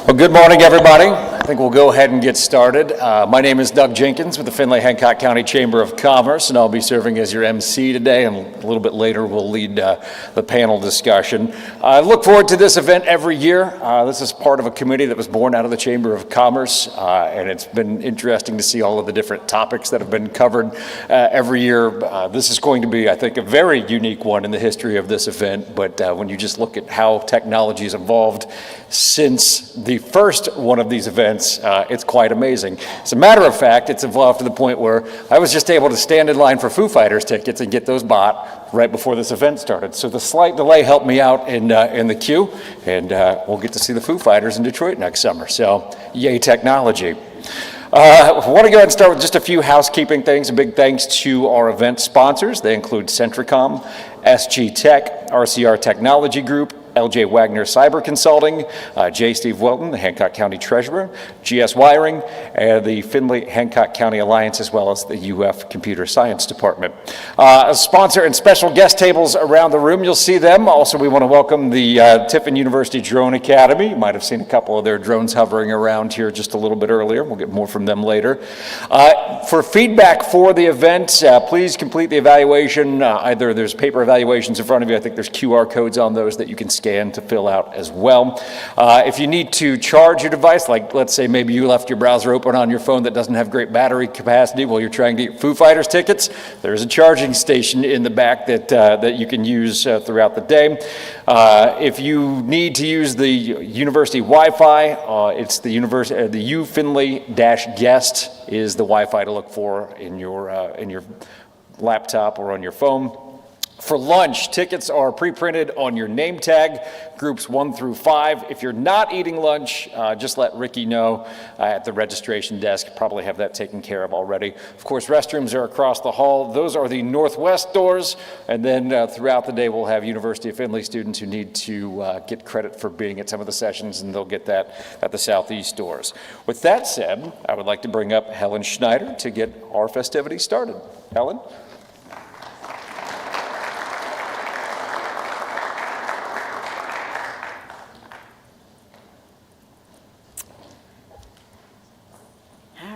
Well, good morning, everybody. I think we'll go ahead and get started. My name is Doug Jenkins with the Findlay-Hancock County Chamber of Commerce, and I'll be serving as your MC today, and a little bit later we'll lead the panel discussion. I look forward to this event every year. This is part of a committee that was born out of the Chamber of Commerce, and it's been interesting to see all of the different topics that have been covered every year. This is going to be, I think, a very unique one in the history of this event, but when you just look at how technology has evolved since the first one of these events, it's quite amazing. As a matter of fact, it's evolved to the point where I was just able to stand in line for Foo Fighters tickets and get those bought right before this event started. So the slight delay helped me out in the queue, and we'll get to see the Foo Fighters in Detroit next summer. So yay, technology. I want to go ahead and start with just a few housekeeping things. A big thanks to our event sponsors. They include Centricom, SG Tech, RCR Technology Group, LJ Wagner Cyber Consulting, J. Steve Welton, the Hancock County Treasurer, GS Wiring, and the Findlay-Hancock County Alliance, as well as the UF Computer Science Department. A sponsor and special guest tables around the room, you'll see them. Also, we want to welcome the Tiffin University Drone Academy. You might have seen a couple of their drones hovering around here just a little bit earlier. We'll get more from them later. For feedback for the event, please complete the evaluation. Either there's paper evaluations in front of you. I think there's QR codes on those that you can scan to fill out as well. If you need to charge your device, like let's say maybe you left your browser open on your phone that doesn't have great battery capacity while you're trying to get Foo Fighters tickets, there's a charging station in the back that you can use throughout the day. If you need to use the university Wi-Fi, it's the U Findlay-Guest is the Wi-Fi to look for in your laptop or on your phone. For lunch, tickets are pre-printed on your name tag, groups 1 through 5. If you're not eating lunch, just let Ricky know at the registration desk. Probably have that taken care of already. Of course, restrooms are across the hall. Those are the northwest doors. And then throughout the day, we'll have University of Findlay students who need to get credit for being at some of the sessions, and they'll get that at the southeast doors. With that said, I would like to bring up Helen Schneider to get our festivities started. Helen?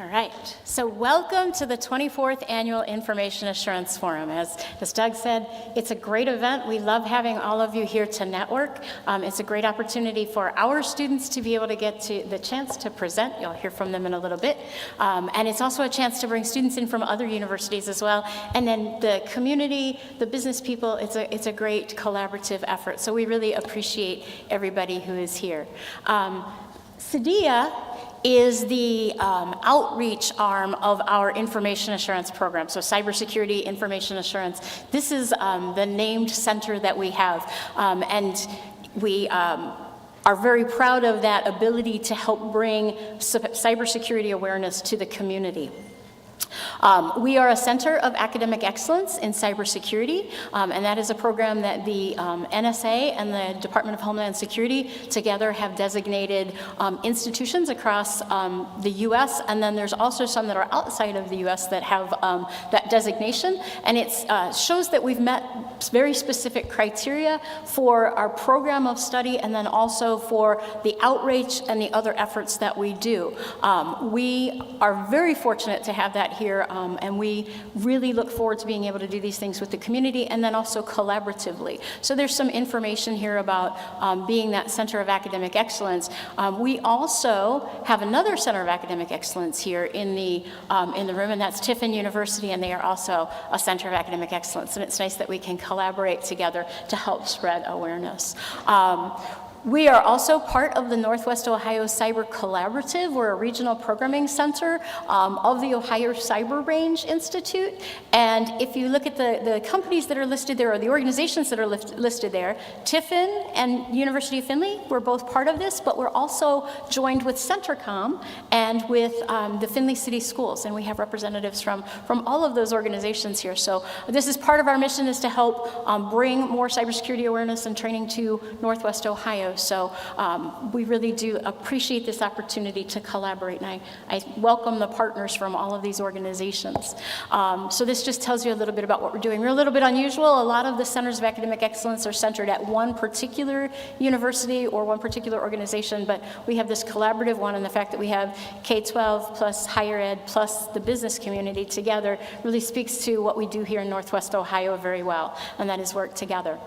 Right, so welcome to the 24th Annual Information Assurance Forum. As Doug said, it's a great event. We love having all of you here to network. It's a great opportunity for our students to be able to get to the chance to present. You'll hear from them in a little bit. And it's also a chance to bring students in from other universities as well. And then the community, the business people, it's a great collaborative effort. So we really appreciate everybody who is here. CEDIA is the outreach arm of our information assurance program. So cybersecurity, information assurance. This is the named center that we have. And we are very proud of that ability to help bring cybersecurity awareness to the community. We are a center of academic excellence in cybersecurity, and that is a program that the NSA and the Department of Homeland Security together have designated institutions across the U.S., and then there's also some that are outside of the U.S. that have that designation, and it shows that we've met very specific criteria for our program of study and then also for the outreach and the other efforts that we do. We are very fortunate to have that here, and we really look forward to being able to do these things with the community and then also collaboratively. So there's some information here about being that center of academic excellence. We also have another center of academic excellence here in the room, and that's Tiffin University, and they are also a center of academic excellence, and it's nice that we can collaborate together to help spread awareness. We are also part of the Northwest Ohio Cyber Collaborative. We're a regional programming center of the Ohio Cyber Range Institute. And if you look at the companies that are listed there, or the organizations that are listed there, Tiffin and University of Findlay, we're both part of this, but we're also joined with Centricom and with the Findlay City Schools. And we have representatives from all of those organizations here. So this is part of our mission, is to help bring more cybersecurity awareness and training to Northwest Ohio. So we really do appreciate this opportunity to collaborate, and I welcome the partners from all of these organizations. So this just tells you a little bit about what we're doing. We're a little bit unusual. A lot of the centers of academic excellence are centered at one particular university or one particular organization, but we have this collaborative one, and the fact that we have K-12 plus higher ed plus the business community together really speaks to what we do here in Northwest Ohio very well, and that is work together.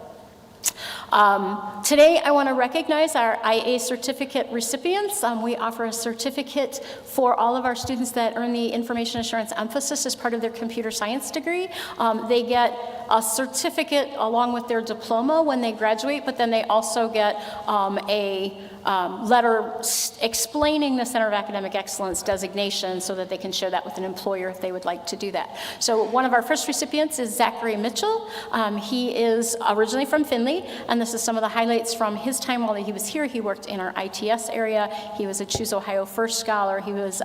Today, I want to recognize our IA certificate recipients. We offer a certificate for all of our students that earn the information assurance emphasis as part of their computer science degree. They get a certificate along with their diploma when they graduate, but then they also get a letter explaining the Center of Academic Excellence designation so that they can share that with an employer if they would like to do that. So one of our first recipients is Zachary Mitchell. He is originally from Findlay, and this is some of the highlights from his time while he was here. He worked in our ITS area. He was a Choose Ohio First Scholar. He was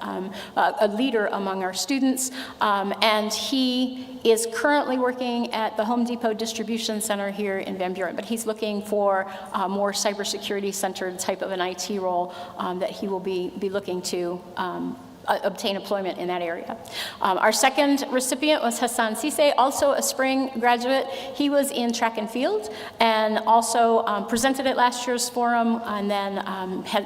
a leader among our students, and he is currently working at the Home Depot Distribution Center here in Van Buren, but he's looking for a more cybersecurity-centered type of an IT role that he will be looking to obtain employment in that area. Our second recipient was Hassan Sise, also a spring graduate. He was in track and field and also presented at last year's forum, and then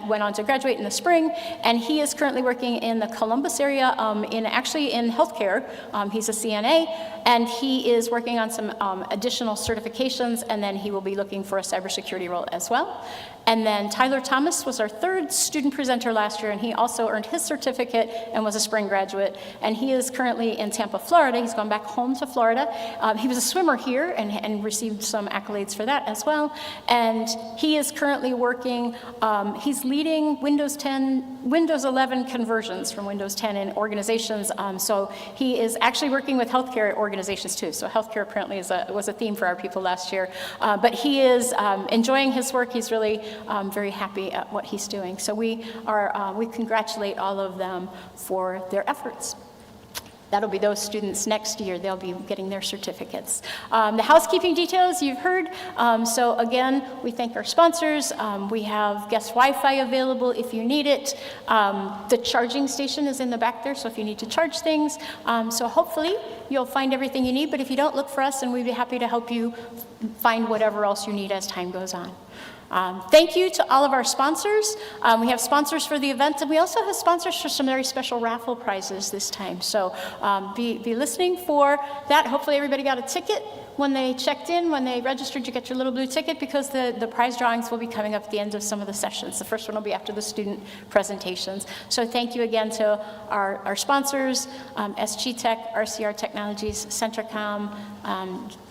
went on to graduate in the spring, and he is currently working in the Columbus area actually in healthcare. He's a CNA, and he is working on some additional certifications, and then he will be looking for a cybersecurity role as well. And then Tyler Thomas was our third student presenter last year, and he also earned his certificate and was a spring graduate. And he is currently in Tampa, Florida. He's gone back home to Florida. He was a swimmer here and received some accolades for that as well. And he is currently working, he's leading Windows 11 conversions from Windows 10 in organizations. So he is actually working with healthcare organizations too. So healthcare apparently was a theme for our people last year. But he is enjoying his work. He's really very happy at what he's doing. So we congratulate all of them for their efforts. That'll be those students next year. They'll be getting their certificates. The housekeeping details you've heard. So again, we thank our sponsors. We have guest Wi-Fi available if you need it. The charging station is in the back there, so if you need to charge things. So hopefully you'll find everything you need, but if you don't, look for us and we'd be happy to help you find whatever else you need as time goes on. Thank you to all of our sponsors. We have sponsors for the event, and we also have sponsors for some very special raffle prizes this time. So be listening for that. Hopefully everybody got a ticket when they checked in, when they registered. You get your little blue ticket, because the prize drawings will be coming up at the end of some of the sessions. The first one will be after the student presentations. So thank you again to our sponsors, SG Tech, RCR Technologies, Centricom,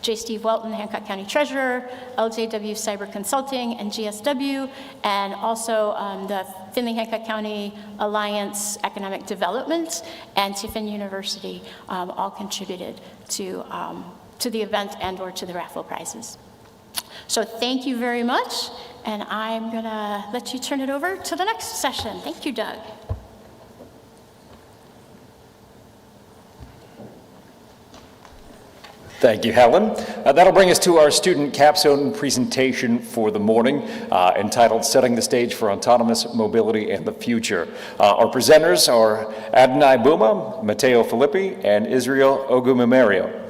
J. Steve Welton, Hancock County Treasurer, LJW Cyber Consulting, and GSW, and also the Findlay Hancock County Alliance Economic Development, and Tiffin University all contributed to the event and or to the raffle prizes. So thank you very much, and I'm gonna let you turn it over to the next session. Thank you, Doug. Thank you, Helen. That'll bring us to our student capstone presentation for the morning, entitled Setting the Stage for Autonomous Mobility and the Future. Our presenters are Adonai Buma, Matteo Filippi, and Israel Ogumemerio.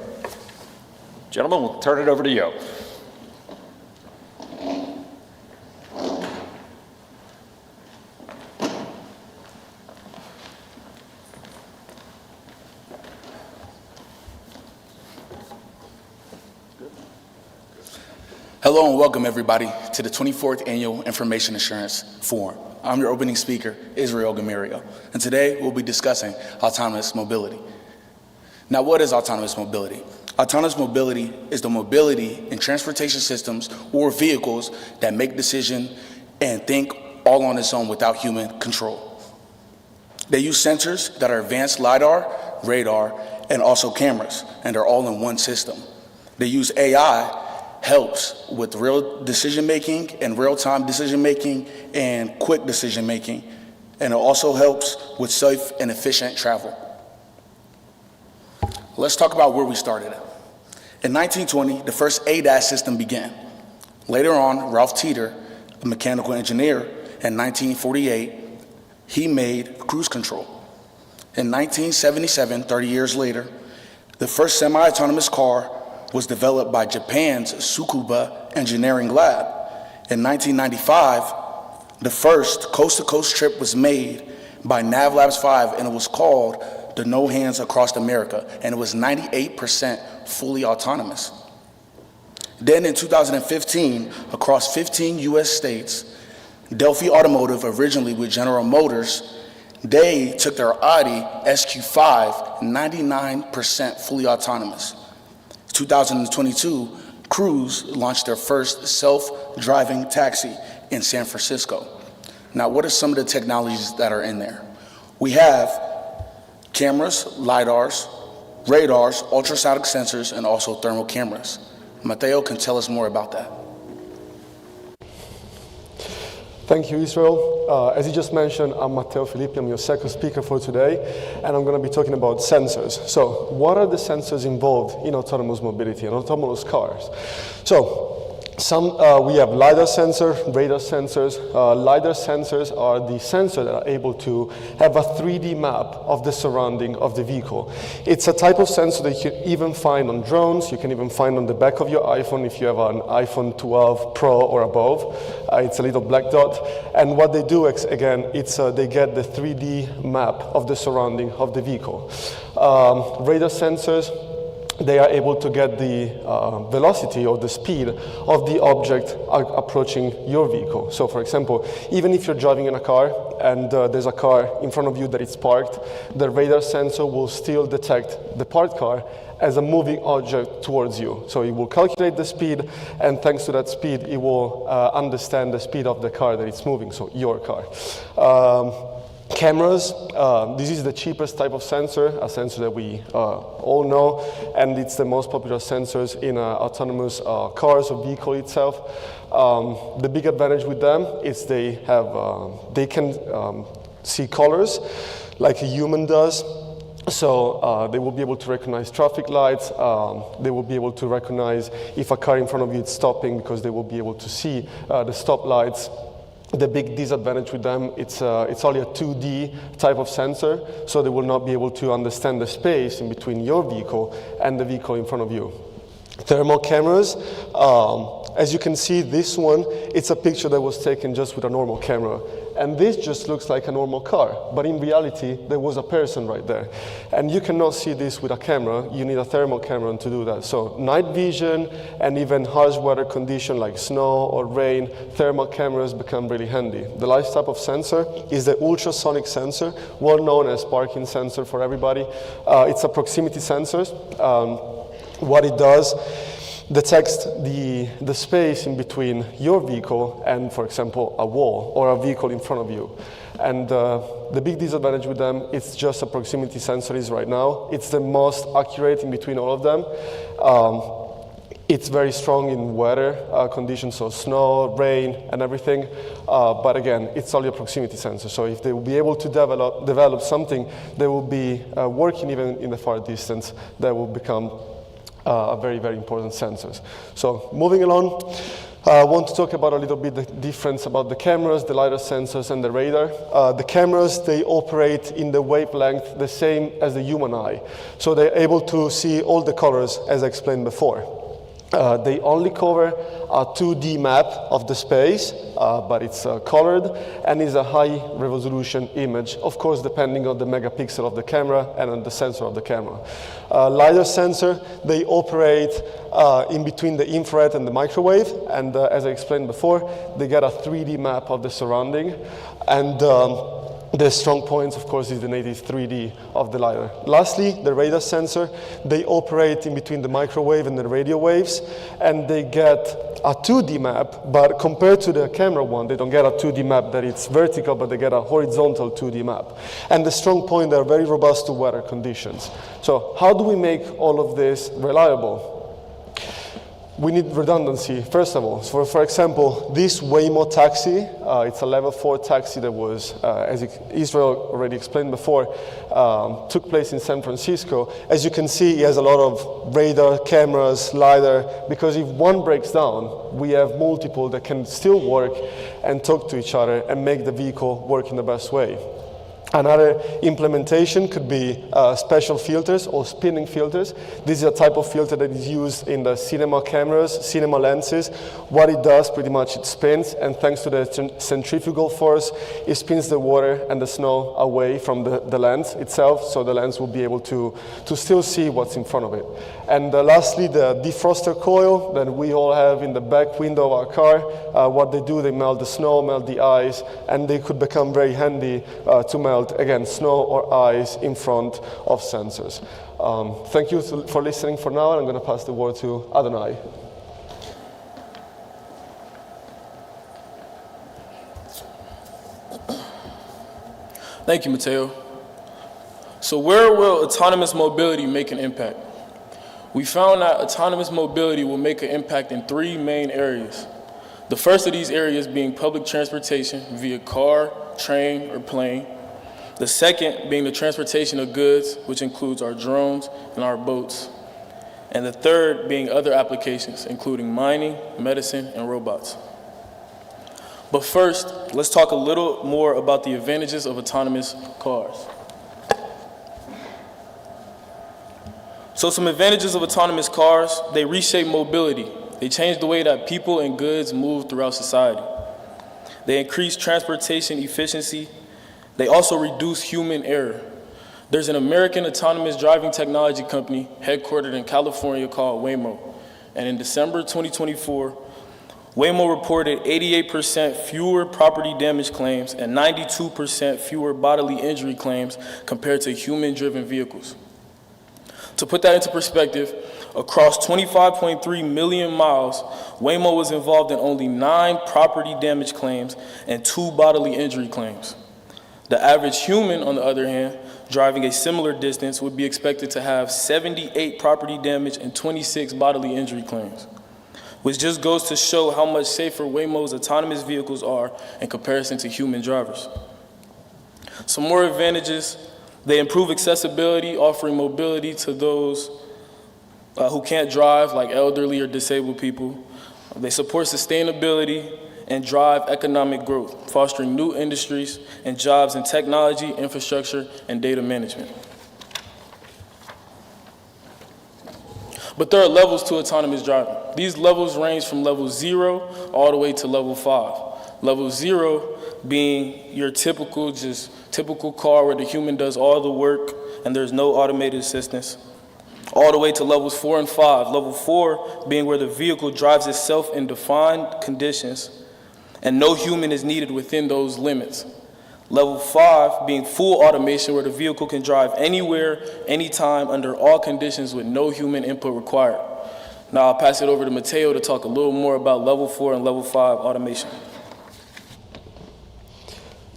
Gentlemen, we'll turn it over to you. Hello and welcome everybody to the 24th Annual Information Assurance Forum. I'm your opening speaker, Israel Ogumemerio, and today we'll be discussing autonomous mobility. Now, what is autonomous mobility? Autonomous mobility is the mobility in transportation systems or vehicles that make decisions and think all on its own without human control. They use sensors that are advanced LiDAR, radar, and also cameras, and they're all in one system. They use AI, helps with real decision-making and real-time decision-making and quick decision-making, and it also helps with safe and efficient travel. Let's talk about where we started. In 1920, the first ADAS system began. Later on, Ralph Teeter a mechanical engineer, in 1948, he made cruise control. In 1977, 30 years later, the first semi-autonomous car was developed by Japan's Tsukuba Engineering Lab. In 1995, the first coast-to-coast trip was made by NavLabs 5, and it was called the No Hands Across America, and it was 98% fully autonomous. Then in 2015, across 15 US states, Delphi Automotive, originally with General Motors, they took their Audi SQ5, 99% fully autonomous. 2022, Cruise launched their first self-driving taxi in San Francisco. Now, what are some of the technologies that are in there? We have cameras, LiDARs, radars, ultrasonic sensors, and also thermal cameras. Mateo can tell us more about that. Thank you, Israel. As you just mentioned, I'm Matteo Filippi. I'm your second speaker for today, and I'm going to be talking about sensors. So, what are the sensors involved in autonomous mobility and autonomous cars? So, we have LiDAR sensor, radar sensors. LiDAR sensors are the sensors that are able to have a 3D map of the surrounding of the vehicle. It's a type of sensor that you can even find on drones. You can even find on the back of your iPhone if you have an iPhone 12 Pro or above. It's a little black dot. And what they do, again, they get the 3D map of the surrounding of the vehicle. Radar sensors, they are able to get the velocity or the speed of the object approaching your vehicle. So for example, even if you're driving in a car and there's a car in front of you that is parked, the radar sensor will still detect the parked car as a moving object towards you. So it will calculate the speed, and thanks to that speed, it will understand the speed of the car that it's moving, so your car. Cameras, this is the cheapest type of sensor, a sensor that we all know, and it's the most popular sensors in autonomous cars or vehicle itself. The big advantage with them is they can see colors like a human does. So they will be able to recognize traffic lights. They will be able to recognize if a car in front of you is stopping, because they will be able to see the stop lights. The big disadvantage with them, it's only a 2D type of sensor, so they will not be able to understand the space in between your vehicle and the vehicle in front of you. Thermal cameras, as you can see, this one, it's a picture that was taken just with a normal camera. And this just looks like a normal car, but in reality, there was a person right there. And you cannot see this with a camera. You need a thermal camera to do that. So night vision and even harsh weather condition like snow or rain, thermal cameras become really handy. The last type of sensor is the ultrasonic sensor, well known as parking sensor for everybody. It's a proximity sensor. What it does, detects the space in between your vehicle and, for example, a wall or a vehicle in front of you. And the big disadvantage with them, it's just a proximity sensor is right now. It's the most accurate in between all of them. It's very strong in weather conditions, so snow, rain, and everything. But again, it's only a proximity sensor. So if they will be able to develop something, they will be working even in the far distance, that will become very, very important sensors. So moving along, I want to talk about a little bit the difference about the cameras, the LiDAR sensors, and the radar. The cameras, they operate in the wavelength the same as the human eye. So they're able to see all the colors, as I explained before. They only cover a 2D map of the space, but it's colored and is a high resolution image, of course, depending on the megapixel of the camera and on the sensor of the camera. LiDAR sensor, they operate in between the infrared and the microwave, and as I explained before, they get a 3D map of the surrounding, and the strong points, of course, is the native 3D of the LiDAR. Lastly, the radar sensor, they operate in between the microwave and the radio waves, and they get a 2D map, but compared to the camera one, they don't get a 2D map that it's vertical, but they get a horizontal 2D map. And the strong point, they're very robust to weather conditions. So how do we make all of this reliable? We need redundancy, first of all. So for example, this Waymo taxi, it's a level 4 taxi that was, as Israel already explained before, took place in San Francisco. As you can see, it has a lot of radar, cameras, LiDAR, because if one breaks down, we have multiple that can still work and talk to each other and make the vehicle work in the best way. Another implementation could be special filters or spinning filters. This is a type of filter that is used in the cinema cameras, cinema lenses. What it does, pretty much it spins, and thanks to the centrifugal force, it spins the water and the snow away from the lens itself, so the lens will be able to still see what's in front of it. And lastly, the defroster coil that we all have in the back window of our car. What they do, they melt the snow, melt the ice, and they could become very handy to melt, again, snow or ice in front of sensors. Thank you for listening for now, and I'm going to pass the word to Adonai. Thank you, Matteo. So where will autonomous mobility make an impact? We found that autonomous mobility will make an impact in 3 main areas. The first of these areas being public transportation via car, train, or plane. The second being the transportation of goods, which includes our drones and our boats. And the third being other applications, including mining, medicine, and robots. But first, let's talk a little more about the advantages of autonomous cars. So some advantages of autonomous cars: they reshape mobility. They change the way that people and goods move throughout society. They increase transportation efficiency. They also reduce human error. There's an American autonomous driving technology company headquartered in California called Waymo. And in December 2024, Waymo reported 88% fewer property damage claims and 92% fewer bodily injury claims compared to human-driven vehicles. To put that into perspective, across 25.3 million miles, Waymo was involved in only 9 property damage claims and 2 bodily injury claims. The average human, on the other hand, driving a similar distance would be expected to have 78 property damage and 26 bodily injury claims, which just goes to show how much safer Waymo's autonomous vehicles are in comparison to human drivers. Some more advantages: they improve accessibility, offering mobility to those who can't drive, like elderly or disabled people. They support sustainability and drive economic growth, fostering new industries and jobs in technology, infrastructure, and data management. But there are levels to autonomous driving. These levels range from level 0 all the way to level 5. Level 0 being your typical car where the human does all the work and there's no automated assistance, all the way to levels 4 and 5. Level 4 being where the vehicle drives itself in defined conditions and no human is needed within those limits. Level 5 being full automation, where the vehicle can drive anywhere, anytime, under all conditions with no human input required. Now I'll pass it over to Matteo to talk a little more about level 4 and level 5 automation.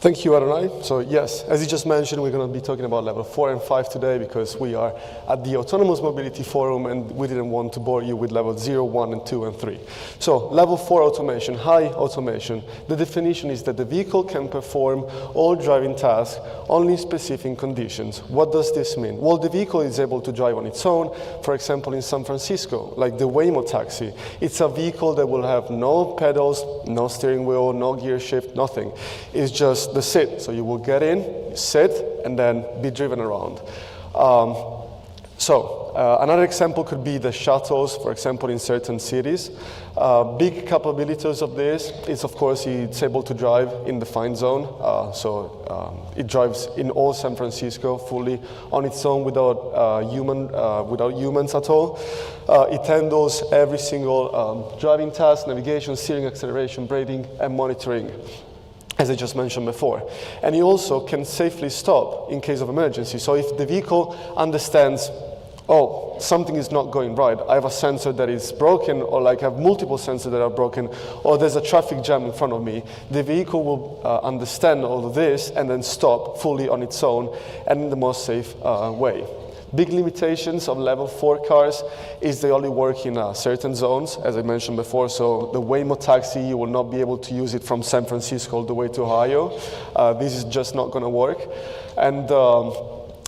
Thank you, Adonai. So yes, as you just mentioned, we're going to be talking about level 4 and 5 today because we are at the Autonomous Mobility Forum and we didn't want to bore you with level 0, 1, and 2, and 3. So level 4 automation, high automation. The definition is that the vehicle can perform all driving tasks only in specific conditions. What does this mean? Well, the vehicle is able to drive on its own. For example, in San Francisco, like the Waymo taxi, it's a vehicle that will have no pedals, no steering wheel, no gear shift, nothing. It's just the sit. So you will get in, sit, and then be driven around. Another example could be the shuttles, for example, in certain cities. Big capabilities of this is, of course, it's able to drive in the fine zone. It drives in all San Francisco fully on its own without humans at all. It handles every single driving task: navigation, steering, acceleration, braking, and monitoring, as I just mentioned before. And it also can safely stop in case of emergency. So if the vehicle understands, oh, something is not going right, I have a sensor that is broken, or like I have multiple sensors that are broken, or there's a traffic jam in front of me, the vehicle will understand all of this and then stop fully on its own and in the most safe way. Big limitations of level 4 cars is they only work in certain zones, as I mentioned before. So the Waymo taxi, you will not be able to use it from San Francisco all the way to Ohio. This is just not going to work. And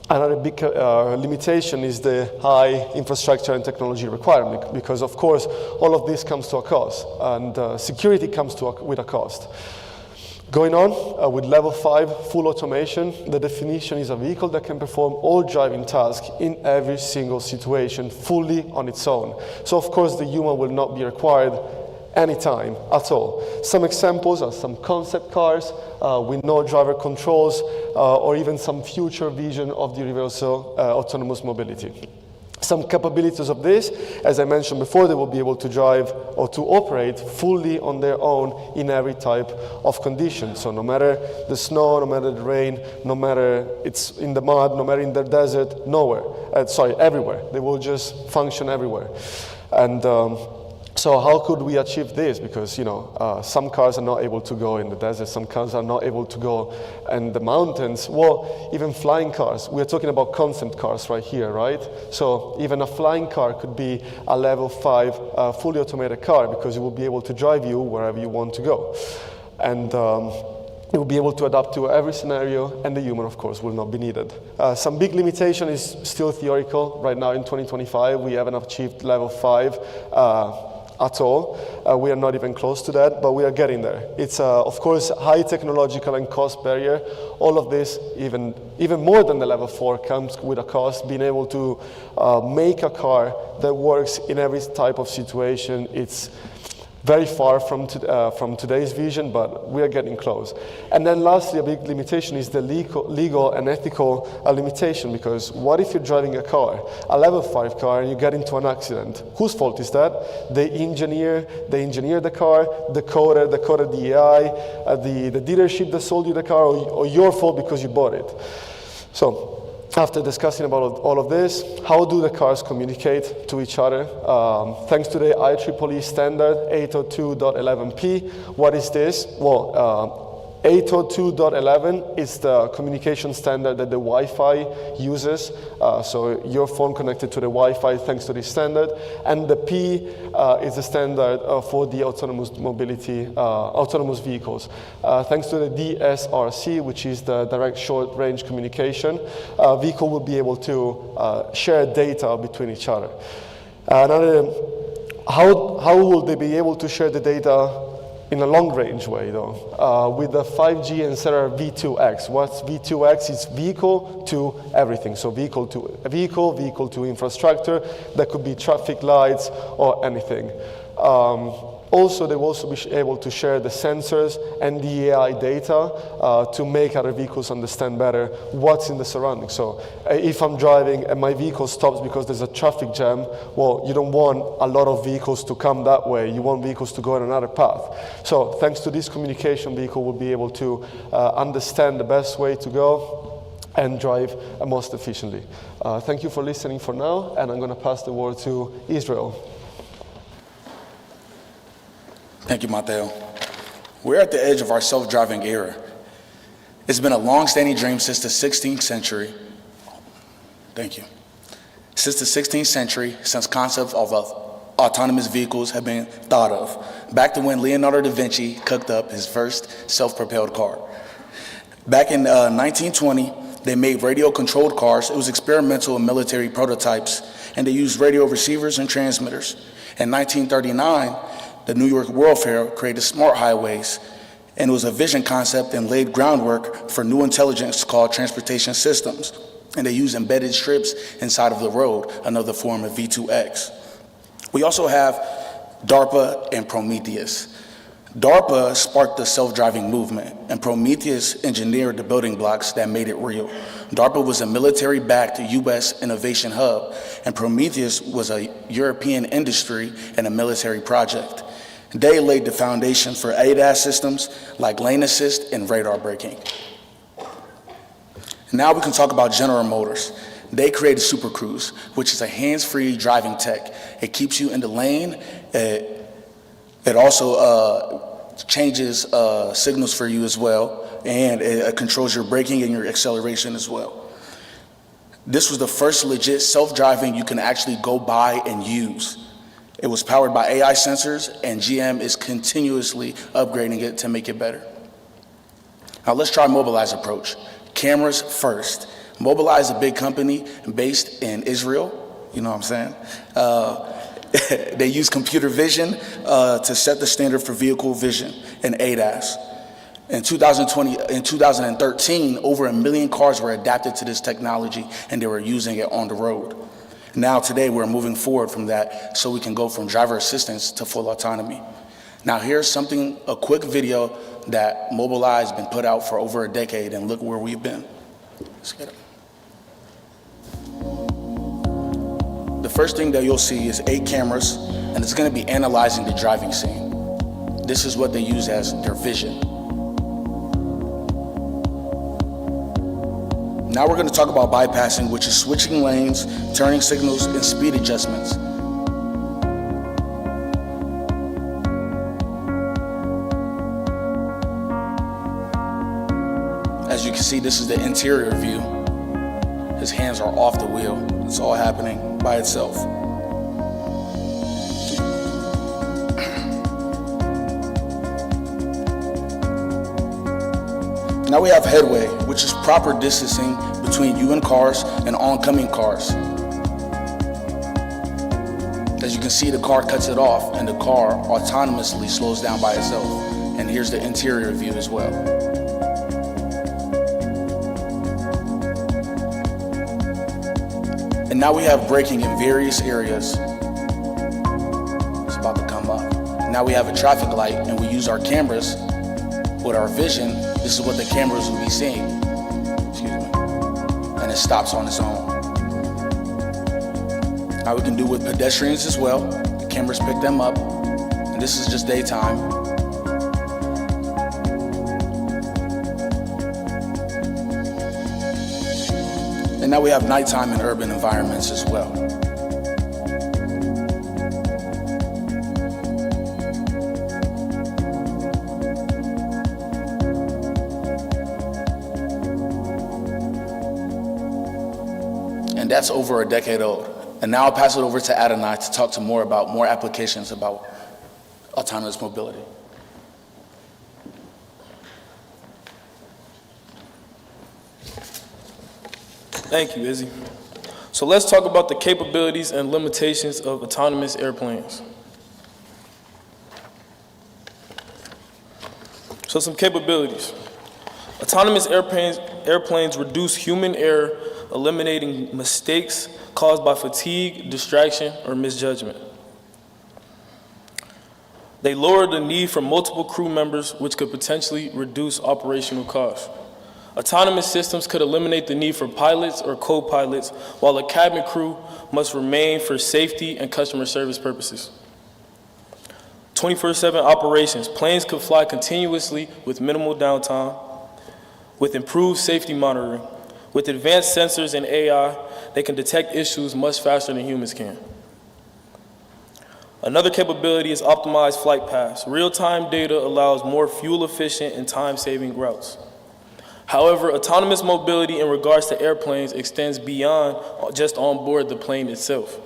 another big limitation is the high infrastructure and technology requirement, because of course all of this comes to a cost, and security comes with a cost. Going on with level 5 full automation, the definition is a vehicle that can perform all driving tasks in every single situation fully on its own. So of course the human will not be required anytime at all. Some examples are some concept cars with no driver controls, or even some future vision of the universal autonomous mobility. Some capabilities of this, as I mentioned before, they will be able to drive or to operate fully on their own in every type of condition. So no matter the snow, no matter the rain, no matter it's in the mud, no matter in the desert, everywhere. They will just function everywhere. And so how could we achieve this? Because, some cars are not able to go in the desert, some cars are not able to go in the mountains. Well, even flying cars, we're talking about concept cars right here, right? So even a flying car could be a level 5 fully automated car, because it will be able to drive you wherever you want to go. And it will be able to adapt to every scenario, and the human, of course, will not be needed. Some big limitation is still theoretical. Right now in 2025, we haven't achieved level 5 at all. We are not even close to that, but we are getting there. It's, of course, high technological and cost barrier. All of this, even more than the level 4, comes with a cost. Being able to make a car that works in every type of situation, it's very far from today's vision, but we are getting close. And then lastly, a big limitation is the legal and ethical limitation, because what if you're driving a car, a level 5 car, and you get into an accident? Whose fault is that? The engineer the car, the coder the AI, the dealership that sold you the car, or your fault because you bought it? So, after discussing about all of this, how do the cars communicate to each other? Thanks to the IEEE standard 802.11p. What is this? Well, 802.11 is the communication standard that the Wi-Fi uses. So your phone connected to the Wi-Fi thanks to this standard. And the P is the standard for the autonomous mobility, autonomous vehicles. Thanks to the DSRC, which is the direct short range communication, vehicle will be able to share data between each other. How will they be able to share the data in a long-range way, though? With the 5G and cellular V2X. What's V2X? It's vehicle to everything. So vehicle to vehicle to infrastructure. That could be traffic lights or anything. Also, they will also be able to share the sensors and the AI data to make other vehicles understand better what's in the surroundings. So if I'm driving and my vehicle stops because there's a traffic jam, well, you don't want a lot of vehicles to come that way. You want vehicles to go on another path. So thanks to this communication, vehicle will be able to understand the best way to go and drive most efficiently. Thank you for listening for now, and I'm going to pass the word to Israel. Thank you, Matteo. We're at the edge of our self-driving era. It's been a long-standing dream since the 16th century. Thank you. Since the 16th century, since concepts of autonomous vehicles have been thought of, back to when Leonardo da Vinci cooked up his first self-propelled car. Back in 1920, they made radio-controlled cars. It was experimental and military prototypes, and they used radio receivers and transmitters. In 1939, the New York World Fair created smart highways, and it was a vision concept and laid groundwork for new intelligence called transportation systems. And they used embedded strips inside of the road, another form of V2X. We also have DARPA and Prometheus. DARPA sparked the self-driving movement, and Prometheus engineered the building blocks that made it real. DARPA was a military-backed U.S. innovation hub, and Prometheus was a European industry and a military project. They laid the foundation for ADAS systems like lane assist and radar braking. Now we can talk about General Motors. They created Super Cruise, which is a hands-free driving tech. It keeps you in the lane. It also changes signals for you as well, and it controls your braking and your acceleration as well. This was the first legit self-driving you can actually go buy and use. It was powered by AI sensors, and GM is continuously upgrading it to make it better. Now let's try Mobileye's approach. Cameras first. Mobileye is a big company based in Israel, you know what I'm saying? They use computer vision to set the standard for vehicle vision and ADAS. In 2013, over 1 million cars were adapted to this technology and they were using it on the road. Now today we're moving forward from that so we can go from driver assistance to full autonomy. Now here's a quick video that Mobileye has been put out for over a decade, and look where we've been. Let's get it. The first thing that you'll see is 8 cameras, and it's going to be analyzing the driving scene. This is what they use as their vision. Now we're going to talk about bypassing, which is switching lanes, turning signals, and speed adjustments. As you can see, this is the interior view. His hands are off the wheel. It's all happening by itself. Now we have headway, which is proper distancing between you and cars and oncoming cars. As you can see, the car cuts it off and the car autonomously slows down by itself. And here's the interior view as well. And now we have braking in various areas. It's about to come up. Now we have a traffic light, and we use our cameras with our vision. This is what the cameras will be seeing. Excuse me. And it stops on its own. Now we can do with pedestrians as well. The cameras pick them up, and this is just daytime. And now we have nighttime in urban environments as well. And that's over a decade old. And now I'll pass it over to Adonai to talk to more applications about autonomous mobility. Thank you, Izzy. So let's talk about the capabilities and limitations of autonomous airplanes. So some capabilities. Autonomous airplanes reduce human error, eliminating mistakes caused by fatigue, distraction, or misjudgment. They lower the need for multiple crew members, which could potentially reduce operational costs. Autonomous systems could eliminate the need for pilots or co-pilots, while a cabin crew must remain for safety and customer service purposes. 24/7 operations. Planes could fly continuously with minimal downtime, with improved safety monitoring. With advanced sensors and AI, they can detect issues much faster than humans can. Another capability is optimized flight paths. Real-time data allows more fuel-efficient and time-saving routes. However, autonomous mobility in regards to airplanes extends beyond just on board the plane itself.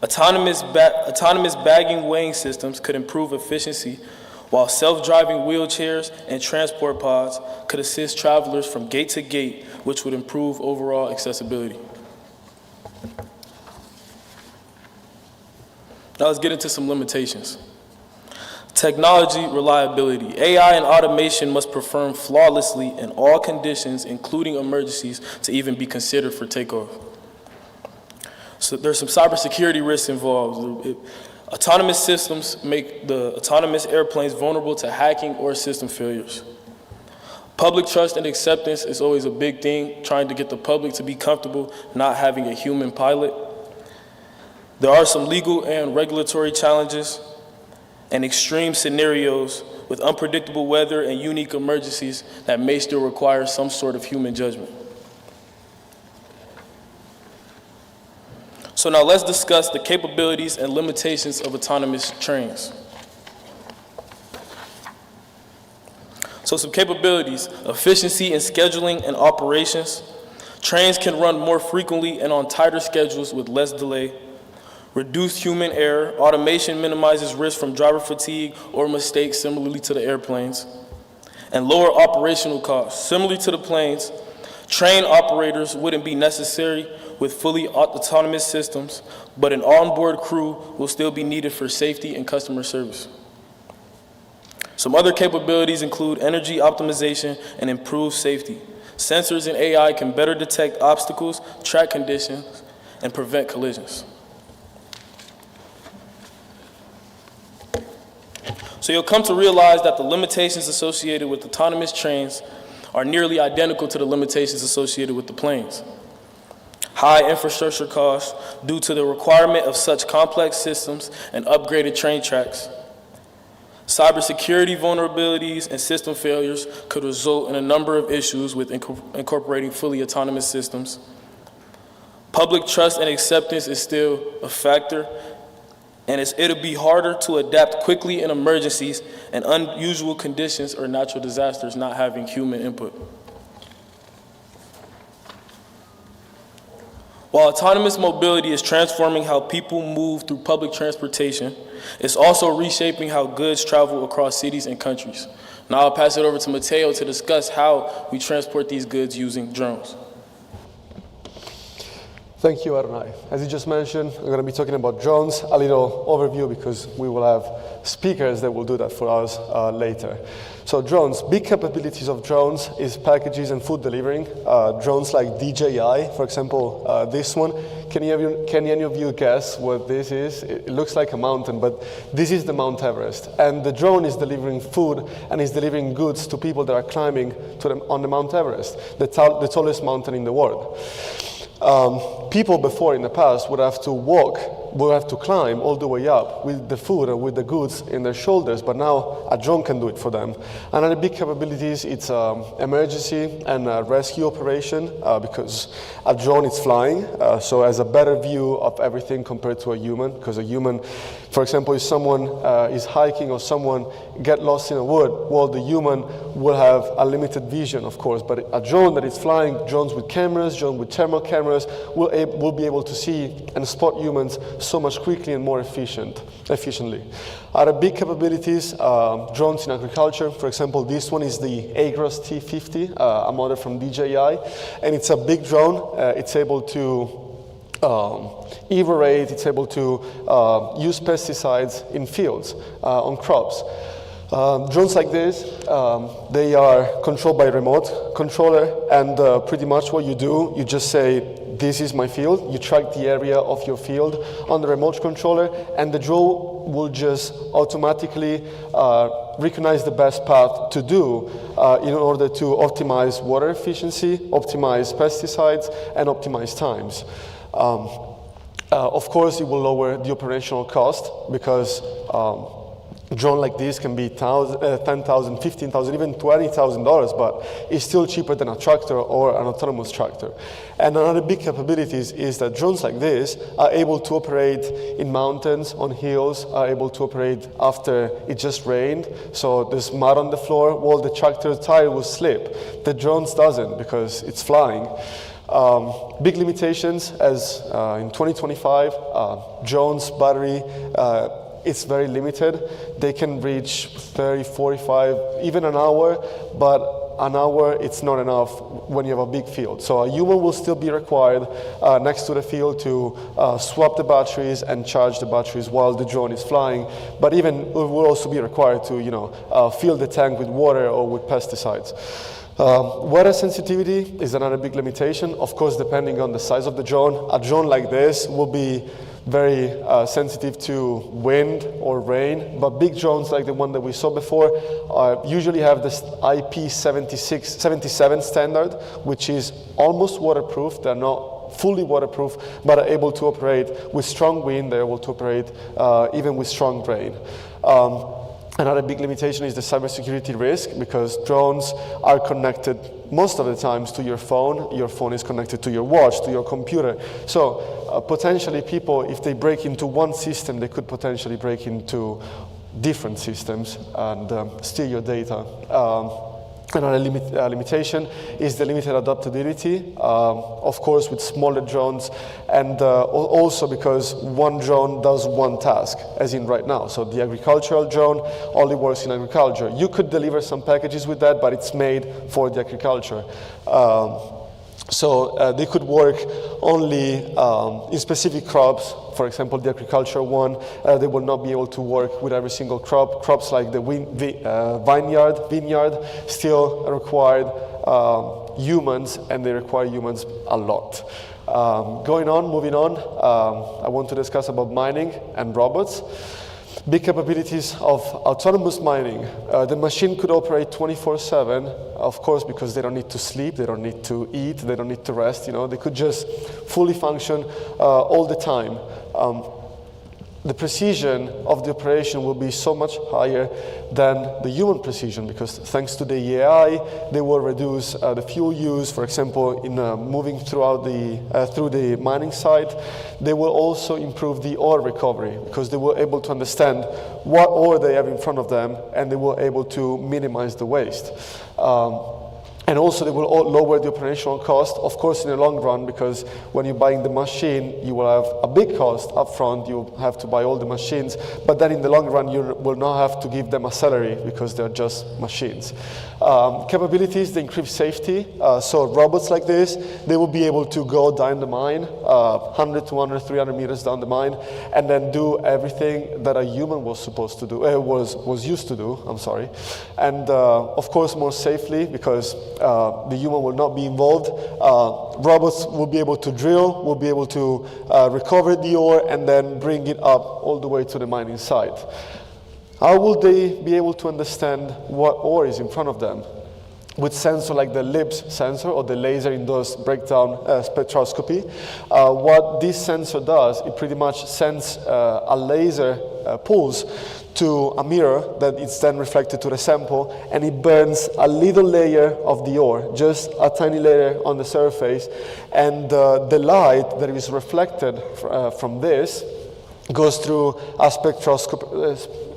Autonomous bagging weighing systems could improve efficiency, while self-driving wheelchairs and transport pods could assist travelers from gate to gate, which would improve overall accessibility. Now let's get into some limitations. Technology reliability. AI and automation must perform flawlessly in all conditions, including emergencies, to even be considered for takeoff. So there's some cybersecurity risks involved. Autonomous systems make the autonomous airplanes vulnerable to hacking or system failures. Public trust and acceptance is always a big thing, trying to get the public to be comfortable not having a human pilot. There are some legal and regulatory challenges and extreme scenarios with unpredictable weather and unique emergencies that may still require some sort of human judgment. So now let's discuss the capabilities and limitations of autonomous trains. So some capabilities: efficiency in scheduling and operations. Trains can run more frequently and on tighter schedules with less delay. Reduced human error. Automation minimizes risk from driver fatigue or mistakes similarly to the airplanes. And lower operational costs. Similarly to the planes, train operators wouldn't be necessary with fully autonomous systems, but an onboard crew will still be needed for safety and customer service. Some other capabilities include energy optimization and improved safety. Sensors and AI can better detect obstacles, track conditions, and prevent collisions. So you'll come to realize that the limitations associated with autonomous trains are nearly identical to the limitations associated with the planes. High infrastructure costs due to the requirement of such complex systems and upgraded train tracks. Cybersecurity vulnerabilities and system failures could result in a number of issues with incorporating fully autonomous systems. Public trust and acceptance is still a factor, and it'll be harder to adapt quickly in emergencies and unusual conditions or natural disasters not having human input. While autonomous mobility is transforming how people move through public transportation, it's also reshaping how goods travel across cities and countries. Now I'll pass it over to Mateo to discuss how we transport these goods using drones. Thank you, Adonai. As you just mentioned, I'm going to be talking about drones, a little overview because we will have speakers that will do that for us later. So drones, big capabilities of drones is packages and food delivering. Drones like DJI, for example, this one. Can any of you guess what this is? It looks like a mountain, but this is the Mount Everest. And the drone is delivering food and is delivering goods to people that are climbing on the Mount Everest, the tallest mountain in the world. People before in the past would have to walk, would have to climb all the way up with the food or with the goods in their shoulders, but now a drone can do it for them. Another big capabilities, it's emergency and rescue operation because a drone is flying, so has a better view of everything compared to a human, because a human, for example, if someone is hiking or someone get lost in a wood, well, the human will have a limited vision, of course, but a drone that is flying, drones with cameras, drones with thermal cameras, will be able to see and spot humans so much quickly and more efficiently. Other big capabilities, drones in agriculture. For example, this one is the Agros T50, a model from DJI, and it's a big drone. It's able to aerate, it's able to use pesticides in fields, on crops. Drones like this, they are controlled by a remote controller, and pretty much what you do, you just say, this is my field. You track the area of your field on the remote controller, and the drone will just automatically recognize the best path to do in order to optimize water efficiency, optimize pesticides, and optimize times. Of course, it will lower the operational cost because drone like this can be $10,000, $15,000, even $20,000, but it's still cheaper than a tractor or an autonomous tractor. And another big capabilities is that drones like this are able to operate in mountains, on hills, are able to operate after it just rained, so there's mud on the floor, well, the tractor tire will slip. The drones doesn't because it's flying. Big limitations as in 2025, drones battery, it's very limited. They can reach 30, 45, even an hour, but an hour it's not enough when you have a big field. So a human will still be required next to the field to swap the batteries and charge the batteries while the drone is flying. But even it will also be required to, fill the tank with water or with pesticides. Water sensitivity is another big limitation. Of course, depending on the size of the drone, a drone like this will be very sensitive to wind or rain, but big drones like the one that we saw before usually have this IP77 standard, which is almost waterproof. They're not fully waterproof, but are able to operate with strong wind. They're able to operate even with strong rain. Another big limitation is the cybersecurity risk, because drones are connected most of the times to your phone. Your phone is connected to your watch, to your computer. So potentially people, if they break into one system, they could potentially break into different systems and steal your data. Another limitation is the limited adaptability, of course with smaller drones, and also because one drone does one task, as in right now. So the agricultural drone only works in agriculture. You could deliver some packages with that, but it's made for the agriculture. So they could work only in specific crops. For example, the agricultural one, they will not be able to work with every single crop. Crops like the vineyard still required humans, and they require humans a lot. Moving on, I want to discuss about mining and robots. Big capabilities of autonomous mining. The machine could operate 24/7, of course, because they don't need to sleep, they don't need to eat, they don't need to rest. They could just fully function all the time. The precision of the operation will be so much higher than the human precision, because thanks to the AI, they will reduce the fuel use. For example, in moving through the mining site, they will also improve the ore recovery, because they were able to understand what ore they have in front of them, and they were able to minimize the waste. And also they will lower the operational cost, of course, in the long run, because when you're buying the machine, you will have a big cost up front. You have to buy all the machines, but then in the long run, you will not have to give them a salary because they're just machines. Capabilities, they increase safety. So robots like this, they will be able to go down the mine, 100, 200, 300 meters down the mine, and then do everything that a human was supposed to do, was used to do, I'm sorry. And of course, more safely, because the human will not be involved. Robots will be able to drill, will be able to recover the ore, and then bring it up all the way to the mining site. How will they be able to understand what ore is in front of them? With sensor like the LIBS sensor or the laser induced breakdown spectroscopy. What this sensor does, it pretty much sends a laser pulse to a mirror that is then reflected to the sample, and it burns a little layer of the ore, just a tiny layer on the surface, and the light that is reflected from this goes through a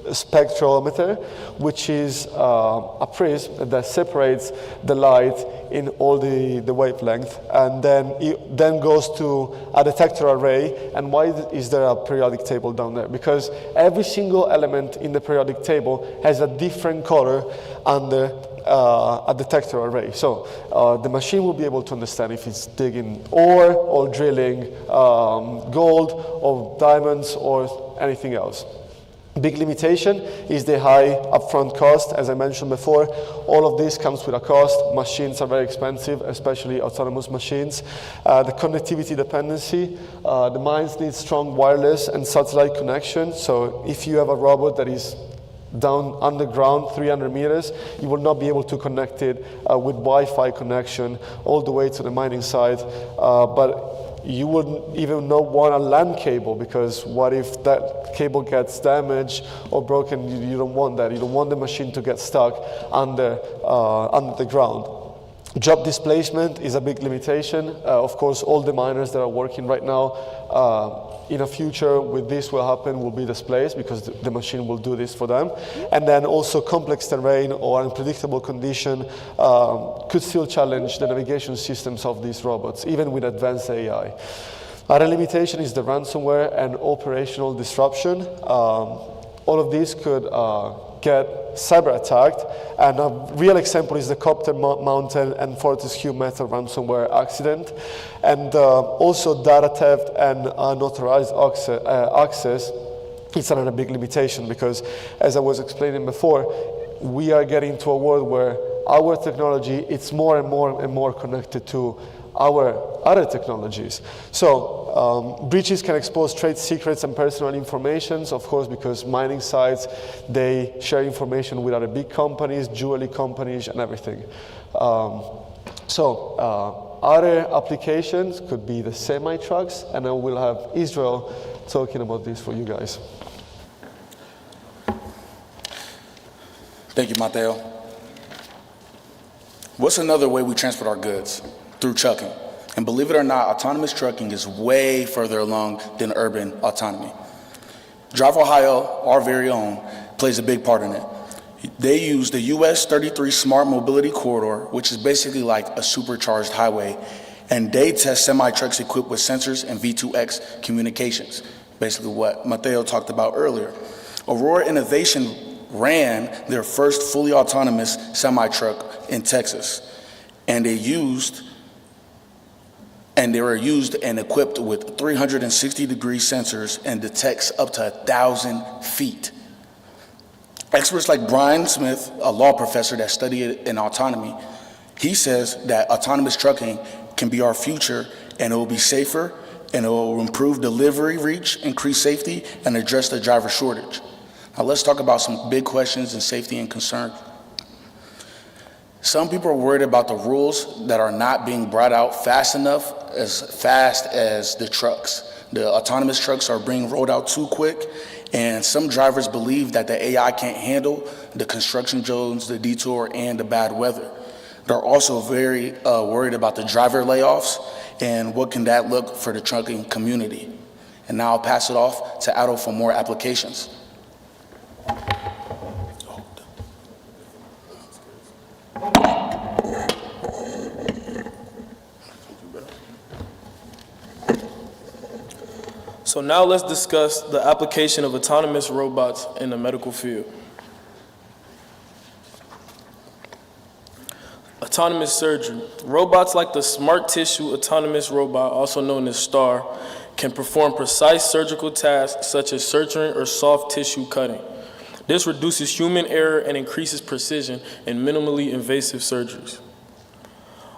spectrometer, which is a prism that separates the light in all the wavelength, and then it then goes to a detector array. And why is there a periodic table down there? Because every single element in the periodic table has a different color under a detector array. So the machine will be able to understand if it's digging ore or drilling gold or diamonds or anything else. Big limitation is the high upfront cost. As I mentioned before, all of this comes with a cost. Machines are very expensive, especially autonomous machines. The connectivity dependency, the mines need strong wireless and satellite connection. So if you have a robot that is down underground 300 meters, you will not be able to connect it with Wi-Fi connection all the way to the mining site. But you wouldn't even want a LAN cable, because what if that cable gets damaged or broken? You don't want that. You don't want the machine to get stuck under the ground. Job displacement is a big limitation. Of course, all the miners that are working right now, in a future with this will happen, will be displaced, because the machine will do this for them. And then also complex terrain or unpredictable condition could still challenge the navigation systems of these robots, even with advanced AI. Other limitation is the ransomware and operational disruption. All of these could get cyber attacked, and a real example is the Copter Mountain and Fortescue Metal ransomware accident, and also data theft and unauthorized access. It's another big limitation, because as I was explaining before, we are getting to a world where our technology, it's more and more connected to our other technologies. So breaches can expose trade secrets and personal information, of course, because mining sites, they share information with other big companies, jewelry companies, and everything. Other applications could be the semi-trucks, and then we'll have Israel talking about this for you guys. Thank you, Mateo. What's another way we transport our goods? Through trucking. And believe it or not, autonomous trucking is way further along than urban autonomy. Drive Ohio, our very own, plays a big part in it. They use the US 33 Smart Mobility Corridor, which is basically like a supercharged highway, and they test semi-trucks equipped with sensors and V2X communications, basically what Mateo talked about earlier. Aurora Innovation ran their first fully autonomous semi-truck in Texas, and they were used and equipped with 360-degree sensors and detects up to 1,000 feet. Experts like Brian Smith, a law professor that studied in autonomy, he says that autonomous trucking can be our future, and it will be safer, and it will improve delivery reach, increase safety, and address the driver shortage. Now let's talk about some big questions in safety and concern. Some people are worried about the rules that are not being brought out fast enough, as fast as the trucks. The autonomous trucks are being rolled out too quick, and some drivers believe that the AI can't handle the construction zones, the detour, and the bad weather. They're also very worried about the driver layoffs and what can that look for the trucking community. And now I'll pass it off to Adol for more applications. So now let's discuss the application of autonomous robots in the medical field. Autonomous surgery. Robots like the Smart Tissue Autonomous Robot, also known as STAR, can perform precise surgical tasks such as suturing or soft tissue cutting. This reduces human error and increases precision in minimally invasive surgeries.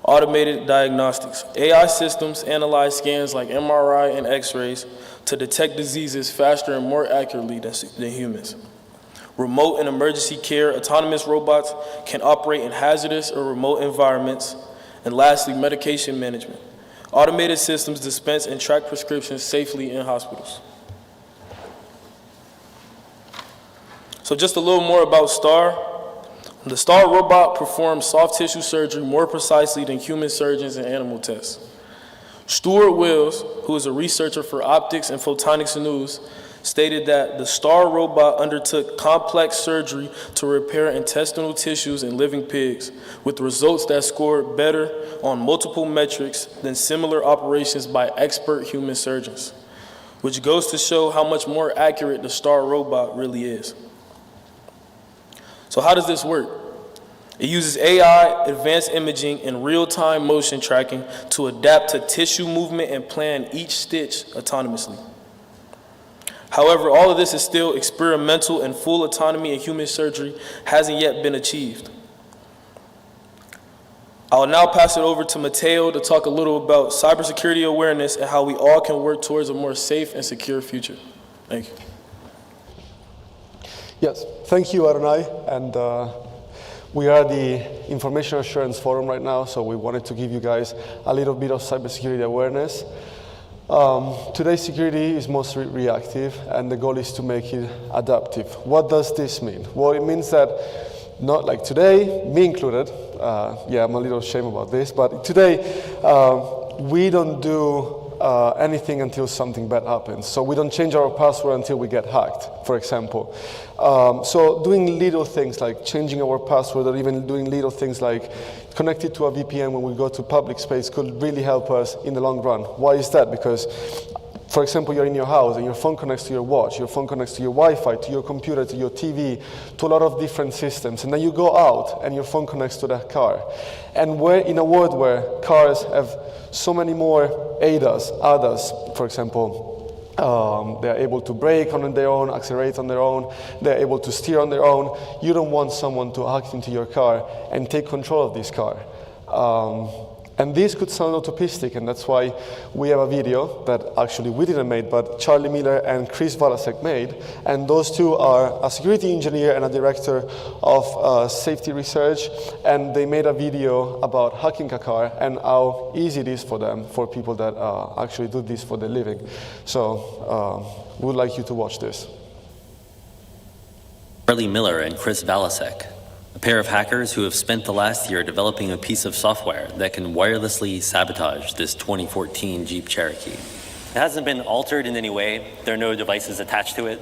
Automated diagnostics. AI systems analyze scans like MRI and X-rays to detect diseases faster and more accurately than humans. Remote and emergency care. Autonomous robots can operate in hazardous or remote environments. And lastly, medication management. Automated systems dispense and track prescriptions safely in hospitals. So just a little more about STAR. The STAR robot performs soft tissue surgery more precisely than human surgeons and animal tests. Stuart Wills, who is a researcher for Optics and Photonics News, stated that the STAR robot undertook complex surgery to repair intestinal tissues in living pigs, with results that scored better on multiple metrics than similar operations by expert human surgeons, which goes to show how much more accurate the STAR robot really is. So how does this work? It uses AI, advanced imaging, and real-time motion tracking to adapt to tissue movement and plan each stitch autonomously. However, all of this is still experimental, and full autonomy in human surgery hasn't yet been achieved. I will now pass it over to Mateo to talk a little about cybersecurity awareness and how we all can work towards a more safe and secure future. Thank you. Yes, thank you, Adonai. And we are the Information Assurance Forum right now, so we wanted to give you guys a little bit of cybersecurity awareness. Today's security is mostly reactive, and the goal is to make it adaptive. What does this mean? Well, it means that not like today, me included, yeah, I'm a little ashamed about this, but today we don't do anything until something bad happens. So we don't change our password until we get hacked, for example. So doing little things like changing our password, or even doing little things like connected to a VPN when we go to public space could really help us in the long run. Why is that? Because, for example, you're in your house and your phone connects to your watch, your phone connects to your Wi-Fi, to your computer, to your TV, to a lot of different systems. And then you go out and your phone connects to that car. And we're in a world where cars have so many more ADAS, for example. They're able to brake on their own, accelerate on their own, they're able to steer on their own. You don't want someone to hack into your car and take control of this car. And this could sound utopistic, and that's why we have a video that actually we didn't make, but Charlie Miller and Chris Valasek made. And those two are a security engineer and a director of safety research. And they made a video about hacking a car and how easy it is for them, for people that actually do this for their living. So we would like you to watch this. Charlie Miller and Chris Valasek, a pair of hackers who have spent the last year developing a piece of software that can wirelessly sabotage this 2014 Jeep Cherokee. It hasn't been altered in any way. There are no devices attached to it.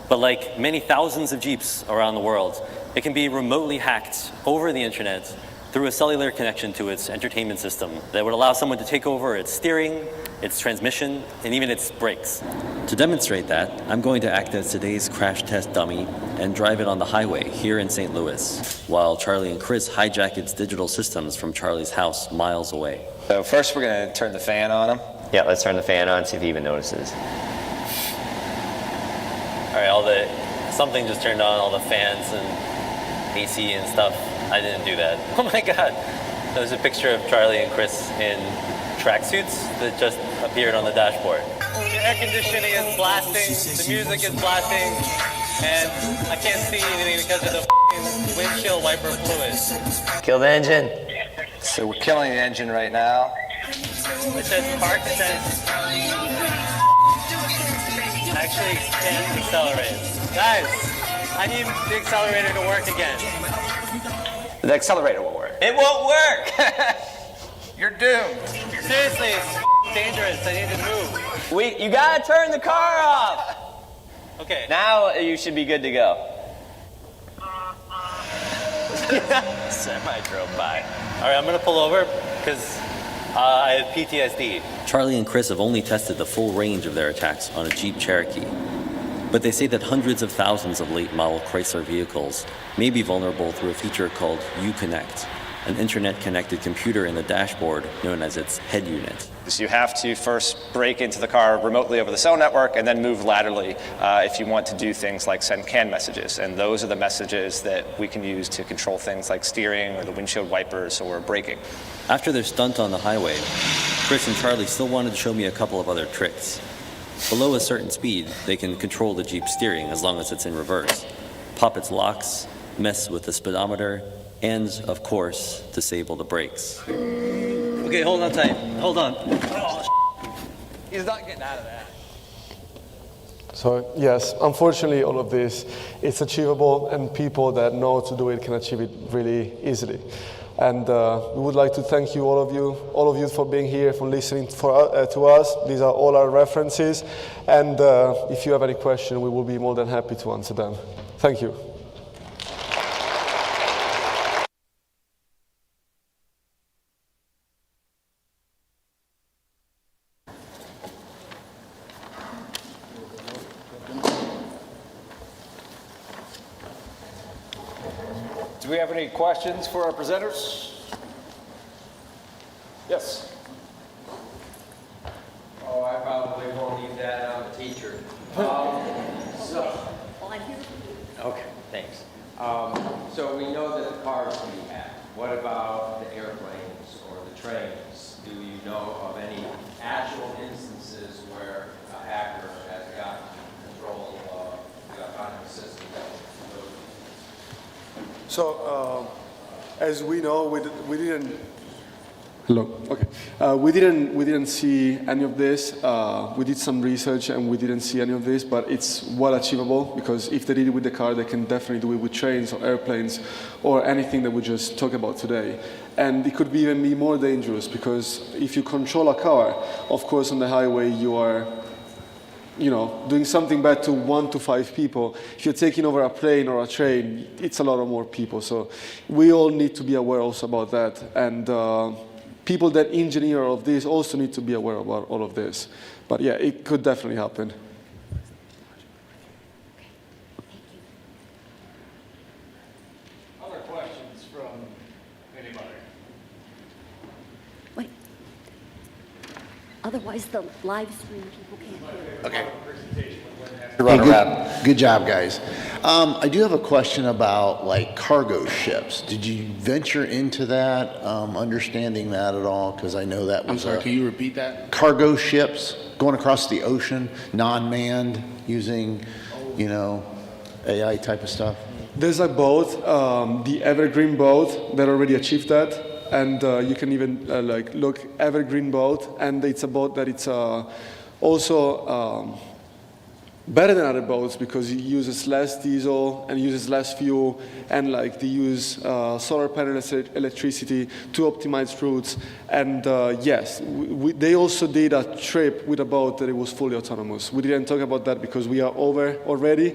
But like many thousands of Jeeps around the world, it can be remotely hacked over the internet through a cellular connection to its entertainment system that would allow someone to take over its steering, its transmission, and even its brakes. To demonstrate that, I'm going to act as today's crash test dummy and drive it on the highway here in St. Louis, while Charlie and Chris hijack its digital systems from Charlie's house miles away. So first we're going to turn the fan on him. Yeah, let's turn the fan on, see if he even notices. All right, something just turned on, all the fans and AC and stuff. I didn't do that. Oh my God. There's a picture of Charlie and Chris in tracksuits that just appeared on the dashboard. The air conditioning is blasting, the music is blasting, and I can't see anything because of the windshield wiper fluid. Kill the engine. So we're killing the engine right now. It says park sense. Actually can't accelerate. Guys, I need the accelerator to work again. The accelerator will work. It won't work. You're doomed. Seriously, it's dangerous. I need to move. You gotta turn the car off. Okay. Now you should be good to go. Semi drove by. All right, I'm going to pull over because I have PTSD. Charlie and Chris have only tested the full range of their attacks on a Jeep Cherokee. But they say that hundreds of thousands of late model Chrysler vehicles may be vulnerable through a feature called UConnect, an internet-connected computer in the dashboard known as its head unit. So you have to first break into the car remotely over the cell network and then move laterally if you want to do things like send CAN messages. And those are the messages that we can use to control things like steering or the windshield wipers or braking. After their stunt on the highway, Chris and Charlie still wanted to show me a couple of other tricks. Below a certain speed, they can control the Jeep's steering as long as it's in reverse, pop its locks, mess with the speedometer, and, of course, disable the brakes. Okay, hold on tight. Hold on. He's not getting out of that. So yes, unfortunately, all of this is achievable, and people that know to do it can achieve it really easily. And we would like to thank you, all of you for being here, for listening to us. These are all our references, and if you have any question, we will be more than happy to answer them. Thank you. Do we have any questions for our presenters? Yes. Oh, I probably won't need that. I'm a teacher. Okay, thanks. So we know that the cars can be hacked. What about the airplanes or the trains? Do you know of any actual instances where a hacker has gotten control of the autonomous system? So, as we know, we didn't. Hello. Okay. We didn't see any of this. We did some research and we didn't see any of this, but it's well achievable because if they did it with the car, they can definitely do it with trains or airplanes or anything that we just talked about today. And it could even be more dangerous because if you control a car, of course, on the highway you are, doing something bad to 1 to 5 people. If you're taking over a plane or a train, it's a lot of more people. So we all need to be aware also about that. And people that engineer all of this also need to be aware about all of this. But yeah, it could definitely happen. Other questions from anybody? Wait. Otherwise, the live stream people can't hear. Okay. Run around. Good job, guys. I do have a question about like cargo ships. Did you venture into that, understanding that at all? Because I know that was. I'm sorry, can you repeat that? Cargo ships going across the ocean, non-manned, using, AI type of stuff. There's a boat, the Evergreen boat, that already achieved that. And you can even look Evergreen boat, and it's a boat that it's also better than other boats because it uses less diesel and uses less fuel, and like they use solar panel electricity to optimize routes. And yes, they also did a trip with a boat that it was fully autonomous. We didn't talk about that because we are over already,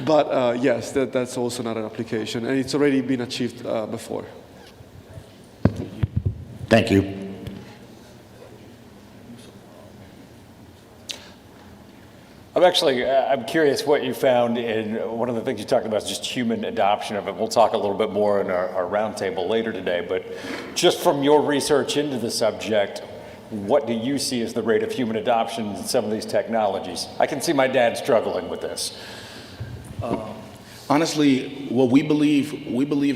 but yes, that's also another application, and it's already been achieved before. Thank you. I'm curious what you found in, one of the things you talked about is just human adoption of it. We'll talk a little bit more in our roundtable later today, but just from your research into the subject, what do you see as the rate of human adoption in some of these technologies? I can see my dad struggling with this. Honestly, what we believe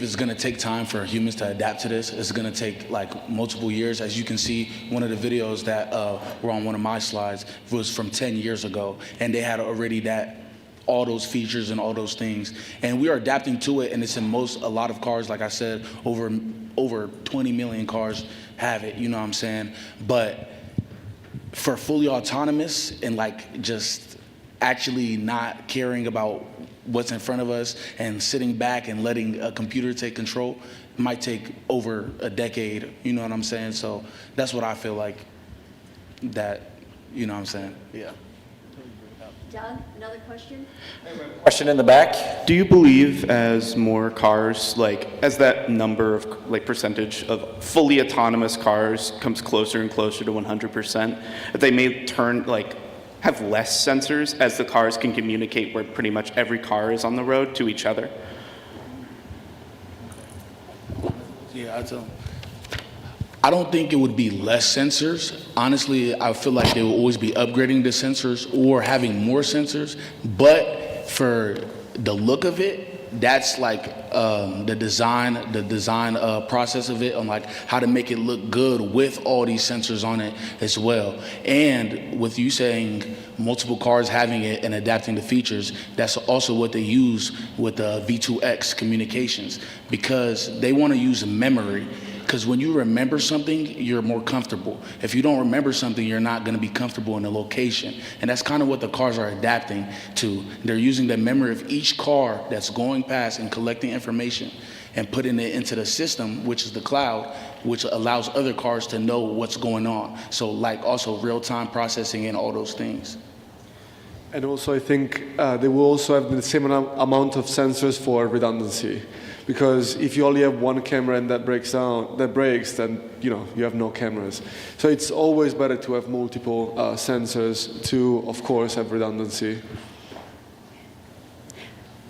is going to take time for humans to adapt to this. It's going to take like multiple years. As you can see, one of the videos that were on one of my slides was from 10 years ago, and they had already all those features and all those things. And we are adapting to it, and it's in a lot of cars. Like I said, over 20 million cars have it, you know what I'm saying? But for fully autonomous and like just actually not caring about what's in front of us and sitting back and letting a computer take control, it might take over a decade, you know what I'm saying? So that's what I feel like that, you know what I'm saying? Yeah. Doug, another question? Question in the back. Do you believe as more cars, like as that number of like percentage of fully autonomous cars comes closer and closer to 100%, that they may turn like have less sensors as the cars can communicate where pretty much every car is on the road to each other? Yeah, I don't think it would be less sensors. Honestly, I feel like they will always be upgrading the sensors or having more sensors. But for the look of it, that's like the design process of it, on like how to make it look good with all these sensors on it as well. And with you saying multiple cars having it and adapting the features, that's also what they use with the V2X communications, because they want to use memory. Because when you remember something, you're more comfortable. If you don't remember something, you're not going to be comfortable in the location. And that's kind of what the cars are adapting to. They're using the memory of each car that's going past and collecting information and putting it into the system, which is the cloud, which allows other cars to know what's going on. So like also real-time processing and all those things. And also I think they will also have the same amount of sensors for redundancy. Because if you only have one camera and that breaks, then you have no cameras. So it's always better to have multiple sensors to, of course, have redundancy.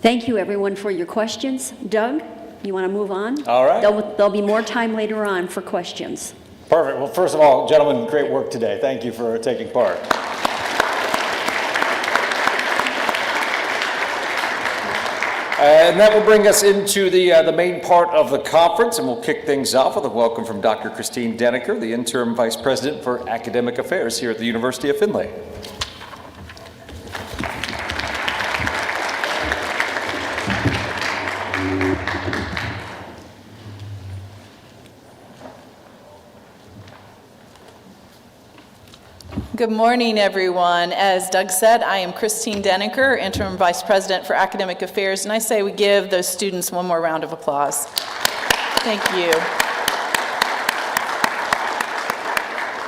Thank you, everyone, for your questions. Doug, you want to move on? All right. There'll be more time later on for questions. Perfect. Well, first of all, gentlemen, great work today. Thank you for taking part. And that will bring us into the main part of the conference, and we'll kick things off with a welcome from Dr. Christine Denneker, the Interim Vice President for Academic Affairs here at the University of Findlay. Good morning, everyone. As Doug said, I am Christine Denneker, Interim Vice President for Academic Affairs, and I say we give those students one more round of applause. Thank you.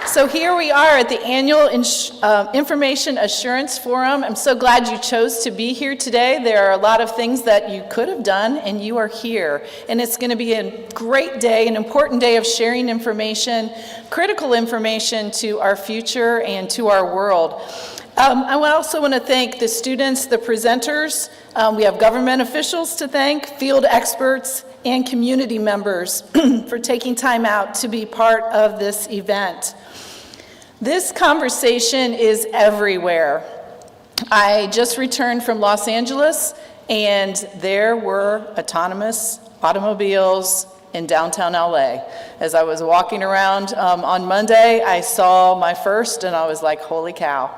So here we are at the annual Information Assurance Forum. I'm so glad you chose to be here today. There are a lot of things that you could have done, and you are here. And it's going to be a great day, an important day of sharing information, critical information to our future and to our world. I also want to thank the students, the presenters. We have government officials to thank, field experts, and community members for taking time out to be part of this event. This conversation is everywhere. I just returned from Los Angeles, and there were autonomous automobiles in downtown LA. As I was walking around on Monday, I saw my first, and I was like, holy cow.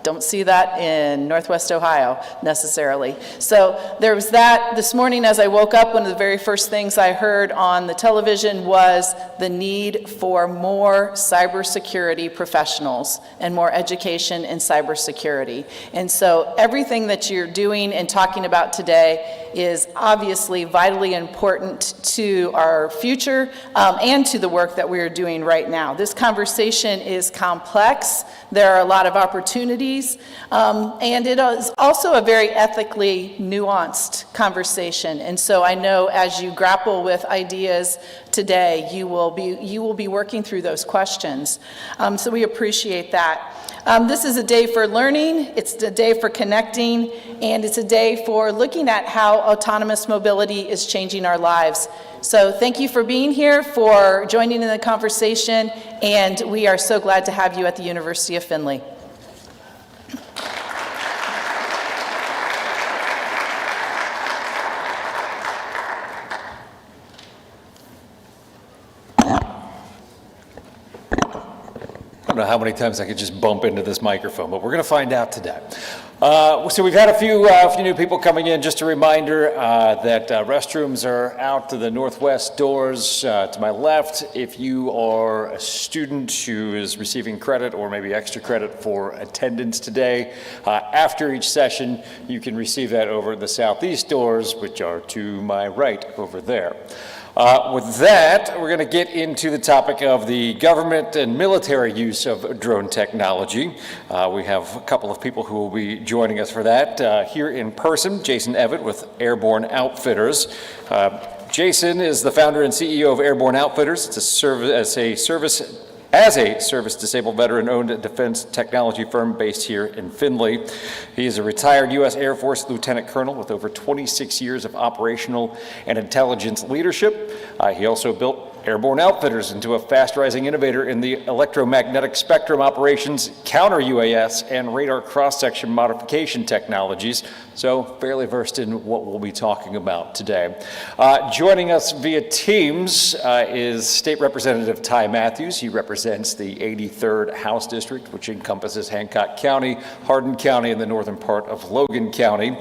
Don't see that in Northwest Ohio necessarily. So there was that. This morning as I woke up, one of the very first things I heard on the television was the need for more cybersecurity professionals and more education in cybersecurity. And so everything that you're doing and talking about today is obviously vitally important to our future and to the work that we are doing right now. This conversation is complex. There are a lot of opportunities, and it is also a very ethically nuanced conversation. And so I know as you grapple with ideas today, you will be working through those questions. So we appreciate that. This is a day for learning, it's a day for connecting, and it's a day for looking at how autonomous mobility is changing our lives. So thank you for being here, for joining in the conversation, and we are so glad to have you at the University of Findlay. I don't know how many times I could just bump into this microphone, but we're going to find out today. So we've had a few new people coming in. Just a reminder that restrooms are out to the northwest doors to my left. If you are a student who is receiving credit or maybe extra credit for attendance today, after each session, you can receive that over at the southeast doors, which are to my right over there. With that, we're going to get into the topic of the government and military use of drone technology. We have a couple of people who will be joining us for that. Here in person, Jason Evett with Airborne Outfitters. Jason is the founder and CEO of Airborne Outfitters. It's a service-disabled veteran-owned defense technology firm based here in Findlay. He is a retired U.S. Air Force lieutenant colonel with over 26 years of operational and intelligence leadership. He also built Airborne Outfitters into a fast-rising innovator in the electromagnetic spectrum operations, counter-UAS, and radar cross-section modification technologies, so fairly versed in what we'll be talking about today. Joining us via Teams is State Representative Ty Matthews. He represents the 83rd House District, which encompasses Hancock County, Hardin County, and the northern part of Logan County.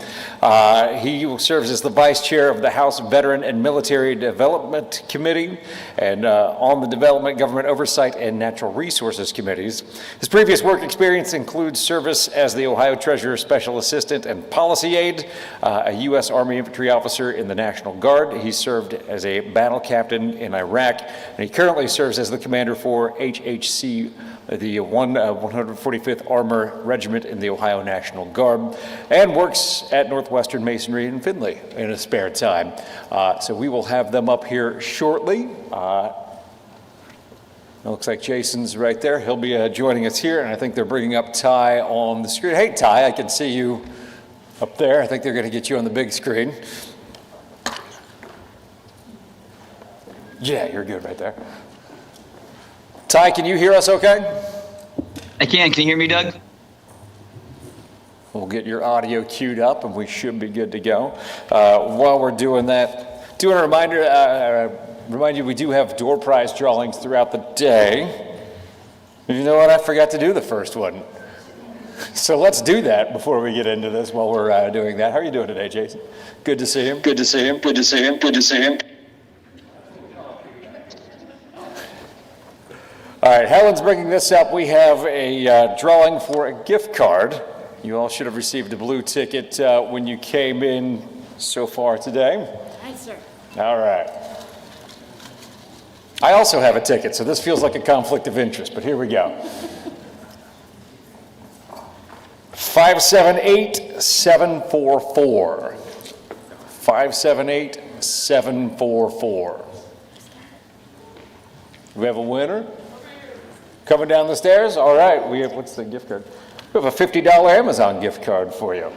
He serves as the Vice Chair of the House Veteran and Military Development Committee, and on the Development, Government Oversight, and Natural Resources Committees. His previous work experience includes service as the Ohio Treasurer Special Assistant and Policy Aide, a U.S. Army Infantry officer in the National Guard. He served as a battle captain in Iraq, and he currently serves as the commander for HHC, the 145th Armor Regiment in the Ohio National Guard, and works at Northwestern Masonry in Findlay in his spare time. So we will have them up here shortly. It looks like Jason's right there. He'll be joining us here, and I think they're bringing up Ty on the screen. Hey, Ty, I can see you up there. I think they're going to get you on the big screen. Yeah, you're good right there. Ty, can you hear us okay? I can. Can you hear me, Doug? We'll get your audio queued up, and we should be good to go. While we're doing that, do want to remind you we do have door prize drawings throughout the day. You know what? I forgot to do the first one. So let's do that before we get into this while we're doing that. How are you doing today, Jason? Good to see him. Good to see him. Good to see him. Good to see him. All right, Helen's bringing this up. We have a drawing for a gift card. You all should have received a blue ticket when you came in so far today. Hi, sir. All right. I also have a ticket, so this feels like a conflict of interest, but here we go. 578744. 578744. We have a winner coming down the stairs. All right, we have, what's the gift card? We have a $50 Amazon gift card for you.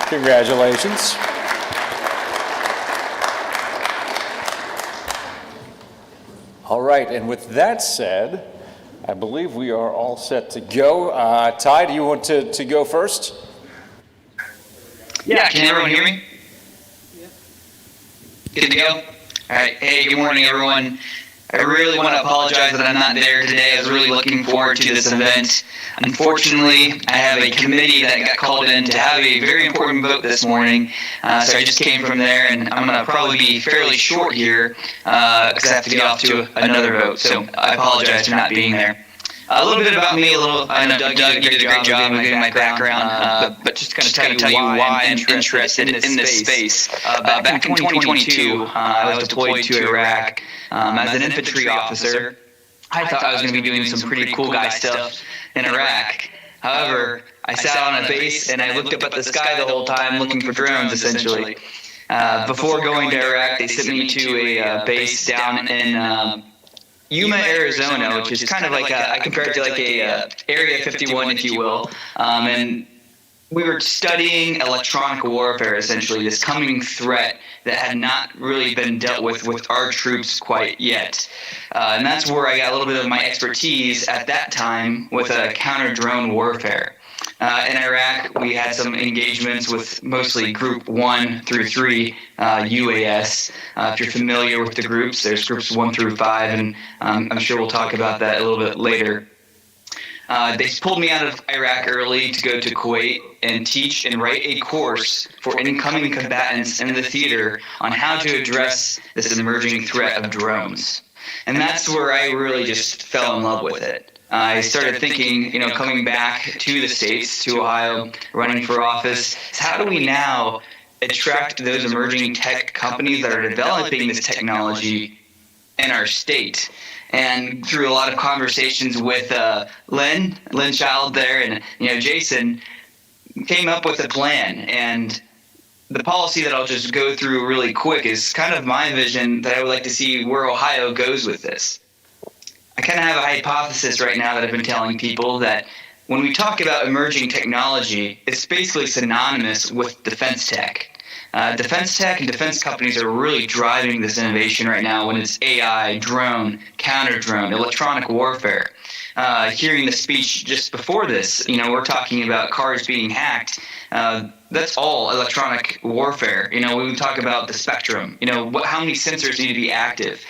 Congratulations. All right, and with that said, I believe we are all set to go. Ty, do you want to go first? Yeah, can everyone hear me? Good to go? All right, hey, good morning, everyone. I really want to apologize that I'm not there today. I was really looking forward to this event. Unfortunately, I have a committee that got called in to have a very important vote this morning. So I just came from there, and I'm going to probably be fairly short here because I have to get off to another vote. So I apologize for not being there. A little bit about me, I know Doug did a great job of giving my background, but just kind of tell you why I'm interested in this space. Back in 2022, I was deployed to Iraq as an infantry officer. I thought I was going to be doing some pretty cool guy stuff in Iraq. However, I sat on a base and I looked up at the sky the whole time looking for drones, essentially. Before going to Iraq, they sent me to a base down in Yuma, Arizona, which is kind of like I compare it to like a Area 51, if you will. And we were studying electronic warfare, essentially, this coming threat that had not really been dealt with our troops quite yet. And that's where I got a little bit of my expertise at that time with counter-drone warfare. In Iraq, we had some engagements with mostly Group 1 through 3 UAS. If you're familiar with the groups, there's Groups 1 through 5, and I'm sure we'll talk about that a little bit later. They pulled me out of Iraq early to go to Kuwait and teach and write a course for incoming combatants in the theater on how to address this emerging threat of drones. And that's where I really just fell in love with it. I started thinking, coming back to the States, to Ohio, running for office, how do we now attract those emerging tech companies that are developing this technology in our state? And through a lot of conversations with Lynn Child there, and Jason, came up with a plan. And the policy that I'll just go through really quick is kind of my vision that I would like to see where Ohio goes with this. I kind of have a hypothesis right now that I've been telling people that when we talk about emerging technology, it's basically synonymous with defense tech. Defense tech and defense companies are really driving this innovation right now when it's AI, drone, counter-drone, electronic warfare. Hearing the speech just before this, we're talking about cars being hacked. That's all electronic warfare. We talk about the spectrum, how many sensors need to be active.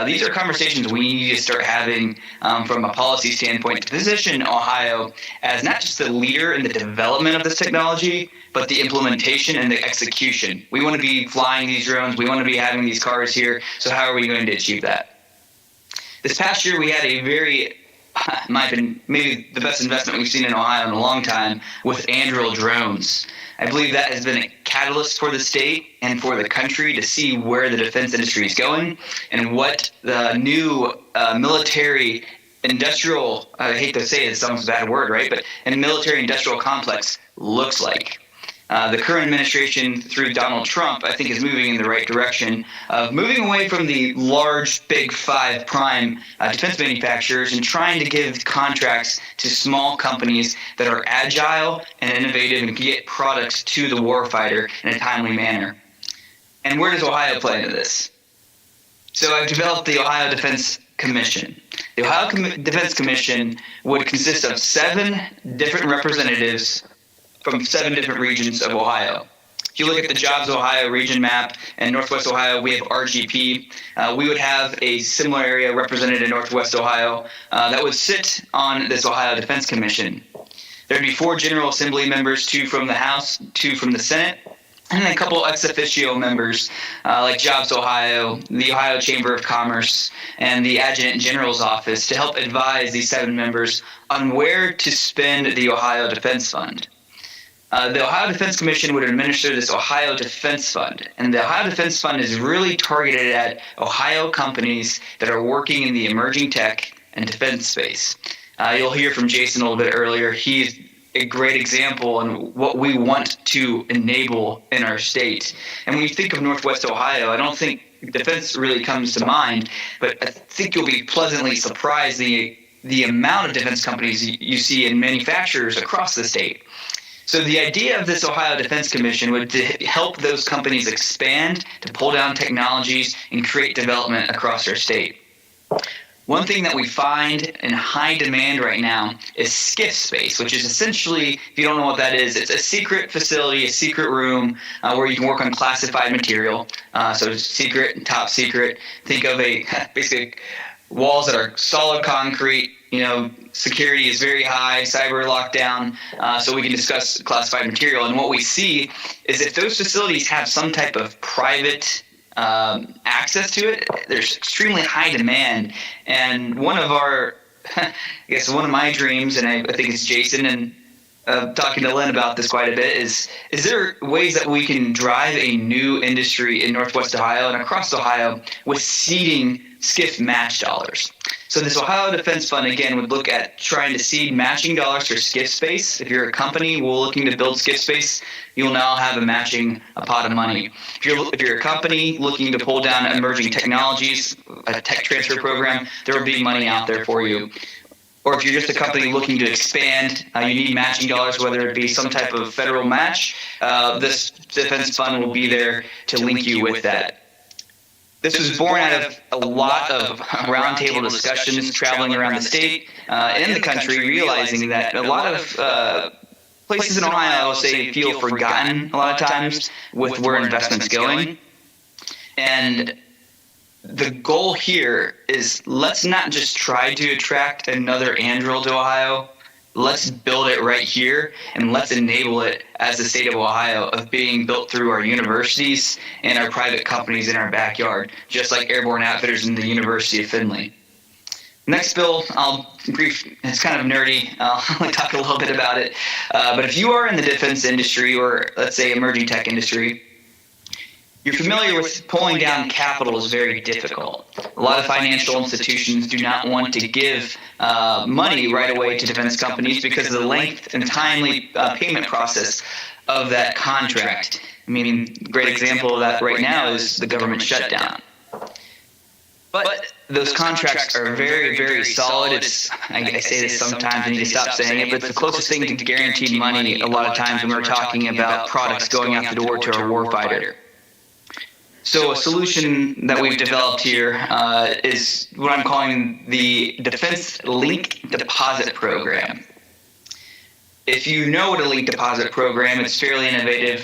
These are conversations we need to start having from a policy standpoint to position Ohio as not just the leader in the development of this technology, but the implementation and the execution. We want to be flying these drones. We want to be having these cars here. So how are we going to achieve that? This past year, we had a very, in my opinion, maybe the best investment we've seen in Ohio in a long time with Anduril drones. I believe that has been a catalyst for the state and for the country to see where the defense industry is going and what the new military industrial, I hate to say it, it's almost a bad word, right? But a military industrial complex looks like. The current administration, through Donald Trump, I think is moving in the right direction of moving away from the large, big five prime defense manufacturers and trying to give contracts to small companies that are agile and innovative and can get products to the warfighter in a timely manner. And where does Ohio play into this? So I've developed the Ohio Defense Commission. The Ohio Defense Commission would consist of 7 different representatives from 7 different regions of Ohio. If you look at the Jobs Ohio region map in Northwest Ohio, we have RGP. We would have a similar area represented in Northwest Ohio that would sit on this Ohio Defense Commission. There'd be 4 General Assembly members, 2 from the House, 2 from the Senate, and a couple ex officio members like Jobs Ohio, the Ohio Chamber of Commerce, and the Adjutant General's Office to help advise these 7 members on where to spend the Ohio Defense Fund. The Ohio Defense Commission would administer this Ohio Defense Fund, and the Ohio Defense Fund is really targeted at Ohio companies that are working in the emerging tech and defense space. You'll hear from Jason a little bit earlier. He's a great example on what we want to enable in our state. And when you think of Northwest Ohio, I don't think defense really comes to mind, but I think you'll be pleasantly surprised the amount of defense companies you see in manufacturers across the state. So the idea of this Ohio Defense Commission would to help those companies expand, to pull down technologies, and create development across our state. One thing that we find in high demand right now is skiff space, which is essentially, if you don't know what that is, it's a secret facility, a secret room where you can work on classified material. So it's secret and top secret. Think of basically walls that are solid concrete. Security is very high, cyber lockdown, so we can discuss classified material. And what we see is if those facilities have some type of private access to it, there's extremely high demand. And one of my dreams, and I think it's Jason, and talking to Lynn about this quite a bit, is there ways that we can drive a new industry in Northwest Ohio and across Ohio with seeding skiff match dollars? So this Ohio Defense Fund, again, would look at trying to seed matching dollars for skiff space. If you're a company looking to build skiff space, you'll now have a pot of money. If you're a company looking to pull down emerging technologies, a tech transfer program, there will be money out there for you. Or if you're just a company looking to expand, you need matching dollars, whether it be some type of federal match, this defense fund will be there to link you with that. This was born out of a lot of roundtable discussions traveling around the state and the country, realizing that a lot of places in Ohio, I will say, feel forgotten a lot of times with where investment's going. And the goal here is let's not just try to attract another Anduril to Ohio. Let's build it right here, and let's enable it as the state of Ohio of being built through our universities and our private companies in our backyard, just like Airborne Outfitters and the University of Findlay. Next bill, it's kind of nerdy. I'll only talk a little bit about it. But if you are in the defense industry or, let's say, emerging tech industry, you're familiar with pulling down capital is very difficult. A lot of financial institutions do not want to give money right away to defense companies because of the length and timely payment process of that contract. I mean, a great example of that right now is the government shutdown. But those contracts are very, very solid. I say this sometimes, I need to stop saying it, but it's the closest thing to guaranteed money a lot of times when we're talking about products going out the door to our warfighter. So a solution that we've developed here is what I'm calling the Defense Link Deposit Program. If you know what a link deposit program, it's fairly innovative.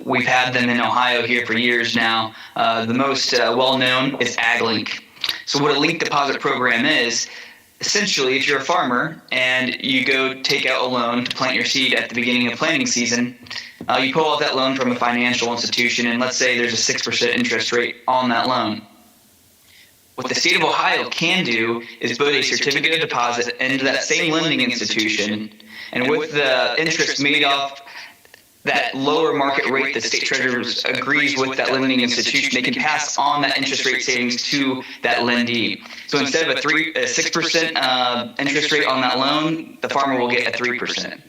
We've had them in Ohio here for years now. The most well-known is AgLink. So what a link deposit program is, essentially, if you're a farmer and you go take out a loan to plant your seed at the beginning of planting season, you pull out that loan from a financial institution, and let's say there's a 6% interest rate on that loan. What the state of Ohio can do is put a certificate of deposit into that same lending institution, and with the interest made off that lower market rate that state treasurer agrees with that lending institution, they can pass on that interest rate savings to that lendee. So instead of a 6% interest rate on that loan, the farmer will get a 3%.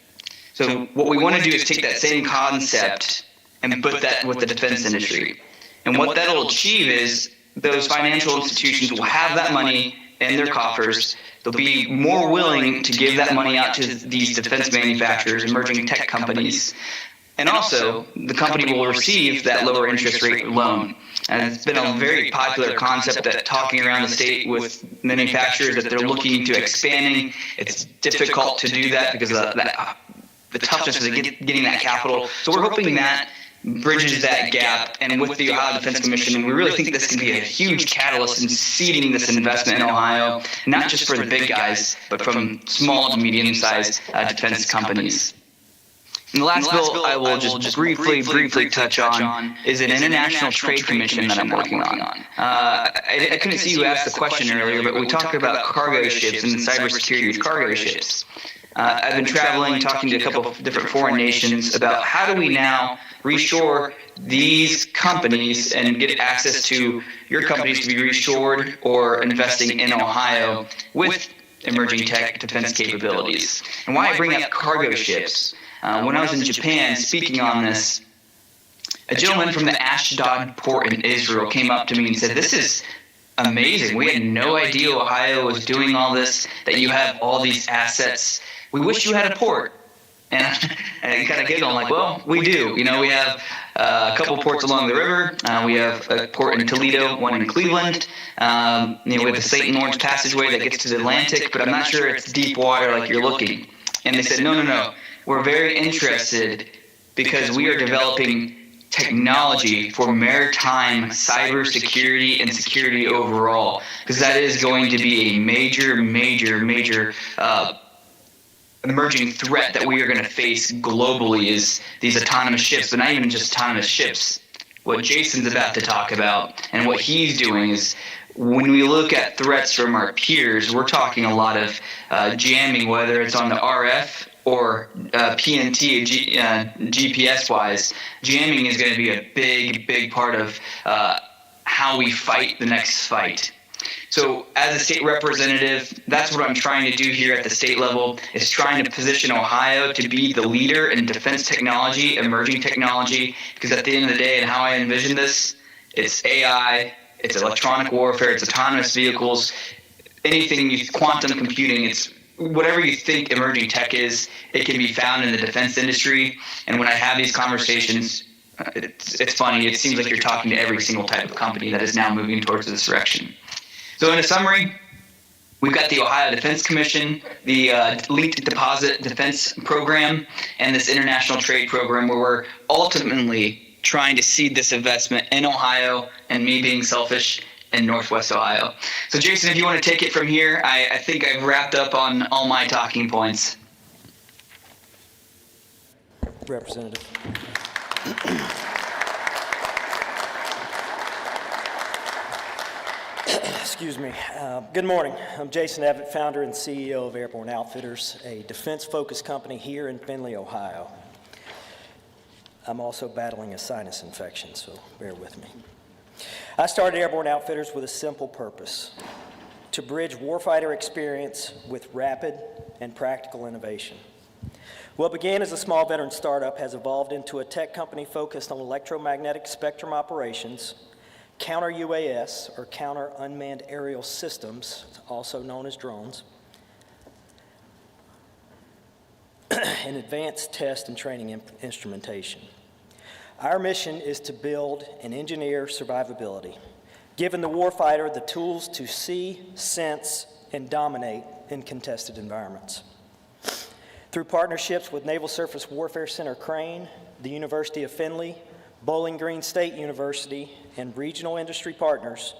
So what we want to do is take that same concept and put that with the defense industry. And what that will achieve is those financial institutions will have that money in their coffers. They'll be more willing to give that money out to these defense manufacturers, emerging tech companies. And also, the company will receive that lower interest rate loan. And it's been a very popular concept that talking around the state with manufacturers that they're looking to expanding. It's difficult to do that because of the toughness of getting that capital. So we're hoping that bridges that gap. And with the Ohio Defense Commission, we really think this can be a huge catalyst in seeding this investment in Ohio, not just for the big guys, but from small to medium-sized defense companies. And the last bill I will just briefly touch on is an international trade commission that I'm working on. I couldn't see you asked the question earlier, but we talked about cargo ships and cybersecurity with cargo ships. I've been traveling, talking to a couple of different foreign nations about how do we now reshore these companies and get access to your companies to be reshored or investing in Ohio with emerging tech defense capabilities. And why I bring up cargo ships, when I was in Japan speaking on this, a gentleman from the Ashdod port in Israel came up to me and said, "This is amazing. We had no idea Ohio was doing all this, that you have all these assets. We wish you had a port." And I kind of giggle. I'm like, well, we do. You know, we have a couple ports along the river. We have a port in Toledo, one in Cleveland. You know, we have the St. Lawrence Passageway that gets to the Atlantic, but I'm not sure it's deep water like you're looking. And they said, no. We're very interested because we are developing technology for maritime cybersecurity and security overall, because that is going to be a major emerging threat that we are going to face globally is these autonomous ships, but not even just autonomous ships. What Jason's about to talk about and what he's doing is, when we look at threats from our peers, we're talking a lot of jamming, whether it's on the RF or PNT, GPS-wise. Jamming is going to be a big part of how we fight the next fight. So as a state representative, that's what I'm trying to do here at the state level, is trying to position Ohio to be the leader in defense technology, emerging technology, because at the end of the day, and how I envision this, it's AI, it's electronic warfare, it's autonomous vehicles, anything, quantum computing, it's whatever you think emerging tech is, it can be found in the defense industry. And when I have these conversations, it's funny, it seems like you're talking to every single type of company that is now moving towards this direction. So in a summary, we've got the Ohio Defense Commission, the Linked Deposit Defense Program, and this international trade program where we're ultimately trying to seed this investment in Ohio, and me being selfish, in Northwest Ohio. So Jason, if you want to take it from here, I think I've wrapped up on all my talking points. Representative. Excuse me. Good morning. I'm Jason Evett, founder and CEO of Airborne Outfitters, a defense-focused company here in Findlay, Ohio. I'm also battling a sinus infection, so bear with me. I started Airborne Outfitters with a simple purpose: to bridge warfighter experience with rapid and practical innovation. What began as a small veteran startup has evolved into a tech company focused on electromagnetic spectrum operations, counter-UAS, or counter-unmanned aerial systems, also known as drones, and advanced test and training instrumentation. Our mission is to build and engineer survivability, giving the warfighter the tools to see, sense, and dominate in contested environments. Through partnerships with Naval Surface Warfare Center Crane, the University of Findlay, Bowling Green State University, and regional industry partners,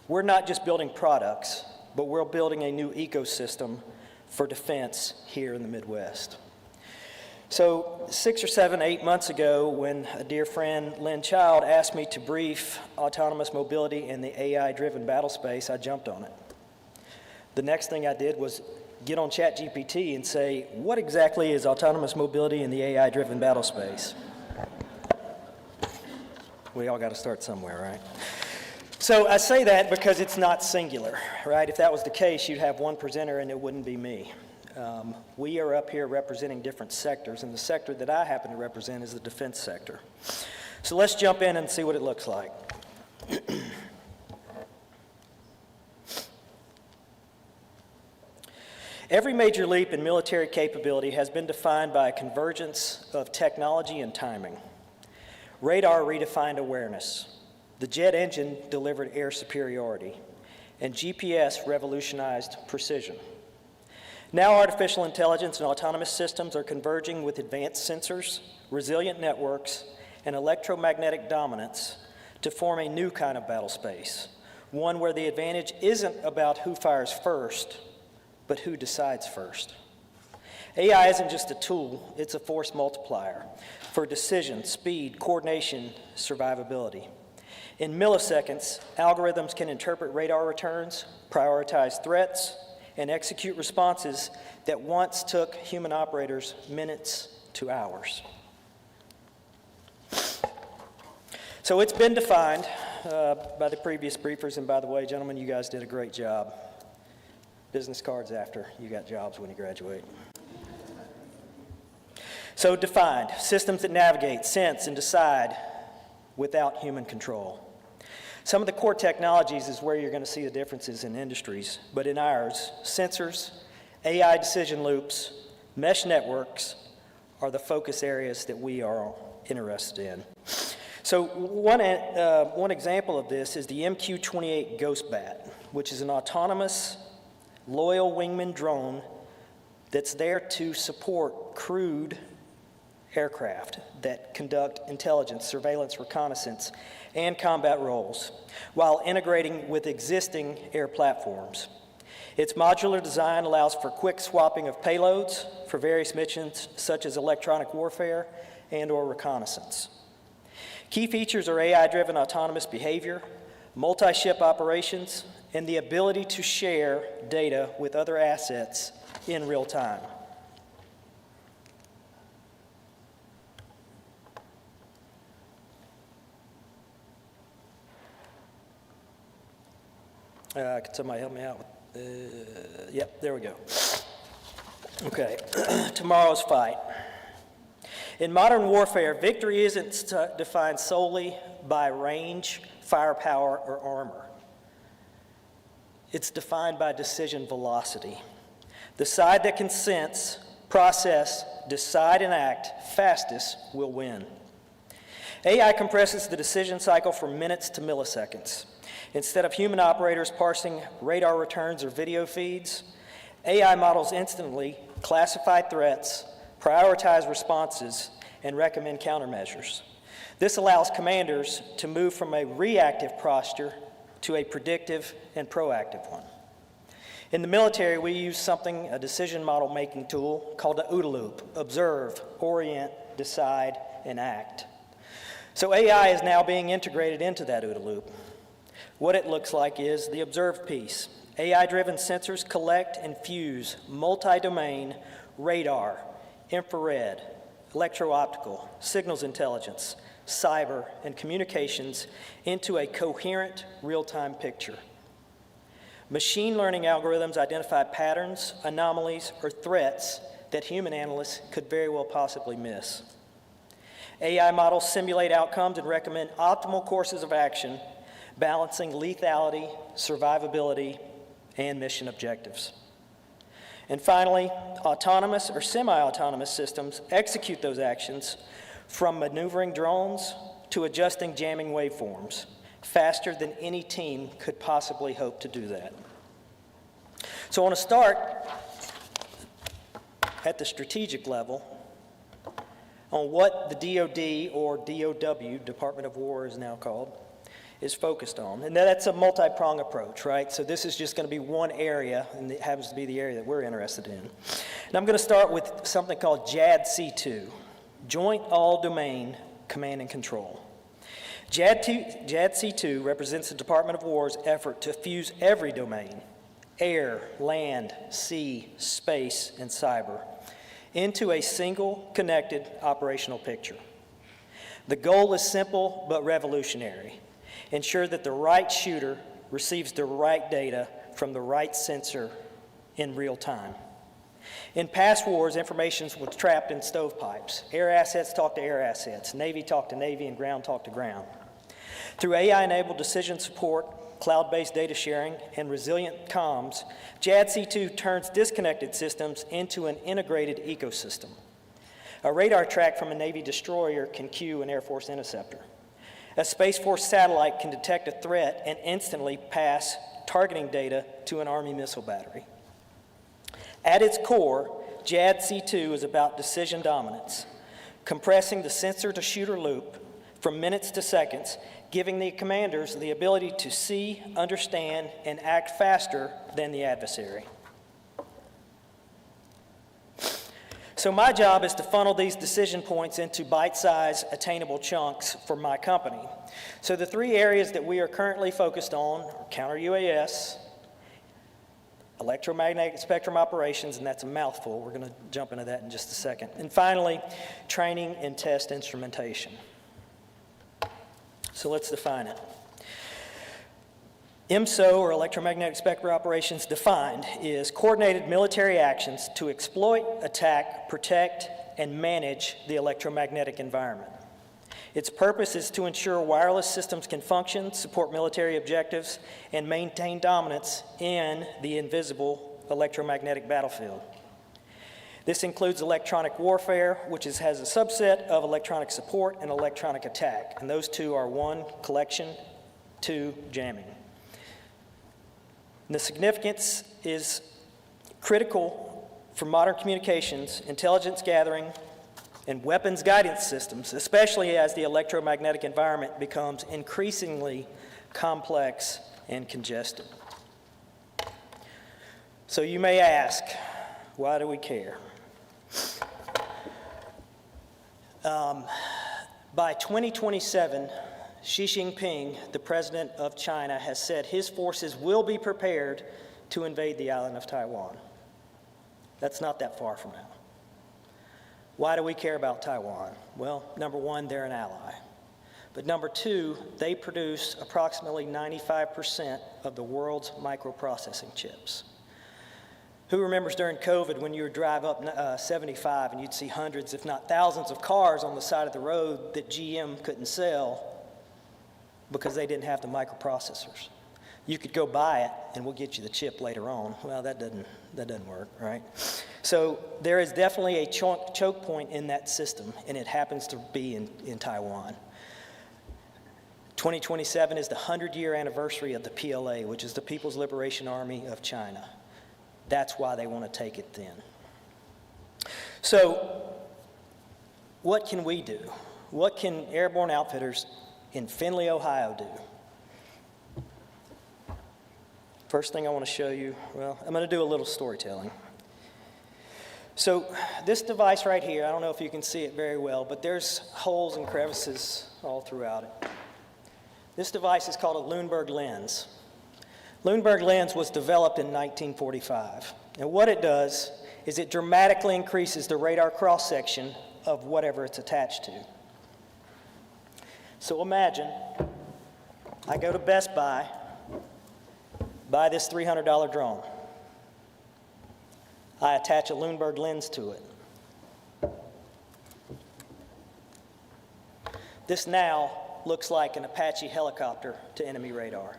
we're not just building products, but we're building a new ecosystem for defense here in the Midwest. So 6 or 7, 8 months ago, when a dear friend, Lynn Child, asked me to brief autonomous mobility in the AI-driven battle space, I jumped on it. The next thing I did was get on ChatGPT and say, what exactly is autonomous mobility in the AI-driven battle space? We all got to start somewhere, right? So I say that because it's not singular, right? If that was the case, you'd have one presenter and it wouldn't be me. We are up here representing different sectors, and the sector that I happen to represent is the defense sector. So let's jump in and see what it looks like. Every major leap in military capability has been defined by a convergence of technology and timing. Radar redefined awareness. The jet engine delivered air superiority, and GPS revolutionized precision. Now artificial intelligence and autonomous systems are converging with advanced sensors, resilient networks, and electromagnetic dominance to form a new kind of battle space, one where the advantage isn't about who fires first, but who decides first. AI isn't just a tool, it's a force multiplier for decision, speed, coordination, survivability. In milliseconds, algorithms can interpret radar returns, prioritize threats, and execute responses that once took human operators minutes to hours. So it's been defined by the previous briefers, and by the way, gentlemen, you guys did a great job. Business cards after, you got jobs when you graduate. So defined, systems that navigate, sense, and decide without human control. Some of the core technologies is where you're going to see the differences in industries, but in ours, sensors, AI decision loops, mesh networks, are the focus areas that we are interested in. So one example of this is the MQ-28 Ghost Bat, which is an autonomous, loyal wingman drone that's there to support crewed aircraft that conduct intelligence, surveillance, reconnaissance, and combat roles, while integrating with existing air platforms. Its modular design allows for quick swapping of payloads for various missions such as electronic warfare and/or reconnaissance. Key features are AI-driven autonomous behavior, multi-ship operations, and the ability to share data with other assets in real time. Can somebody help me out? Yep, there we go. Okay, tomorrow's fight. In modern warfare, victory isn't defined solely by range, firepower, or armor. It's defined by decision velocity. The side that can sense, process, decide, and act fastest will win. AI compresses the decision cycle from minutes to milliseconds. Instead of human operators parsing radar returns or video feeds, AI models instantly classify threats, prioritize responses, and recommend countermeasures. This allows commanders to move from a reactive posture to a predictive and proactive one. In the military, we use a decision model making tool called the OODA loop: observe, orient, decide, and act. So AI is now being integrated into that OODA loop. What it looks like is the observe piece. AI-driven sensors collect and fuse multi-domain radar, infrared, electro-optical, signals intelligence, cyber, and communications into a coherent real-time picture. Machine learning algorithms identify patterns, anomalies, or threats that human analysts could very well possibly miss. AI models simulate outcomes and recommend optimal courses of action, balancing lethality, survivability, and mission objectives. And finally, autonomous or semi-autonomous systems execute those actions from maneuvering drones to adjusting jamming waveforms, faster than any team could possibly hope to do that. So I want to start at the strategic level on what the DoD, or DOW, Department of War is now called, is focused on. And that's a multi-pronged approach, right? So this is just going to be one area, and it happens to be the area that we're interested in. And I'm going to start with something called JADC2, Joint All-Domain Command and Control. JADC2 represents the Department of War's effort to fuse every domain, air, land, sea, space, and cyber, into a single connected operational picture. The goal is simple but revolutionary: ensure that the right shooter receives the right data from the right sensor in real time. In past wars, information was trapped in stovepipes. Air assets talk to air assets, Navy talk to Navy, and ground talk to ground. Through AI-enabled decision support, cloud-based data sharing, and resilient comms, JADC2 turns disconnected systems into an integrated ecosystem. A radar track from a Navy destroyer can cue an Air Force interceptor. A Space Force satellite can detect a threat and instantly pass targeting data to an Army missile battery. At its core, JADC2 is about decision dominance, compressing the sensor-to-shooter loop from minutes to seconds, giving the commanders the ability to see, understand, and act faster than the adversary. So my job is to funnel these decision points into bite-sized, attainable chunks for my company. So the three areas that we are currently focused on are counter-UAS, electromagnetic spectrum operations, and that's a mouthful. We're going to jump into that in just a second. And finally, training and test instrumentation. So let's define it. EMSO, or electromagnetic spectrum operations, defined is coordinated military actions to exploit, attack, protect, and manage the electromagnetic environment. Its purpose is to ensure wireless systems can function, support military objectives, and maintain dominance in the invisible electromagnetic battlefield. This includes electronic warfare, which has a subset of electronic support and electronic attack. And those two are 1, collection, 2, jamming. And the significance is critical for modern communications, intelligence gathering, and weapons guidance systems, especially as the electromagnetic environment becomes increasingly complex and congested. So you may ask, why do we care? By 2027, Xi Jinping, the president of China, has said his forces will be prepared to invade the island of Taiwan. That's not that far from now. Why do we care about Taiwan? Well, number one, they're an ally. But number two, they produce approximately 95% of the world's microprocessing chips. Who remembers during COVID when you would drive up 75 and you'd see hundreds, if not thousands, of cars on the side of the road that GM couldn't sell because they didn't have the microprocessors? You could go buy it and we'll get you the chip later on. Well, that doesn't work, right? So there is definitely a choke point in that system, and it happens to be in Taiwan. 2027 is the 100-year anniversary of the PLA, which is the People's Liberation Army of China. That's why they want to take it then. So what can we do? What can Airborne Outfitters in Findlay, Ohio do? First thing I want to show you, well, I'm going to do a little storytelling. So this device right here, I don't know if you can see it very well, but there's holes and crevices all throughout it. This device is called a Lundberg lens. Lundberg lens was developed in 1945. And what it does is it dramatically increases the radar cross-section of whatever it's attached to. So imagine I go to Best Buy, buy this $300 drone. I attach a Lundberg lens to it. This now looks like an Apache helicopter to enemy radar.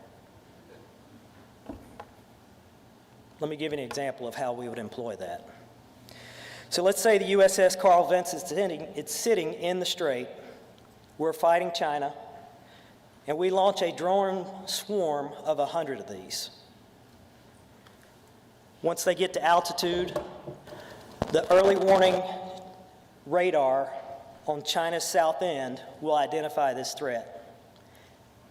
Let me give you an example of how we would employ that. So let's say the USS Carl Vince is sitting in the strait. We're fighting China, and we launch a drone swarm of 100 of these. Once they get to altitude, the early warning radar on China's south end will identify this threat.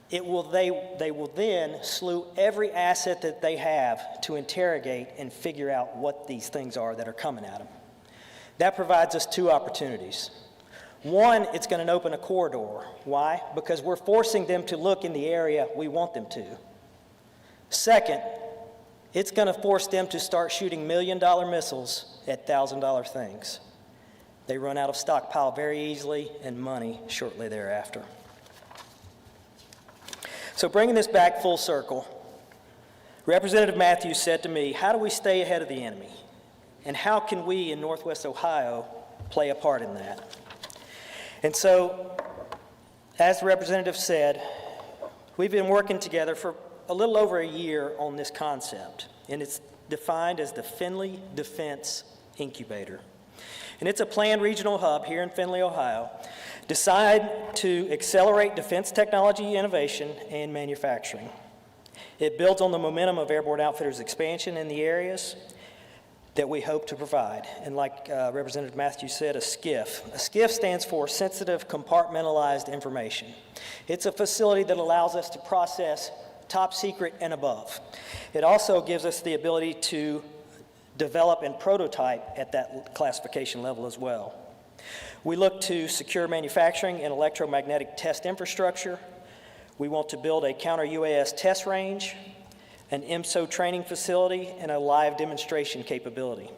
They will then slew every asset that they have to interrogate and figure out what these things are that are coming at them. That provides us two opportunities. One, it's going to open a corridor. Why? Because we're forcing them to look in the area we want them to. Second, it's going to force them to start shooting $1 million missiles at $1,000 things. They run out of stockpile very easily and money shortly thereafter. So bringing this back full circle, Representative Matthews said to me, how do we stay ahead of the enemy? And how can we in Northwest Ohio play a part in that? And so, as the representative said, we've been working together for a little over a year on this concept, and it's defined as the Findlay Defense Incubator. And it's a planned regional hub here in Findlay, Ohio, designed to accelerate defense technology innovation and manufacturing. It builds on the momentum of Airborne Outfitters' expansion in the areas that we hope to provide. And like Representative Matthews said, a SCIF. A SCIF stands for Sensitive Compartmentalized Information. It's a facility that allows us to process top secret and above. It also gives us the ability to develop and prototype at that classification level as well. We look to secure manufacturing and electromagnetic test infrastructure. We want to build a counter-UAS test range, an IMSO training facility, and a live demonstration capability.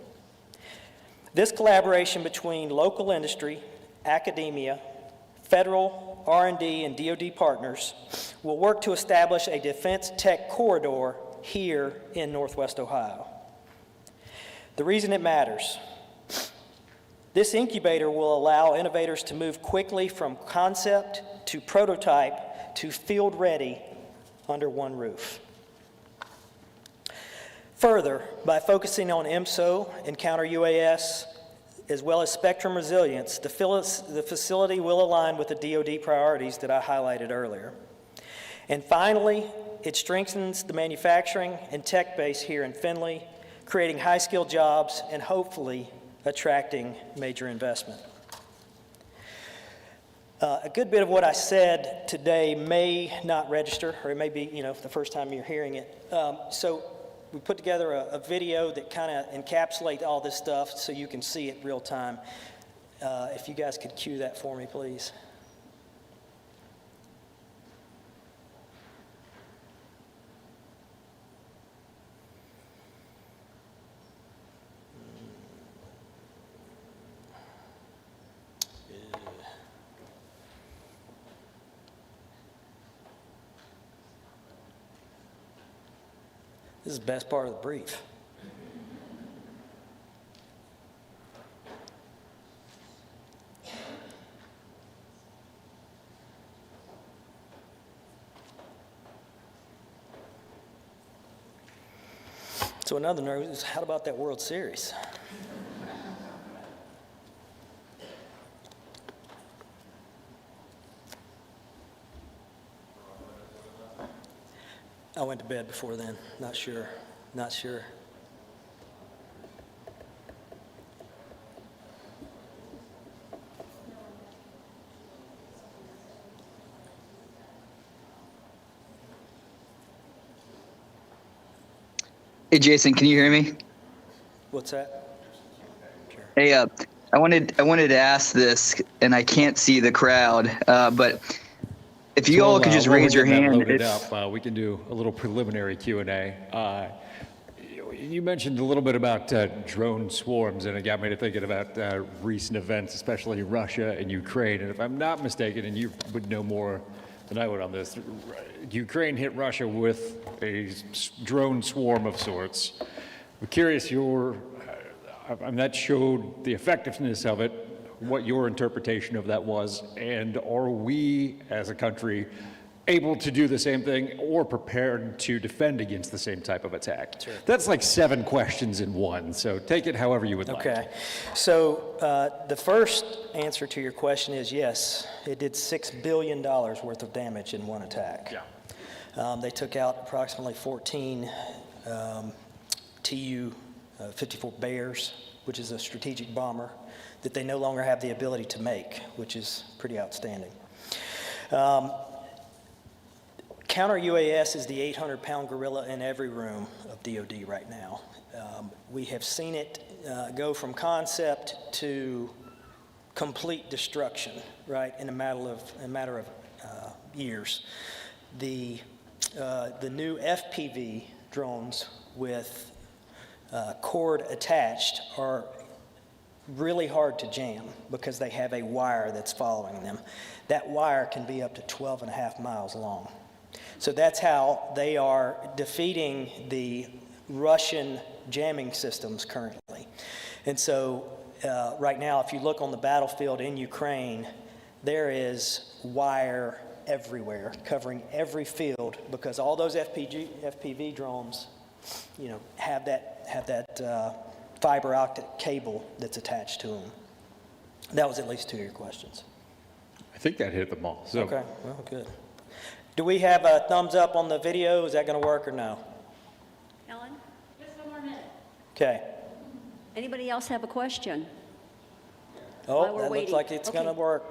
This collaboration between local industry, academia, federal, R&D, and DoD partners will work to establish a defense tech corridor here in Northwest Ohio. The reason it matters: this incubator will allow innovators to move quickly from concept to prototype to field ready under one roof. Further, by focusing on IMSO and counter-UAS as well as spectrum resilience, the facility will align with the DoD priorities that I highlighted earlier. And finally, it strengthens the manufacturing and tech base here in Findlay, creating high-skilled jobs and hopefully attracting major investment. A good bit of what I said today may not register, or it may be, the first time you're hearing it. So we put together a video that kind of encapsulates all this stuff so you can see it real time. If you guys could cue that for me, please. This is the best part of the brief. So another note is, how about that World Series? I went to bed before then. Not sure. Hey, Jason, can you hear me? What's that? Sure. Hey, I wanted to ask this, and I can't see the crowd, but if you all could just raise your hand. Loaded up, we can do a little preliminary Q&A. You mentioned a little bit about drone swarms, and it got me to thinking about recent events, especially Russia and Ukraine. And if I'm not mistaken, and you would know more than I would on this, Ukraine hit Russia with a drone swarm of sorts. I'm curious, that showed the effectiveness of it, what your interpretation of that was, and are we as a country able to do the same thing or prepared to defend against the same type of attack? Sure. That's like 7 questions in one, so take it however you would like. Okay. So the first answer to your question is yes, it did $6 billion worth of damage in one attack. Yeah. They took out approximately 14 Tu-54 Bears, which is a strategic bomber that they no longer have the ability to make, which is pretty outstanding. Counter-UAS is the 800-pound gorilla in every room of DoD right now. We have seen it go from concept to complete destruction, right, in a matter of years. The new FPV drones with cord attached are really hard to jam because they have a wire that's following them. That wire can be up to 12.5 miles long. So that's how they are defeating the Russian jamming systems currently. And so right now, if you look on the battlefield in Ukraine, there is wire everywhere, covering every field, because all those FPV drones, have that fiber optic cable that's attached to them. That was at least 2 of your questions. I think that hit them all. So. Okay, well, good. Do we have a thumbs up on the video? Is that going to work or no? Ellen? Just one more minute. Okay. Anybody else have a question? Oh, While we're that waiting. looks like it's going to Okay. work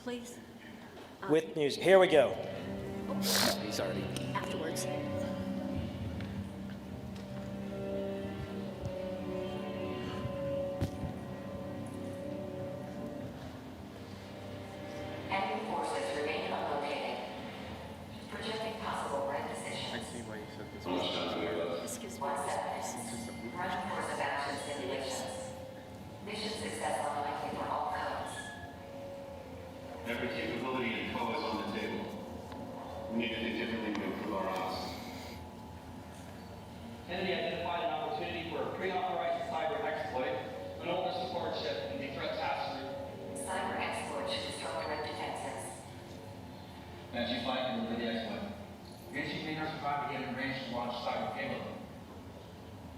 Please. with music. Here we go. He's already. Afterwards. Enemy forces remain unlocated. Projecting possible red positions. Excuse me. 1 Running course of action simulations. Mission success unlikely for all codes. Every capability and code is on the table. We need to think differently to improve our odds. Kennedy identified an opportunity for a pre-authorized cyber exploit, an older support ship in the threat task group. Cyber exploit should disrupt direct defenses. As you find can deliver the exploit. The engineer survived to get in range to launch cyber payload.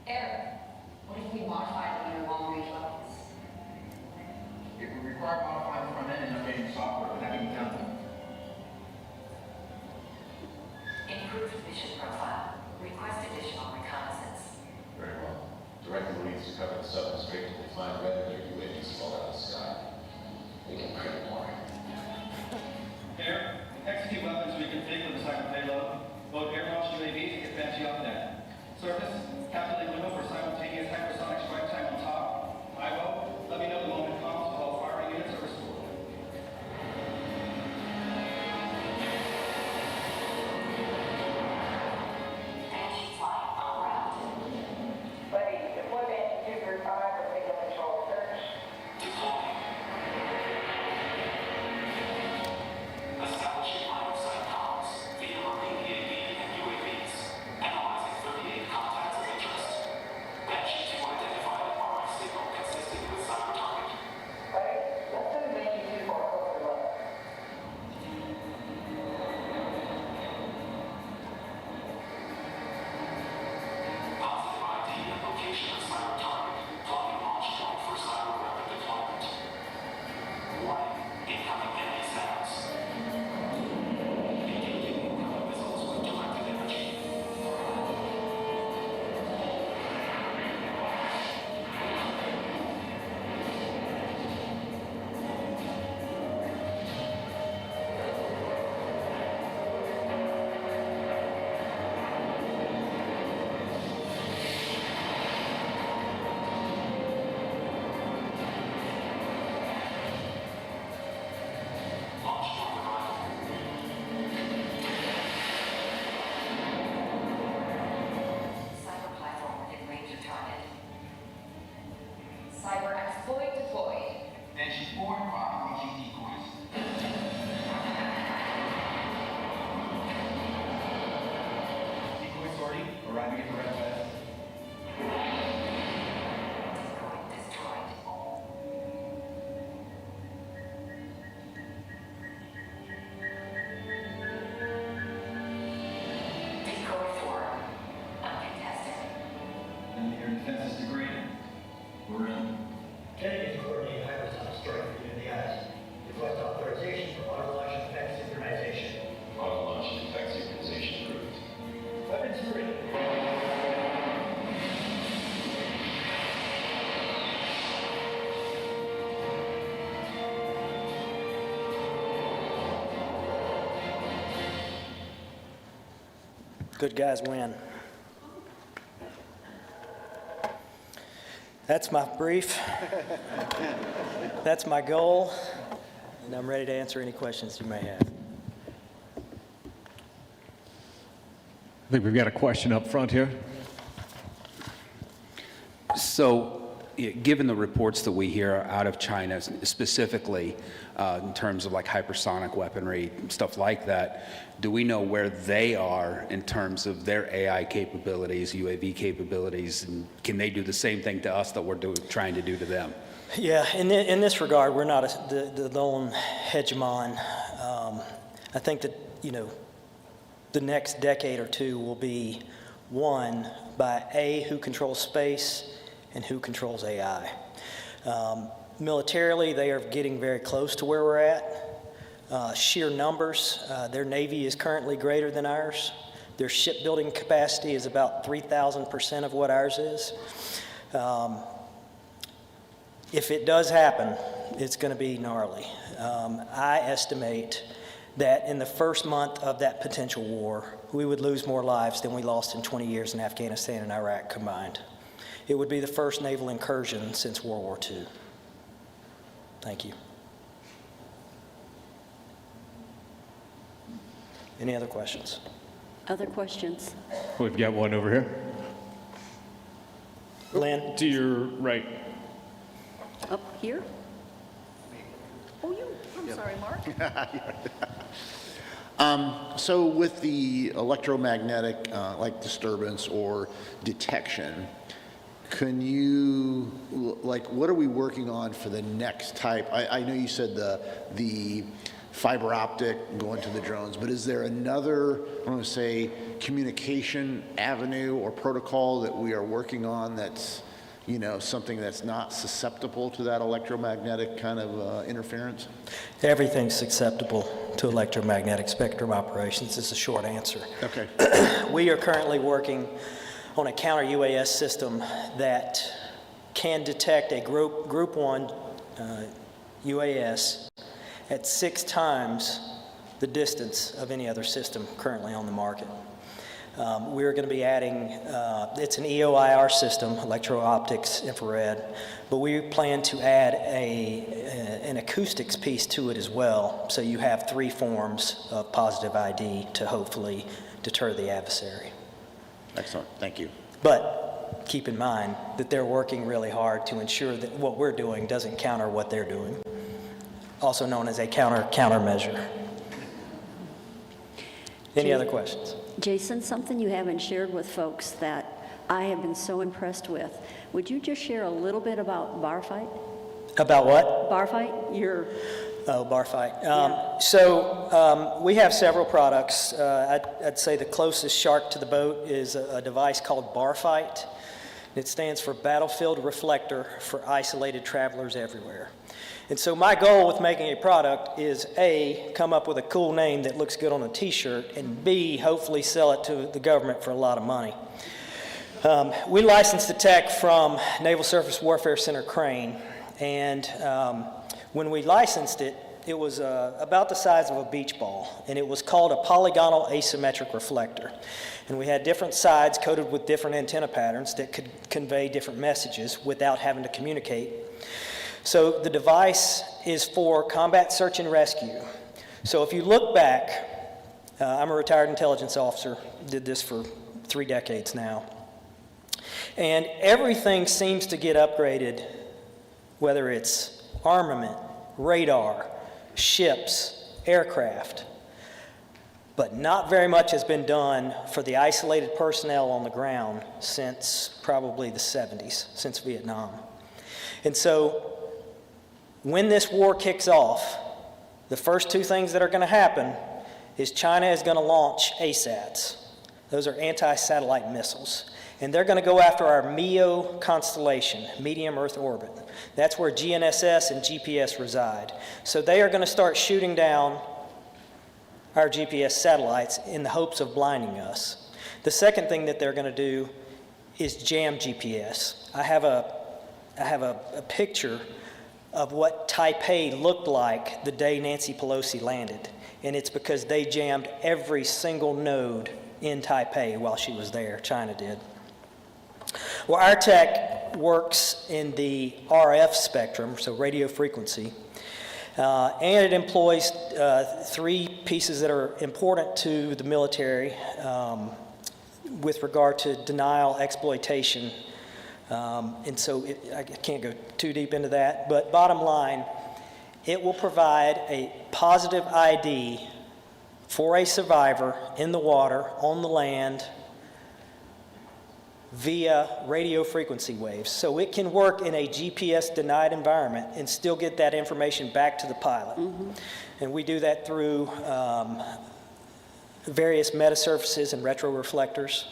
Eric, what if we modify one of your long-range weapons? require modifying the front end and updating the software? Would that be done? Improved mission profile. Request additional reconnaissance. Very well. Directive leads to cover the southern strait to define whether your UAVs fall out of the sky. We can print more. Air, execute weapons reconfigured with the cyber payload. Load air-launched UAVs and get Banshee off net. Surface, calculate window for simultaneous hypersonic strike time on top. IVO, let me know the moment comes while all firing units are restored. Banshee flight en route. Ready. Deploy Banshee 235 for signal control search. Deploying. Establishing line of sight comms via marine EAV and UAVs. Analyzing 38 contacts of interest. Banshee 2 identified RF signal consistent with cyber target. Ready. Let's send Banshee 2 for a closer look. Positive ID and location of cyber target. Plotting launch point for cyber weapon deployment. Warning. Incoming enemy sounds. Engaging incoming missiles with directed energy. Launch point arrival. Cyber platform within range of target. Cyber exploit deployed. Banshee 4 and 5 launching decoys. Decoy sortie, arriving at the red west. Decoy destroyed. Decoy 4 uncontested. Enemy air defenses degraded. We're in. Canadian coordinated hypersonic strike for the eyes. Request authorization for auto launch effect synchronization. Auto launch and effect synchronization approved. Weapons free. Good guys win. That's my brief. That's my goal, and I'm ready to answer any questions you may have. I think we've got a question up front here. So, given the reports that we hear out of China, specifically in terms of like hypersonic weaponry, stuff like that, do we know where they are in terms of their AI capabilities, UAV capabilities, and can they do the same thing to us that we're trying to do to them? Yeah, in this regard, we're not the lone hegemon. I think that, the next decade or two will be won by who controls space and who controls AI. Militarily, they are getting very close to where we're at. Sheer numbers, their Navy is currently greater than ours. Their shipbuilding capacity is about 3,000% of what ours is. If it does happen, it's going to be gnarly. I estimate that in the first month of that potential war, we would lose more lives than we lost in 20 years in Afghanistan and Iraq combined. It would be the first naval incursion since World War II. Thank you. Any other questions? Other questions? We've got one over here. Lynn? To your right. Up here? Oh, I'm sorry, Mark. So with the electromagnetic disturbance or detection, can you, what are we working on for the next type? I know you said the fiber optic going to the drones, but is there another, I want to say, communication avenue or protocol that we are working on that's you know, something that's not susceptible to that electromagnetic kind of interference? Everything's susceptible to electromagnetic spectrum operations is the short answer. Okay. We are currently working on a counter UAS system that can detect a Group 1 UAS at 6 times the distance of any other system currently on the market. We're going to be adding, it's an EOIR system, electro-optics, infrared, but we plan to add an acoustics piece to it as well, so you have 3 forms of positive ID to hopefully deter the adversary. Excellent, thank you. But keep in mind that they're working really hard to ensure that what we're doing doesn't counter what they're doing, also known as a countermeasure. Any other questions? Jason, something you haven't shared with folks that I have been so impressed with. Would you just share a little bit about Bar Fight? About what? Bar Fight? Bar Fight. We have several products. I'd say the closest shark to the boat is a device called Bar Fight. It stands for Battlefield Reflector for Isolated Travelers Everywhere. And so my goal with making a product is A, come up with a cool name that looks good on a t-shirt, and B, hopefully sell it to the government for a lot of money. We licensed the tech from Naval Surface Warfare Center Crane, and when we licensed it, it was about the size of a beach ball, and it was called a polygonal asymmetric reflector. And we had different sides coated with different antenna patterns that could convey different messages without having to communicate. So the device is for combat search and rescue. So if you look back, I'm a retired intelligence officer, did this for 3 decades now. And everything seems to get upgraded, whether it's armament, radar, ships, aircraft. But not very much has been done for the isolated personnel on the ground since probably the 70s, since Vietnam. And so when this war kicks off, the first 2 things that are going to happen is China is going to launch ASATs. Those are anti-satellite missiles. And they're going to go after our MEO constellation, Medium Earth Orbit. That's where GNSS and GPS reside. So they are going to start shooting down our GPS satellites in the hopes of blinding us. The second thing that they're going to do is jam GPS. I have a picture of what Taipei looked like the day Nancy Pelosi landed. And it's because they jammed every single node in Taipei while she was there. China did. Well, our tech works in the RF spectrum, so radio frequency, and it employs 3 pieces that are important to the military with regard to denial, exploitation, and so I can't go too deep into that, but bottom line, it will provide a positive ID for a survivor in the water, on the land, via radio frequency waves. So it can work in a GPS-denied environment and still get that information back to the pilot. Mm-hmm. And we do that through various metasurfaces and retroreflectors.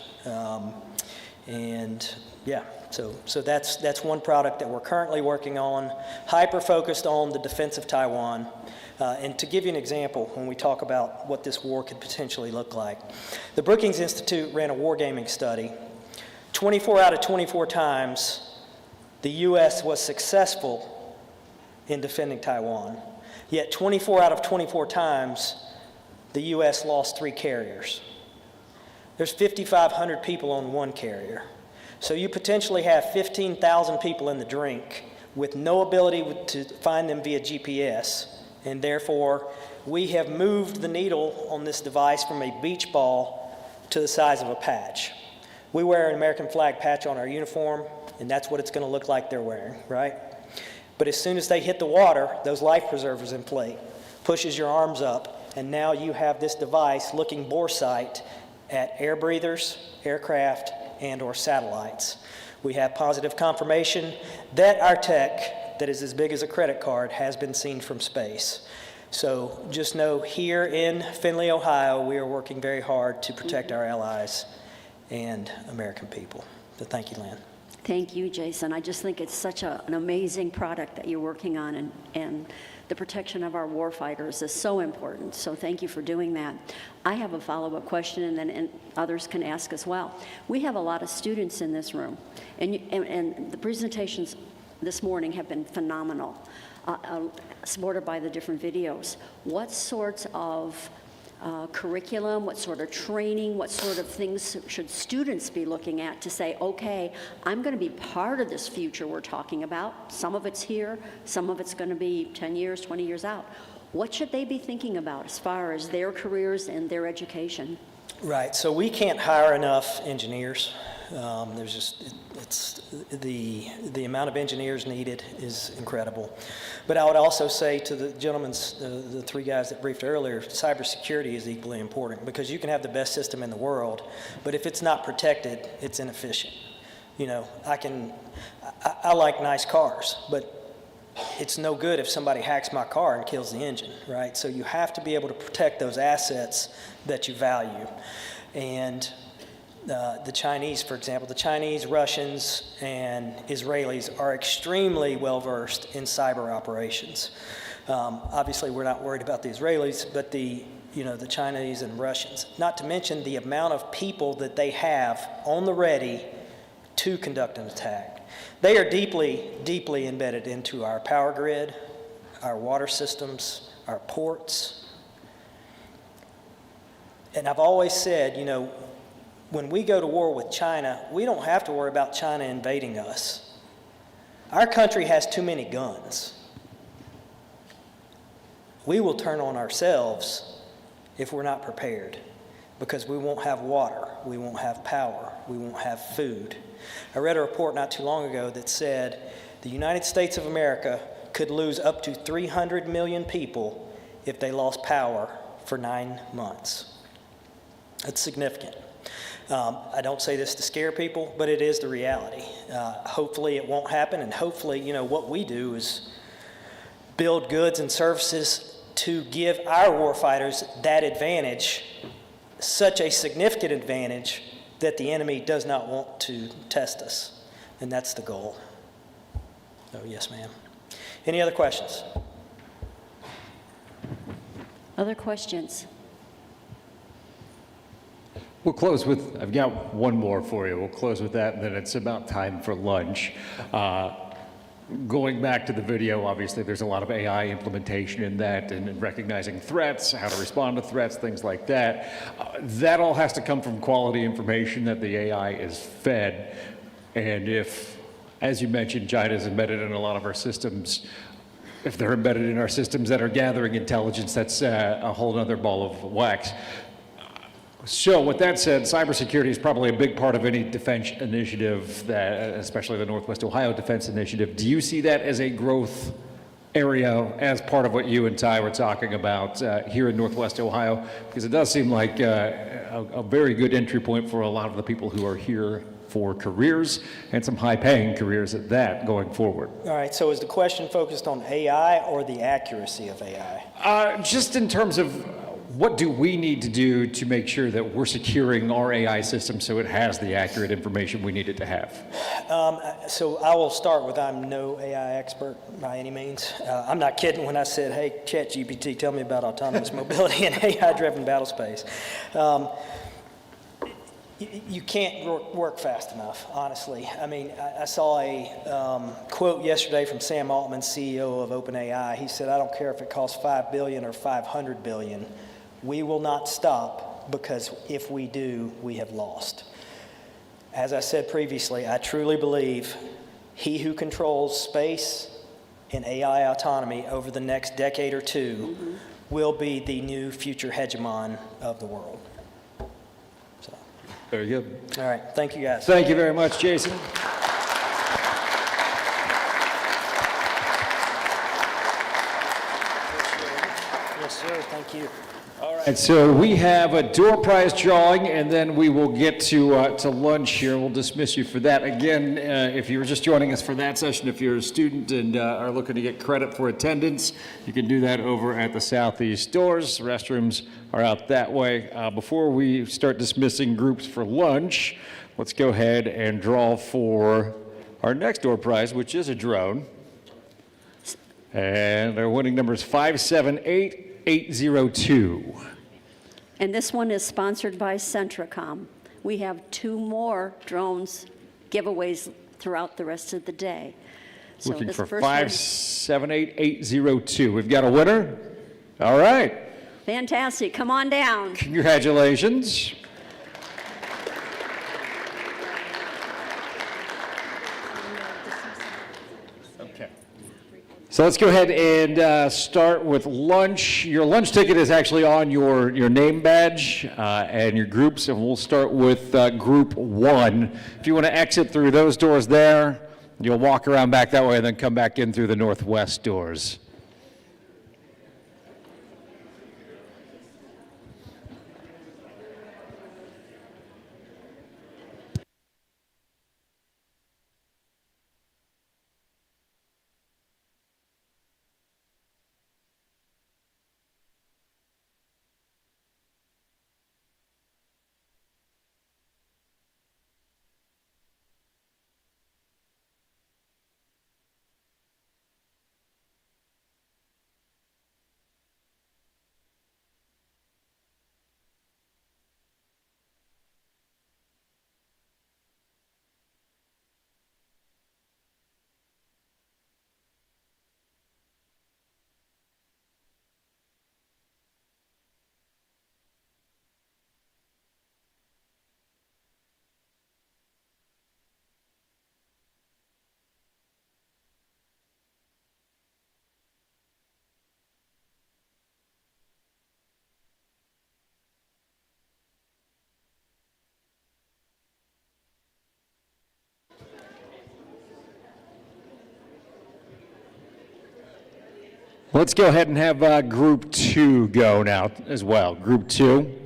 So that's one product that we're currently working on, hyper-focused on the defense of Taiwan. And to give you an example, when we talk about what this war could potentially look like, the Brookings Institute ran a wargaming study. 24 out of 24 times, the U.S. was successful in defending Taiwan. Yet 24 out of 24 times, the U.S. lost 3 carriers. There's 5,500 people on one carrier. So you potentially have 15,000 people in the drink with no ability to find them via GPS. And therefore, we have moved the needle on this device from a beach ball to the size of a patch. We wear an American flag patch on our uniform, and that's what it's going to look like they're wearing, right? But as soon as they hit the water, those life preservers inflate, pushes your arms up, and now you have this device looking bore sight at air breathers, aircraft, and or satellites. We have positive confirmation that our tech, that is as big as a credit card, has been seen from space. So just know here in Findlay, Ohio, we are working very hard to protect our allies and American people. So thank you, Lynn. Thank you, Jason. I just think it's such an amazing product that you're working on, and the protection of our warfighters is so important. So thank you for doing that. I have a follow-up question, and then others can ask as well. We have a lot of students in this room, and the presentations this morning have been phenomenal, supported by the different videos. What sorts of curriculum, what sort of training, what sort of things should students be looking at to say, okay, I'm going to be part of this future we're talking about. Some of it's here, some of it's going to be 10 years, 20 years out. What should they be thinking about as far as their careers and their education? Right, so we can't hire enough engineers. It's the amount of engineers needed is incredible. But I would also say to the gentlemen, the three guys that briefed earlier, cybersecurity is equally important, because you can have the best system in the world, but if it's not protected, it's inefficient. You know, I like nice cars, but it's no good if somebody hacks my car and kills the engine, right? So you have to be able to protect those assets that you value. And the Chinese, for example, the Chinese, Russians, and Israelis are extremely well-versed in cyber operations. Obviously, we're not worried about the Israelis, but the Chinese and Russians. Not to mention the amount of people that they have on the ready to conduct an attack. They are deeply, deeply embedded into our power grid, our water systems, our ports. And I've always said, you know, when we go to war with China, we don't have to worry about China invading us. Our country has too many guns. We will turn on ourselves if we're not prepared, because we won't have water, we won't have power, we won't have food. I read a report not too long ago that said the United States of America could lose up to 300 million people if they lost power for 9 months. That's significant. I don't say this to scare people, but it is the reality. Hopefully it won't happen, and hopefully, you know, what we do is build goods and services to give our warfighters that advantage, such a significant advantage that the enemy does not want to test us, and that's the goal. Oh, yes, ma'am. Any other questions? Other questions? We'll close with, I've got one more for you. We'll close with that, and then it's about time for lunch. Going back to the video, obviously there's a lot of AI implementation in that, and recognizing threats, how to respond to threats, things like that. That all has to come from quality information that the AI is fed. And if, as you mentioned, China's embedded in a lot of our systems, if they're embedded in our systems that are gathering intelligence, that's a whole other ball of wax. So with that said, cybersecurity is probably a big part of any defense initiative, that, especially the Northwest Ohio Defense Initiative. Do you see that as a growth area as part of what you and Ty were talking about here in Northwest Ohio? Because it does seem like a very good entry point for a lot of the people who are here for careers, and some high-paying careers at that going forward. All right, so is the question focused on AI or the accuracy of AI? Just in terms of what do we need to do to make sure that we're securing our AI system so it has the accurate information we need it to have? So I will start with, I'm no AI expert by any means. I'm not kidding when I said, hey, ChatGPT, tell me about autonomous mobility and AI-driven battle space. You can't work fast enough, honestly. I mean, I saw a quote yesterday from Sam Altman, CEO of OpenAI. He said, I don't care if it costs $5 billion or $500 billion. We will not stop, because if we do, we have lost. As I said previously, I truly believe he who controls space and AI autonomy over the next decade or two will be the new future hegemon of the world. So. Very good. All right, thank you guys. Thank you very much, Jason. Yes, sir, thank you. And so we have a door prize drawing, and then we will get to lunch here. We'll dismiss you for that. Again, if you were just joining us for that session, if you're a student and are looking to get credit for attendance, you can do that over at the southeast doors. Restrooms are out that way. Before we start dismissing groups for lunch, let's go ahead and draw for our next door prize, which is a drone. And our winning number is 578802. And this one is sponsored by Centricom. We have 2 more drones giveaways throughout the rest of the day. So Looking this for first one- 578802. We've got a winner? All right. Fantastic. Come on down. Congratulations. Okay. So let's go ahead and start with lunch. Your lunch ticket is actually on your name badge and your groups, and we'll start with Group 1. If you want to exit through those doors there, you'll walk around back that way and then come back in through the northwest doors. Let's go ahead and have Group 2 go now as well. Group 2.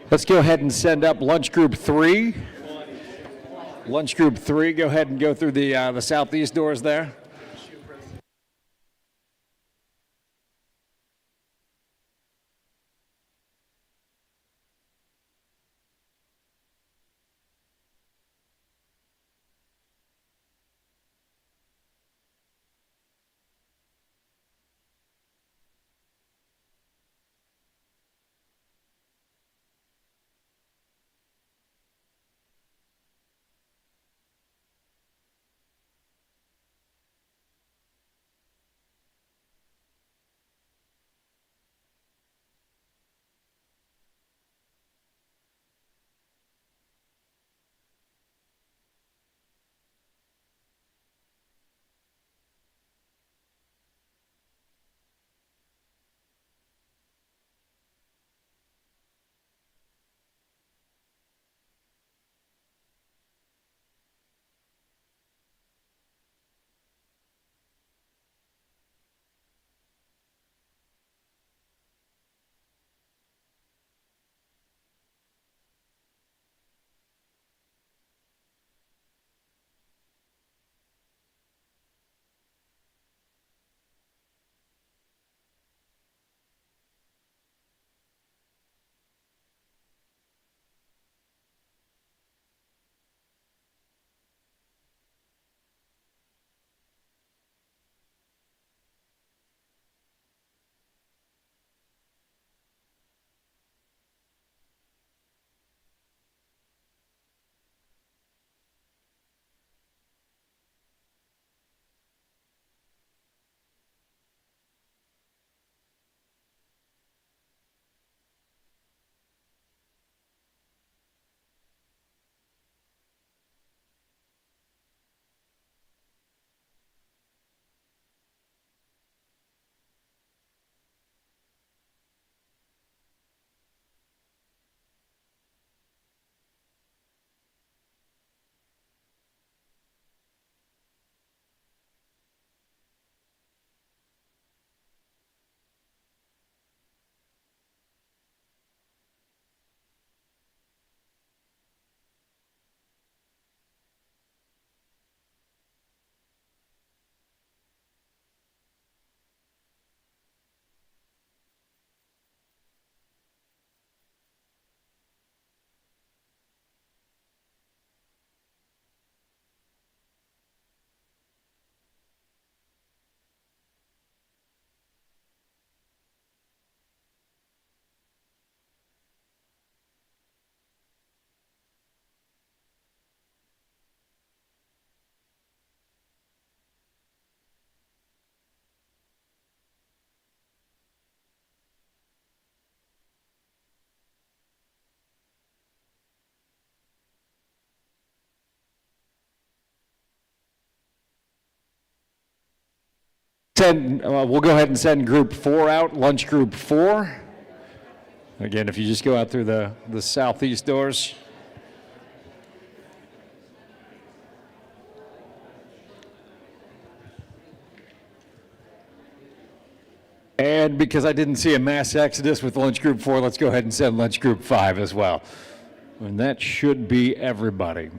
Let's go ahead and send up lunch group 3. Lunch group 3, go ahead and go through the southeast doors there. We'll go ahead and send group 4 out, lunch group 4. Again, if you just go out through the southeast doors. And because I didn't see a mass exodus with lunch group 4, let's go ahead and send lunch group 5 as well. And that should be everybody.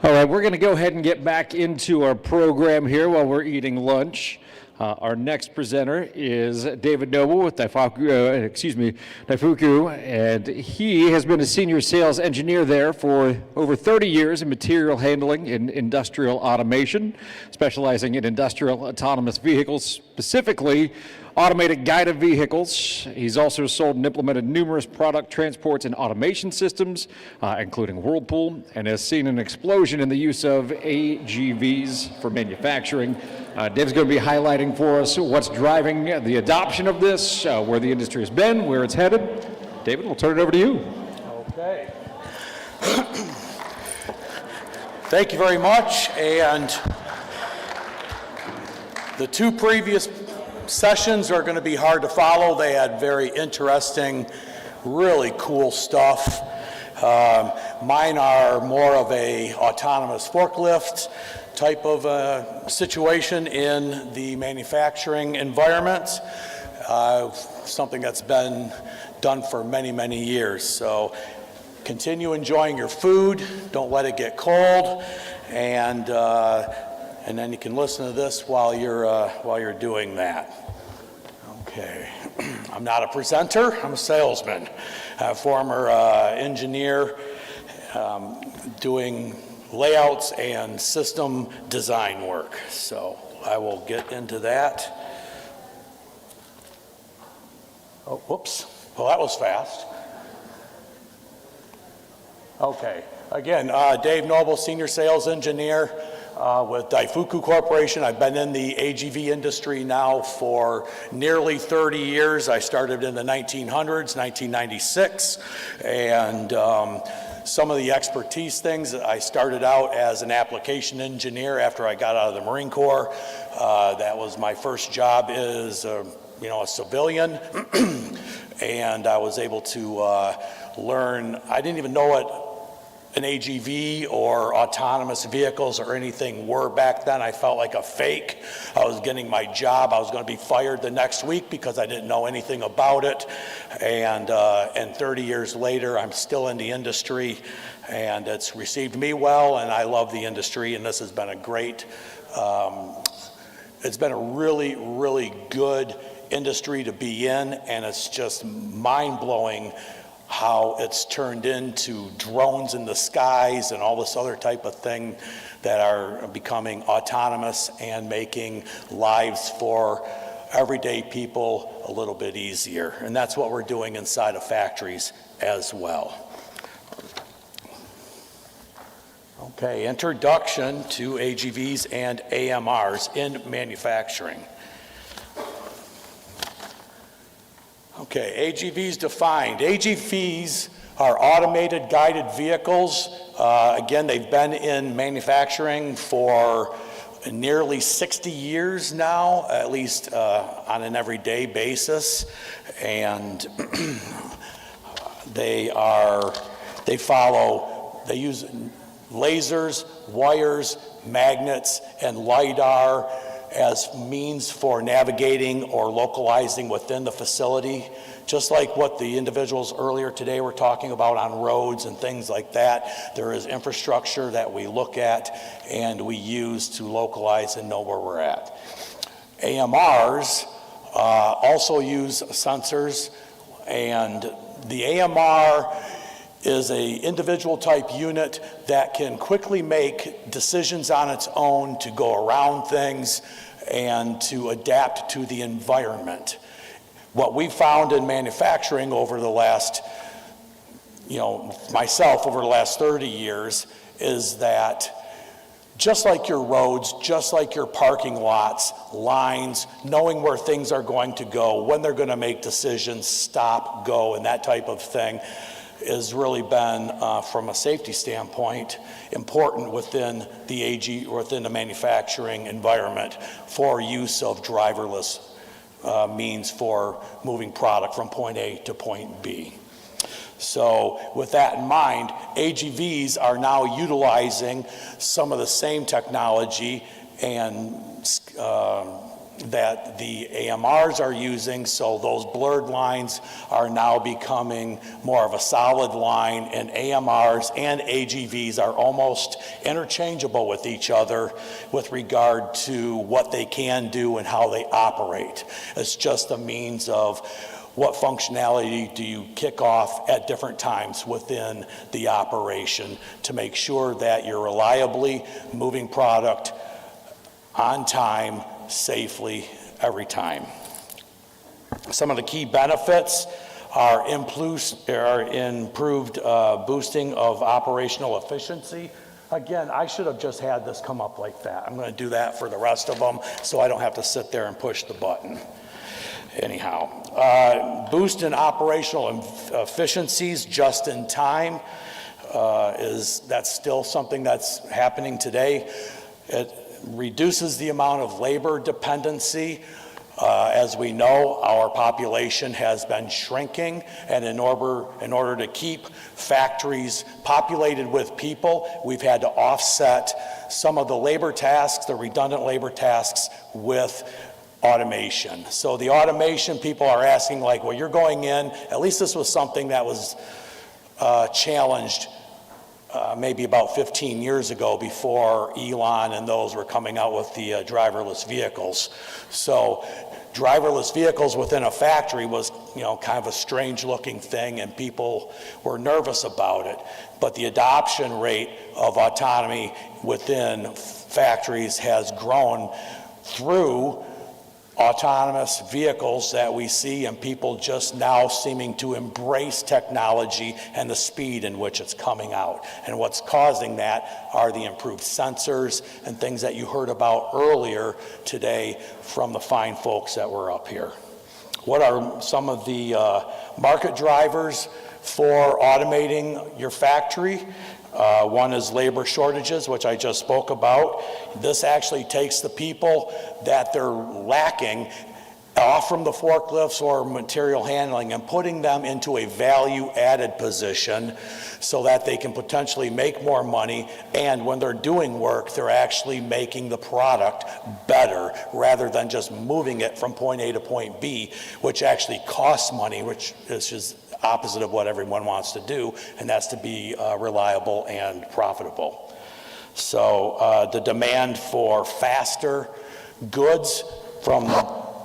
All right, we're going to go ahead and get back into our program here while we're eating lunch. Our next presenter is David Noble with Daifuku, and he has been a senior sales engineer there for over 30 years in material handling and industrial automation, specializing in industrial autonomous vehicles, specifically automated guided vehicles. He's also sold and implemented numerous product transports and automation systems, including Whirlpool, and has seen an explosion in the use of AGVs for manufacturing. Dave's going to be highlighting for us what's driving the adoption of this, where the industry has been, where it's headed. David, we'll turn it over to you. Okay. Thank you very much. And the two previous sessions are going to be hard to follow. They had very interesting, really cool stuff. Mine are more of a autonomous forklift type of situation in the manufacturing environment, something that's been done for many, many years. So continue enjoying your food, don't let it get cold, and then you can listen to this while you're doing that. Okay, I'm not a presenter, I'm a salesman, a former engineer doing layouts and system design work. So I will get into that. Oh, whoops, well that was fast. Okay, again, Dave Noble, senior sales engineer with Daifuku Corporation. I've been in the AGV industry now for nearly 30 years. I started in the 1900s, 1996, and some of the expertise things, I started out as an application engineer after I got out of the Marine Corps. That was my first job as a civilian, and I was able to learn. I didn't even know what an AGV or autonomous vehicles or anything were back then. I felt like a fake. I was getting my job. I was going to be fired the next week because I didn't know anything about it. And 30 years later, I'm still in the industry, and it's received me well, and I love the industry, and this has been a great, it's been a really, really good industry to be in, and it's just mind-blowing how it's turned into drones in the skies and all this other type of thing that are becoming autonomous and making lives for everyday people a little bit easier. And that's what we're doing inside of factories as well. Okay, introduction to AGVs and AMRs in manufacturing. Okay, AGVs defined. AGVs are automated guided vehicles. Again, they've been in manufacturing for nearly 60 years now, at least on an everyday basis. And they use lasers, wires, magnets, and LiDAR as means for navigating or localizing within the facility, just like what the individuals earlier today were talking about on roads and things like that. There is infrastructure that we look at and we use to localize and know where we're at. AMRs also use sensors, and the AMR is a individual type unit that can quickly make decisions on its own to go around things and to adapt to the environment. What we found in manufacturing over the last, myself over the last 30 years is that just like your roads, just like your parking lots, lines, knowing where things are going to go, when they're going to make decisions, stop, go, and that type of thing, has really been, from a safety standpoint, important within the manufacturing environment for use of driverless means for moving product from point A to point B. So with that in mind, AGVs are now utilizing some of the same technology and that the AMRs are using, so those blurred lines are now becoming more of a solid line, and AMRs and AGVs are almost interchangeable with each other with regard to what they can do and how they operate. It's just a means of what functionality do you kick off at different times within the operation to make sure that you're reliably moving product on time, safely, every time. Some of the key benefits are improved boosting of operational efficiency. Again, I should have just had this come up like that. I'm going to do that for the rest of them so I don't have to sit there and push the button. Anyhow, boost in operational efficiencies just in time that's still something that's happening today. It reduces the amount of labor dependency. As we know, our population has been shrinking, and in order to keep factories populated with people, we've had to offset some of the labor tasks, the redundant labor tasks, with automation. So the automation, people are asking, like, well, you're going in, at least this was something that was challenged maybe about 15 years ago, before Elon and those were coming out with the driverless vehicles. So driverless vehicles within a factory was, kind of a strange looking thing, and people were nervous about it. But the adoption rate of autonomy within factories has grown through autonomous vehicles that we see, and people just now seeming to embrace technology and the speed in which it's coming out. And what's causing that are the improved sensors and things that you heard about earlier today from the fine folks that were up here. What are some of the market drivers for automating your factory? One is labor shortages, which I just spoke about. This actually takes the people that they're lacking off from the forklifts or material handling and putting them into a value-added position so that they can potentially make more money, and when they're doing work, they're actually making the product better rather than just moving it from point A to point B, which actually costs money, which is just opposite of what everyone wants to do, and that's to be reliable and profitable. So the demand for faster goods from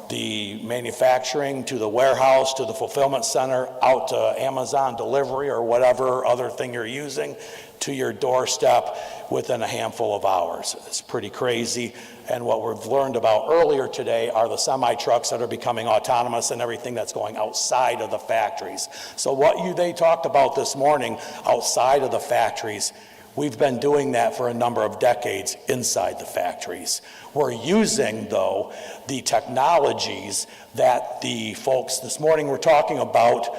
the manufacturing to the warehouse to the fulfillment center out to Amazon delivery or whatever other thing you're using to your doorstep within a handful of hours. It's pretty crazy. And what we've learned about earlier today are the semi-trucks that are becoming autonomous and everything that's going outside of the factories. So what they talked about this morning outside of the factories, we've been doing that for a number of decades inside the factories. We're using, though, the technologies that the folks this morning were talking about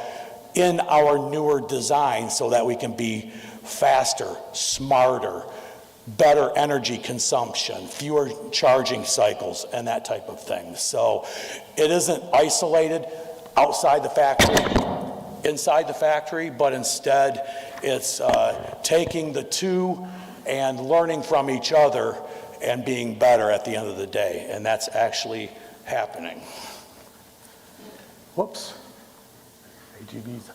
in our newer designs so that we can be faster, smarter, better energy consumption, fewer charging cycles, and that type of thing. So it isn't isolated outside the factory, inside the factory, but instead it's taking the two and learning from each other and being better at the end of the day, and that's actually happening. Whoops. AGVs.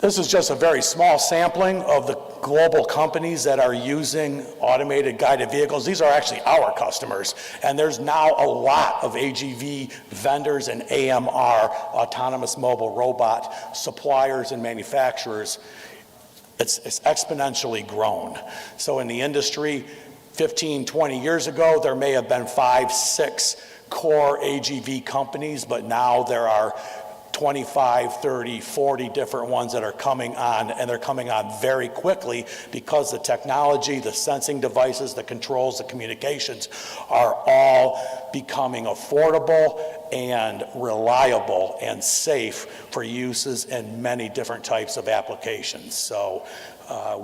This is just a very small sampling of the global companies that are using automated guided vehicles. These are actually our customers, and there's now a lot of AGV vendors and AMR, autonomous mobile robot suppliers and manufacturers. It's exponentially grown. So in the industry, 15, 20 years ago, there may have been 5, 6 core AGV companies, but now there are 25, 30, 40 different ones that are coming on, and they're coming on very quickly because the technology, the sensing devices, the controls, the communications are all becoming affordable and reliable and safe for uses in many different types of applications. So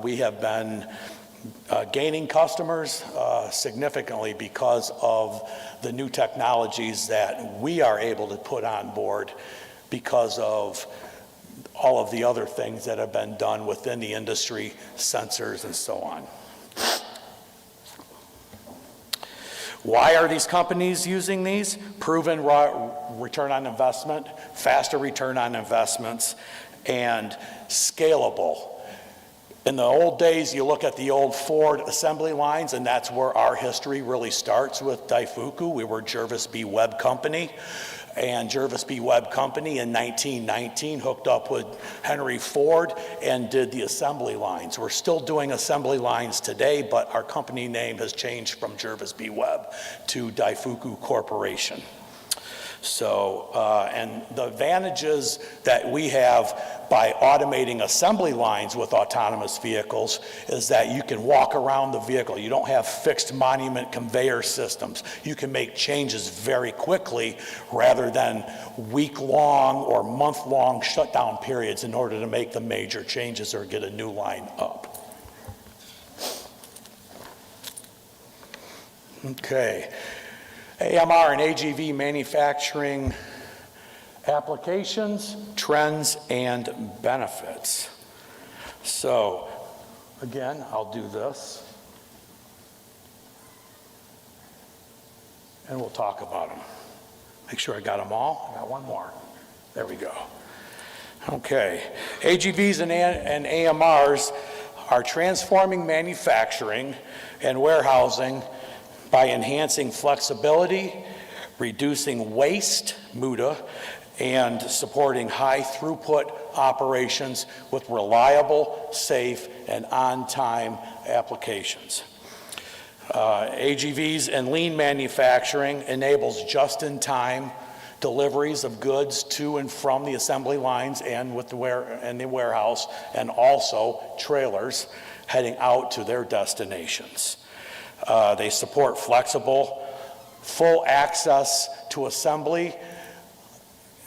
we have been gaining customers significantly because of the new technologies that we are able to put on board because of all of the other things that have been done within the industry, sensors and so on. Why are these companies using these? Proven return on investment, faster return on investments, and scalable. In the old days, you look at the old Ford assembly lines, and that's where our history really starts with Daifuku. We were Jervis B. Webb Company, and Jervis B. Webb Company in 1919 hooked up with Henry Ford and did the assembly lines. We're still doing assembly lines today, but our company name has changed from Jervis B. Webb to Daifuku Corporation. So, and the advantages that we have by automating assembly lines with autonomous vehicles is that you can walk around the vehicle. You don't have fixed monument conveyor systems. You can make changes very quickly rather than week-long or month-long shutdown periods in order to make the major changes or get a new line up. Okay. AMR and AGV manufacturing applications, trends, and benefits. So, again, I'll do this. And we'll talk about them. Make sure I got them all. I got one more. There we go. Okay. AGVs and AMRs are transforming manufacturing and warehousing by enhancing flexibility, reducing waste, MUDA, and supporting high throughput operations with reliable, safe, and on-time applications. AGVs and lean manufacturing enables just-in-time deliveries of goods to and from the assembly lines and with the warehouse, and also trailers heading out to their destinations. They support flexible, full access to assembly,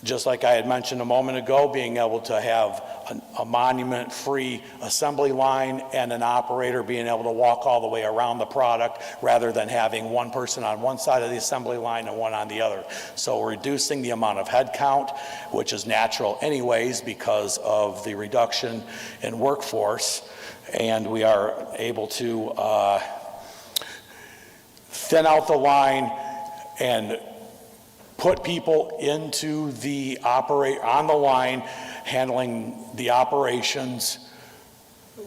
just like I had mentioned a moment ago, being able to have a monument-free assembly line and an operator being able to walk all the way around the product rather than having one person on one side of the assembly line and one on the other. So we're reducing the amount of head count, which is natural anyways because of the reduction in workforce, and we are able to thin out the line and put people into the on the line handling the operations,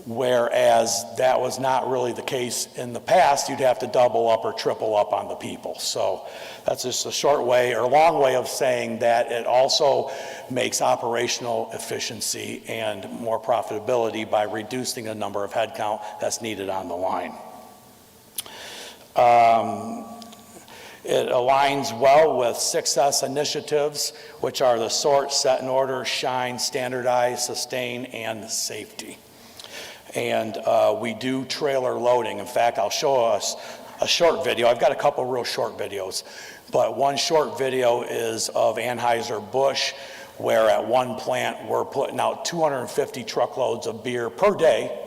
whereas that was not really the case in the past. You'd have to double up or triple up on the people. So that's just a short way or long way of saying that it also makes operational efficiency and more profitability by reducing the number of headcount that's needed on the line. It aligns well with 6S initiatives, which are the sort, set in order, shine, standardize, sustain, and safety. And we do trailer loading. In fact, I'll show us a short video. I've got a couple real short videos, but one short video is of Anheuser-Busch, where at one plant we're putting out 250 truckloads of beer per day,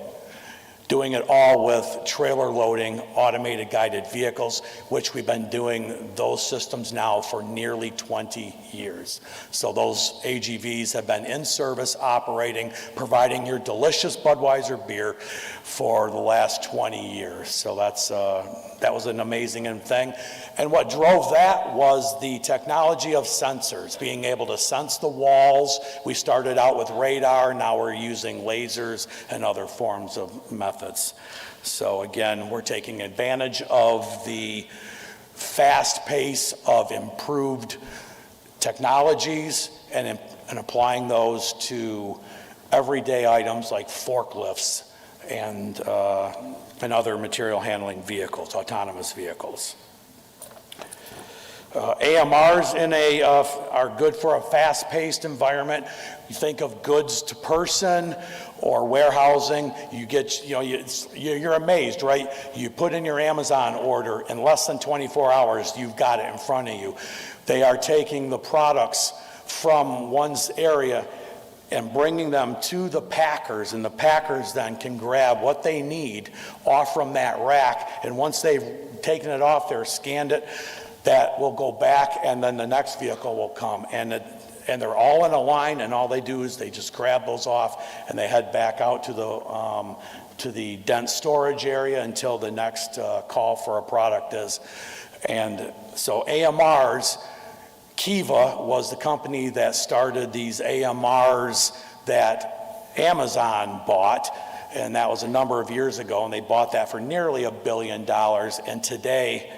doing it all with trailer loading, automated guided vehicles, which we've been doing those systems now for nearly 20 years. So those AGVs have been in service, operating, providing your delicious Budweiser beer for the last 20 years. So that was an amazing thing. And what drove that was the technology of sensors, being able to sense the walls. We started out with radar, now we're using lasers and other forms of methods. So again, we're taking advantage of the fast pace of improved technologies and applying those to everyday items like forklifts and other material handling vehicles, autonomous vehicles. AMRs are good for a fast-paced environment. You think of goods to person or warehousing, you're amazed, right? You put in your Amazon order, in less than 24 hours, you've got it in front of you. They are taking the products from one's area and bringing them to the packers, and the packers then can grab what they need off from that rack, and once they've taken it off there, scanned it, that will go back, and then the next vehicle will come, and they're all in a line, and all they do is they just grab those off and they head back out to the dense storage area until the next call for a product is. And so AMRs, Kiva was the company that started these AMRs that Amazon bought, and that was a number of years ago, and they bought that for nearly $1 billion. And today,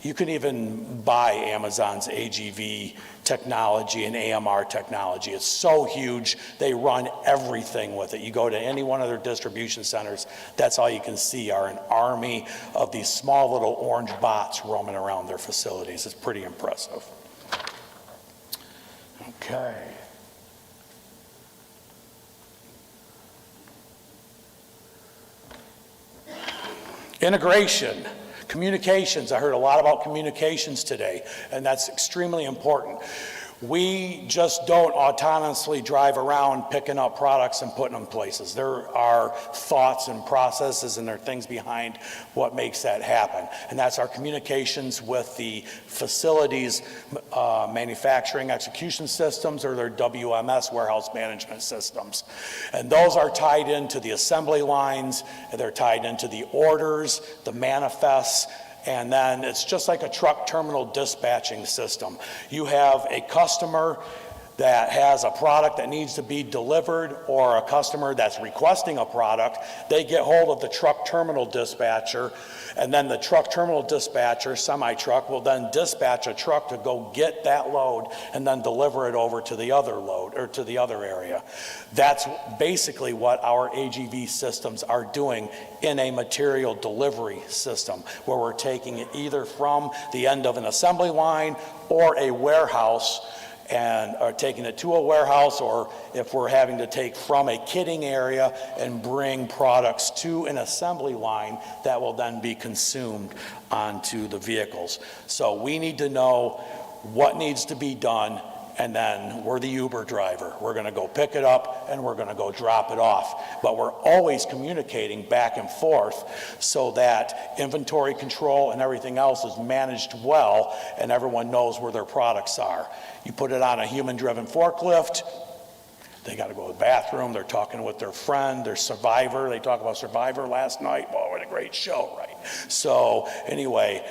you can even buy Amazon's AGV technology and AMR technology. It's so huge, they run everything with it. You go to any one of their distribution centers, that's all you can see are an army of these small little orange bots roaming around their facilities. It's pretty impressive. Okay. Integration. Communications, I heard a lot about communications today, and that's extremely important. We just don't autonomously drive around picking up products and putting them places. There are thoughts and processes and there are things behind what makes that happen. And that's our communications with the facilities, manufacturing execution systems, or their WMS, warehouse management systems. And those are tied into the assembly lines, and they're tied into the orders, the manifests, and then it's just like a truck terminal dispatching system. You have a customer that has a product that needs to be delivered, or a customer that's requesting a product. They get hold of the truck terminal dispatcher, and then the truck terminal dispatcher, semi-truck, will then dispatch a truck to go get that load and then deliver it over to the other load, or to the other area. That's basically what our AGV systems are doing in a material delivery system, where we're taking it either from the end of an assembly line or a warehouse, and are taking it to a warehouse, or if we're having to take from a kitting area and bring products to an assembly line that will then be consumed onto the vehicles. So we need to know what needs to be done, and then we're the Uber driver. We're going to go pick it up and we're going to go drop it off. But we're always communicating back and forth so that inventory control and everything else is managed well and everyone knows where their products are. You put it on a human-driven forklift, they got to go to the bathroom, they're talking with their friend, their Survivor. They talked about Survivor last night. Oh, what a great show, right? So anyway,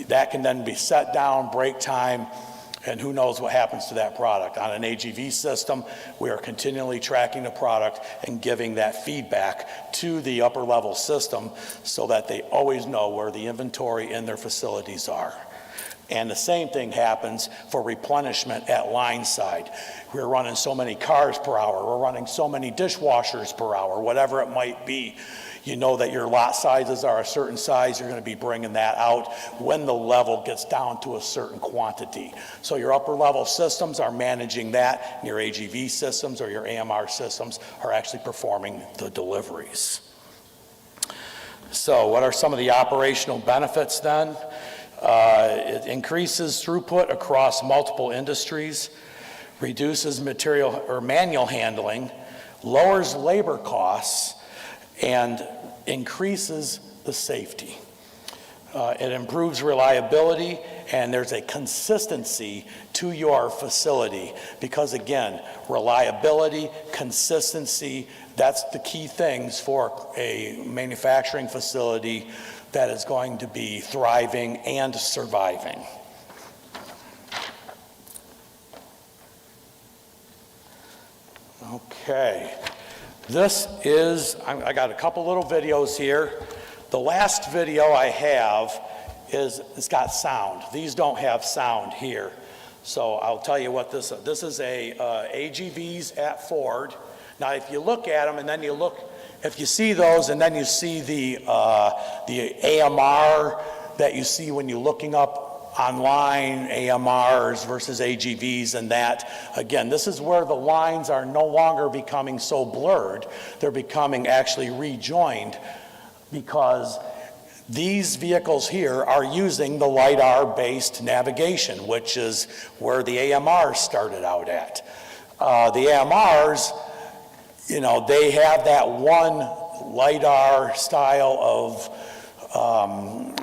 that can then be set down, break time, and who knows what happens to that product. On an AGV system, we are continually tracking the product and giving that feedback to the upper level system so that they always know where the inventory in their facilities are. And the same thing happens for replenishment at line side. We're running so many cars per hour, we're running so many dishwashers per hour, whatever it might be. You know that your lot sizes are a certain size, you're going to be bringing that out when the level gets down to a certain quantity. So your upper level systems are managing that, and your AGV systems or your AMR systems are actually performing the deliveries. So what are some of the operational benefits then? It increases throughput across multiple industries, reduces material or manual handling, lowers labor costs, and increases the safety. It improves reliability, and there's a consistency to your facility because, again, reliability, consistency, that's the key things for a manufacturing facility that is going to be thriving and surviving. Okay. This is, I got a couple little videos here. The last video I have it's got sound. These don't have sound here. So I'll tell you what this is. This is a AGVs at Ford. Now if you look at them and then you look, if you see those and then you see the AMR that you see when you're looking up online, AMRs versus AGVs and that. Again, this is where the lines are no longer becoming so blurred. They're becoming actually rejoined because these vehicles here are using the LiDAR-based navigation, which is where the AMRs started out at. The AMRs, you know, they have that one LiDAR style of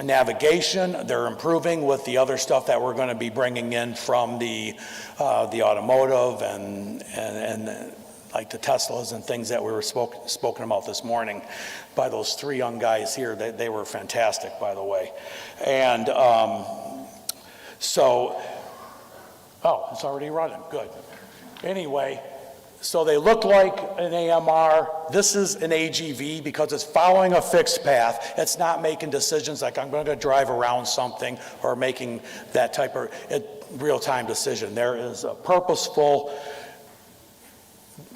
navigation. They're improving with the other stuff that we're going to be bringing in from the automotive and like the Teslas and things that we were spoken about this morning by those three young guys here. They were fantastic, by the way. And So, oh, it's already running, good. Anyway, so they look like an AMR. This is an AGV because it's following a fixed path. It's not making decisions like I'm going to drive around something or making that type of real-time decision. There is a purposeful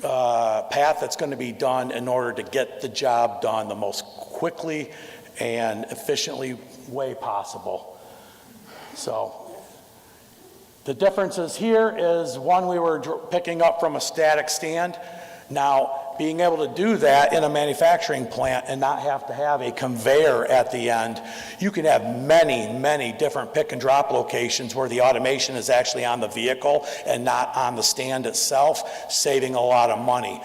path that's going to be done in order to get the job done the most quickly and efficiently way possible. So the differences here is one we were picking up from a static stand. Now, being able to do that in a manufacturing plant and not have to have a conveyor at the end, you can have many, many different pick and drop locations where the automation is actually on the vehicle and not on the stand itself, saving a lot of money.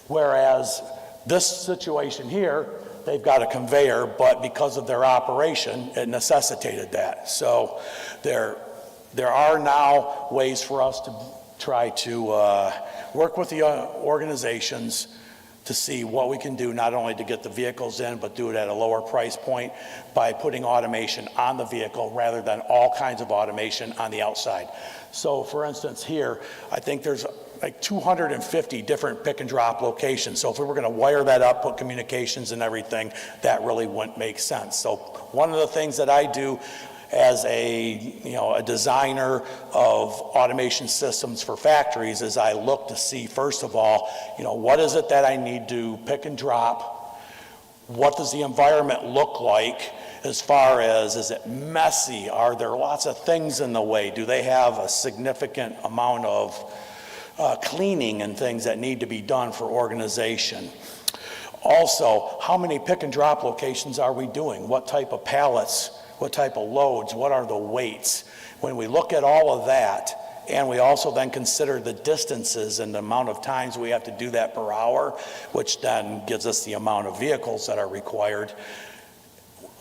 Whereas this situation here, they've got a conveyor, but because of their operation, it necessitated that. So there are now ways for us to try to work with the organizations to see what we can do, not only to get the vehicles in, but do it at a lower price point by putting automation on the vehicle rather than all kinds of automation on the outside. So for instance here, I think there's like 250 different pick and drop locations. So if we were going to wire that up, put communications and everything, that really wouldn't make sense. So one of the things that I do as a designer of automation systems for factories is I look to see, first of all, what is it that I need to pick and drop? What does the environment look like as far as, is it messy? Are there lots of things in the way? Do they have a significant amount of cleaning and things that need to be done for organization? Also, how many pick and drop locations are we doing? What type of pallets? What type of loads? What are the weights? When we look at all of that, and we also then consider the distances and the amount of times we have to do that per hour, which then gives us the amount of vehicles that are required,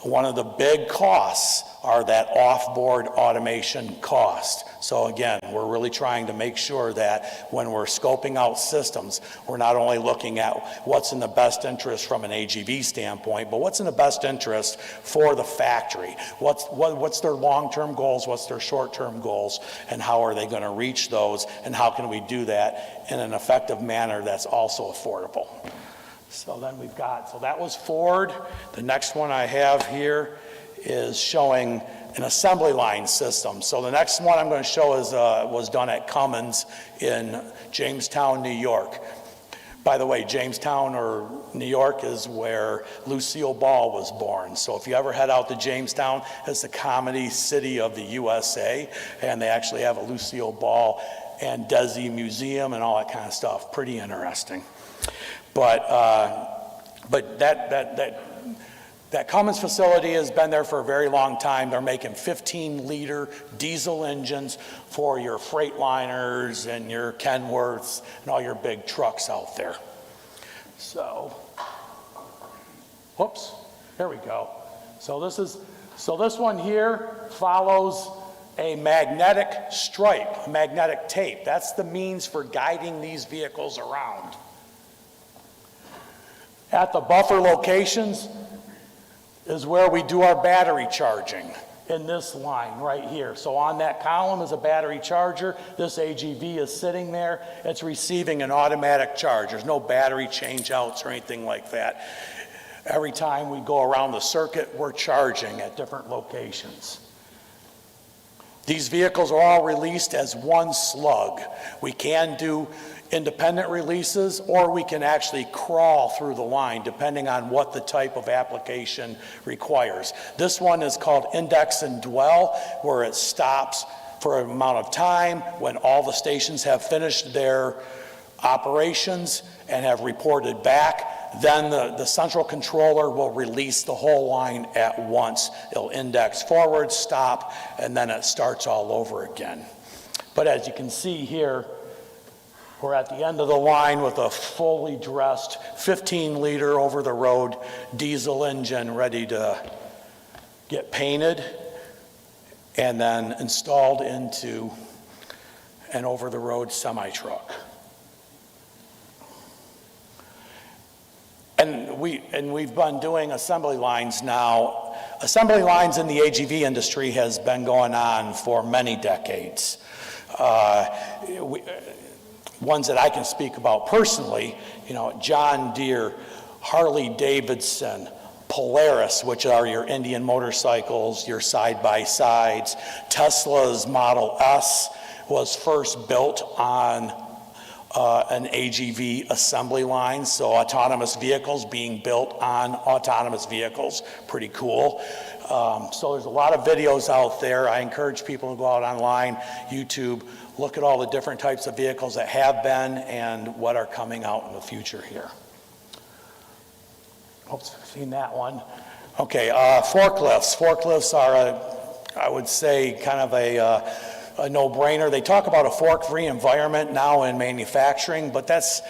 one of the big costs are that off-board automation cost. So again, we're really trying to make sure that when we're scoping out systems, we're not only looking at what's in the best interest from an AGV standpoint, but what's in the best interest for the factory. What's their long-term goals, what's their short-term goals, and how are they going to reach those, and how can we do that in an effective manner that's also affordable. So then we've got, so that was Ford. The next one I have here is showing an assembly line system. So the next one I'm going to show is was done at Cummins in Jamestown, New York. By the way, Jamestown or New York is where Lucille Ball was born. So if you ever head out to Jamestown, it's the comedy city of the USA, and they actually have a Lucille Ball and Desi museum and all that kind of stuff. Pretty interesting. But that Cummins facility has been there for a very long time. They're making 15-liter diesel engines for your Freightliners and your Kenworths and all your big trucks out there. So, whoops, here we go. So this one here follows a magnetic stripe, magnetic tape. That's the means for guiding these vehicles around. At the buffer locations is where we do our battery charging in this line right here. So on that column is a battery charger. This AGV is sitting there. It's receiving an automatic charge. There's no battery change outs or anything like that. Every time we go around the circuit, we're charging at different locations. These vehicles are all released as one slug. We can do independent releases, or we can actually crawl through the line depending on what the type of application requires. This one is called index and dwell, where it stops for an amount of time when all the stations have finished their operations and have reported back. Then the central controller will release the whole line at once. It'll index forward, stop, and then it starts all over again. But as you can see here, we're at the end of the line with a fully dressed 15-liter over-the-road diesel engine ready to get painted and then installed into an over-the-road semi-truck. And we've been doing assembly lines now assembly lines in the AGV industry has been going on for many decades. Ones that I can speak about personally, you know, John Deere, Harley Davidson, Polaris, which are your Indian motorcycles, your side-by-sides. Tesla's Model S was first built on an AGV assembly line, so autonomous vehicles being built on autonomous vehicles, pretty cool. So there's a lot of videos out there. I encourage people to go out online, YouTube, look at all the different types of vehicles that have been and what are coming out in the future here. Oops, seen that one. Okay, forklifts. Forklifts are, I would say, kind of a no-brainer. They talk about a fork-free environment now in manufacturing, but that's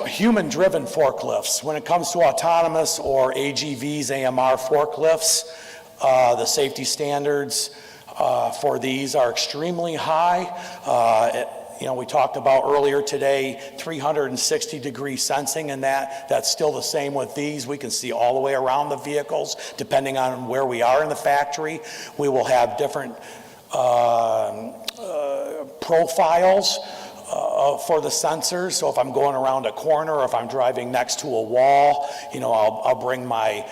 human-driven forklifts. When it comes to autonomous or AGVs, AMR forklifts, the safety standards for these are extremely high. You know, we talked about earlier today 360-degree sensing, and that's still the same with these. We can see all the way around the vehicles depending on where we are in the factory. We will have different profiles for the sensors. So if I'm going around a corner or if I'm driving next to a wall, you know, I'll bring my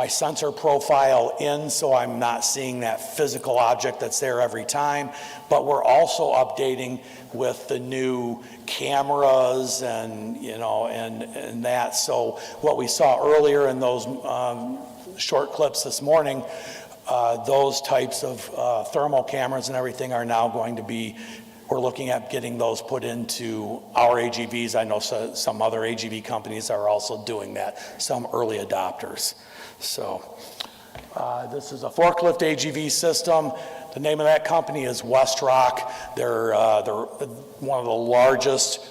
sensor profile in so I'm not seeing that physical object that's there every time. But we're also updating with the new cameras and, you know, and that. So what we saw earlier in those short clips this morning, those types of thermal cameras and everything are now going to be, we're looking at getting those put into our AGVs. I know some other AGV companies are also doing that, some early adopters. So this is a forklift AGV system. The name of that company is Westrock. They're one of the largest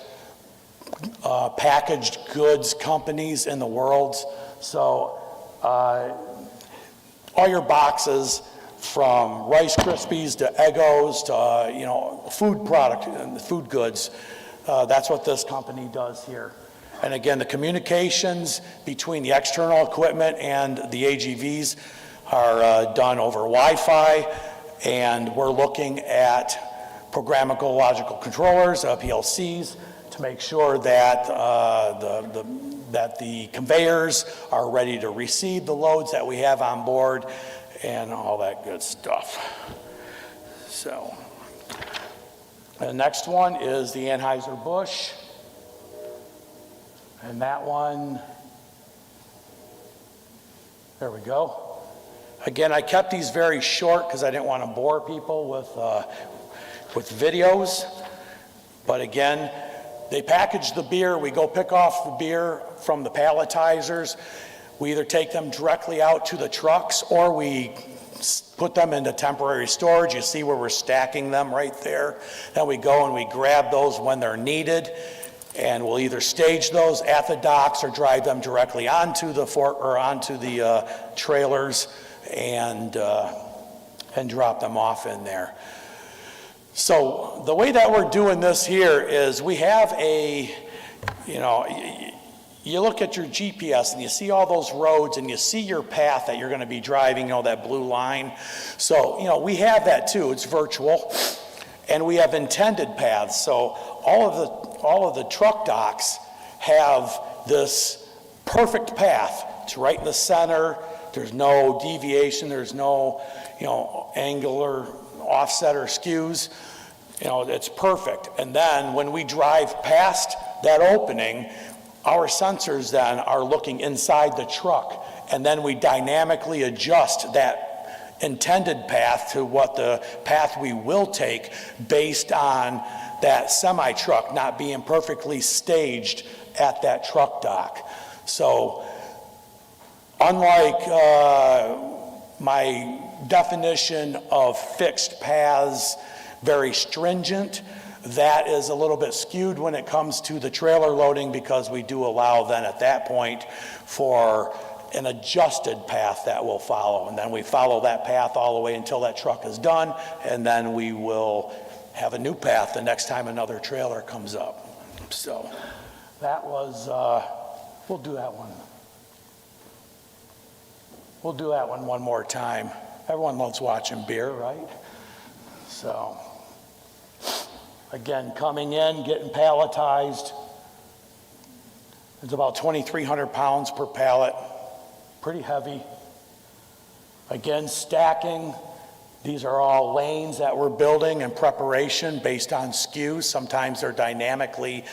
packaged goods companies in the world. So all your boxes, from Rice Krispies to Eggos to you know, food product and food goods, that's what this company does here. And again, the communications between the external equipment and the AGVs are done over Wi-Fi, and we're looking at programmable logical controllers, PLCs, to make sure that that the conveyors are ready to receive the loads that we have on board and all that good stuff. So, the next one is the Anheuser-Busch. And that one, there we go. Again, I kept these very short because I didn't want to bore people with videos. But again, they package the beer. We go pick off the beer from the palletizers. We either take them directly out to the trucks or we put them into temporary storage. You see where we're stacking them right there. Then we go and we grab those when they're needed, and we'll either stage those at the docks or drive them directly onto the trailers and drop them off in there. So the way that we're doing this here is we have a, you know, you look at your GPS and you see all those roads and you see your path that you're going to be driving, you know, that blue line. So, you know, we have that too. It's virtual. And we have intended paths. So all of the truck docks have this perfect path. It's right in the center. There's no deviation. There's no, you know, angular offset or skews. You know, it's perfect. And then when we drive past that opening, our sensors then are looking inside the truck, and then we dynamically adjust that intended path to what the path we will take based on that semi-truck not being perfectly staged at that truck dock. So unlike my definition of fixed paths, very stringent, that is a little bit skewed when it comes to the trailer loading, because we do allow then at that point for an adjusted path that we'll follow. And then we follow that path all the way until that truck is done, and then we will have a new path the next time another trailer comes up. So that was, we'll do that one. We'll do that one more time. Everyone loves watching beer, right? So, again, coming in, getting palletized. It's about 2,300 pounds per pallet, pretty heavy. Again, stacking. These are all lanes that we're building in preparation based on SKUs. Sometimes they're dynamically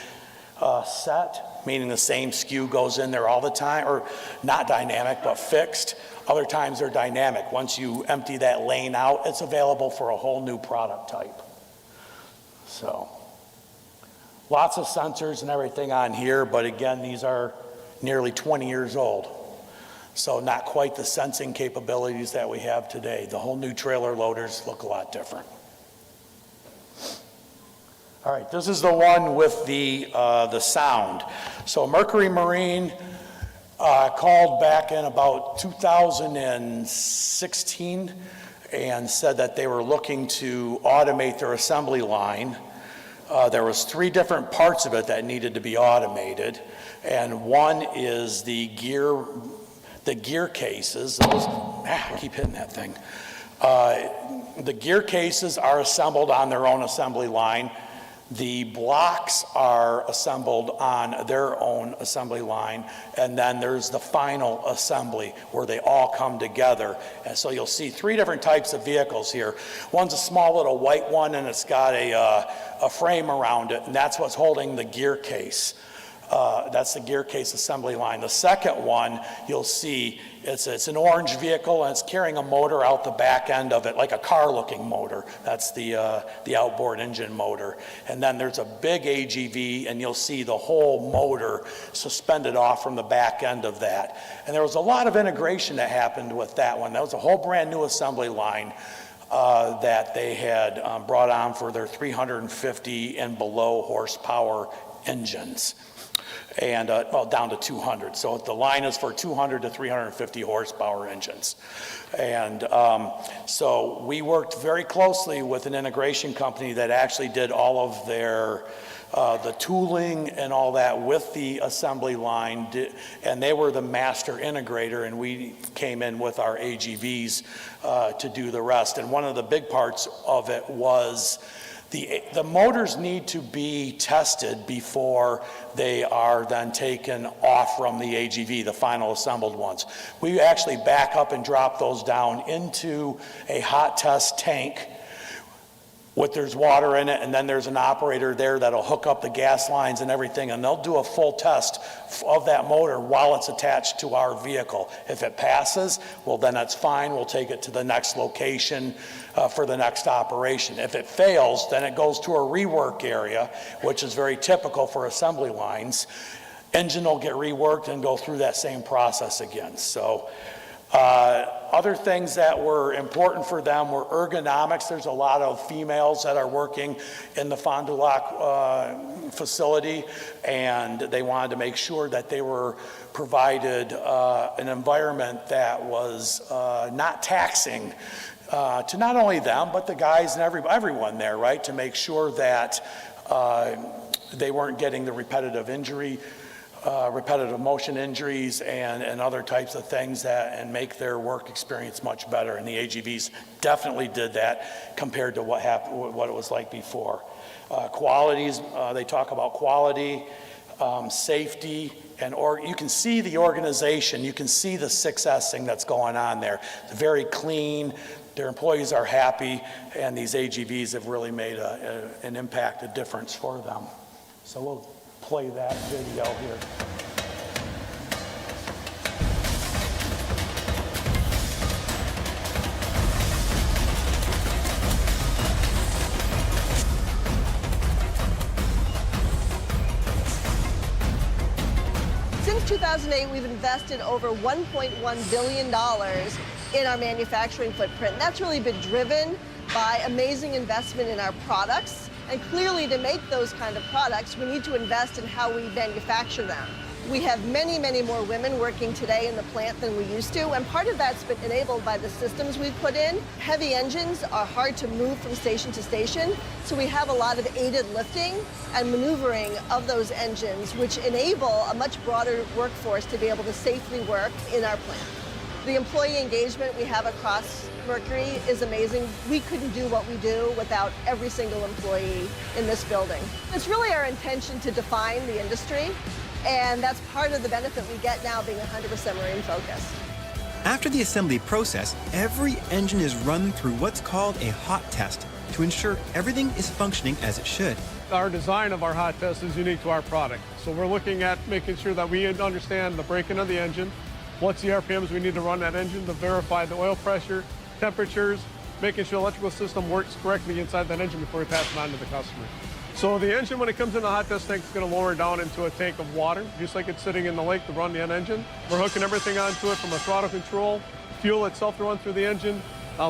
set, meaning the same SKU goes in there all the time, or not dynamic, but fixed. Other times they're dynamic. Once you empty that lane out, it's available for a whole new product type. So, lots of sensors and everything on here, but again, these are nearly 20 years old. So not quite the sensing capabilities that we have today. The whole new trailer loaders look a lot different. All right, this is the one with the sound. So Mercury Marine called back in about 2016 and said that they were looking to automate their assembly line. There was 3 different parts of it that needed to be automated, and one is the gear cases. I keep hitting that thing. The gear cases are assembled on their own assembly line. The blocks are assembled on their own assembly line, and then there's the final assembly where they all come together. And so you'll see 3 different types of vehicles here. One's a small little white one, and it's got a frame around it, and that's what's holding the gear case. That's the gear case assembly line. The second one, you'll see, it's an orange vehicle, and it's carrying a motor out the back end of it, like a car-looking motor. That's the outboard engine motor. And then there's a big AGV, and you'll see the whole motor suspended off from the back end of that. And there was a lot of integration that happened with that one. That was a whole brand new assembly line that they had brought on for their 350 and below horsepower engines. And well, down to 200. So the line is for 200 to 350 horsepower engines. And so we worked very closely with an integration company that actually did all of their the tooling and all that with the assembly line, and they were the master integrator, and we came in with our AGVs to do the rest. And one of the big parts of it was the motors need to be tested before they are then taken off from the AGV, the final assembled ones. We actually back up and drop those down into a hot test tank there's water in it, and then there's an operator there that'll hook up the gas lines and everything, and they'll do a full test of that motor while it's attached to our vehicle. If it passes, well, then that's fine. We'll take it to the next location for the next operation. If it fails, then it goes to a rework area, which is very typical for assembly lines. Engine will get reworked and go through that same process again. So other things that were important for them were ergonomics. There's a lot of females that are working in the Fond du Lac facility, and they wanted to make sure that they were provided an environment that was not taxing to not only them, but the guys and everyone there, right? To make sure that they weren't getting the repetitive motion injuries and other types of things and make their work experience much better. And the AGVs definitely did that compared to what it was like before. Qualities, they talk about quality, safety, and you can see the organization, you can see the successing that's going on there. It's very clean, their employees are happy, and these AGVs have really made an impact, a difference for them. So we'll play that video here. Since 2008, we've invested over $1.1 billion in our manufacturing footprint. And that's really been driven by amazing investment in our products. And clearly, to make those kind of products, we need to invest in how we manufacture them. We have many, many more women working today in the plant than we used to, and part of that's been enabled by the systems we've put in. Heavy engines are hard to move from station to station, so we have a lot of aided lifting and maneuvering of those engines, which enable a much broader workforce to be able to safely work in our plant. The employee engagement we have across Mercury is amazing. We couldn't do what we do without every single employee in this building. It's really our intention to define the industry, and that's part of the benefit we get now being 100% marine focused. After the assembly process, every engine is run through what's called a hot test to ensure everything is functioning as it should. Our design of our hot test is unique to our product. So we're looking at making sure that we understand the braking of the engine, what's the RPMs we need to run that engine to verify the oil pressure, temperatures, making sure the electrical system works correctly inside that engine before we pass it on to the customer. So the engine, when it comes in the hot test tank, is going to lower down into a tank of water, just like it's sitting in the lake to run the engine. We're hooking everything onto it from a throttle control, fuel itself to run through the engine,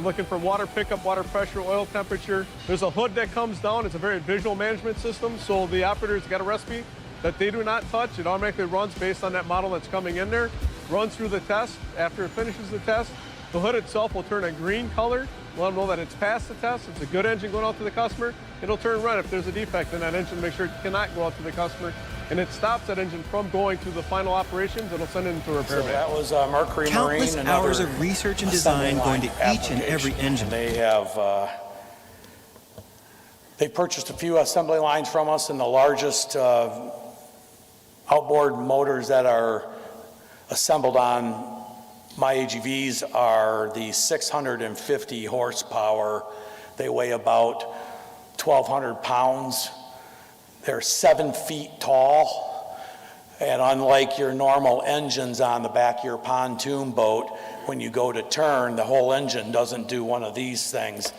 looking for water pickup, water pressure, oil temperature. There's a hood that comes down. It's a very visual management system, so the operator's got a recipe that they do not touch. It automatically runs based on that model that's coming in there, runs through the test. After it finishes the test, the hood itself will turn a green color, let them know that it's passed the test, it's a good engine going out to the customer. It'll turn red if there's a defect in that engine, make sure it cannot go out to the customer, and it stops that engine from going to the final operations. It'll send it into a repair bay. That was Mercury Countless Marine, hours of research and design going to each and every engine. They have they purchased a few assembly lines from us, and the largest outboard motors that are assembled on my AGVs are the 650 horsepower. They weigh about 1,200 pounds. They're 7 feet tall. And unlike your normal engines on the back of your pontoon boat, when you go to turn, the whole engine doesn't do one of these things.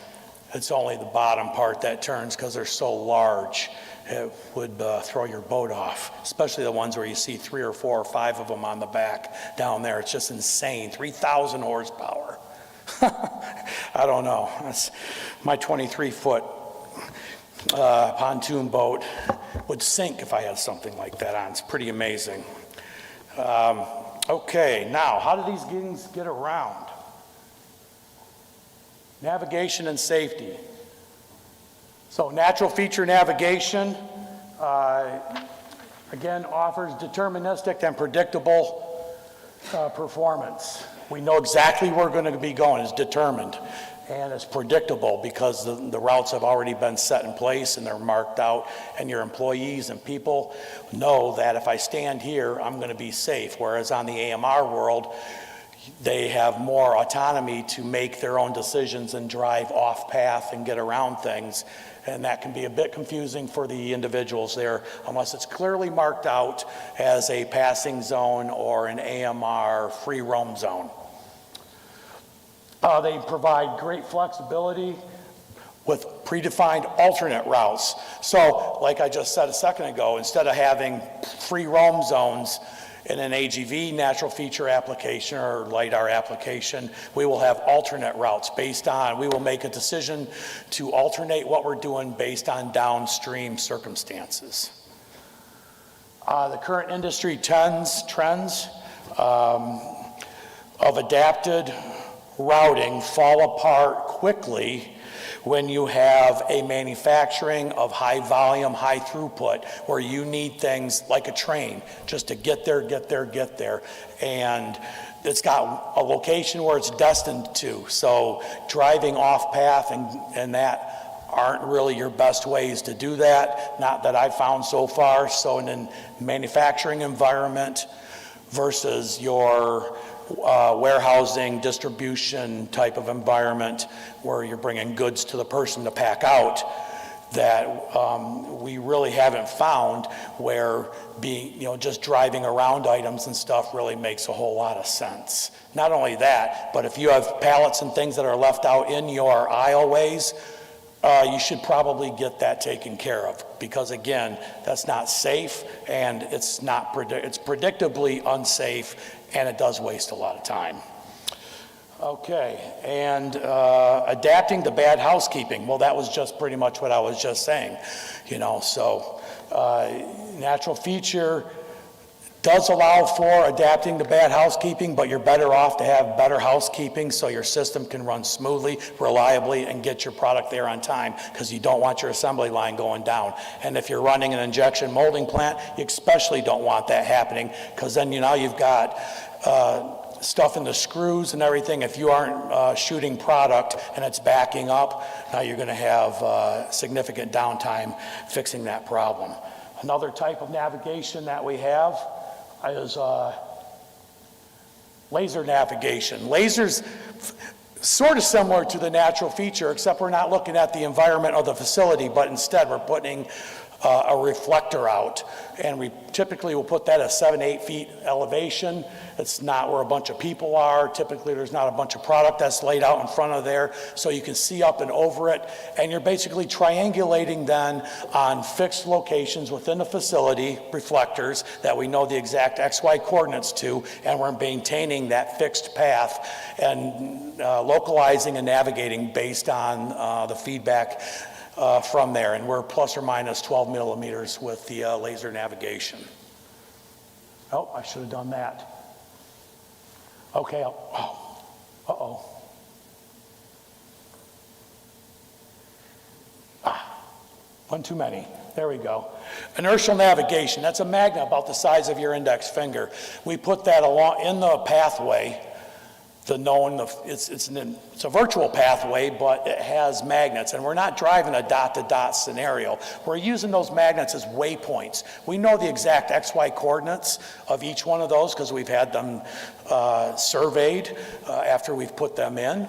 It's only the bottom part that turns because they're so large. It would throw your boat off, especially the ones where you see 3 or 4 or 5 of them on the back down there. It's just insane, 3,000 horsepower. I don't know. That's my 23-foot pontoon boat would sink if I had something like that on. It's pretty amazing. Okay, now, how do these things get around? Navigation and safety. So natural feature navigation, again, offers deterministic and predictable performance. We know exactly where we're going to be going. It's determined, and it's predictable because the routes have already been set in place and they're marked out, and your employees and people know that if I stand here, I'm going to be safe. Whereas on the AMR world, they have more autonomy to make their own decisions and drive off path and get around things. And that can be a bit confusing for the individuals there unless it's clearly marked out as a passing zone or an AMR free roam zone. They provide great flexibility with predefined alternate routes. So like I just said a second ago, instead of having free roam zones in an AGV natural feature application or LiDAR application, we will have alternate routes based on, we will make a decision to alternate what we're doing based on downstream circumstances. The current industry trends of adapted routing fall apart quickly when you have a manufacturing of high volume, high throughput, where you need things like a train just to get there. And it's got a location where it's destined to. So driving off path and that aren't really your best ways to do that, not that I've found so far. So in a manufacturing environment versus your warehousing, distribution type of environment where you're bringing goods to the person to pack out, that we really haven't found where just driving around items and stuff really makes a whole lot of sense. Not only that, but if you have pallets and things that are left out in your aisleways, you should probably get that taken care of, because again, that's not safe, and it's predictably unsafe, and it does waste a lot of time. Okay, and adapting to bad housekeeping. Well, that was just pretty much what I was just saying. So natural feature does allow for adapting to bad housekeeping, but you're better off to have better housekeeping so your system can run smoothly, reliably, and get your product there on time, because you don't want your assembly line going down. And if you're running an injection molding plant, you especially don't want that happening, because then now you've got stuff in the screws and everything. If you aren't shooting product and it's backing up, now you're going to have significant downtime fixing that problem. Another type of navigation that we have is laser navigation. Lasers sort of similar to the natural feature, except we're not looking at the environment of the facility, but instead we're putting a reflector out. And we typically will put that at 7-8 feet elevation. It's not where a bunch of people are. Typically there's not a bunch of product that's laid out in front of there, so you can see up and over it. And you're basically triangulating then on fixed locations within the facility, reflectors that we know the exact XY coordinates to, and we're maintaining that fixed path and localizing and navigating based on the feedback from there, and we're plus or minus 12 millimeters with the laser navigation. Oh, I should have done that. Okay, uh-oh. One too many. There we go. Inertial navigation, that's a magnet about the size of your index finger. We put that along in the pathway. It's a virtual pathway, but it has magnets, and we're not driving a dot-to-dot scenario. We're using those magnets as waypoints. We know the exact XY coordinates of each one of those because we've had them surveyed after we've put them in.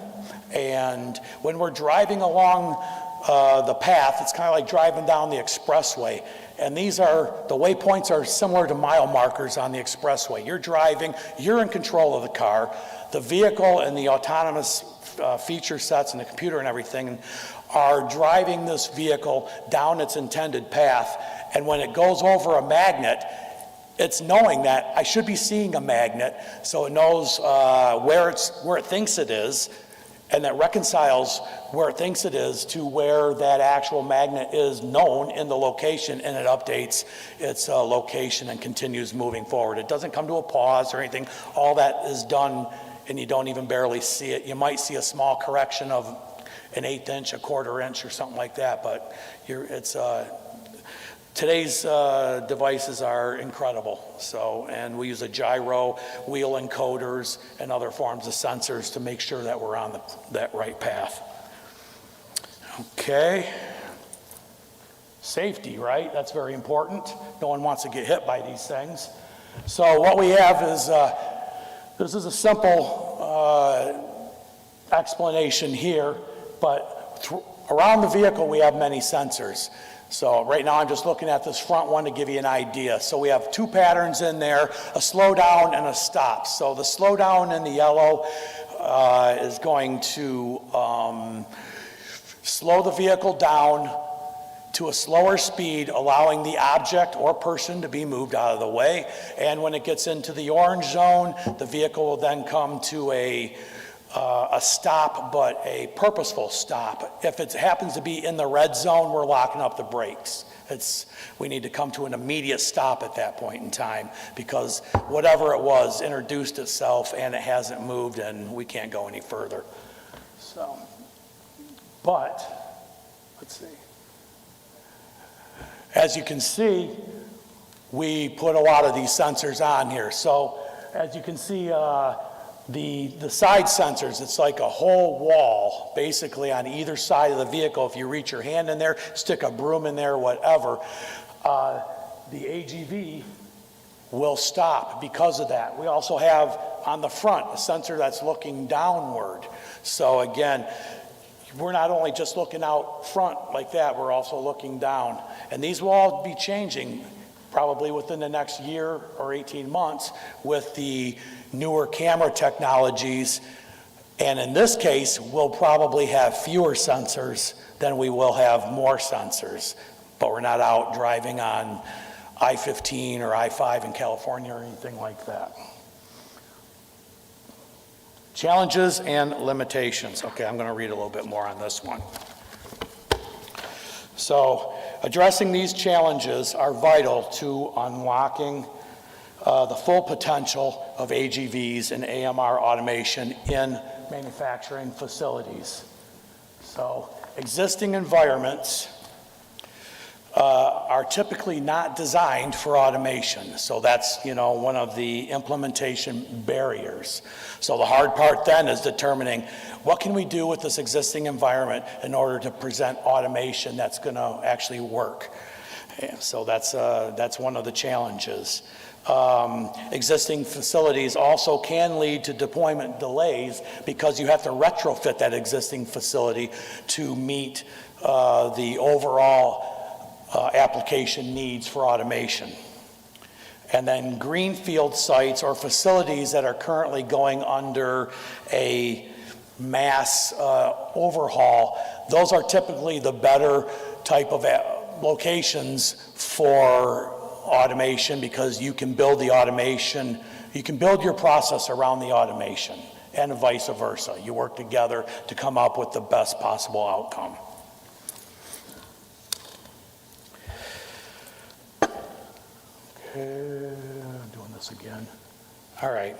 And when we're driving along the path, it's kind of like driving down the expressway. And the waypoints are similar to mile markers on the expressway. You're driving, you're in control of the car. The vehicle and the autonomous feature sets and the computer and everything are driving this vehicle down its intended path. And when it goes over a magnet, it's knowing that I should be seeing a magnet, so it knows where it thinks it is, and that reconciles where it thinks it is to where that actual magnet is known in the location, and it updates its location and continues moving forward. It doesn't come to a pause or anything. All that is done, and you don't even barely see it. You might see a small correction of an 1/8 inch, a 1/4 inch, or something like that, but today's devices are incredible. And we use a gyro, wheel encoders, and other forms of sensors to make sure that we're on that right path. Okay. Safety, right? That's very important. No one wants to get hit by these things. So what we have is, this is a simple explanation here, but around the vehicle we have many sensors. So right now I'm just looking at this front one to give you an idea. So we have 2 patterns in there, a slow down and a stop. So the slow down in the yellow is going to slow the vehicle down to a slower speed, allowing the object or person to be moved out of the way. And when it gets into the orange zone, the vehicle will then come to a stop, but a purposeful stop. If it happens to be in the red zone, we're locking up the brakes. We need to come to an immediate stop at that point in time, because whatever it was introduced itself and it hasn't moved, and we can't go any further. But let's see. As you can see, we put a lot of these sensors on here. So as you can see, the side sensors, it's like a whole wall basically on either side of the vehicle. If you reach your hand in there, stick a broom in there, whatever, the AGV will stop because of that. We also have on the front a sensor that's looking downward. So again, we're not only just looking out front like that, we're also looking down. And these will all be changing probably within the next year or 18 months with the newer camera technologies. And in this case, we'll probably have fewer sensors than we will have more sensors. But we're not out driving on I-15 or I-5 in California or anything like that. Challenges and limitations. Okay, I'm going to read a little bit more on this one. So, addressing these challenges are vital to unlocking the full potential of AGVs and AMR automation in manufacturing facilities. So, existing environments are typically not designed for automation. So that's, one of the implementation barriers. So the hard part then is determining what can we do with this existing environment in order to present automation that's going to actually work. And so that's one of the challenges. Existing facilities also can lead to deployment delays because you have to retrofit that existing facility to meet the overall application needs for automation. And then greenfield sites or facilities that are currently going under a mass overhaul, those are typically the better type of locations for automation because you can build the automation, you can build your process around the automation and vice versa. You work together to come up with the best possible outcome. Okay, I'm doing this again. All right.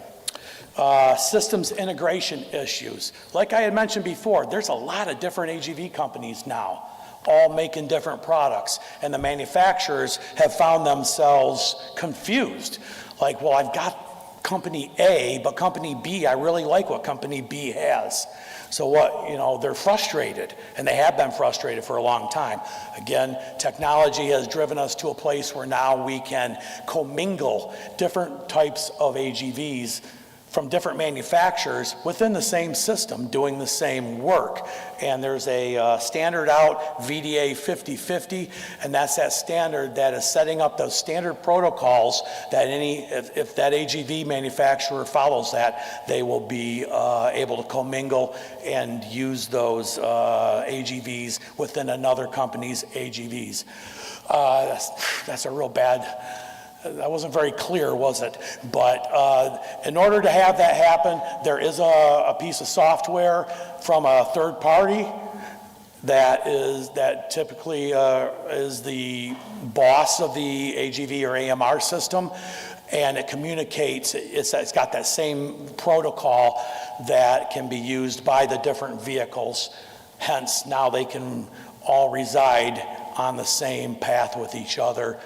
Systems integration issues. Like I had mentioned before, there's a lot of different AGV companies now, all making different products, and the manufacturers have found themselves confused. Like, well, I've got company A, but company B, I really like what company B has. So what, they're frustrated, and they have been frustrated for a long time. Again, technology has driven us to a place where now we can commingle different types of AGVs from different manufacturers within the same system doing the same work. And there's a standard out, VDA 5050, and that's that standard that is setting up those standard protocols that if that AGV manufacturer follows that, they will be able to commingle and use those AGVs within another company's AGVs. That's a real bad. That wasn't very clear, was it? But in order to have that happen, there is a piece of software from a third party that typically is the boss of the AGV or AMR system, and it communicates. It's got that same protocol that can be used by the different vehicles. Hence, now they can all reside on the same path with each other,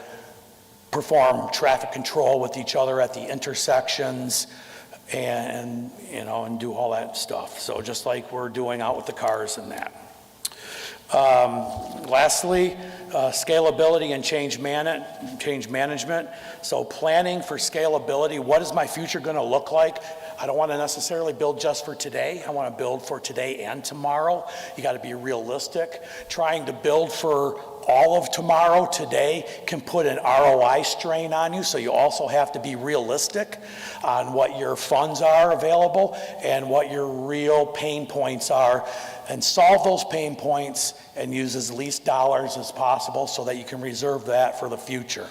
perform traffic control with each other at the intersections, and do all that stuff. So just like we're doing out with the cars and that. Lastly, scalability and change management. So planning for scalability. What is my future going to look like? I don't want to necessarily build just for today. I want to build for today and tomorrow. You got to be realistic. Trying to build for all of tomorrow today can put an ROI strain on you, so you also have to be realistic on what your funds are available and what your real pain points are, and solve those pain points and use as least dollars as possible so that you can reserve that for the future.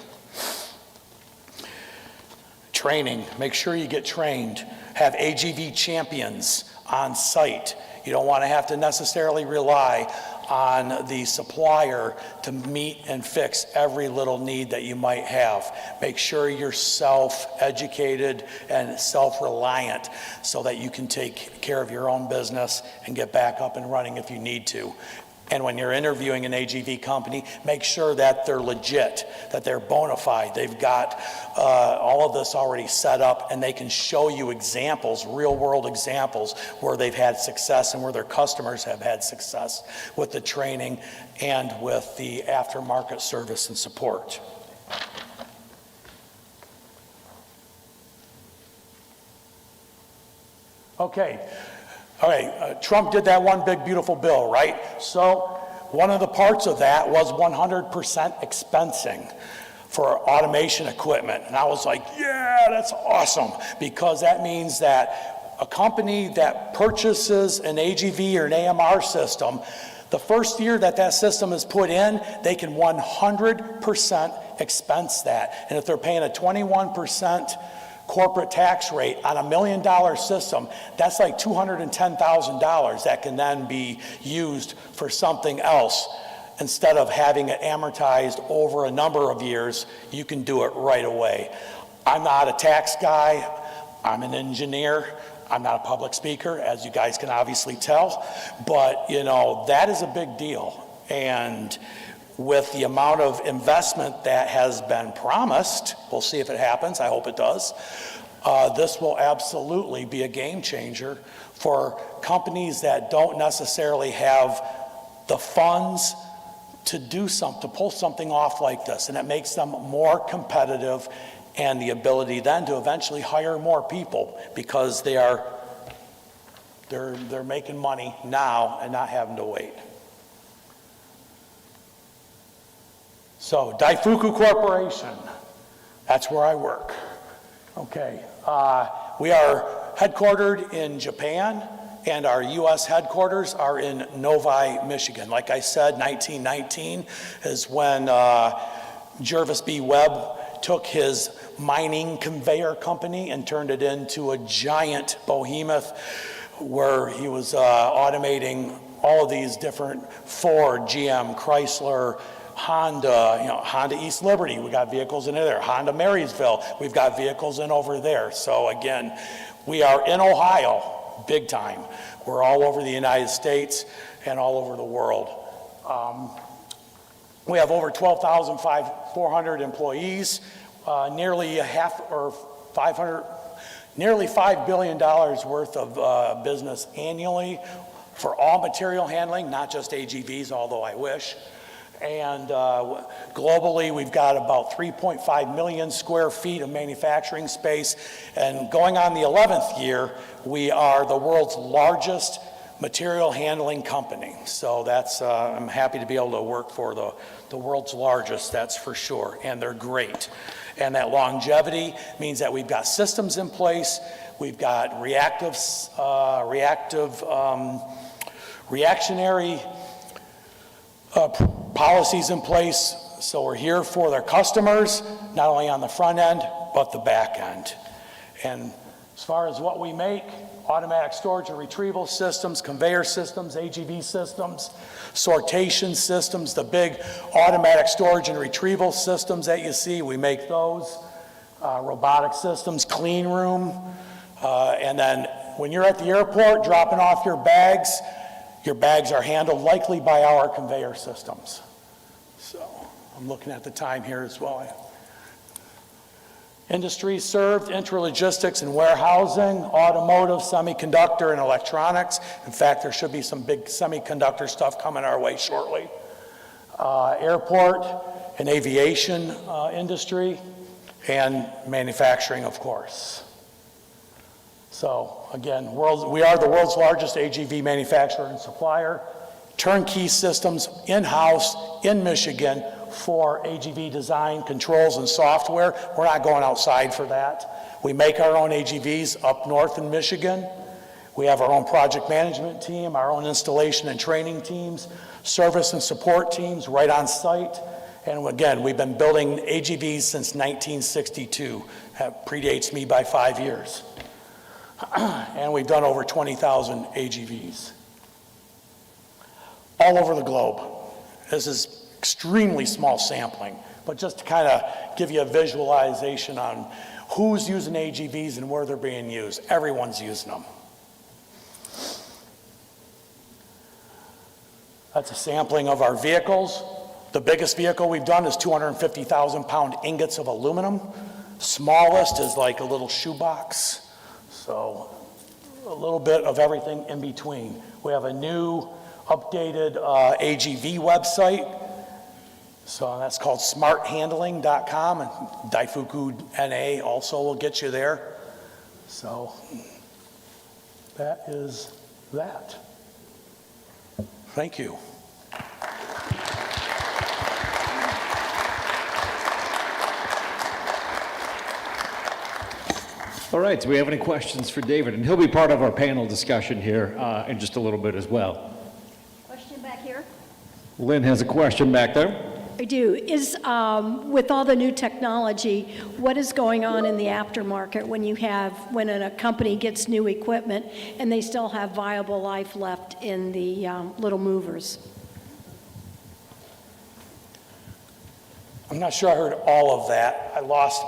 Training, make sure you get trained. Have AGV champions on site. You don't want to have to necessarily rely on the supplier to meet and fix every little need that you might have. Make sure you're self-educated and self-reliant so that you can take care of your own business and get back up and running if you need to. And when you're interviewing an AGV company, make sure that they're legit, that they're bona fide. They've got all of this already set up, and they can show you examples, real world examples, where they've had success and where their customers have had success with the training and with the aftermarket service and support. Okay. All right, Trump did that one big beautiful bill, right? So one of the parts of that was 100% expensing for automation equipment. And I was like, yeah, that's awesome, because that means that a company that purchases an AGV or an AMR system, the first year that that system is put in, they can 100% expense that. And if they're paying a 21% corporate tax rate on $1 million system, that's like $210,000 that can then be used for something else. Instead of having it amortized over a number of years, you can do it right away. I'm not a tax guy, I'm an engineer, I'm not a public speaker, as you guys can obviously tell, but that is a big deal. And with the amount of investment that has been promised, we'll see if it happens, I hope it does, this will absolutely be a game changer for companies that don't necessarily have the funds to do something, to pull something off like this, and it makes them more competitive, and the ability then to eventually hire more people because they're making money now and not having to wait. So Daifuku Corporation, that's where I work. Okay, we are headquartered in Japan, and our U.S. headquarters are in Novi, Michigan. Like I said, 1919 is when Jervis B. Webb took his mining conveyor company and turned it into a giant behemoth where he was automating all of these different Ford, GM, Chrysler, Honda, Honda East Liberty, we got vehicles in there. Honda Marysville, we've got vehicles in over there. So again, we are in Ohio, big time. We're all over the United States and all over the world. We have over 12,400 employees, nearly nearly $5 billion worth of business annually for all material handling, not just AGVs, although I wish. And globally, we've got about 3.5 million square feet of manufacturing space. And going on the 11th year, we are the world's largest material handling company. So that's, I'm happy to be able to work for the world's largest, that's for sure. And they're great. And that longevity means that we've got systems in place, we've got reactionary policies in place, so we're here for their customers, not only on the front end, but the back end. And as far as what we make, automatic storage and retrieval systems, conveyor systems, AGV systems, sortation systems, the big automatic storage and retrieval systems that you see, we make those. Robotic systems, clean room, and then when you're at the airport dropping off your bags are handled likely by our conveyor systems. So I'm looking at the time here as well. Industries served, intralogistics and warehousing, automotive, semiconductor, and electronics. In fact, there should be some big semiconductor stuff coming our way shortly. Airport and aviation industry, and manufacturing, of course. So again, we are the world's largest AGV manufacturer and supplier. Turnkey systems in-house in Michigan for AGV design, controls, and software. We're not going outside for that. We make our own AGVs up north in Michigan. We have our own project management team, our own installation and training teams, service and support teams right on site. And again, we've been building AGVs since 1962. That predates me by 5 years. And we've done over 20,000 AGVs all over the globe. This is extremely small sampling, but just to kind of give you a visualization on who's using AGVs and where they're being used. Everyone's using them. That's a sampling of our vehicles. The biggest vehicle we've done is 250,000-pound ingots of aluminum. Smallest is like a little shoebox. So a little bit of everything in between. We have a new updated AGV website. So that's called smarthandling.com, and Daifuku NA also will get you there. So that is that. Thank you. All right, do we have any questions for David? And he'll be part of our panel discussion here in just a little bit as well. Question back here? Lynn has a question back there. I do. Is, with all the new technology, what is going on in the aftermarket when a company gets new equipment and they still have viable life left in the little movers? I'm not sure I heard all of that. I lost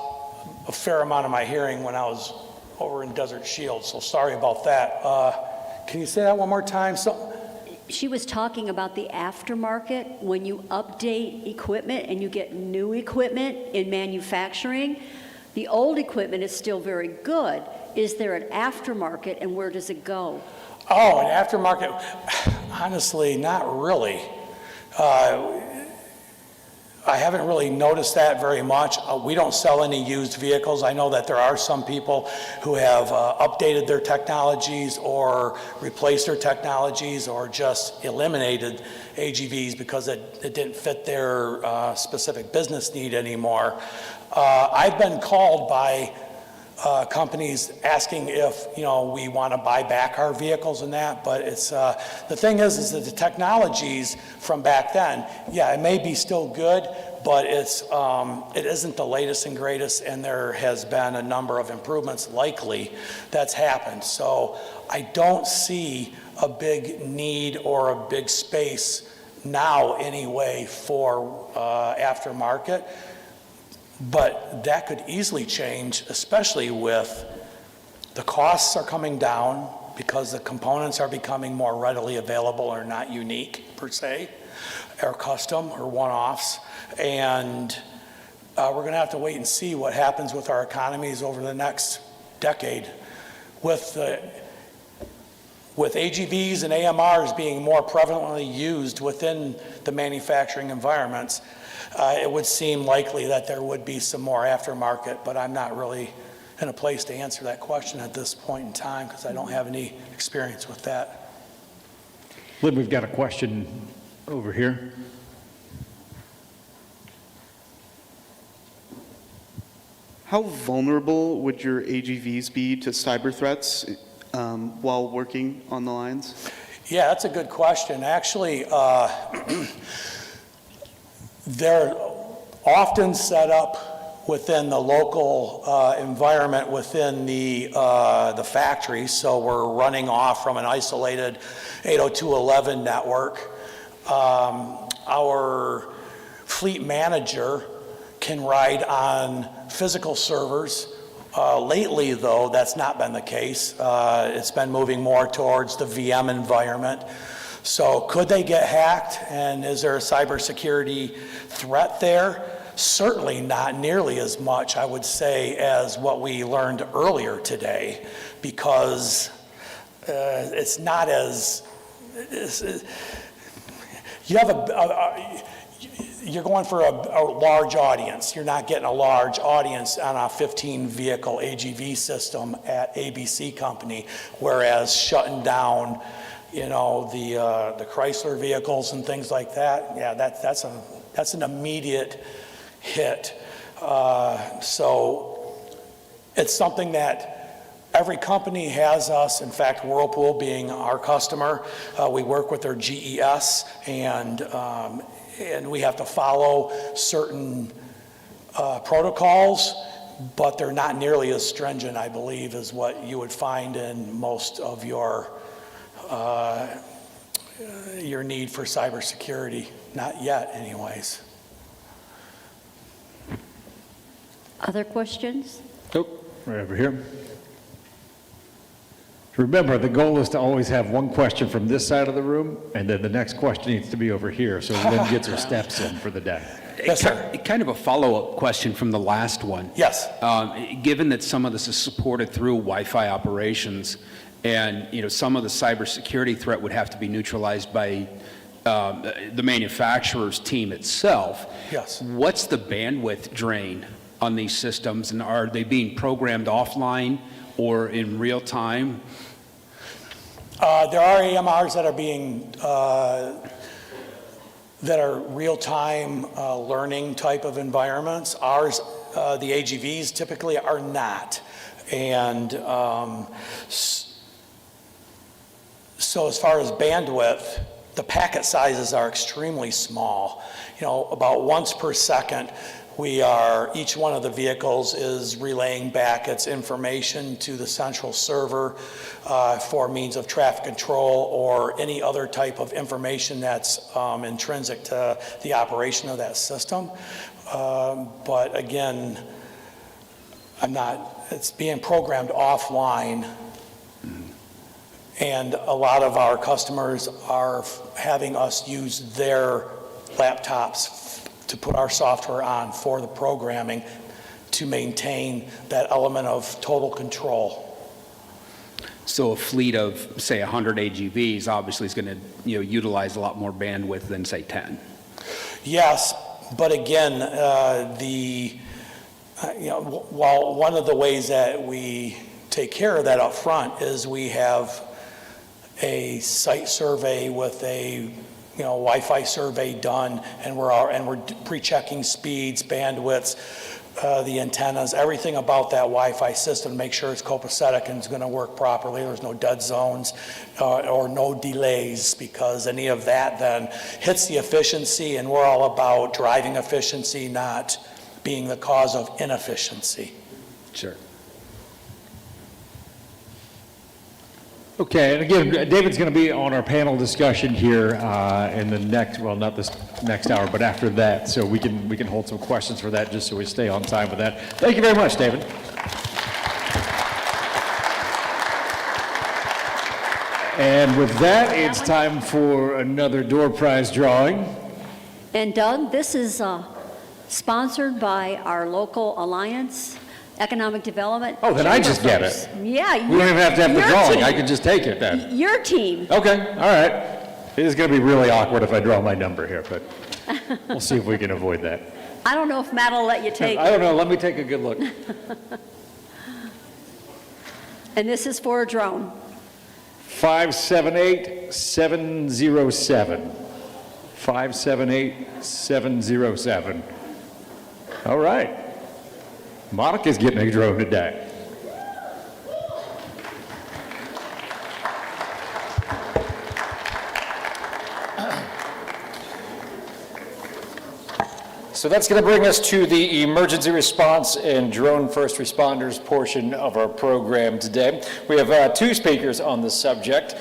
a fair amount of my hearing when I was over in Desert Shield, so sorry about that. Can you say that one more time? she was talking about the aftermarket, when you update equipment and you get new equipment in manufacturing. The old equipment is still very good. Is there an aftermarket, and where does it go? Oh, an aftermarket, honestly, not really. I haven't really noticed that very much. We don't sell any used vehicles. I know that there are some people who have updated their technologies or replaced their technologies or just eliminated AGVs because it didn't fit their specific business need anymore. I've been called by companies asking if, you know, we want to buy back our vehicles and that, but it's, the thing is that the technologies from back then, yeah, it may be still good, but it isn't the latest and greatest, and there has been a number of improvements likely that's happened. So I don't see a big need or a big space now anyway for aftermarket. But that could easily change, especially with the costs are coming down because the components are becoming more readily available or not unique per se, or custom or one-offs. And we're going to have to wait and see what happens with our economies over the next decade. With AGVs and AMRs being more prevalently used within the manufacturing environments, it would seem likely that there would be some more aftermarket, but I'm not really in a place to answer that question at this point in time because I don't have any experience with that. Lynn, we've got a question over here. How vulnerable would your AGVs be to cyber threats while working on the lines? Yeah, that's a good question. Actually, they're often set up within the local environment within the factory, so we're running off from an isolated 802.11 network. Our fleet manager can ride on physical servers. Lately, though, that's not been the case. It's been moving more towards the VM environment. So could they get hacked, and is there a cybersecurity threat there? Certainly not nearly as much, I would say, as what we learned earlier today, because it's not as, you have you're going for a large audience. You're not getting a large audience on a 15-vehicle AGV system at ABC Company, whereas shutting down, you know, the Chrysler vehicles and things like that, yeah, that's an immediate hit. So it's something that every company has us. In fact, Whirlpool being our customer, we work with their GES, and we have to follow certain protocols, but they're not nearly as stringent, I believe, as what you would find in most of your need for cybersecurity. Not yet, anyways. Other questions? Nope, right over here. Remember, the goal is to always have one question from this side of the room, and then the next question needs to be over here, so Lynn gets her steps in for the day. Yes, sir. Kind of a follow-up question from the last one. Yes. Given that some of this is supported through Wi-Fi operations, and you know some of the cybersecurity threat would have to be neutralized by the manufacturer's team itself. Yes. What's the bandwidth drain on these systems, and are they being programmed offline or in real time? There are AMRs that are being that are real-time learning type of environments. Ours, the AGVs, typically are not. And so as far as bandwidth, the packet sizes are extremely small. You know, about once per second, each one of the vehicles is relaying back its information to the central server for means of traffic control or any other type of information that's intrinsic to the operation of that system. But again, it's being programmed offline. And a lot of our customers are having us use their laptops to put our software on for the programming to maintain that element of total control. So a fleet of, say, 100 AGVs obviously is going to, utilize a lot more bandwidth than, say, 10. Yes, but again, while one of the ways that we take care of that up front is we have a site survey with a Wi-Fi survey done, and we're pre-checking speeds, bandwidths, the antennas, everything about that Wi-Fi system to make sure it's copacetic and it's going to work properly. There's no dead zones or no delays, because any of that then hits the efficiency, and we're all about driving efficiency, not being the cause of inefficiency. Sure. Okay, and again, David's going to be on our panel discussion here in the next, well, not this next hour, but after that, so we can hold some questions for that, just so we stay on time with that. Thank you very much, David. And with that, it's time for another door prize drawing. And Doug, this is sponsored by our local alliance, Economic Development. Oh, then I just get it. Yeah. We don't even have to have the your drawing. team. I can just take it then. Your team. Okay, all right. It is going to be really awkward if I draw my number here, but we'll see if we can avoid that. I don't know if Matt will let you take I don't know. Let me take a good look. And this is for a drone. 578707. 578707. All right. Monica's getting a drone today. So that's going to bring us to the emergency response and drone first responders portion of our program today. We have two speakers on the subject.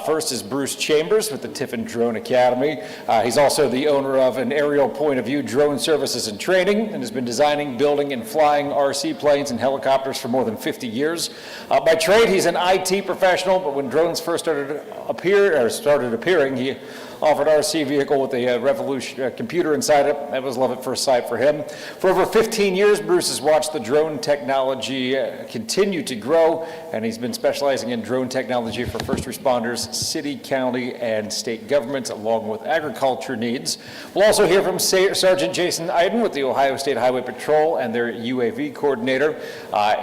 First is Bruce Chambers with the Tiffin Drone Academy. He's also the owner of an aerial point of view drone services and training, and has been designing, building, and flying RC planes and helicopters for more than 50 years. By trade, he's an IT professional, but when drones first started appearing, he offered RC vehicle with a revolution computer inside it. That was love at first sight for him. For over 15 years, Bruce has watched the drone technology continue to grow, and he's been specializing in drone technology for first responders, city, county, and state governments, along with agriculture needs. We'll also hear from Sergeant Jason Iden with the Ohio State Highway Patrol and their UAV coordinator.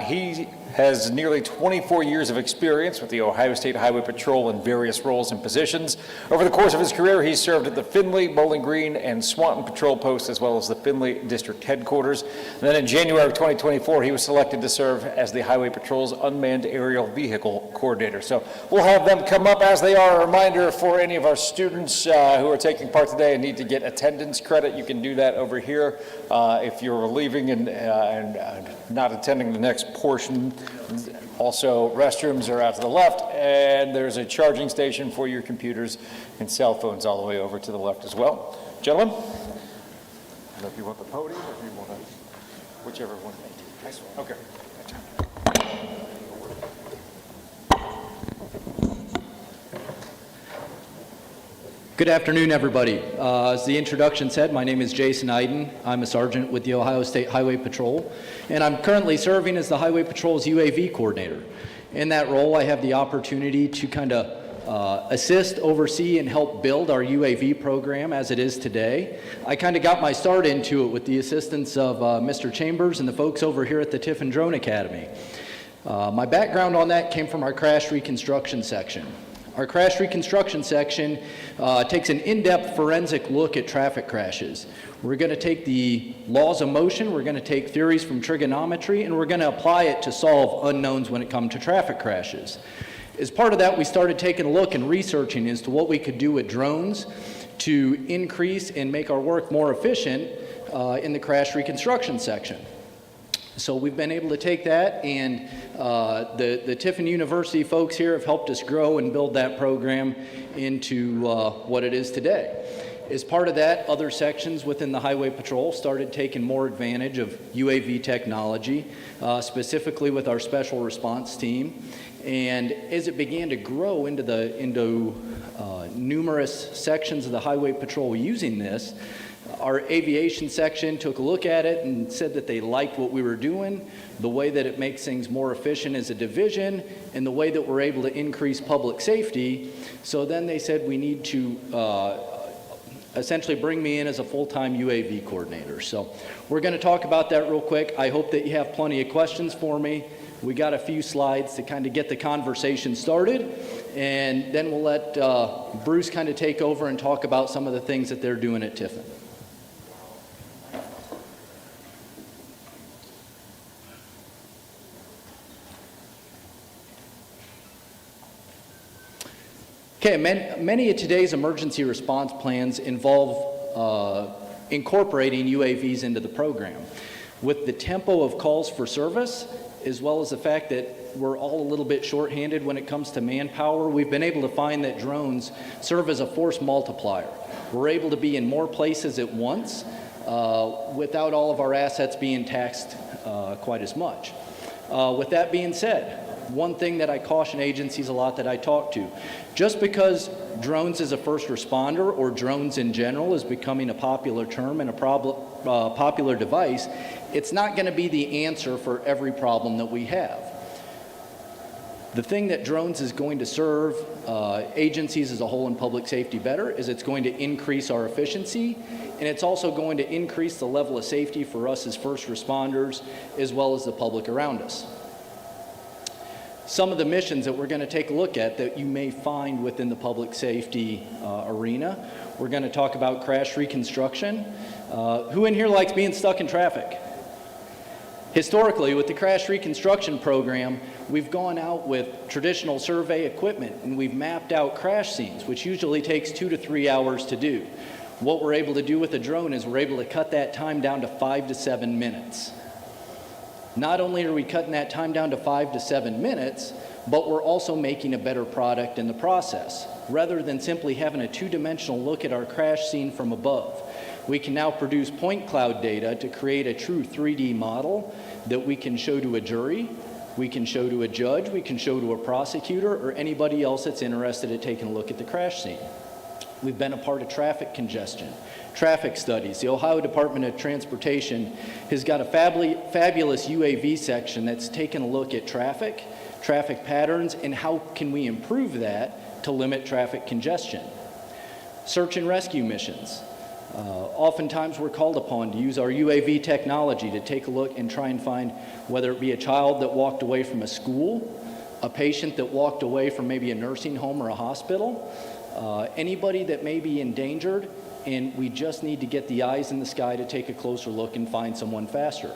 He has nearly 24 years of experience with the Ohio State Highway Patrol in various roles and positions. Over the course of his career, he served at the Findlay, Bowling Green, and Swanton Patrol Posts, as well as the Findlay District Headquarters. And then in January of 2024, he was selected to serve as the Highway Patrol's Unmanned Aerial Vehicle Coordinator. So we'll have them come up as they are. A reminder for any of our students who are taking part today and need to get attendance credit, you can do that over here. If you're leaving and not attending the next portion, also restrooms are out to the left, and there's a charging station for your computers and cell phones all the way over to the left as well. Gentlemen, I don't know if you want the podium or if you want to, whichever one. Okay. Good afternoon, everybody. As the introduction said, my name is Jason Iden. I'm a sergeant with the Ohio State Highway Patrol, and I'm currently serving as the Highway Patrol's UAV coordinator. In that role, I have the opportunity to kind of assist, oversee, and help build our UAV program as it is today. I kind of got my start into it with the assistance of Mr. Chambers and the folks over here at the Tiffin Drone Academy. My background on that came from our crash reconstruction section. Our crash reconstruction section takes an in-depth forensic look at traffic crashes. We're going to take the laws of motion, we're going to take theories from trigonometry, and we're going to apply it to solve unknowns when it comes to traffic crashes. As part of that, we started taking a look and researching as to what we could do with drones to increase and make our work more efficient in the crash reconstruction section. So we've been able to take that, and the Tiffin University folks here have helped us grow and build that program into what it is today. As part of that, other sections within the Highway Patrol started taking more advantage of UAV technology, specifically with our special response team. And as it began to grow into numerous sections of the Highway Patrol using this, our aviation section took a look at it and said that they liked what we were doing, the way that it makes things more efficient as a division, and the way that we're able to increase public safety. So then they said we need to essentially bring me in as a full-time UAV coordinator. So we're going to talk about that real quick. I hope that you have plenty of questions for me. We got a few slides to kind of get the conversation started, and then we'll let Bruce kind of take over and talk about some of the things that they're doing at Tiffin. Okay, many of today's emergency response plans involve incorporating UAVs into the program. With the tempo of calls for service, as well as the fact that we're all a little bit shorthanded when it comes to manpower, we've been able to find that drones serve as a force multiplier. We're able to be in more places at once without all of our assets being taxed quite as much. With that being said, one thing that I caution agencies a lot that I talk to, just because drones as a first responder or drones in general is becoming a popular term and a popular device, it's not going to be the answer for every problem that we have. The thing that drones is going to serve agencies as a whole in public safety better is it's going to increase our efficiency, and it's also going to increase the level of safety for us as first responders as well as the public around us. Some of the missions that we're going to take a look at that you may find within the public safety arena, we're going to talk about crash reconstruction. Who in here likes being stuck in traffic? Historically, with the crash reconstruction program, we've gone out with traditional survey equipment and we've mapped out crash scenes, which usually takes 2 to 3 hours to do. What we're able to do with a drone is we're able to cut that time down to 5 to 7 minutes. Not only are we cutting that time down to 5 to 7 minutes, but we're also making a better product in the process. Rather than simply having a two-dimensional look at our crash scene from above, we can now produce point cloud data to create a true 3D model that we can show to a jury, we can show to a judge, we can show to a prosecutor, or anybody else that's interested in taking a look at the crash scene. We've been a part of traffic congestion, traffic studies. The Ohio Department of Transportation has got a fabulous UAV section that's taken a look at traffic patterns, and how can we improve that to limit traffic congestion. Search and rescue missions. Oftentimes we're called upon to use our UAV technology to take a look and try and find whether it be a child that walked away from a school, a patient that walked away from maybe a nursing home or a hospital, anybody that may be endangered, and we just need to get the eyes in the sky to take a closer look and find someone faster.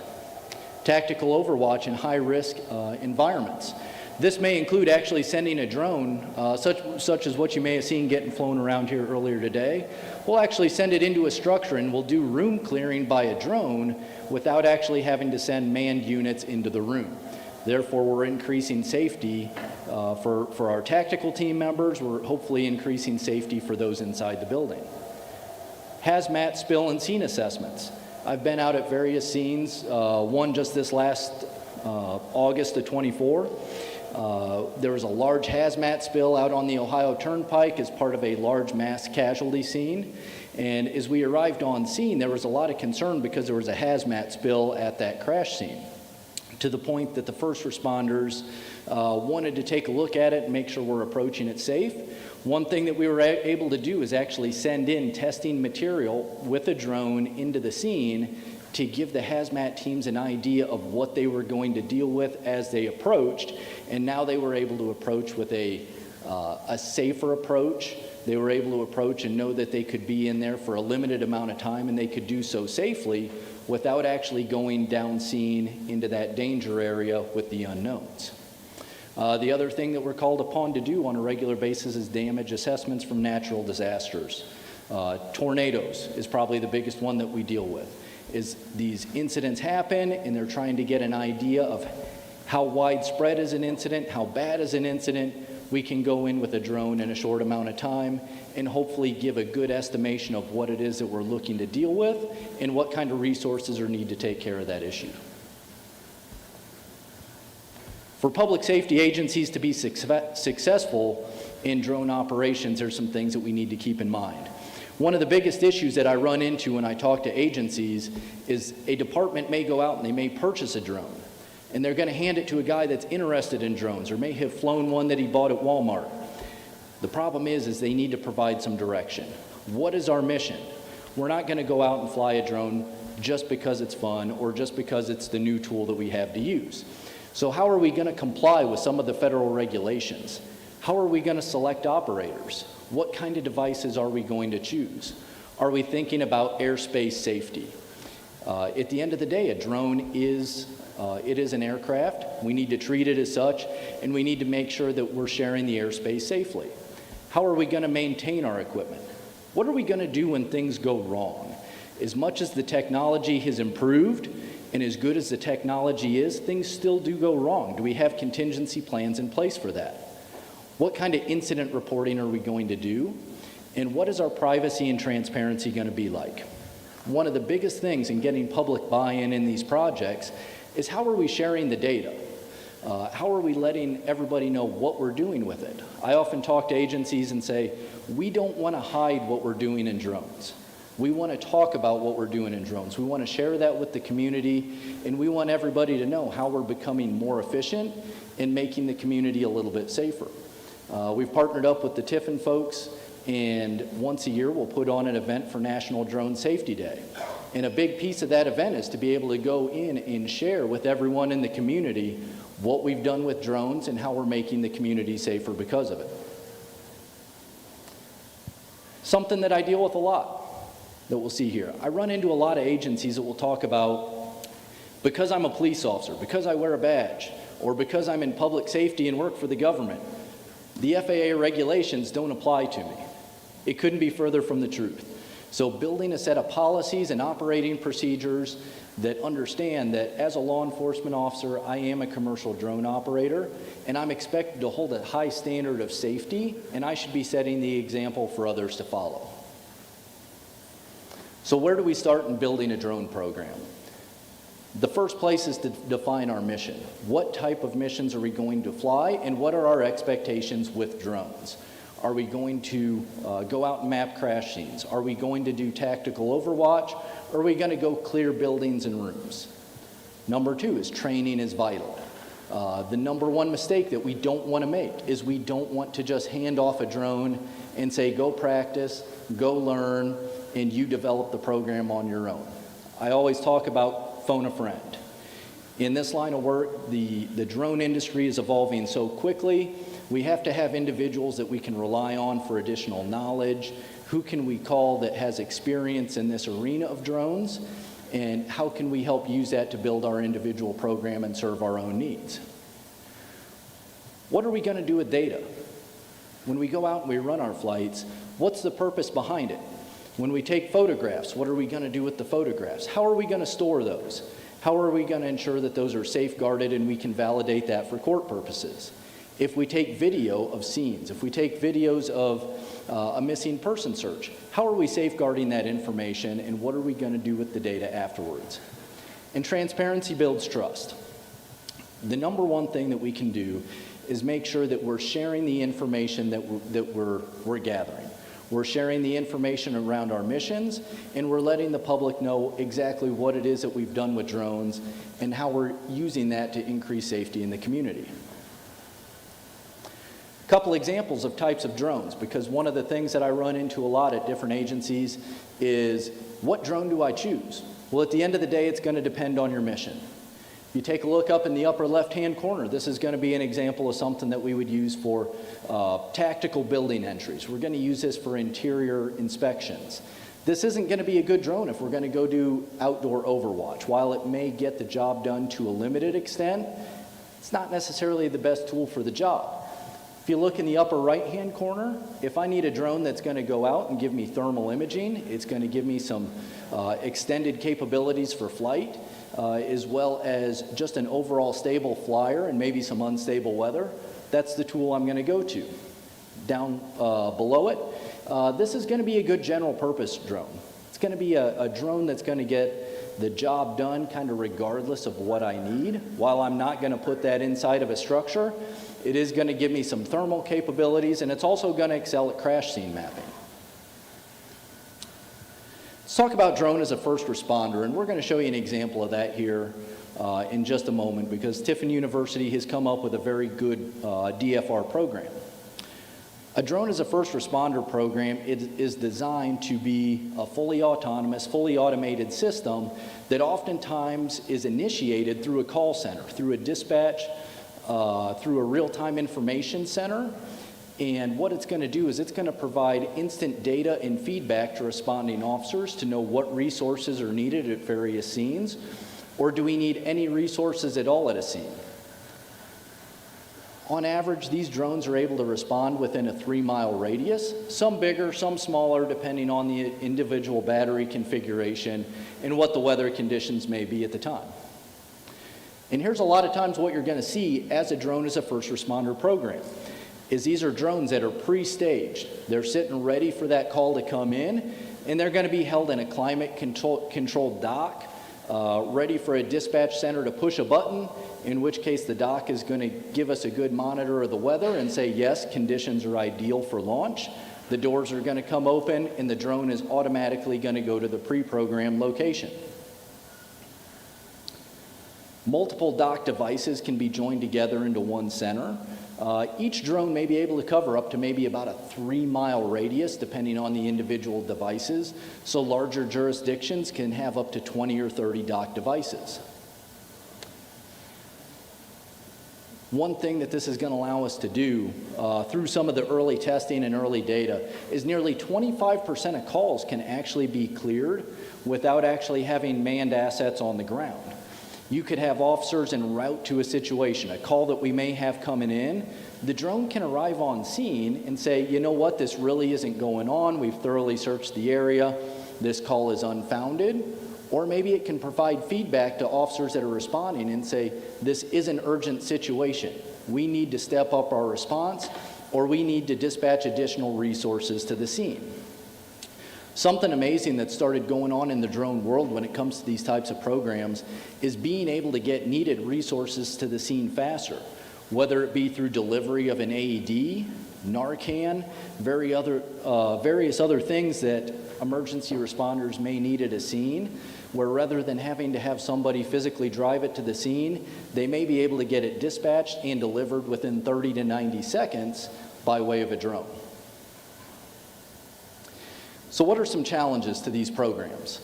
Tactical overwatch in high-risk environments. This may include actually sending a drone, such as what you may have seen getting flown around here earlier today. We'll actually send it into a structure and we'll do room clearing by a drone without actually having to send manned units into the room. Therefore, we're increasing safety for our tactical team members. We're hopefully increasing safety for those inside the building. Hazmat, spill, and scene assessments. I've been out at various scenes, one just this last August of 24. There was a large hazmat spill out on the Ohio Turnpike as part of a large mass casualty scene. And as we arrived on scene, there was a lot of concern because there was a hazmat spill at that crash scene, to the point that the first responders wanted to take a look at it and make sure we're approaching it safe. One thing that we were able to do is actually send in testing material with a drone into the scene to give the hazmat teams an idea of what they were going to deal with as they approached, and now they were able to approach with a safer approach. They were able to approach and know that they could be in there for a limited amount of time, and they could do so safely without actually going down scene into that danger area with the unknowns. The other thing that we're called upon to do on a regular basis is damage assessments from natural disasters. Tornadoes is probably the biggest one that we deal with. Is these incidents happen and they're trying to get an idea of how widespread is an incident, how bad is an incident. We can go in with a drone in a short amount of time and hopefully give a good estimation of what it is that we're looking to deal with and what kind of resources are needed to take care of that issue. For public safety agencies to be successful in drone operations, there's some things that we need to keep in mind. One of the biggest issues that I run into when I talk to agencies is a department may go out and they may purchase a drone, and they're going to hand it to a guy that's interested in drones or may have flown one that he bought at Walmart. The problem is they need to provide some direction. What is our mission? We're not going to go out and fly a drone just because it's fun or just because it's the new tool that we have to use. So how are we going to comply with some of the federal regulations? How are we going to select operators? What kind of devices are we going to choose? Are we thinking about airspace safety? At the end of the day, a drone is an aircraft. We need to treat it as such, and we need to make sure that we're sharing the airspace safely. How are we going to maintain our equipment? What are we going to do when things go wrong? As much as the technology has improved, and as good as the technology is, things still do go wrong. Do we have contingency plans in place for that? What kind of incident reporting are we going to do? And what is our privacy and transparency going to be like? One of the biggest things in getting public buy-in in these projects is how are we sharing the data? How are we letting everybody know what we're doing with it? I often talk to agencies and say, we don't want to hide what we're doing in drones. We want to talk about what we're doing in drones. We want to share that with the community, and we want everybody to know how we're becoming more efficient and making the community a little bit safer. We've partnered up with the Tiffin folks, and once a year we'll put on an event for National Drone Safety Day. And a big piece of that event is to be able to go in and share with everyone in the community what we've done with drones and how we're making the community safer because of it. Something that I deal with a lot that we'll see here. I run into a lot of agencies that will talk about, because I'm a police officer, because I wear a badge, or because I'm in public safety and work for the government, the FAA regulations don't apply to me. It couldn't be further from the truth. So building a set of policies and operating procedures that understand that as a law enforcement officer, I am a commercial drone operator, and I'm expected to hold a high standard of safety, and I should be setting the example for others to follow. So where do we start in building a drone program? The first place is to define our mission. What type of missions are we going to fly, and what are our expectations with drones? Are we going to go out and map crash scenes? Are we going to do tactical overwatch? Or are we going to go clear buildings and rooms? Number two is training is vital. The number one mistake that we don't want to make is we don't want to just hand off a drone and say, go practice, go learn, and you develop the program on your own. I always talk about phone a friend. In this line of work, the drone industry is evolving so quickly. We have to have individuals that we can rely on for additional knowledge. Who can we call that has experience in this arena of drones? And how can we help use that to build our individual program and serve our own needs? What are we going to do with data? When we go out and we run our flights, what's the purpose behind it? When we take photographs, what are we going to do with the photographs? How are we going to store those? How are we going to ensure that those are safeguarded and we can validate that for court purposes? If we take video of scenes, if we take videos of a missing person search, how are we safeguarding that information, and what are we going to do with the data afterwards? And transparency builds trust. The number one thing that we can do is make sure that we're sharing the information that we're gathering. We're sharing the information around our missions, and we're letting the public know exactly what it is that we've done with drones and how we're using that to increase safety in the community. A couple examples of types of drones, because one of the things that I run into a lot at different agencies is, what drone do I choose? Well, at the end of the day, it's going to depend on your mission. If you take a look up in the upper left-hand corner, this is going to be an example of something that we would use for tactical building entries. We're going to use this for interior inspections. This isn't going to be a good drone if we're going to go do outdoor overwatch. While it may get the job done to a limited extent, it's not necessarily the best tool for the job. If you look in the upper right-hand corner, if I need a drone that's going to go out and give me thermal imaging, it's going to give me some extended capabilities for flight, as well as just an overall stable flyer and maybe some unstable weather, that's the tool I'm going to go to. Down below it, this is going to be a good general purpose drone. It's going to be a drone that's going to get the job done kind of regardless of what I need. While I'm not going to put that inside of a structure, it is going to give me some thermal capabilities, and it's also going to excel at crash scene mapping. Let's talk about drone as a first responder, and we're going to show you an example of that here in just a moment, because Tiffin University has come up with a very good DFR program. A drone as a first responder program is designed to be a fully autonomous, fully automated system that oftentimes is initiated through a call center, through a dispatch, through a real-time information center. And what it's going to do is it's going to provide instant data and feedback to responding officers to know what resources are needed at various scenes, or do we need any resources at all at a scene. On average, these drones are able to respond within a 3-mile radius, some bigger, some smaller, depending on the individual battery configuration and what the weather conditions may be at the time. And here's a lot of times what you're going to see as a drone as a first responder program, is these are drones that are pre-staged. They're sitting ready for that call to come in, and they're going to be held in a climate-controlled dock, ready for a dispatch center to push a button, in which case the dock is going to give us a good monitor of the weather and say, yes, conditions are ideal for launch. The doors are going to come open, and the drone is automatically going to go to the pre-programmed location. Multiple dock devices can be joined together into one center. Each drone may be able to cover up to maybe about a 3-mile radius, depending on the individual devices. So larger jurisdictions can have up to 20 or 30 dock devices. One thing that this is going to allow us to do through some of the early testing and early data is nearly 25% of calls can actually be cleared without actually having manned assets on the ground. You could have officers en route to a situation, a call that we may have coming in. The drone can arrive on scene and say, you know what, this really isn't going on. We've thoroughly searched the area. This call is unfounded. Or maybe it can provide feedback to officers that are responding and say, this is an urgent situation. We need to step up our response, or we need to dispatch additional resources to the scene. Something amazing that started going on in the drone world when it comes to these types of programs is being able to get needed resources to the scene faster, whether it be through delivery of an AED, Narcan, various other things that emergency responders may need at a scene, where rather than having to have somebody physically drive it to the scene, they may be able to get it dispatched and delivered within 30 to 90 seconds by way of a drone. So what are some challenges to these programs?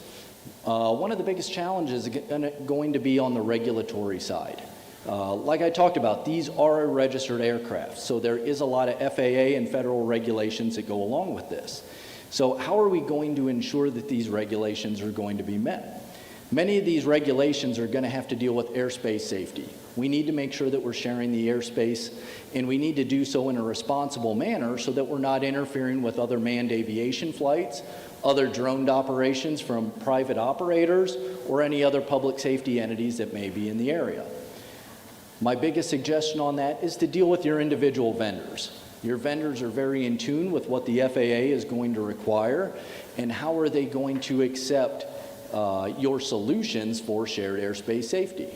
One of the biggest challenges is going to be on the regulatory side. Like I talked about, these are registered aircraft, so there is a lot of FAA and federal regulations that go along with this. So how are we going to ensure that these regulations are going to be met? Many of these regulations are going to have to deal with airspace safety. We need to make sure that we're sharing the airspace, and we need to do so in a responsible manner so that we're not interfering with other manned aviation flights, other droned operations from private operators, or any other public safety entities that may be in the area. My biggest suggestion on that is to deal with your individual vendors. Your vendors are very in tune with what the FAA is going to require, and how are they going to accept your solutions for shared airspace safety.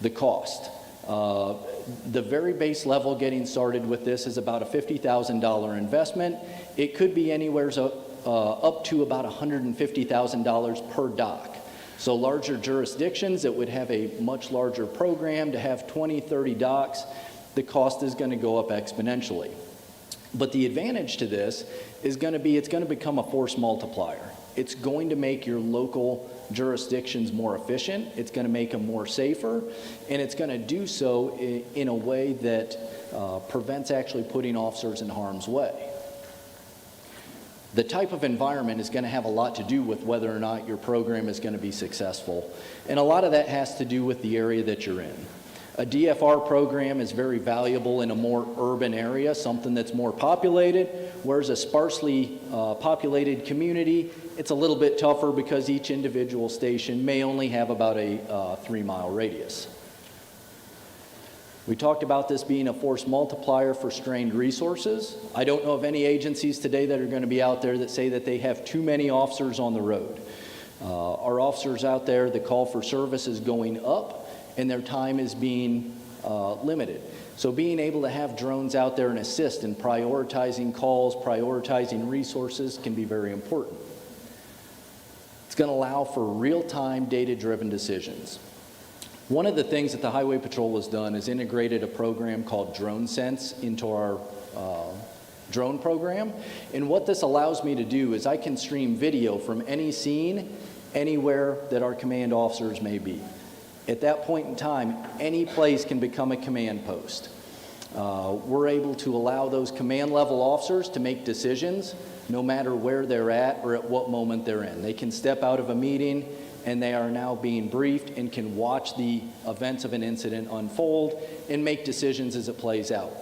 The cost. The very base level getting started with this is about a $50,000 investment. It could be anywhere up to about $150,000 per dock. So larger jurisdictions that would have a much larger program to have 20, 30 docks, the cost is going to go up exponentially. But the advantage to this is going to be it's going to become a force multiplier. It's going to make your local jurisdictions more efficient, it's going to make them more safer, and it's going to do so in a way that prevents actually putting officers in harm's way. The type of environment is going to have a lot to do with whether or not your program is going to be successful, and a lot of that has to do with the area that you're in. A DFR program is very valuable in a more urban area, something that's more populated, whereas a sparsely populated community, it's a little bit tougher because each individual station may only have about a 3-mile radius. We talked about this being a force multiplier for strained resources. I don't know of any agencies today that are going to be out there that say that they have too many officers on the road. Our officers out there, the call for service is going up and their time is being limited. So being able to have drones out there and assist in prioritizing calls, prioritizing resources can be very important. It's going to allow for real-time, data-driven decisions. One of the things that the Highway Patrol has done is integrated a program called Drone Sense into our drone program. And what this allows me to do is I can stream video from any scene, anywhere that our command officers may be. At that point in time, any place can become a command post. We're able to allow those command level officers to make decisions no matter where they're at or at what moment they're in. They can step out of a meeting and they are now being briefed and can watch the events of an incident unfold and make decisions as it plays out.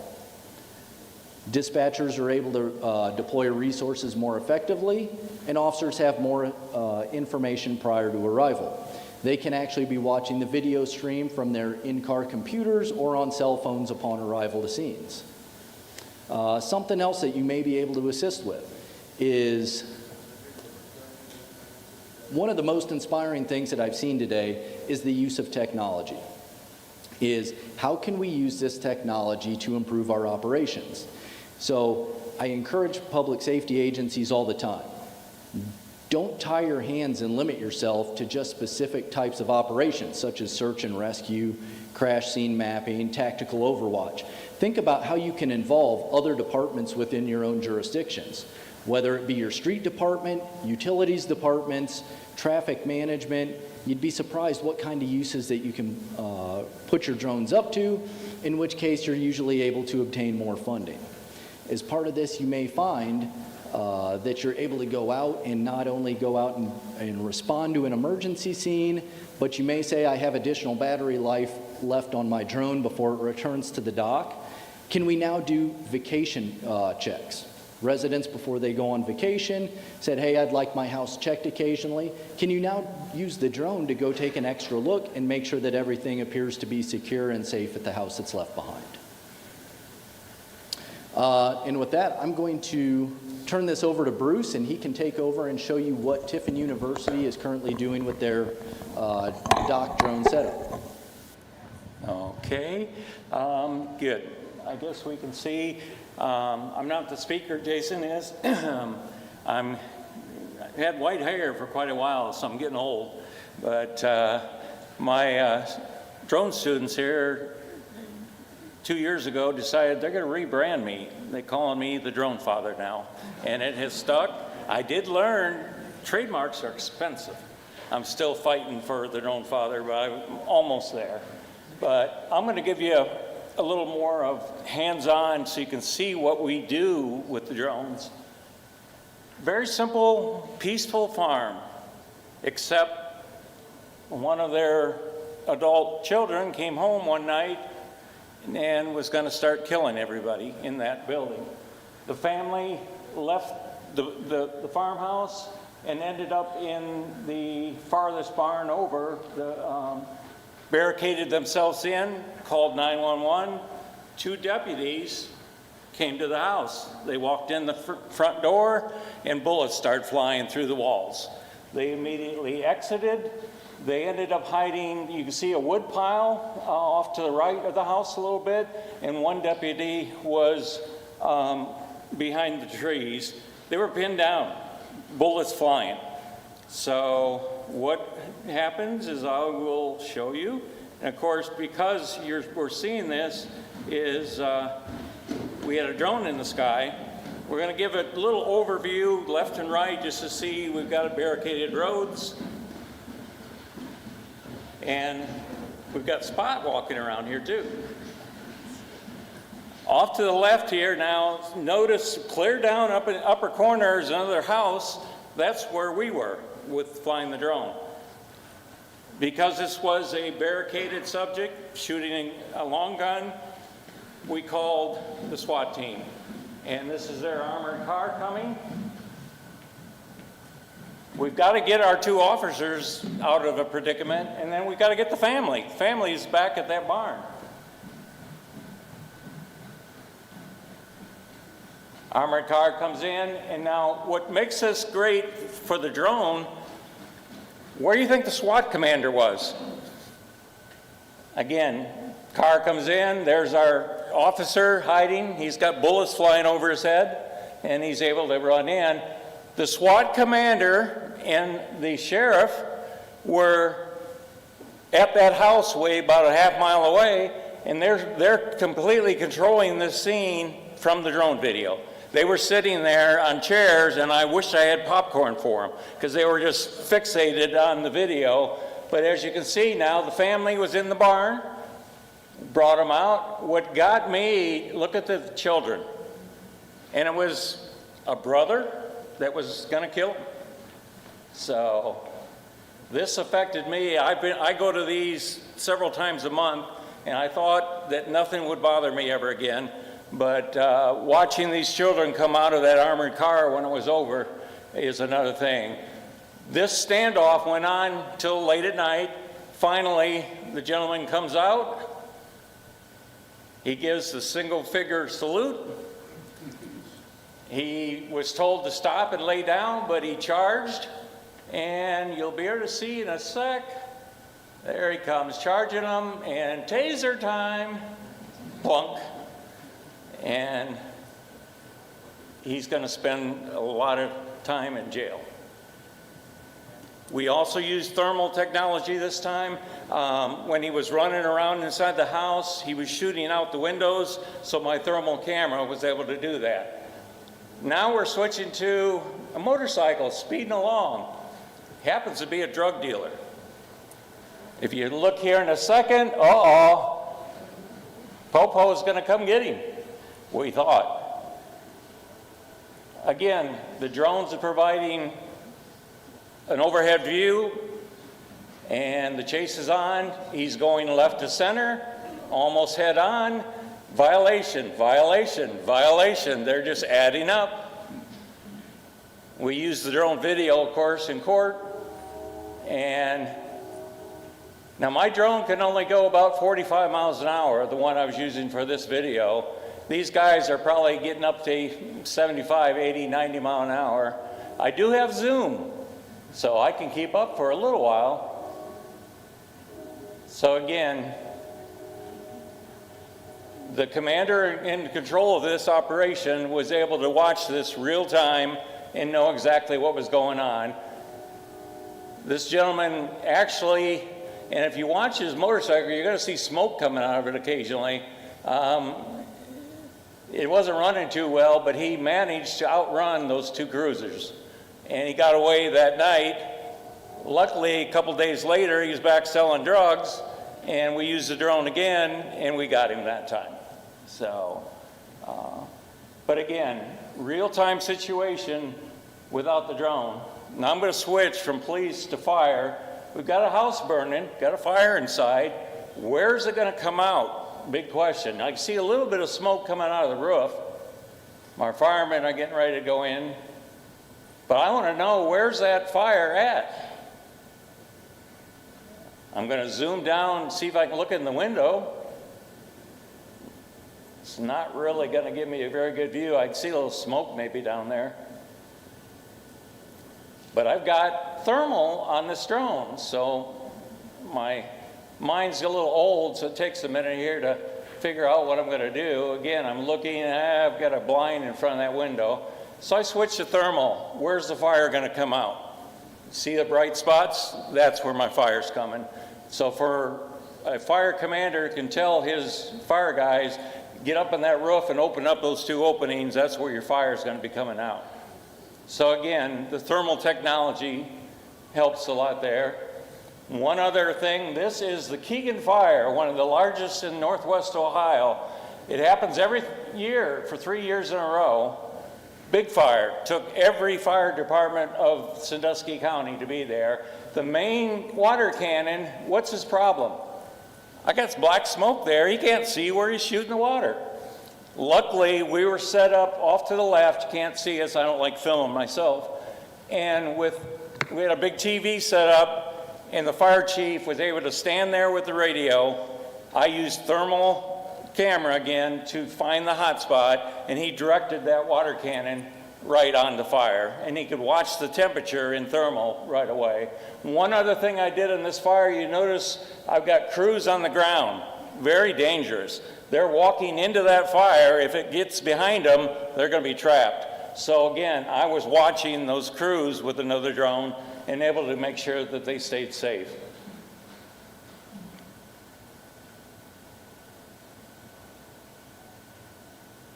Dispatchers are able to deploy resources more effectively, and officers have more information prior to arrival. They can actually be watching the video stream from their in-car computers or on cell phones upon arrival to scenes. Something else that you may be able to assist with is one of the most inspiring things that I've seen today is the use of technology. Is how can we use this technology to improve our operations? So I encourage public safety agencies all the time. Don't tie your hands and limit yourself to just specific types of operations, such as search and rescue, crash scene mapping, tactical overwatch. Think about how you can involve other departments within your own jurisdictions, whether it be your street department, utilities departments, traffic management. You'd be surprised what kind of uses that you can put your drones up to, in which case you're usually able to obtain more funding. As part of this, you may find that you're able to go out and not only go out and respond to an emergency scene, but you may say, I have additional battery life left on my drone before it returns to the dock. Can we now do vacation checks? Residents, before they go on vacation, said, hey, I'd like my house checked occasionally. Can you now use the drone to go take an extra look and make sure that everything appears to be secure and safe at the house that's left behind? And with that, I'm going to turn this over to Bruce, and he can take over and show you what Tiffin University is currently doing with their dock drone setup. Okay, good. I guess we can see, I'm not the speaker, Jason is. I had white hair for quite a while, so I'm getting old. But my drone students here 2 years ago decided they're going to rebrand me. They calling me the Drone Father now, and it has stuck. I did learn trademarks are expensive. I'm still fighting for the Drone Father, but I'm almost there. But I'm going to give you a little more of hands-on so you can see what we do with the drones. Very simple, peaceful farm, except one of their adult children came home one night and was going to start killing everybody in that building. The family left the farmhouse and ended up in the farthest barn over, barricaded themselves in, called 911. 2 deputies came to the house. They walked in the front door and bullets started flying through the walls. They immediately exited. They ended up hiding, you can see a wood pile off to the right of the house a little bit, and one deputy was behind the trees. They were pinned down, bullets flying. So what happens is I will show you. And of course, because we're seeing this, is we had a drone in the sky. We're going to give it a little overview left and right just to see we've got barricaded roads. And we've got Spot walking around here too. Off to the left here now, notice clear down up in the upper corner is another house. That's where we were with flying the drone. Because this was a barricaded subject shooting a long gun, we called the SWAT team. And this is their armored car coming. We've got to get our 2 officers out of a predicament, and then we've got to get the family. The family's back at that barn. Armored car comes in, and now what makes this great for the drone Where do you think the SWAT commander was? Again, car comes in, there's our officer hiding. He's got bullets flying over his head, and he's able to run in. The SWAT commander and the sheriff were at that house way about a half-mile away, and they're completely controlling this scene from the drone video. They were sitting there on chairs, and I wish I had popcorn for them, because they were just fixated on the video. But as you can see now, the family was in the barn, brought them out. What got me, look at the children. And it was a brother that was gonna kill him. So this affected me. I go to these several times a month, and I thought that nothing would bother me ever again. But watching these children come out of that armored car when it was over is another thing. This standoff went on till late at night. Finally, the gentleman comes out. He gives the single-figure salute. He was told to stop and lay down, but he charged. And you'll be able to see in a sec, there he comes, charging them, and taser time, plunk. And he's going to spend a lot of time in jail. We also used thermal technology this time. When he was running around inside the house, he was shooting out the windows, so my thermal camera was able to do that. Now we're switching to a motorcycle speeding along. Happens to be a drug dealer. If you look here in a second, Popo's going to come get him, we thought. Again, the drones are providing an overhead view, and the chase is on. He's going left to center, almost head on. Violation, violation, violation. They're just adding up. We use the drone video, of course, in court. And now my drone can only go about 45 miles an hour, the one I was using for this video. These guys are probably getting up to 75, 80, 90 mile an hour. I do have zoom, so I can keep up for a little while. So again, the commander in control of this operation was able to watch this real time and know exactly what was going on. This gentleman actually, and if you watch his motorcycle, you're going to see smoke coming out of it occasionally. It wasn't running too well, but he managed to outrun those two cruisers. And he got away that night. Luckily, a couple days later, he was back selling drugs, and we used the drone again, and we got him that time. So, but again, real-time situation without the drone. Now I'm going to switch from police to fire. We've got a house burning, got a fire inside. Where's it going to come out? Big question. I can see a little bit of smoke coming out of the roof. My firemen are getting ready to go in. But I want to know, where's that fire at? I'm going to zoom down and see if I can look in the window. It's not really going to give me a very good view. I can see a little smoke maybe down there. But I've got thermal on this drone, so my mind's a little old, so it takes a minute here to figure out what I'm going to do. Again, I'm looking, I've got a blind in front of that window. So I switch to thermal. Where's the fire going to come out? See the bright spots? That's where my fire's coming. So for a fire commander can tell his fire guys, get up on that roof and open up those two openings, that's where your fire's going to be coming out. So again, the thermal technology helps a lot there. One other thing, this is the Keegan Fire, one of the largest in Northwest Ohio. It happens every year for 3 years in a row. Big fire, took every fire department of Sandusky County to be there. The main water cannon, what's his problem? I got black smoke there, he can't see where he's shooting the water. Luckily, we were set up off to the left. You can't see us. I don't like filming myself. And we had a big TV set up, and the fire chief was able to stand there with the radio. I used thermal camera again to find the hot spot, and he directed that water cannon right on the fire, and he could watch the temperature in thermal right away. One other thing I did in this fire, you notice I've got crews on the ground, very dangerous. They're walking into that fire. If it gets behind them, they're going to be trapped. So again, I was watching those crews with another drone and able to make sure that they stayed safe.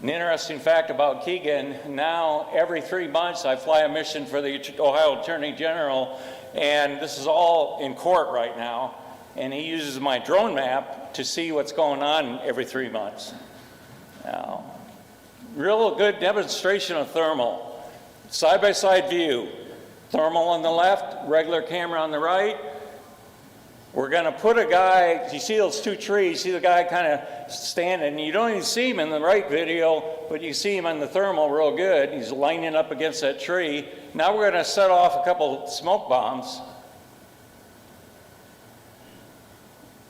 An interesting fact about Keegan, now every 3 months I fly a mission for the Ohio Attorney General, and this is all in court right now, and he uses my drone map to see what's going on every 3 months. Now, real good demonstration of thermal. Side-by-side view, thermal on the left, regular camera on the right. We're going to put a guy, you see those two trees, see the guy kind of standing, you don't even see him in the right video, but you see him on the thermal real good. He's lining up against that tree. Now we're going to set off a couple smoke bombs.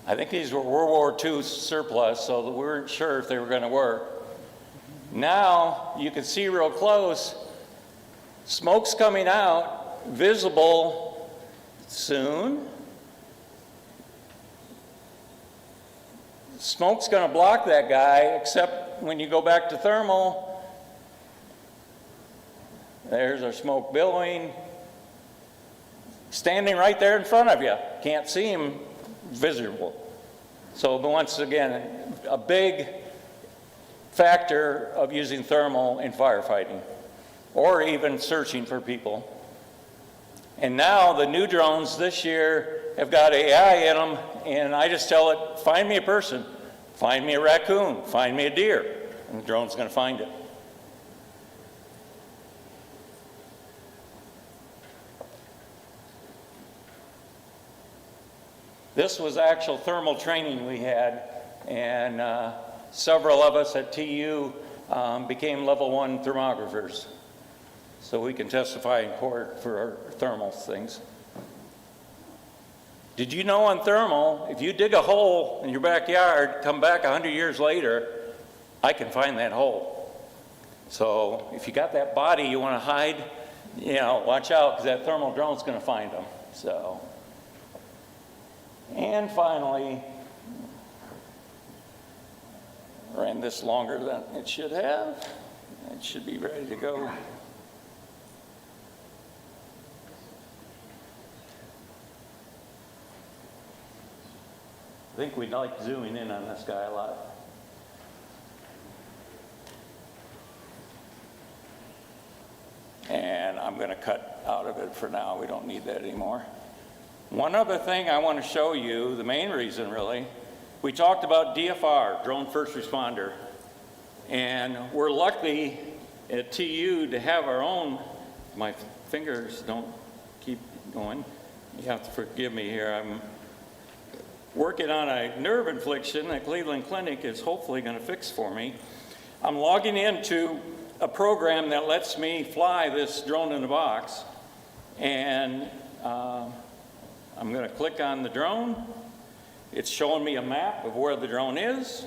I think these were World War II surplus, so we weren't sure if they were going to work. Now you can see real close, smoke's coming out, visible soon. Smoke's going to block that guy, except when you go back to thermal, there's our smoke billowing, standing right there in front of you. Can't see him visible. So once again, a big factor of using thermal in firefighting, or even searching for people. And now the new drones this year have got AI in them, and I just tell it, find me a person, find me a raccoon, find me a deer, and the drone's going to find it. This was actual thermal training we had, and several of us at TU became level 1 thermographers. So we can testify in court for our thermal things. Did you know on thermal, if you dig a hole in your backyard, come back 100 years later, I can find that hole. So if you got that body you want to hide, you know, watch out, because that thermal drone's going to find them. So, and finally, ran this longer than it should have. It should be ready to go. I think we'd like zooming in on this guy a lot. And I'm going to cut out of it for now. We don't need that anymore. One other thing I want to show you, the main reason really, we talked about DFR, drone first responder. And we're lucky at TU to have our own, my fingers don't keep going. You have to forgive me here. I'm working on a nerve infliction that Cleveland Clinic is hopefully going to fix for me. I'm logging into a program that lets me fly this drone in a box, and I'm going to click on the drone. It's showing me a map of where the drone is,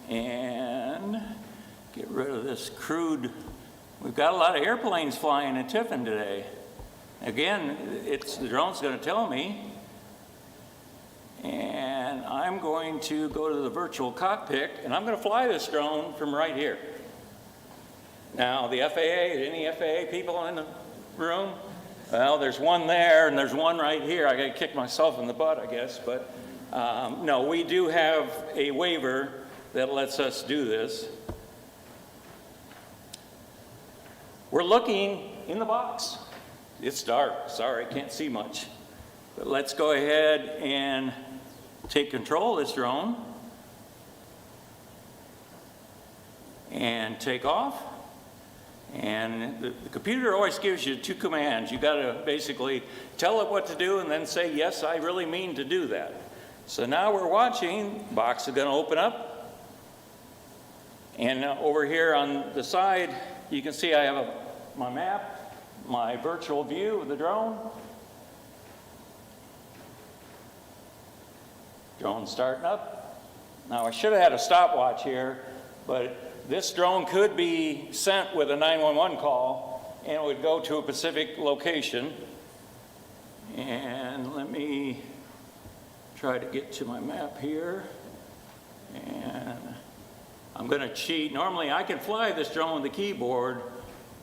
and get rid of this crude. We've got a lot of airplanes flying in Tiffin today. Again, the drone's going to tell me, and I'm going to go to the virtual cockpit, and I'm going to fly this drone from right here. Now, the FAA, any FAA people in the room? Well, there's one there, and there's one right here. I got to kick myself in the butt, I guess, but no, we do have a waiver that lets us do this. We're looking in the box. It's dark, sorry, can't see much. But let's go ahead and take control of this drone and take off. And the computer always gives you 2 commands. You got to basically tell it what to do and then say, yes, I really mean to do that. So now we're watching, box is going to open up. And over here on the side, you can see I have my map, my virtual view of the drone. Drone starting up. Now I should have had a stopwatch here, But this drone could be sent with a 911 call, and it would go to a specific location. And let me try to get to my map here. And I'm going to cheat. Normally I can fly this drone with the keyboard,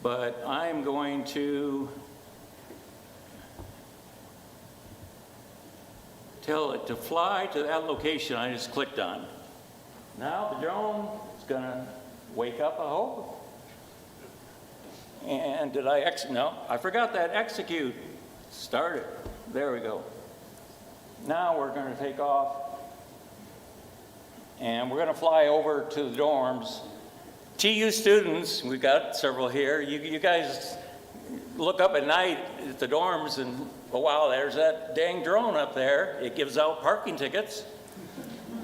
but I'm going to tell it to fly to that location I just clicked on. Now the drone is going to wake up, I hope. And did I no, I forgot that execute. Start it. There we go. Now we're going to take off, and we're going to fly over to the dorms. TU students, we've got several here, you guys look up at night at the dorms and, oh wow, there's that dang drone up there. It gives out parking tickets.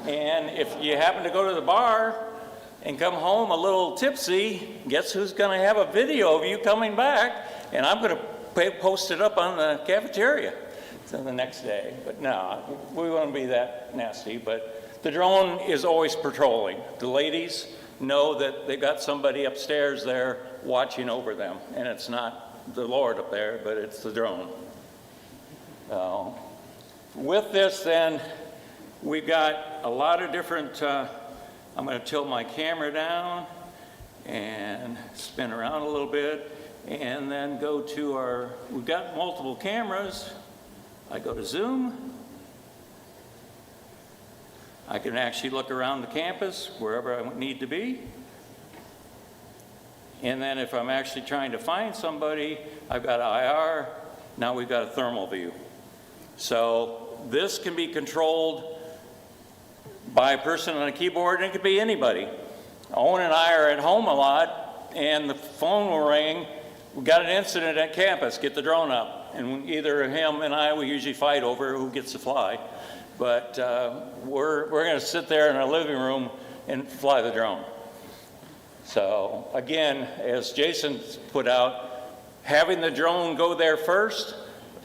And if you happen to go to the bar and come home a little tipsy, guess who's going to have a video of you coming back? And I'm going to post it up on the cafeteria the next day. But no, we won't be that nasty. But the drone is always patrolling. The ladies know that they've got somebody upstairs there watching over them. And it's not the Lord up there, but it's the drone. With this then, we've got a lot of different, I'm going to tilt my camera down and spin around a little bit, and then go to our, we've got multiple cameras. I go to zoom. I can actually look around the campus wherever I need to be. And then if I'm actually trying to find somebody, I've got IR. Now we've got a thermal view. So this can be controlled by a person on a keyboard, and it could be anybody. Owen and I are at home a lot, and the phone will ring. We've got an incident at campus, get the drone up. And either him and I, we usually fight over who gets to fly. But we're going to sit there in our living room and fly the drone. So again, as Jason put out, having the drone go there first,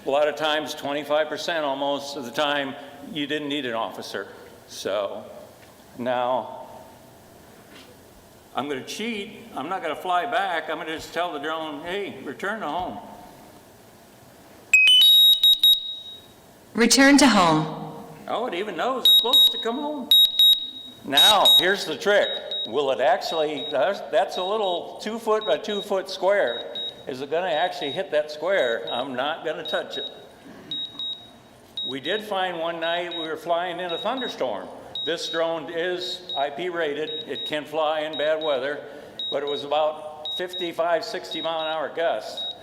a lot of times, 25% almost of the time, you didn't need an officer. So now I'm going to cheat. I'm not going to fly back. I'm going to just tell the drone, hey, return to home. Return to home. Oh, it even knows it's supposed to come home. Now, here's the trick. Will it actually, that's a little 2 foot by 2 foot square. Is it going to actually hit that square? I'm not going to touch it. We did find one night we were flying in a thunderstorm. This drone is IP rated. It can fly in bad weather, but it was about 55, 60 mile an hour gusts.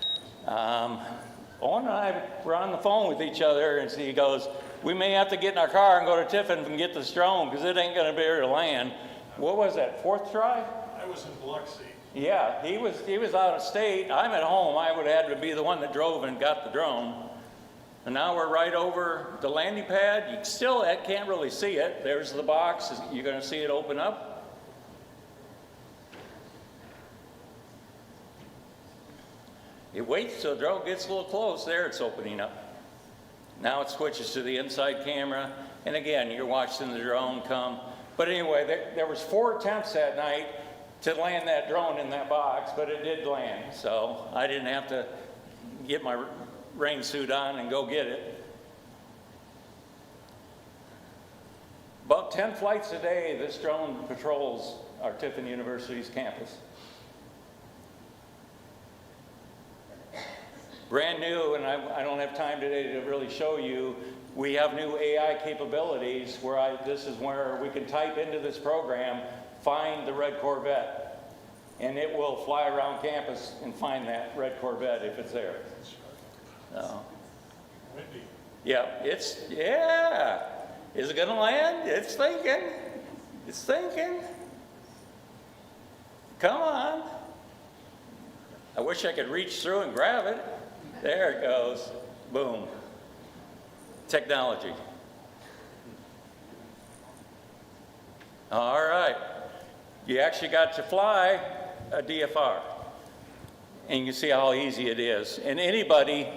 Owen and I were on the phone with each other, and he goes, we may have to get in our car and go to Tiffin and get this drone because it ain't going to be able to land. What was that, 4th try? I was in Biloxi. Yeah, he was out of state. I'm at home. I would have had to be the one that drove and got the drone. And now we're right over the landing pad. You still can't really see it. There's the box. You're going to see it open up. It waits till the drone gets a little close. There it's opening up. Now it switches to the inside camera. And again, you're watching the drone come. But anyway, there was 4 attempts that night to land that drone in that box, but it did land. So I didn't have to get my rain suit on and go get it. About 10 flights a day, this drone patrols our Tiffin University's campus. Brand new, and I don't have time today to really show you, we have new AI capabilities where this is where we can type into this program, find the red Corvette, and it will fly around campus and find that red Corvette if it's there. Yeah, yeah. Is it gonna land? It's thinking. It's thinking. Come on. I wish I could reach through and grab it. There it goes. Boom. Technology. All right. You actually got to fly a DFR. And you can see how easy it is. And anybody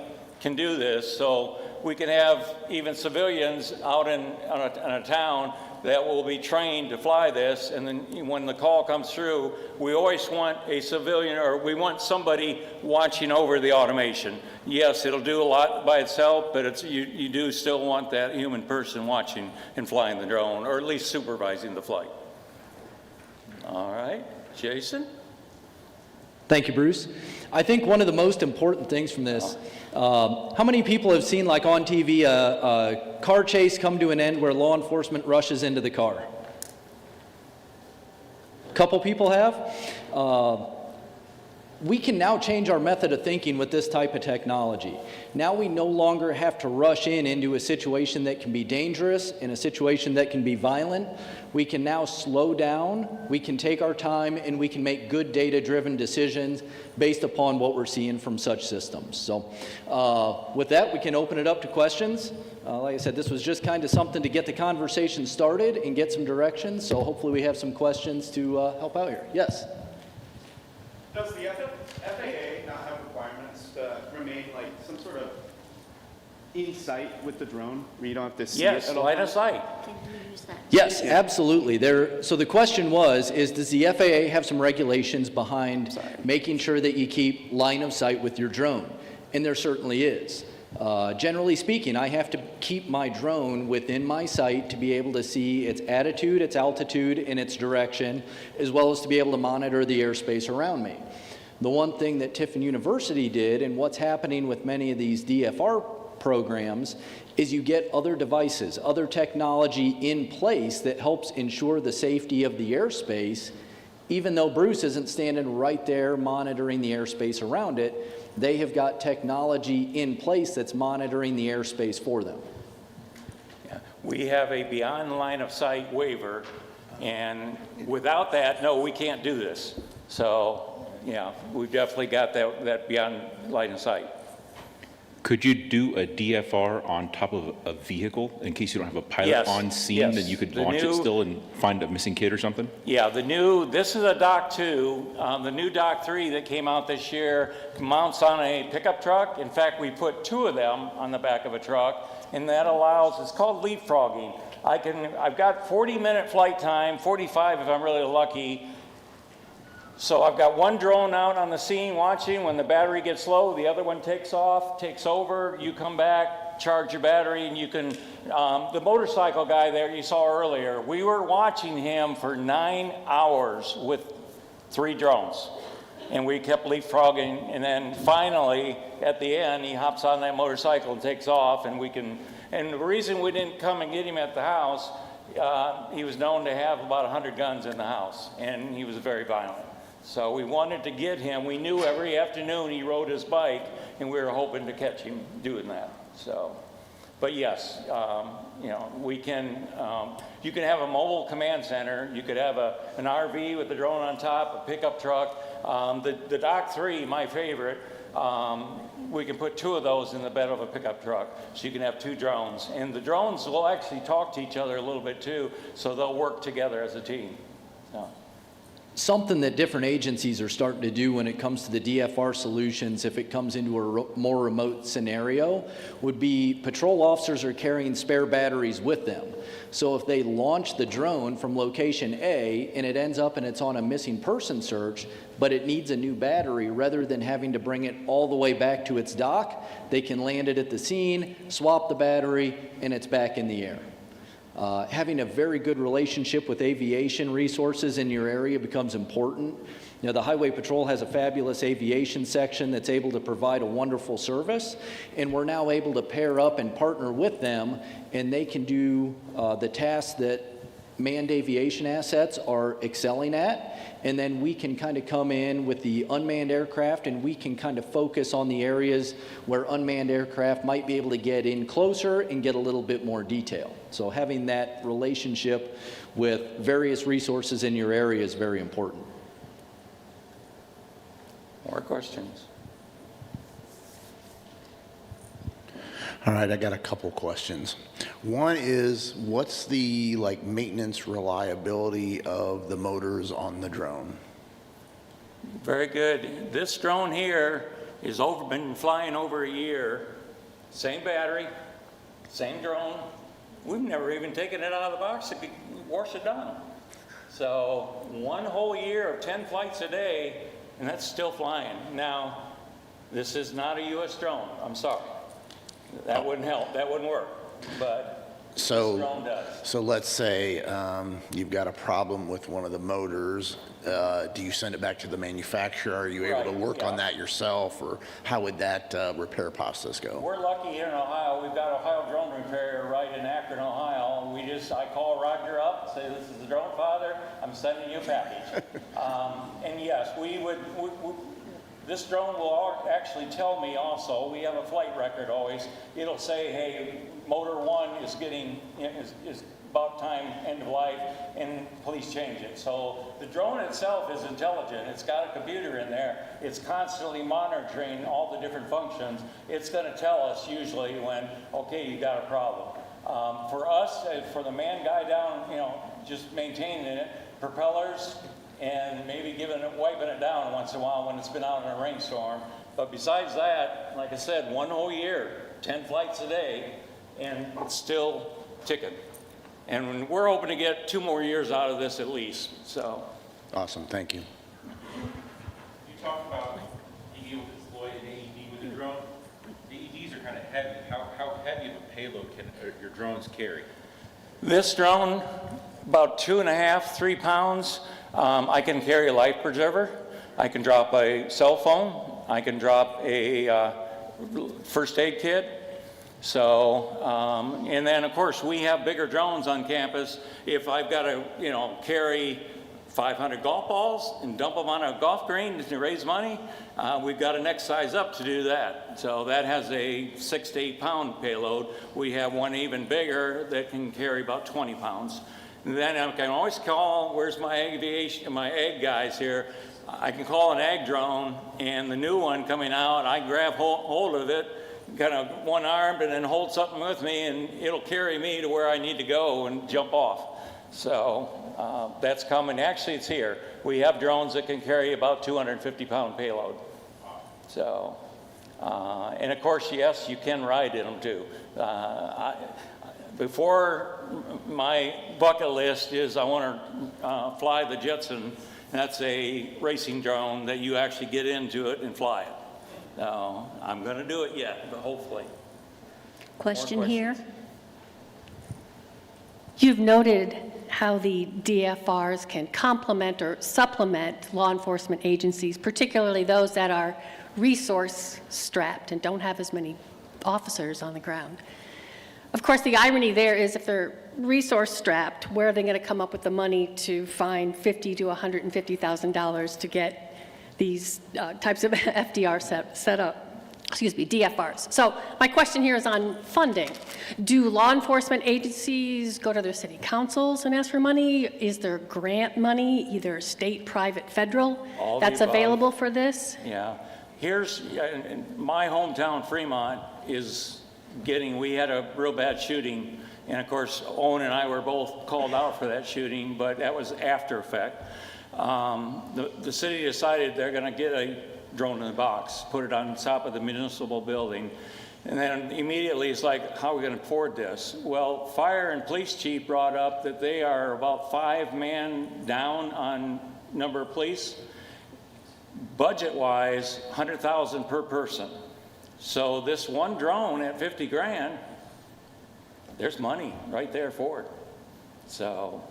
can do this, so we can have even civilians out on a town that will be trained to fly this, and then when the call comes through, we always want a civilian, or we want somebody watching over the automation. Yes, it'll do a lot by itself, but you do still want that human person watching and flying the drone, or at least supervising the flight. All right, Jason? Thank you, Bruce. I think one of the most important things from this, how many people have seen, like on TV, a car chase come to an end where law enforcement rushes into the car? A couple people have. We can now change our method of thinking with this type of technology. Now we no longer have to rush into a situation that can be dangerous, in a situation that can be violent. We can now slow down, we can take our time, and we can make good data-driven decisions based upon what we're seeing from such systems. So with that, we can open it up to questions. Like I said, this was just kind of something to get the conversation started and get some direction. So hopefully we have some questions to help out here. Yes? Does the FAA not have requirements to remain like some sort of in sight with the drone where you don't have to see it at all? Line of sight. Yes, absolutely. So the question was, does the FAA have some regulations behind making sure that you keep line of sight with your drone? And there certainly is. Generally speaking, I have to keep my drone within my sight to be able to see its attitude, its altitude, and its direction, as well as to be able to monitor the airspace around me. The one thing that Tiffin University did, and what's happening with many of these DFR programs, is you get other devices, other technology in place that helps ensure the safety of the airspace. Even though Bruce isn't standing right there monitoring the airspace around it, they have got technology in place that's monitoring the airspace for them. Yeah. We have a beyond line of sight waiver, and without that, no, we can't do this. So, yeah, we've definitely got that beyond line of sight. Could you do a DFR on top of a vehicle in case you don't have a pilot on scene, that you could launch it still and find a missing kid or something? Yeah, this is a Dock 2. The new Dock 3 that came out this year mounts on a pickup truck. In fact, we put 2 of them on the back of a truck, and that allows, it's called leapfrogging. I've got 40-minute flight time, 45 if I'm really lucky. So I've got one drone out on the scene watching. When the battery gets low, the other one takes off, takes over. You come back, charge your battery, and you can, the motorcycle guy there you saw earlier, we were watching him for 9 hours with 3 drones. And we kept leapfrogging, and then finally, at the end, he hops on that motorcycle and takes off, and and the reason we didn't come and get him at the house, he was known to have about 100 guns in the house, and he was very violent. So we wanted to get him. We knew every afternoon he rode his bike, and we were hoping to catch him doing that. So, but yes, we can. You can have a mobile command center. You could have an RV with a drone on top, a pickup truck. The Dock 3, my favorite. We can put 2 of those in the bed of a pickup truck, so you can have 2 drones. And the drones will actually talk to each other a little bit too, so they'll work together as a team. So. Something that different agencies are starting to do when it comes to the DFR solutions, if it comes into a more remote scenario, would be patrol officers are carrying spare batteries with them. So if they launch the drone from location A and it ends up and it's on a missing person search, but it needs a new battery, rather than having to bring it all the way back to its dock, they can land it at the scene, swap the battery, and it's back in the air. Having a very good relationship with aviation resources in your area becomes important. The Highway Patrol has a fabulous aviation section that's able to provide a wonderful service, and we're now able to pair up and partner with them, and they can do the tasks that manned aviation assets are excelling at, and then we can kind of come in with the unmanned aircraft, and we can kind of focus on the areas where unmanned aircraft might be able to get in closer and get a little bit more detail. So having that relationship with various resources in your area is very important. More questions? All right, I got a couple questions. One is, what's the maintenance reliability of the motors on the drone? Very good. This drone here is been flying over a year. Same battery, same drone, we've never even taken it out of the box to wash it down. So 1 whole year of 10 flights a day, and that's still flying. Now, this is not a U.S. drone. I'm sorry. That wouldn't help. That wouldn't work. But this drone does. So let's say you've got a problem with one of the motors. Do you send it back to the manufacturer? Are you able to work on that yourself, or how would that repair process go? We're lucky here in Ohio. We've got Ohio Drone Repair right in Akron, Ohio. I call Roger up, say, this is the drone father. I'm sending you a package. And yes, this drone will actually tell me also, we have a flight record always, it'll say, hey, motor 1 is about time, end of life, and please change it. So the drone itself is intelligent. It's got a computer in there. It's constantly monitoring all the different functions. It's going to tell us usually when, okay, you got a problem. For us, for the man guy down, just maintaining it, propellers, and maybe wiping it down once in a while when it's been out in a rainstorm. But besides that, like I said, 1 whole year, 10 flights a day, and it's still ticking. And we're hoping to get 2 more years out of this at least. So, awesome, thank you. You talked about being able to deploy an AED with a drone. The AEDs are kind of heavy. How heavy of a payload can your drones carry? this drone, about 2.5, 3 pounds. I can carry a life preserver. I can drop a cell phone. I can drop a first aid kit. So, and then of course we have bigger drones on campus. If I've got to, carry 500 golf balls and dump them on a golf green to raise money, we've got a next size up to do that. So that has a 6 to 8 pound payload. We have one even bigger that can carry about 20 pounds. And then I can always call, where's my ag guys here? I can call an ag drone, and the new one coming out, I grab hold of it, kind of one-armed, and then hold something with me, and it'll carry me to where I need to go and jump off. So that's coming. Actually, it's here. We have drones that can carry about 250-pound payload. So, and of course, yes, you can ride in them too. Before my bucket list is I want to fly the Jetson. That's a racing drone that you actually get into it and fly it. So I'm going to do it yet, but hopefully. Question here. You've noted how the DFRs can complement or supplement law enforcement agencies, particularly those that are resource strapped and don't have as many officers on the ground. Of course, the irony there is if they're resource strapped, where are they going to come up with the money to find $50,000 to $150,000 to get these types of FDR set up? Excuse me, DFRs. So my question here is on funding. Do law enforcement agencies go to their city councils and ask for money? Is there grant money, either state, private, federal, that's available for this? Yeah. Here's, my hometown, Fremont, is getting, we had a real bad shooting, and of course, Owen and I were both called out for that shooting, but that was after effect. The city decided they're going to get a drone in the box, put it on top of the municipal building, and then immediately it's like, how are we going to afford this? Well, fire and police chief brought up that they are about 5 man down on number of police. Budget-wise, $100,000 per person. So this one drone at 50 grand, there's money right there for it. So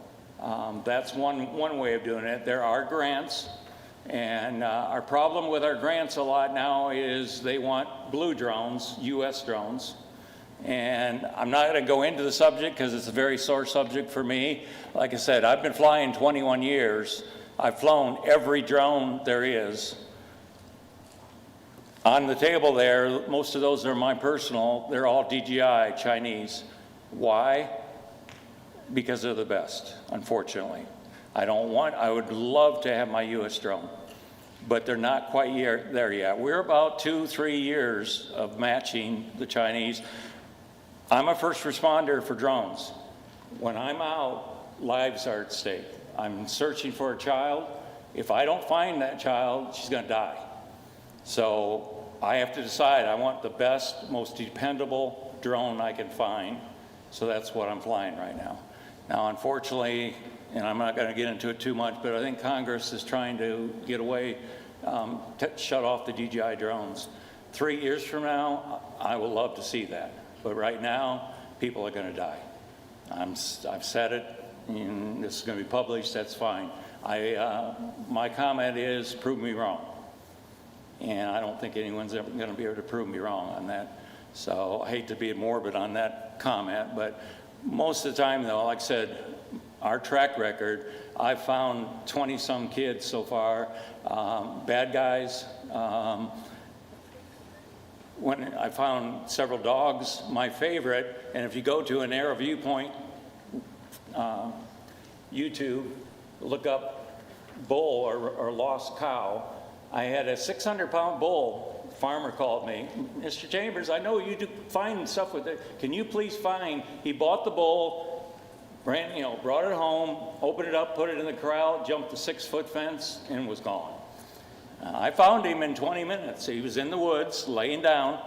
that's one way of doing it. There are grants. And our problem with our grants a lot now is they want blue drones, U.S. drones. And I'm not going to go into the subject because it's a very sore subject for me. Like I said, I've been flying 21 years. I've flown every drone there is. On the table there, most of those are my personal. They're all DJI, Chinese. Why? Because they're the best, unfortunately. I would love to have my U.S. drone, but they're not quite there yet. We're about 2-3 years of matching the Chinese. I'm a first responder for drones. When I'm out, lives are at stake. I'm searching for a child. If I don't find that child, she's going to die. So I have to decide, I want the best, most dependable drone I can find. So that's what I'm flying right now. Now, unfortunately, and I'm not going to get into it too much, but I think Congress is trying to get away, shut off the DJI drones. 3 years from now, I will love to see that. But right now, people are going to die. I've said it, and this is going to be published, that's fine. My comment is, prove me wrong. And I don't think anyone's ever going to be able to prove me wrong on that. So I hate to be morbid on that comment, but most of the time, though, like I said, our track record, I've found 20-some kids so far, bad guys. When I found several dogs, my favorite, and if you go to an Arrow Viewpoint YouTube, look up bull or lost cow. I had a 600-pound bull. Farmer called me, Mr. Chambers, I know you do find stuff with it. Can you please find? He bought the bull, brought it home, opened it up, put it in the corral, jumped the 6-foot fence, and was gone. I found him in 20 minutes. He was in the woods, laying down,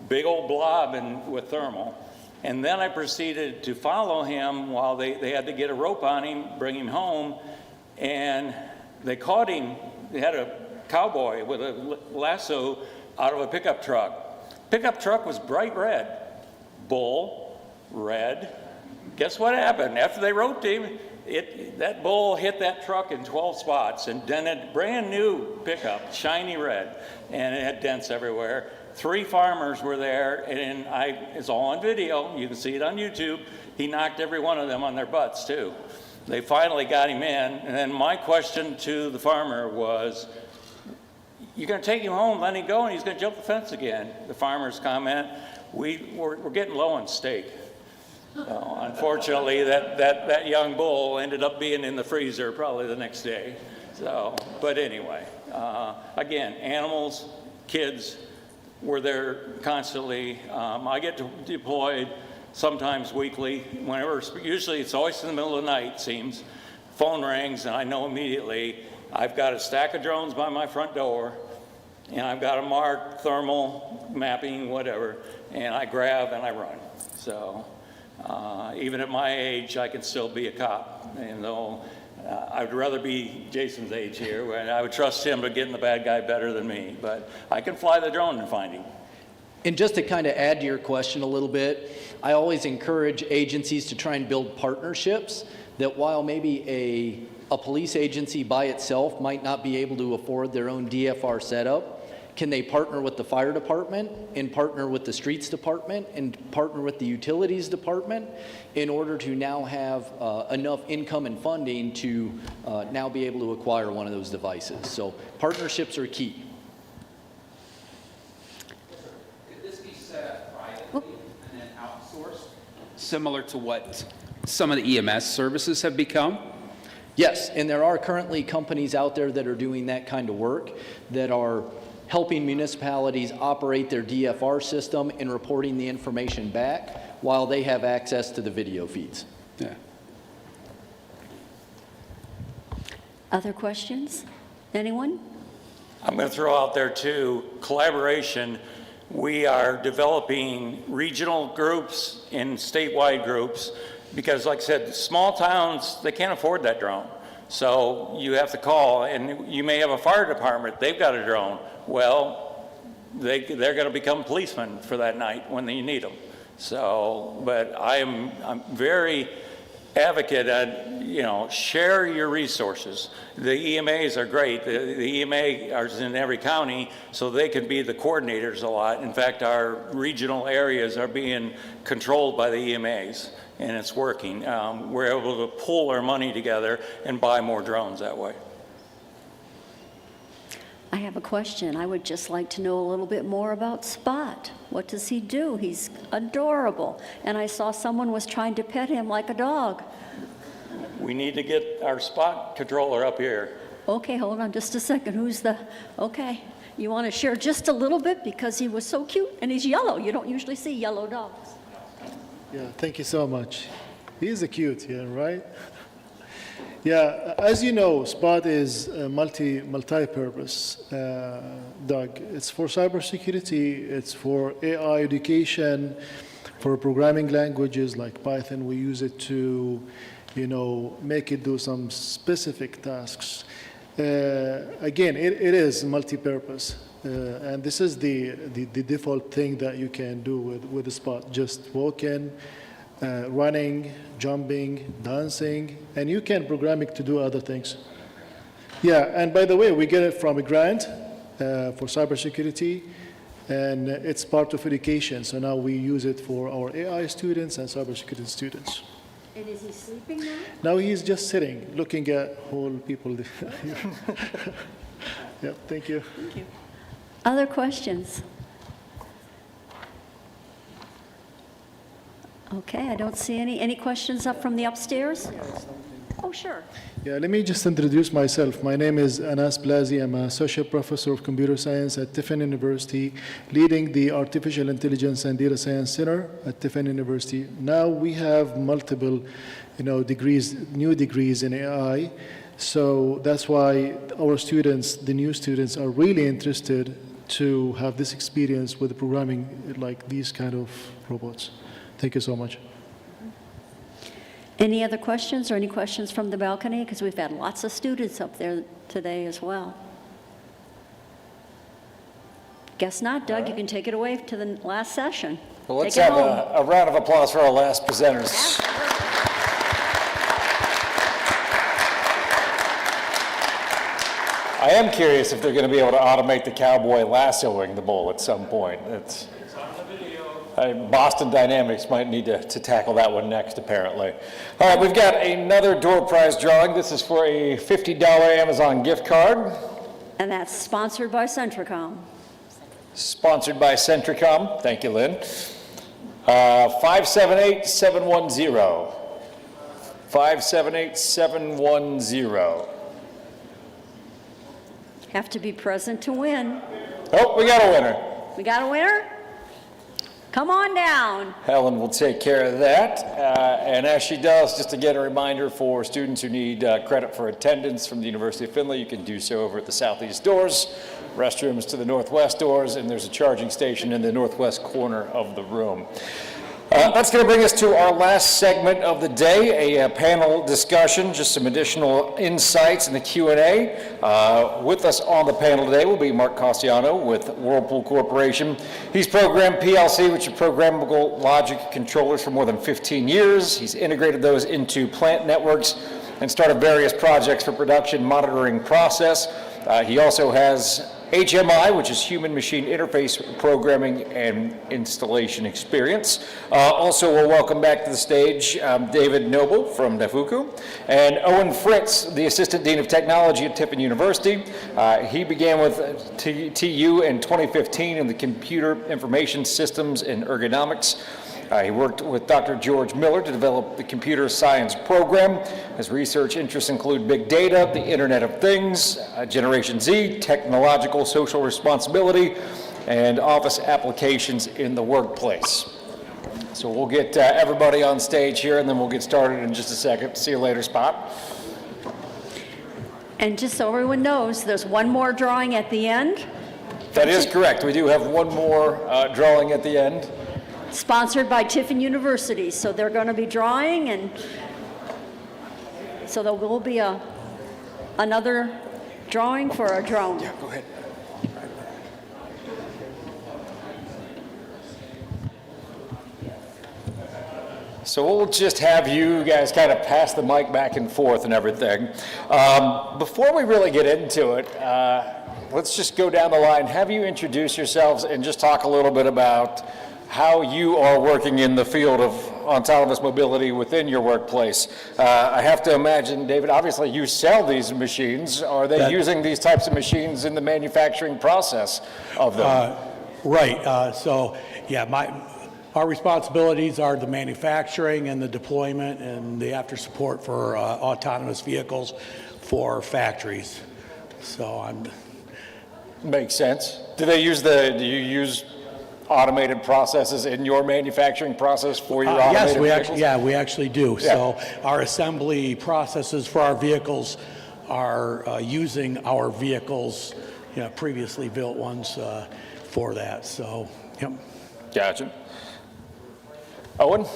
big old blob with thermal. And then I proceeded to follow him while they had to get a rope on him, bring him home, and they caught him. They had a cowboy with a lasso out of a pickup truck. Pickup truck was bright red. Bull, red. Guess what happened? After they roped him, that bull hit that truck in 12 spots and dented, brand new pickup, shiny red, and it had dents everywhere. 3 farmers were there, and it's all on video. You can see it on YouTube. He knocked every one of them on their butts, too. They finally got him in, and then my question to the farmer was, you're going to take him home, let him go, and he's going to jump the fence again. The farmer's comment, we're getting low on steak. So, unfortunately, that young bull ended up being in the freezer probably the next day. So, but anyway, again, animals, kids, we're there constantly. I get deployed sometimes weekly, usually it's always in the middle of the night, it seems. Phone rings, and I know immediately I've got a stack of drones by my front door, and I've got a mark, thermal, mapping, whatever, and I grab and I run. So even at my age, I can still be a cop. And though I'd rather be Jason's age here, where I would trust him to get in the bad guy better than me. But I can fly the drone and find him. And just to kind of add to your question a little bit, I always encourage agencies to try and build partnerships that while maybe a police agency by itself might not be able to afford their own DFR setup, can they partner with the fire department and partner with the streets department and partner with the utilities department in order to now have enough income and funding to now be able to acquire one of those devices. So partnerships are key. Could this be set up privately and then outsourced, similar to what some of the EMS services have become? Yes, and there are currently companies out there that are doing that kind of work that are helping municipalities operate their DFR system and reporting the information back while they have access to the video feeds. Yeah. Other questions? Anyone? I'm going to throw out there too, collaboration. We are developing regional groups and statewide groups because, like I said, small towns, they can't afford that drone. So you have to call, and you may have a fire department, they've got a drone. Well, they're going to become policemen for that night when you need them. So, but I'm very advocate at, share your resources. The EMAs are great. The EMA is in every county, so they can be the coordinators a lot. In fact, our regional areas are being controlled by the EMAs, and it's working. We're able to pool our money together and buy more drones that way. I have a question. I would just like to know a little bit more about Spot. What does he do? He's adorable. And I saw someone was trying to pet him like a dog. We need to get our Spot controller up here. Okay, hold on just a second. Okay. You want to share just a little bit because he was so cute and he's yellow. You don't usually see yellow dogs. Yeah, thank you so much. He is a cute, yeah, right? Yeah, as you know, Spot is a multi-purpose dog. It's for cybersecurity, it's for AI education, For programming languages like Python, we use it to, make it do some specific tasks. Again, it is multi-purpose. And this is the default thing that you can do with the Spot. Just walk in, running, jumping, dancing, and you can program it to do other things. Yeah, and by the way, we get it from a grant for cybersecurity, and it's part of education. So now we use it for our AI students and cybersecurity students. And is he sleeping now? Now he's just sitting, looking at whole people. Yeah, thank you. Thank you. Other questions? Okay, I don't see any. Any questions up from the upstairs? Oh, sure. Yeah, let me just introduce myself. My name is Anas Blazi. I'm an associate professor of computer science at Tiffin University, leading the Artificial Intelligence and Data Science Center at Tiffin University. Now we have multiple, degrees, new degrees in AI. So that's why our students, the new students, are really interested to have this experience with programming like these kind of robots. Thank you so much. Any other questions or any questions from the balcony? Because we've had lots of students up there today as well. Guess not. Doug, you can take it away to the last session. Well, let's have a round of applause for our last presenters. I am curious if they're going to be able to automate the cowboy lassoing the bull at some point. It's on the video. Boston Dynamics might need to tackle that one next, apparently. All right, we've got another door prize drawing. This is for a $50 Amazon gift card. And that's sponsored by Centricom. Sponsored by Centricom. Thank you, Lynn. 578-710. 578-710. Have to be present to win. Oh, we got a winner. We got a winner? Come on down. Helen will take care of that. And as she does, just again, a reminder for students who need credit for attendance from the University of Findlay, you can do so over at the southeast doors, restrooms to the northwest doors, and there's a charging station in the northwest corner of the room. That's going to bring us to our last segment of the day, a panel discussion, just some additional insights in the Q&A. With us on the panel today will be Mark Cassiano with Whirlpool Corporation. He's programmed PLC, which is programmable logic controllers, for more than 15 years. He's integrated those into plant networks and started various projects for production monitoring process. He also has HMI, which is human-machine interface programming and installation experience. Also, we'll welcome back to the stage David Noble from Daifuku and Owen Fritz, the Assistant Dean of Technology at Tiffin University. He began with TU in 2015 in the Computer Information Systems and Ergonomics. He worked with Dr. George Miller to develop the computer science program. His research interests include big data, the Internet of Things, Generation Z, technological social responsibility, and office applications in the workplace. So we'll get everybody on stage here, and then we'll get started in just a second. See you later, Spot. And just so everyone knows, there's one more drawing at the end. That is correct. We do have one more drawing at the end. Sponsored by Tiffin University, so they're going to be drawing, and so there will be another drawing for a drone. Yeah, go ahead. So we'll just have you guys kind of pass the mic back and forth and everything. Before we really get into it, let's just go down the line. Have you introduce yourselves and just talk a little bit about how you are working in the field of autonomous mobility within your workplace. I have to imagine, David, obviously you sell these machines. Are they using these types of machines in the manufacturing process of them? Right. So, yeah, our responsibilities are the manufacturing and the deployment and the after support for autonomous vehicles for factories. So Makes sense. Do you use automated processes in your manufacturing process for your automated vehicles? Yes, we actually do. Yeah. So our assembly processes for our vehicles are using our vehicles, previously built ones for that. So, yep. Gotcha. Owen?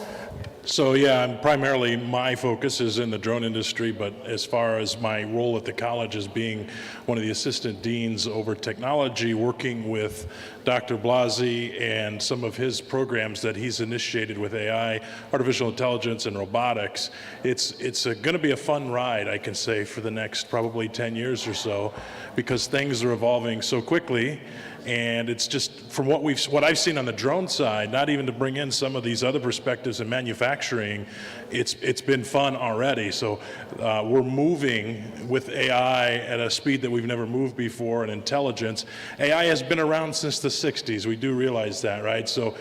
So yeah, primarily my focus is in the drone industry, but as far as my role at the college as being one of the assistant deans over technology, working with Dr. Blasi and some of his programs that he's initiated with AI, artificial intelligence, and robotics, it's going to be a fun ride, I can say, for the next probably 10 years or so, because things are evolving so quickly. And it's just from what I've seen on the drone side, not even to bring in some of these other perspectives in manufacturing, it's been fun already. So we're moving with AI at a speed that we've never moved before, and intelligence. AI has been around since the 60s. We do realize that, right? So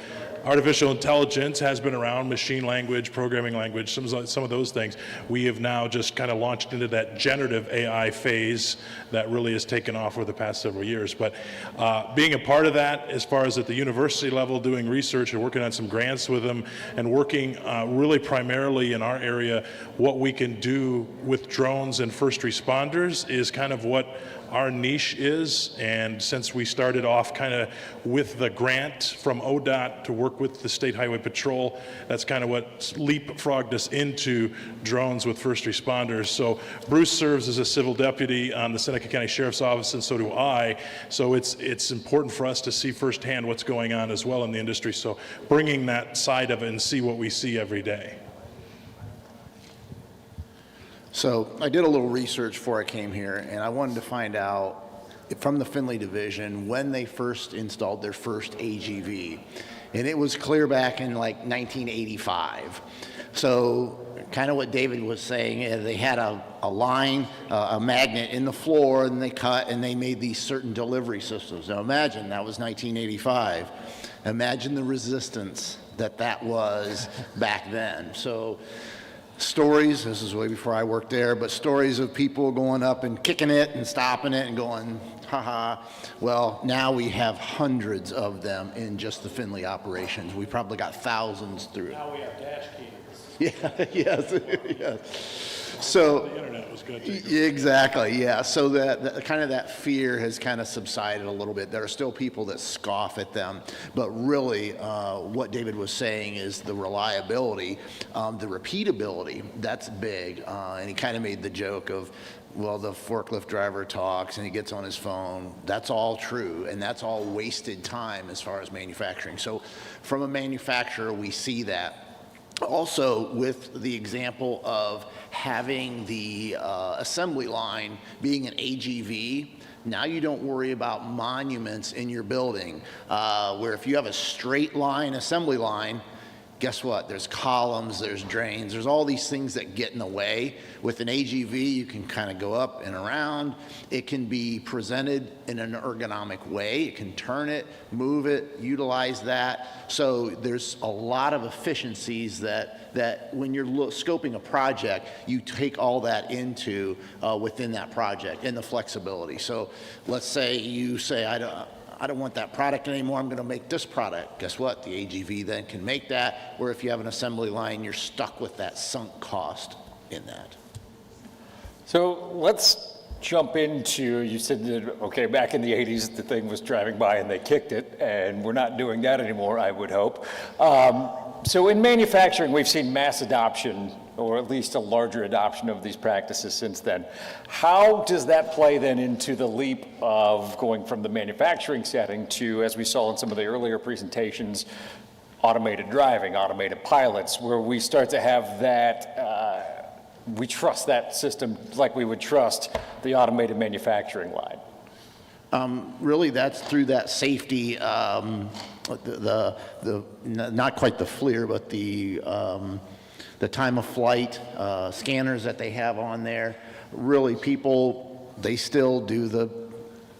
artificial intelligence has been around, machine language, programming language, some of those things. We have now just kind of launched into that generative AI phase that really has taken off over the past several years. But being a part of that, as far as at the university level, doing research and working on some grants with them, and working really primarily in our area, what we can do with drones and first responders is kind of what our niche is. And since we started off kind of with the grant from ODOT to work with the State Highway Patrol, that's kind of what leapfrogged us into drones with first responders. So Bruce serves as a civil deputy on the Seneca County Sheriff's Office, and so do I. So it's important for us to see firsthand what's going on as well in the industry. So bringing that side of it and see what we see every day. So I did a little research before I came here, and I wanted to find out from the Findlay division when they first installed their first AGV. And it was clear back in like 1985. So kind of what David was saying, they had a line, a magnet in the floor, and they cut and they made these certain delivery systems. Now imagine that was 1985. Imagine the resistance that was back then. So stories, this is way before I worked there, but stories of people going up and kicking it and stopping it and going, haha. Well, now we have hundreds of them in just the Findlay operations. We probably got thousands through. Now we have dash cams. Yeah, yes, yes. So the internet was good too. Exactly, yeah. So that kind of that fear has kind of subsided a little bit. There are still people that scoff at them, but really, what David was saying is the reliability, the repeatability. That's big. And he kind of made the joke of, well, the forklift driver talks and he gets on his phone. That's all true, and that's all wasted time as far as manufacturing. So from a manufacturer, we see that. Also, with the example of having the assembly line being an AGV, now you don't worry about monuments in your building, where if you have a straight line assembly line, guess what? There's columns, there's drains, there's all these things that get in the way. With an AGV, you can kind of go up and around. It can be presented in an ergonomic way. It can turn it, move it, utilize that. So there's a lot of efficiencies that when you're scoping a project, you take all that into within that project and the flexibility. So let's say you say, I don't want that product anymore, I'm going to make this product. Guess what? The AGV then can make that, where if you have an assembly line, you're stuck with that sunk cost in that. So let's jump into, you said that, okay, back in the 80s, the thing was driving by and they kicked it, and we're not doing that anymore, I would hope. So in manufacturing, we've seen mass adoption, or at least a larger adoption of these practices since then. How does that play then into the leap of going from the manufacturing setting to, as we saw in some of the earlier presentations, automated driving, automated pilots, where we start to have that, we trust that system like we would trust the automated manufacturing line? Really, that's through that safety, not quite the FLIR, but the time of flight scanners that they have on there. Really, people, they still do the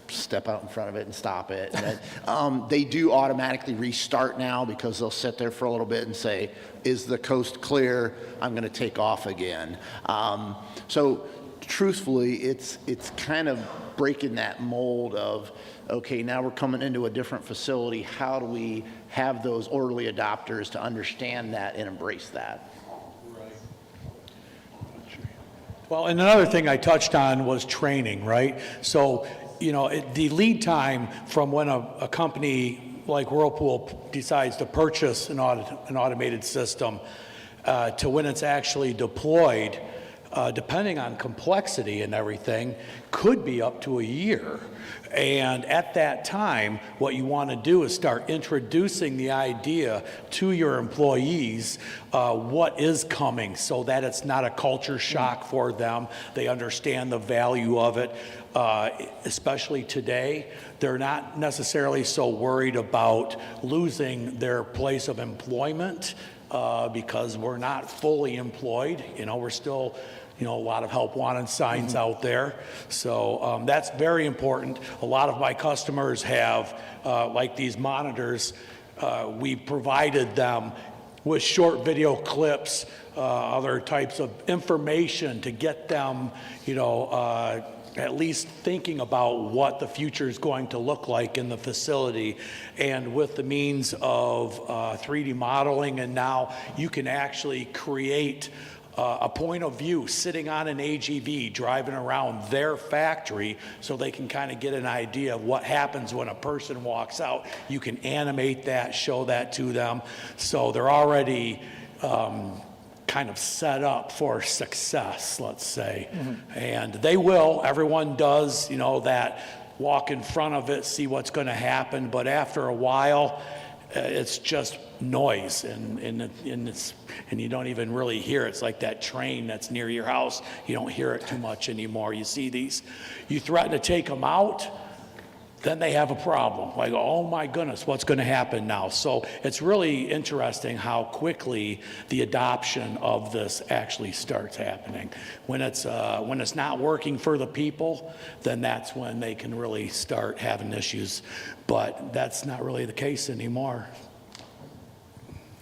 step out in front of it and stop it. And then, they do automatically restart now, because they'll sit there for a little bit and say, is the coast clear? I'm going to take off again. So truthfully, it's kind of breaking that mold of, okay, now we're coming into a different facility. How do we have those early adopters to understand that and embrace that? Well, and another thing I touched on was training, right? So, you know, the lead time from when a company like Whirlpool decides to purchase an automated system to when it's actually deployed, depending on complexity and everything, could be up to a year. And at that time, what you want to do is start introducing the idea to your employees what is coming, so that it's not a culture shock for them. They understand the value of it. Especially today, they're not necessarily so worried about losing their place of employment because we're not fully employed. You know, we're still, you know, a lot of help wanted signs out there. So that's very important. A lot of my customers have, like these monitors, we provided them with short video clips, other types of information to get them, you know, at least thinking about what the future is going to look like in the facility. And with the means of 3D modeling, and now you can actually create a point of view sitting on an AGV driving around their factory, so they can kind of get an idea of what happens when a person walks out. You can animate that, show that to them. So they're already kind of set up for success, let's say. And they will, everyone does, you know, that walk in front of it, see what's going to happen. But after a while, it's just noise, and you don't even really hear it. It's like that train that's near your house. You don't hear it too much anymore. You see these, you threaten to take them out, then they have a problem. Like, oh my goodness, what's going to happen now? So it's really interesting how quickly the adoption of this actually starts happening. When it's not working for the people, then that's when they can really start having issues. But that's not really the case anymore.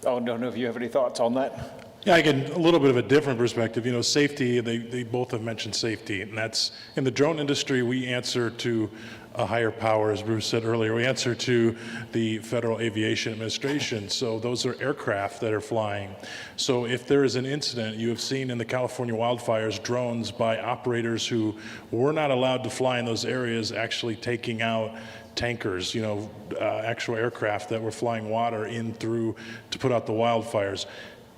Oh, don't know if you have any thoughts on that? Yeah, again, a little bit of a different perspective. You know, safety, they both have mentioned safety, and that's, in the drone industry, we answer to a higher power, as Bruce said earlier. We answer to the Federal Aviation Administration, so those are aircraft that are flying. So if there is an incident, you have seen in the California wildfires, drones by operators who were not allowed to fly in those areas actually taking out tankers, you know, actual aircraft that were flying water in through to put out the wildfires.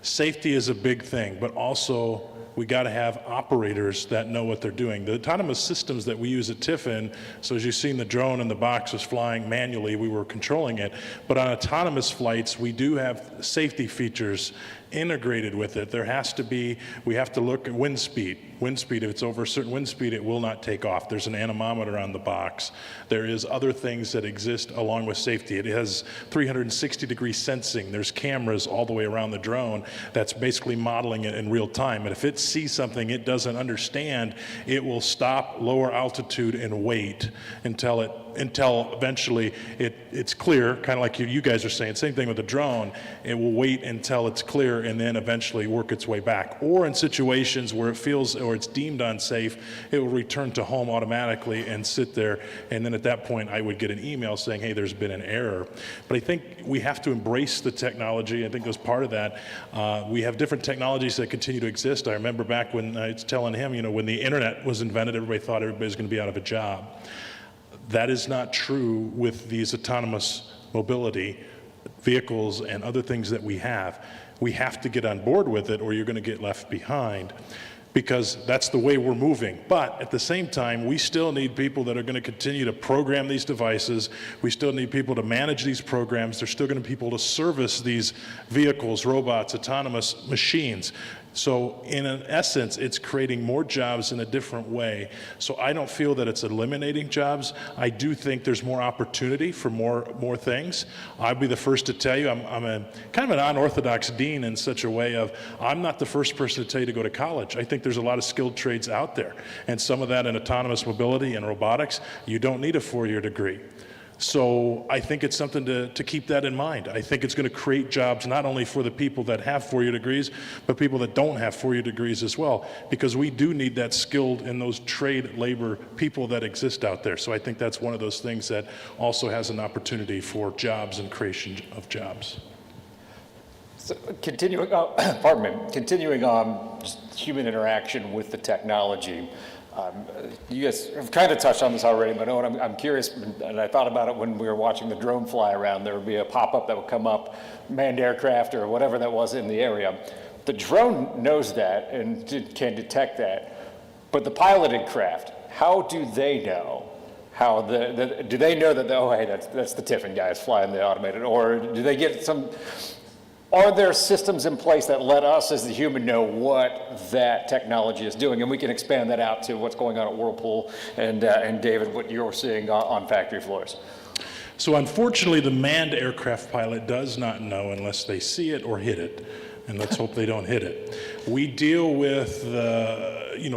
Safety is a big thing, but also we got to have operators that know what they're doing. The autonomous systems that we use at Tiffin, so as you've seen, the drone and the box was flying manually, we were controlling it, but on autonomous flights, we do have safety features integrated with it. There has to be, we have to look at wind speed. Wind speed, if it's over a certain wind speed, it will not take off. There's an anemometer on the box. There is other things that exist along with safety. It has 360-degree sensing. There's cameras all the way around the drone that's basically modeling it in real time. And if it sees something it doesn't understand, it will stop, lower altitude, and wait until eventually it's clear, kind of like you guys are saying. Same thing with the drone. It will wait until it's clear and then eventually work its way back. Or in situations where it feels or it's deemed unsafe, it will return to home automatically and sit there. And then at that point, I would get an email saying, hey, there's been an error. But I think we have to embrace the technology. I think as part of that, we have different technologies that continue to exist. I remember back when I was telling him, you know, when the internet was invented, everybody thought everybody was going to be out of a job. That is not true with these autonomous mobility vehicles and other things that we have. We have to get on board with it or you're going to get left behind, because that's the way we're moving. But at the same time, we still need people that are going to continue to program these devices. We still need people to manage these programs. There's still going to be people to service these vehicles, robots, autonomous machines. So in essence, it's creating more jobs in a different way. So I don't feel that it's eliminating jobs. I do think there's more opportunity for more things. I'll be the first to tell you, I'm a kind of an unorthodox dean in such a way of, I'm not the first person to tell you to go to college. I think there's a lot of skilled trades out there. And some of that in autonomous mobility and robotics, you don't need a 4-year degree. So I think it's something to keep that in mind. I think it's going to create jobs not only for the people that have 4-year degrees, but people that don't have 4-year degrees as well, because we do need that skilled and those trade labor people that exist out there. So I think that's one of those things that also has an opportunity for jobs and creation of jobs. So continuing on just human interaction with the technology, You guys have kind of touched on this already, but I'm curious, and I thought about it when we were watching the drone fly around. There would be a pop-up that would come up, manned aircraft or whatever that was in the area. The drone knows that and can detect that, but the piloted craft, how do they know? How do they know that, oh, hey, that's the Tiffin guy is flying the automated, or do they get some? Are there systems in place that let us as the human know what that technology is doing? And we can expand that out to what's going on at Whirlpool and David, what you're seeing on factory floors. So unfortunately, the manned aircraft pilot does not know unless they see it or hit it. And let's hope they don't hit it. We deal with,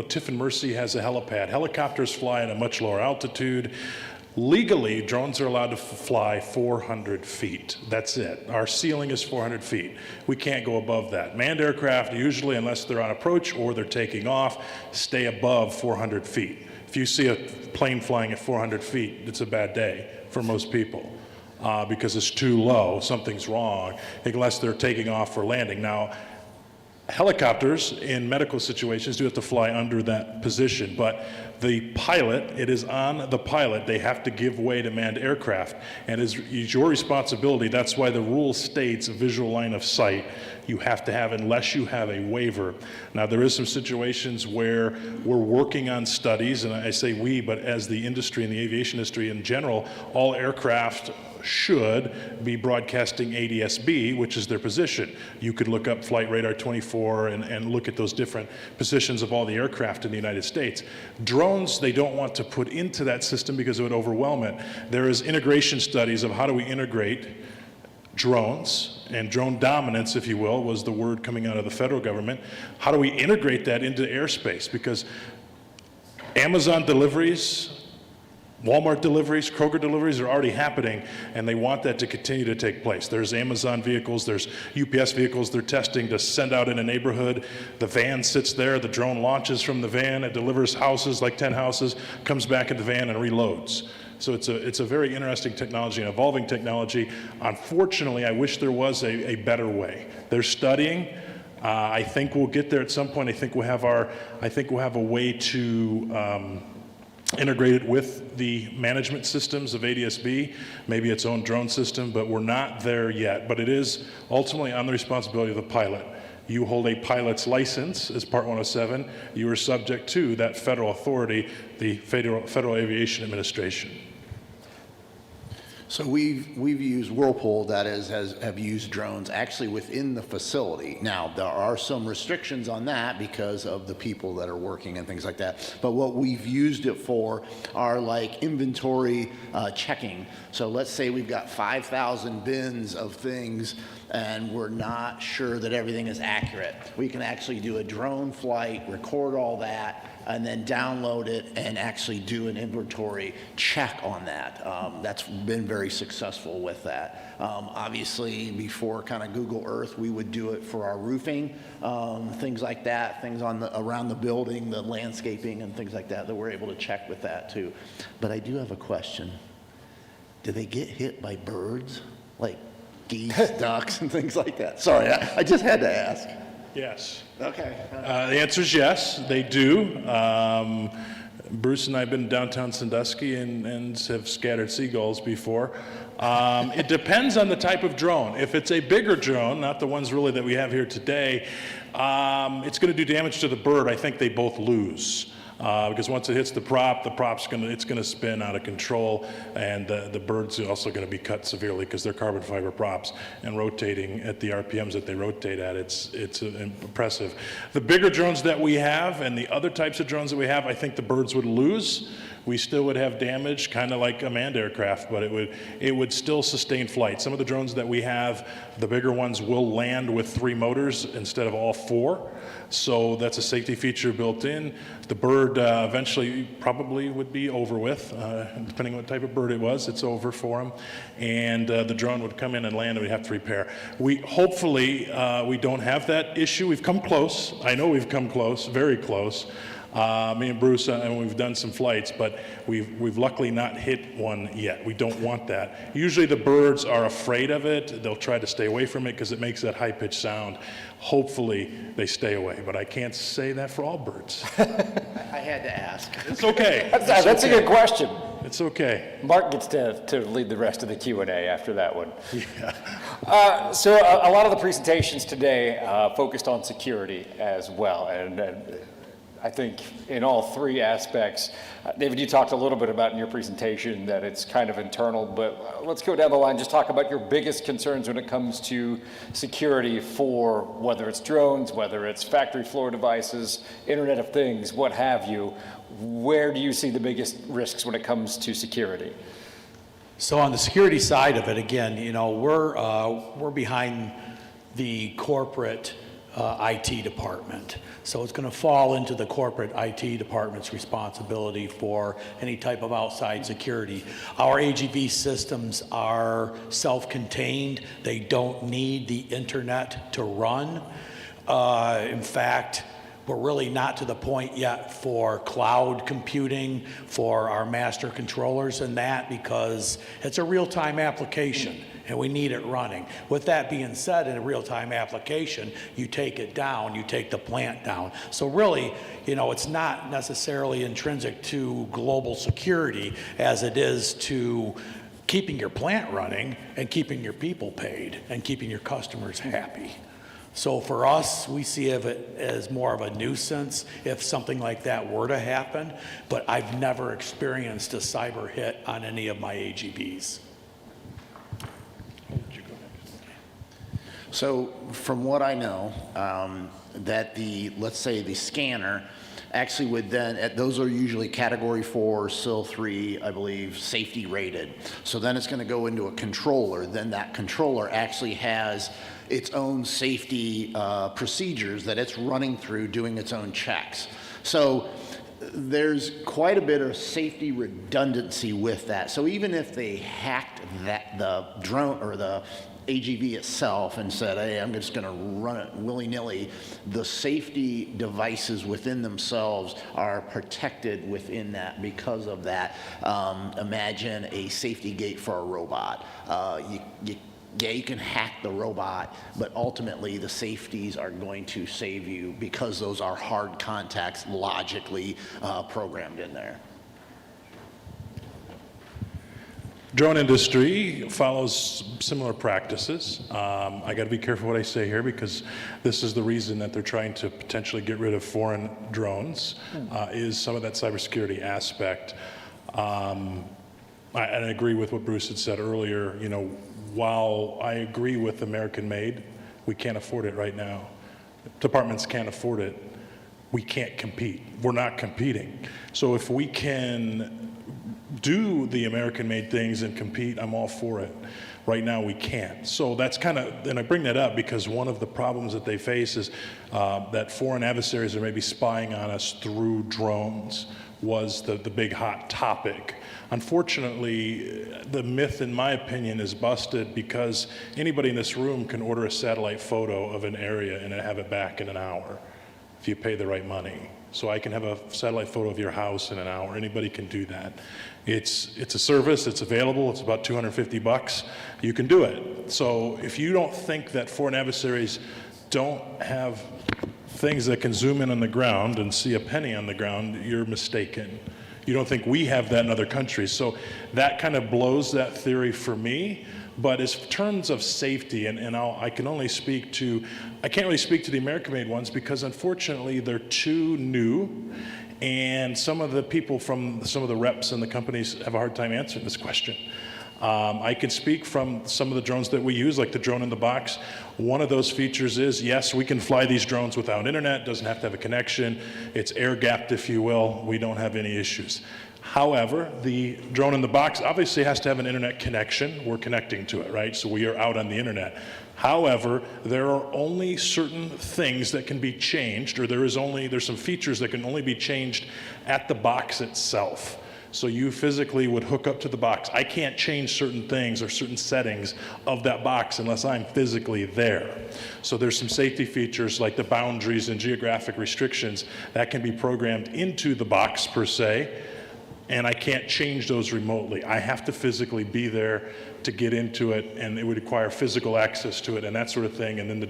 Tiffin Mercy has a helipad. Helicopters fly at a much lower altitude. Legally, drones are allowed to fly 400 feet. That's it. Our ceiling is 400 feet. We can't go above that. Manned aircraft, usually, unless they're on approach or they're taking off, stay above 400 feet. If you see a plane flying at 400 feet, it's a bad day for most people because it's too low. Something's wrong, unless they're taking off or landing. Now, helicopters in medical situations do have to fly under that position, but the pilot, it is on the pilot. They have to give way to manned aircraft, and it's your responsibility. That's why the rule states a visual line of sight you have to have unless you have a waiver. Now, there is some situations where we're working on studies, and I say we, but as the industry and the aviation industry in general, all aircraft should be broadcasting ADS-B, which is their position. You could look up Flight Radar 24 and look at those different positions of all the aircraft in the United States. Drones, they don't want to put into that system because it would overwhelm it. There is integration studies of how do we integrate drones, and drone dominance, if you will, was the word coming out of the federal government. How do we integrate that into airspace? Because Amazon deliveries, Walmart deliveries, Kroger deliveries are already happening, and they want that to continue to take place. There's Amazon vehicles, there's UPS vehicles they're testing to send out in a neighborhood. The van sits there, the drone launches from the van, it delivers houses, like 10 houses, comes back in the van and reloads. So it's a very interesting technology, an evolving technology. Unfortunately, I wish there was a better way. They're studying. I think we'll get there at some point. I think we'll have a way to integrate it with the management systems of ADS-B, maybe its own drone system, but we're not there yet. But it is ultimately on the responsibility of the pilot. You hold a pilot's license as Part 107. You are subject to that federal authority, the Federal Aviation Administration. So we've used Whirlpool, that is, have used drones actually within the facility. Now, there are some restrictions on that because of the people that are working and things like that. But what we've used it for are like inventory checking. So let's say we've got 5,000 bins of things and we're not sure that everything is accurate. We can actually do a drone flight, record all that, and then download it and actually do an inventory check on that. That's been very successful with that. Obviously, before kind of Google Earth, we would do it for our roofing, things like that, things on around the building, the landscaping and things like that we're able to check with that too. But I do have a question. Do they get hit by birds? Like geese, ducks, and things like that? Sorry, I just had to ask. Yes. Okay. The answer is yes, they do. Bruce and I have been downtown Sandusky and have scattered seagulls before. It depends on the type of drone. If it's a bigger drone, not the ones really that we have here today, it's going to do damage to the bird. I think they both lose. Because once it hits the prop's gonna spin out of control, and the bird's also gonna be cut severely because they're carbon fiber props and rotating at the RPMs that they rotate at. It's impressive. The bigger drones that we have and the other types of drones that we have, I think the birds would lose. We still would have damage, kind of like a manned aircraft, but it would still sustain flight. Some of the drones that we have, the bigger ones will land with 3 motors instead of all 4. So that's a safety feature built in. The bird eventually probably would be over with, depending on what type of bird it was, it's over for them. And the drone would come in and land and we'd have to repair. Hopefully, we don't have that issue. We've come close. I know we've come close, very close. Me and Bruce, and we've done some flights, but we've luckily not hit one yet. We don't want that. Usually the birds are afraid of it. They'll try to stay away from it because it makes that high-pitched sound. Hopefully they stay away, but I can't say that for all birds. I had to ask. It's okay. That's a good question. It's okay. Mark gets to lead the rest of the Q&A after that one. Yeah. So a lot of the presentations today focused on security as well, and I think in all three aspects. David, you talked a little bit about in your presentation that it's kind of internal, but let's go down the line, just talk about your biggest concerns when it comes to security for whether it's drones, whether it's factory floor devices, Internet of Things, what have you. Where do you see the biggest risks when it comes to security? So on the security side of it, again, you know, we're behind the corporate IT department. So it's going to fall into the corporate IT department's responsibility for any type of outside security. Our AGV systems are self-contained. They don't need the internet to run. In fact, we're really not to the point yet for cloud computing for our master controllers and that, because it's a real-time application and we need it running. With that being said, in a real-time application, you take it down, you take the plant down. So really, you know, it's not necessarily intrinsic to global security as it is to keeping your plant running and keeping your people paid and keeping your customers happy. So for us, we see it as more of a nuisance if something like that were to happen, but I've never experienced a cyber hit on any of my AGVs. So from what I know, that let's say the scanner actually would then, those are usually category 4, SIL 3, I believe, safety rated. So then it's going to go into a controller. Then that controller actually has its own safety procedures that it's running through, doing its own checks. So there's quite a bit of safety redundancy with that. So even if they hacked the drone or the AGV itself and said, hey, I'm just going to run it willy-nilly, the safety devices within themselves are protected within that because of that. Imagine a safety gate for a robot. Yeah, you can hack the robot, but ultimately the safeties are going to save you because those are hard contacts logically programmed in there. Drone industry follows similar practices. I got to be careful what I say here because this is the reason that they're trying to potentially get rid of foreign drones, is some of that cybersecurity aspect. And I agree with what Bruce had said earlier. You know, while I agree with American made, we can't afford it right now. Departments can't afford it. We can't compete. We're not competing. So if we can do the American-made things and compete, I'm all for it. Right now we can't. So that's kind of, and I bring that up because one of the problems that they face is that foreign adversaries are maybe spying on us through drones was the big hot topic. Unfortunately, the myth, in my opinion, is busted because anybody in this room can order a satellite photo of an area and have it back in an hour if you pay the right money. So I can have a satellite photo of your house in an hour. Anybody can do that. It's a service, it's available, it's about $250. You can do it. So if you don't think that foreign adversaries don't have things that can zoom in on the ground and see a penny on the ground, you're mistaken. You don't think we have that in other countries. So that kind of blows that theory for me. But as terms of safety, and I can only speak to, I can't really speak to the American-made ones because unfortunately they're too new, and some of the people from some of the reps and the companies have a hard time answering this question. I can speak from some of the drones that we use, like the drone in the box. One of those features is, yes, we can fly these drones without internet, doesn't have to have a connection. It's air-gapped, if you will. We don't have any issues. However, the drone in the box obviously has to have an internet connection. We're connecting to it, right? So we are out on the internet. However, there are only certain things that can be changed, or there's some features that can only be changed at the box itself. So you physically would hook up to the box. I can't change certain things or certain settings of that box unless I'm physically there. So there's some safety features like the boundaries and geographic restrictions that can be programmed into the box per se, and I can't change those remotely. I have to physically be there to get into it, and it would require physical access to it and that sort of thing, and then the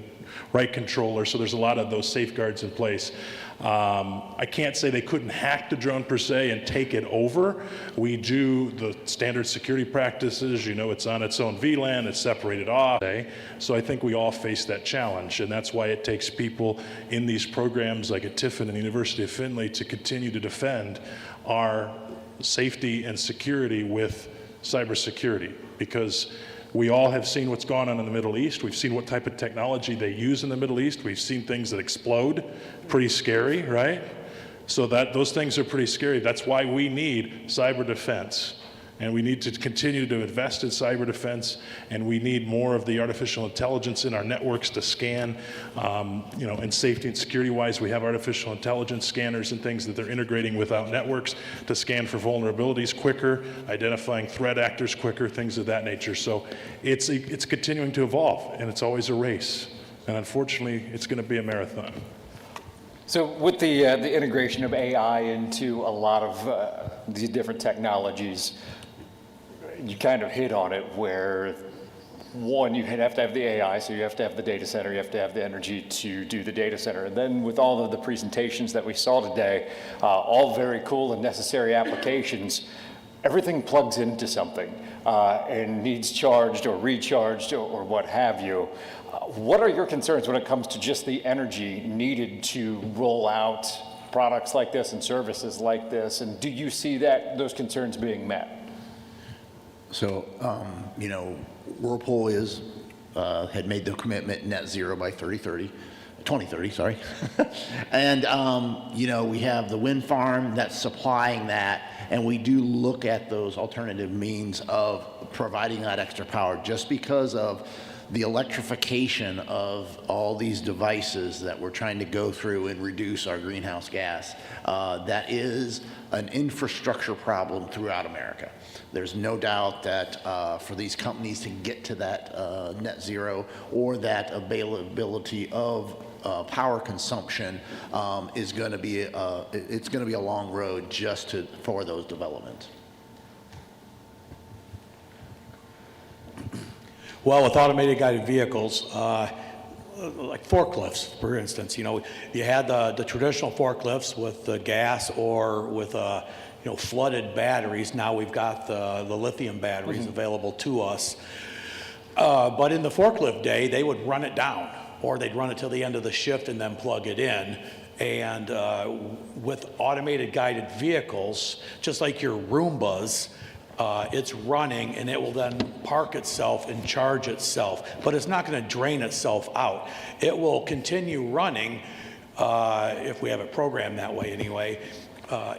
right controller. So there's a lot of those safeguards in place. I can't say they couldn't hack the drone per se and take it over. We do the standard security practices. You know, it's on its own VLAN, it's separated off. So I think we all face that challenge, and that's why it takes people in these programs like at Tiffin and the University of Findlay to continue to defend our safety and security with cybersecurity, because we all have seen what's gone on in the Middle East. We've seen what type of technology they use in the Middle East. We've seen things that explode. Pretty scary, right? So those things are pretty scary. That's why we need cyber defense. And we need to continue to invest in cyber defense, and we need more of the artificial intelligence in our networks to scan, you know, and safety and security-wise, we have artificial intelligence scanners and things that they're integrating with our networks to scan for vulnerabilities quicker, identifying threat actors quicker, things of that nature. So it's continuing to evolve, and it's always a race. And unfortunately, it's going to be a marathon. So with the integration of AI into a lot of these different technologies, you kind of hit on it where, one, you have to have the AI, so you have to have the data center, you have to have the energy to do the data center. And then with all of the presentations that we saw today, all very cool and necessary applications, everything plugs into something and needs charged or recharged or what have you. What are your concerns when it comes to just the energy needed to roll out products like this and services like this? And do you see those concerns being met? So, you know, Whirlpool had made the commitment net zero by 2030, sorry. And, you know, we have the wind farm that's supplying that, and we do look at those alternative means of providing that extra power just because of the electrification of all these devices that we're trying to go through and reduce our greenhouse gas. That is an infrastructure problem throughout America. There's no doubt that for these companies to get to that net zero or that availability of power consumption is going to be it's going to be a long road just for those developments. Well, with automated guided vehicles, like forklifts, for instance, you know, you had the traditional forklifts with the gas or with you know, flooded batteries. Now we've got the lithium batteries available to us. But in the forklift day, they would run it down, or they'd run it till the end of the shift and then plug it in. And with automated guided vehicles, just like your Roombas, it's running and it will then park itself and charge itself, but it's not going to drain itself out. It will continue running, if we have it programmed that way anyway,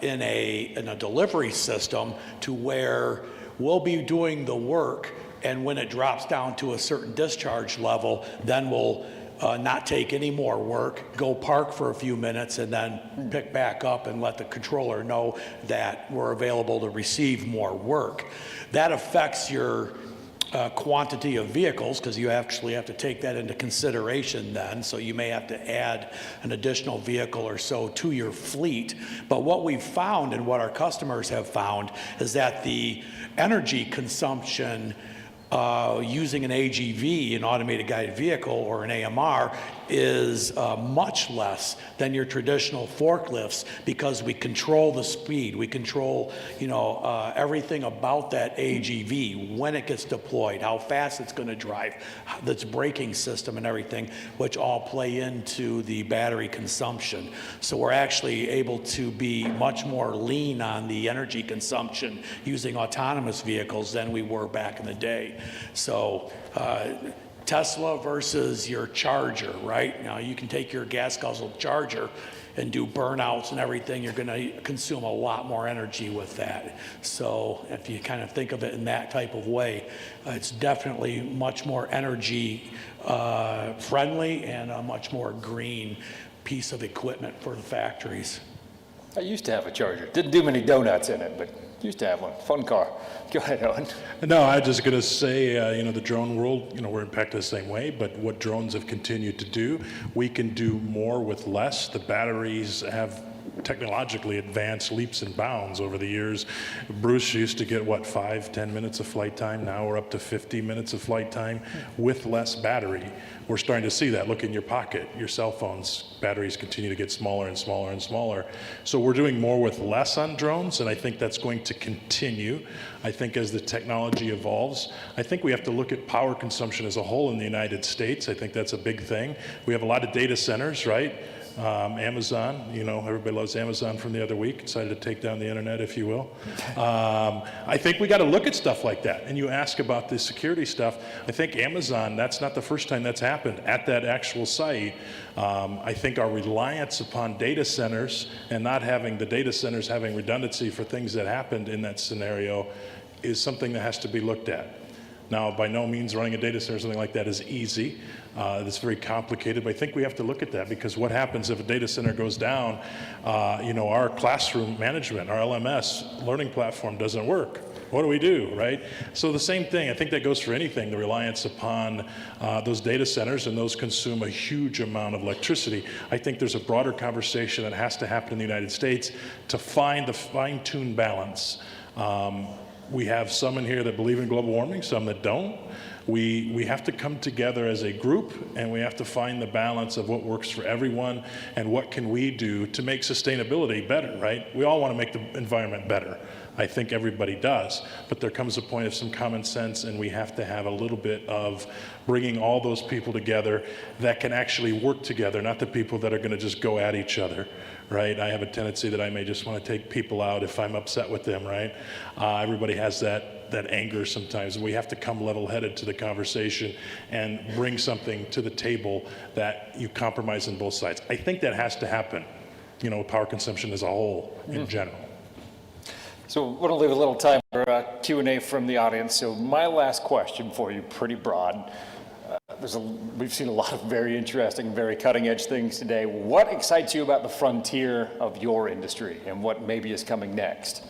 in a delivery system to where we'll be doing the work, and when it drops down to a certain discharge level, then we'll not take any more work, go park for a few minutes, and then pick back up and let the controller know that we're available to receive more work. That affects your quantity of vehicles, because you actually have to take that into consideration then, so you may have to add an additional vehicle or so to your fleet. But what we've found and what our customers have found is that the energy consumption using an AGV, an automated guided vehicle, or an AMR is much less than your traditional forklifts, because we control the speed, we control, you know, everything about that AGV, when it gets deployed, how fast it's going to drive, its braking system and everything, which all play into the battery consumption. So we're actually able to be much more lean on the energy consumption using autonomous vehicles than we were back in the day. So Tesla versus your charger, right? Now you can take your gas guzzled charger and do burnouts and everything. You're going to consume a lot more energy with that. So if you kind of think of it in that type of way, it's definitely much more energy friendly and a much more green piece of equipment for the factories. I used to have a Charger. Didn't do many donuts in it, but used to have one. Fun car. Go ahead, Owen. No, I was just going to say, the drone world, we're impacted the same way, but what drones have continued to do, we can do more with less. The batteries have technologically advanced leaps and bounds over the years. Bruce used to get, 5-10 minutes of flight time? Now we're up to 50 minutes of flight time with less battery. We're starting to see that. Look in your pocket. Your cell phones, batteries continue to get smaller and smaller and smaller. So we're doing more with less on drones, and I think that's going to continue. I think as the technology evolves, I think we have to look at power consumption as a whole in the United States. I think that's a big thing. We have a lot of data centers, right? Amazon, everybody loves Amazon from the other week, decided to take down the internet, if you will. I think we got to look at stuff like that. And you ask about the security stuff. I think Amazon, that's not the first time that's happened at that actual site. I think our reliance upon data centers and not having the data centers having redundancy for things that happened in that scenario is something that has to be looked at. Now, by no means running a data center or something like that is easy. It's very complicated, but I think we have to look at that, because what happens if a data center goes down, our classroom management, our LMS learning platform doesn't work. What do we do, right? So the same thing, I think that goes for anything, the reliance upon those data centers, and those consume a huge amount of electricity. I think there's a broader conversation that has to happen in the United States to find the fine-tuned balance. We have some in here that believe in global warming, some that don't. We have to come together as a group, and we have to find the balance of what works for everyone and what can we do to make sustainability better, right? We all want to make the environment better. I think everybody does, but there comes a point of some common sense, and we have to have a little bit of bringing all those people together that can actually work together, not the people that are going to just go at each other, right? I have a tendency that I may just want to take people out if I'm upset with them, right? Everybody has that anger sometimes, and we have to come level-headed to the conversation and bring something to the table that you compromise on both sides. I think that has to happen, power consumption as a whole in general. So we're going to leave a little time for Q&A from the audience. So my last question for you, pretty broad. We've seen a lot of very interesting, very cutting-edge things today. What excites you about the frontier of your industry and what maybe is coming next?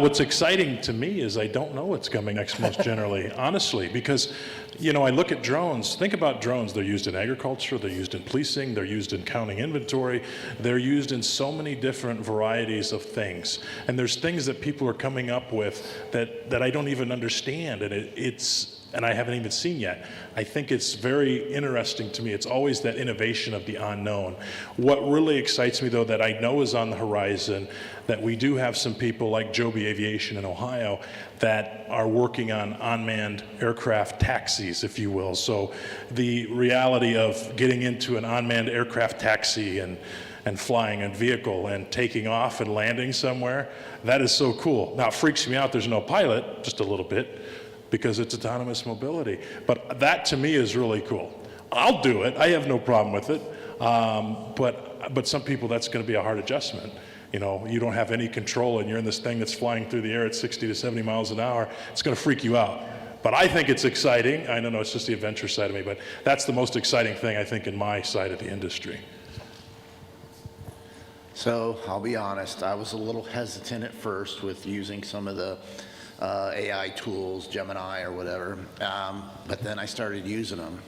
What's exciting to me is I don't know what's coming next most generally, honestly, because, I look at drones. Think about drones. They're used in agriculture, they're used in policing, they're used in counting inventory, they're used in so many different varieties of things. And there's things that people are coming up with that I don't even understand, and I haven't even seen yet. I think it's very interesting to me. It's always that innovation of the unknown. What really excites me, though, that I know is on the horizon, that we do have some people like Joby Aviation in Ohio that are working on unmanned aircraft taxis, if you will. So the reality of getting into an unmanned aircraft taxi and flying a vehicle and taking off and landing somewhere, that is so cool. Now, it freaks me out there's no pilot, just a little bit, because it's autonomous mobility. But that to me is really cool. I'll do it, I have no problem with it. But some people, that's gonna be a hard adjustment. You don't have any control and you're in this thing that's flying through the air at 60 to 70 miles an hour, it's gonna freak you out. But I think it's exciting. I don't know, it's just the adventure side of me, but that's the most exciting thing I think in my side of the industry. So I'll be honest, I was a little hesitant at first with using some of the AI tools, Gemini or whatever, but then I started using them.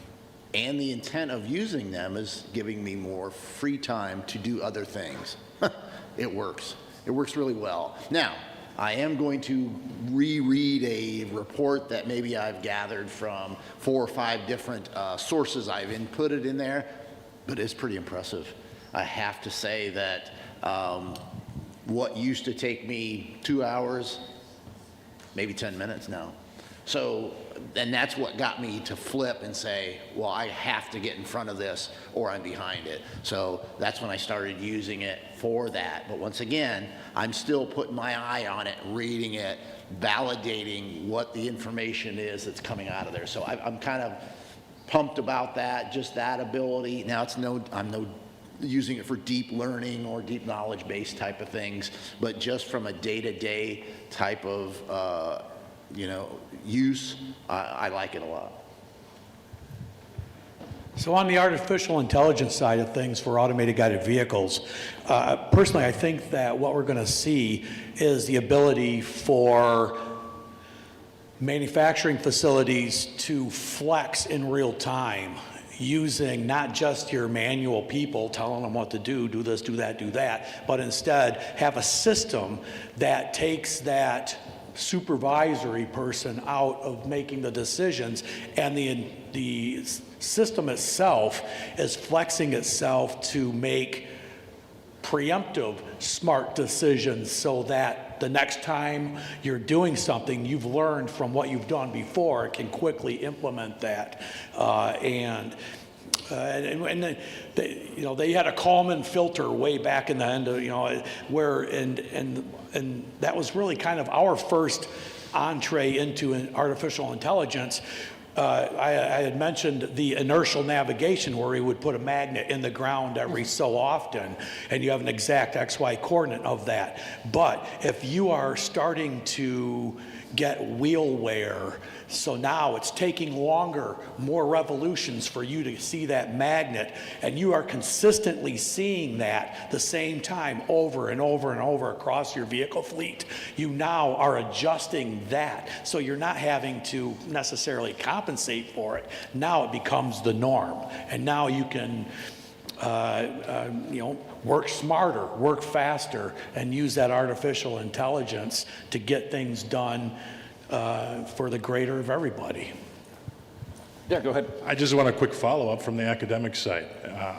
And the intent of using them is giving me more free time to do other things. It works. It works really well. Now, I am going to reread a report that maybe I've gathered from 4 or 5 different sources I've inputted in there, but it's pretty impressive. I have to say that what used to take me 2 hours, maybe 10 minutes now. So, and that's what got me to flip and say, well, I have to get in front of this or I'm behind it. So that's when I started using it for that. But once again, I'm still putting my eye on it, reading it, validating what the information is that's coming out of there. So I'm kind of pumped about that, just that ability. Now I'm using it for deep learning or deep knowledge-based type of things, but just from a day-to-day type of use, I like it a lot. So on the artificial intelligence side of things for automated guided vehicles, personally, I think that what we're going to see is the ability for manufacturing facilities to flex in real time using not just your manual people telling them what to do this, do that, but instead have a system that takes that supervisory person out of making the decisions, and the system itself is flexing itself to make preemptive smart decisions so that the next time you're doing something you've learned from what you've done before, can quickly implement that. And then they had a Kalman filter way back in the end of, where, and that was really kind of our first entree into artificial intelligence. I had mentioned the inertial navigation, where he would put a magnet in the ground every so often, and you have an exact XY coordinate of that. But if you are starting to get wheel wear, so now it's taking longer, more revolutions for you to see that magnet, and you are consistently seeing that the same time over and over and over across your vehicle fleet, you now are adjusting that, so you're not having to necessarily compensate for it. Now it becomes the norm, and now you can work smarter, work faster, and use that artificial intelligence to get things done for the greater of everybody. Yeah, go ahead. I just want a quick follow-up from the academic side.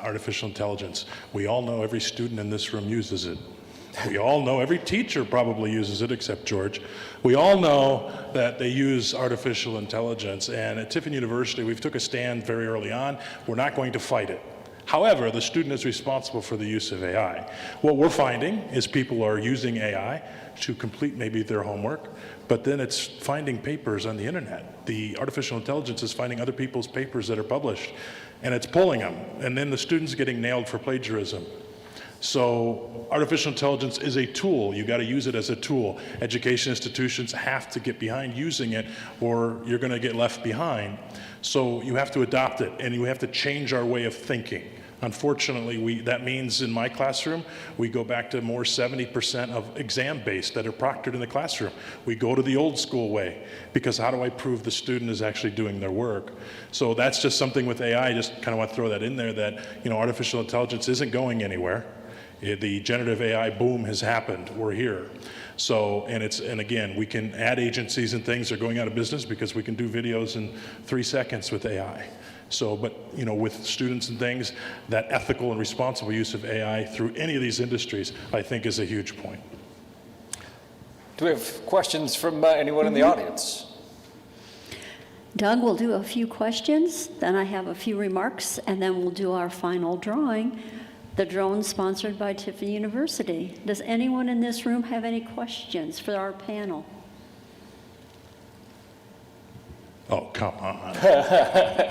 Artificial intelligence. We all know every student in this room uses it. We all know every teacher probably uses it, except George. We all know that they use artificial intelligence, and at Tiffin University, we've took a stand very early on. We're not going to fight it. However, the student is responsible for the use of AI. What we're finding is people are using AI to complete maybe their homework, but then it's finding papers on the internet. The artificial intelligence is finding other people's papers that are published, and it's pulling them, and then the student's getting nailed for plagiarism. So artificial intelligence is a tool. You got to use it as a tool. Education institutions have to get behind using it, or you're going to get left behind. So you have to adopt it, and you have to change our way of thinking. Unfortunately, that means in my classroom, we go back to more 70% of exam-based that are proctored in the classroom. We go to the old school way, because how do I prove the student is actually doing their work? So that's just something with AI. I just kind of want to throw that in there, that artificial intelligence isn't going anywhere. The generative AI boom has happened. We're here. So, and again, we can add agencies and things that are going out of business because we can do videos in 3 seconds with AI. So, but with students and things, that ethical and responsible use of AI through any of these industries, I think, is a huge point. Do we have questions from anyone in the audience? Doug, we'll do a few questions, then I have a few remarks, and then we'll do our final drawing. The drone sponsored by Tiffin University. Does anyone in this room have any questions for our panel? Oh, come on.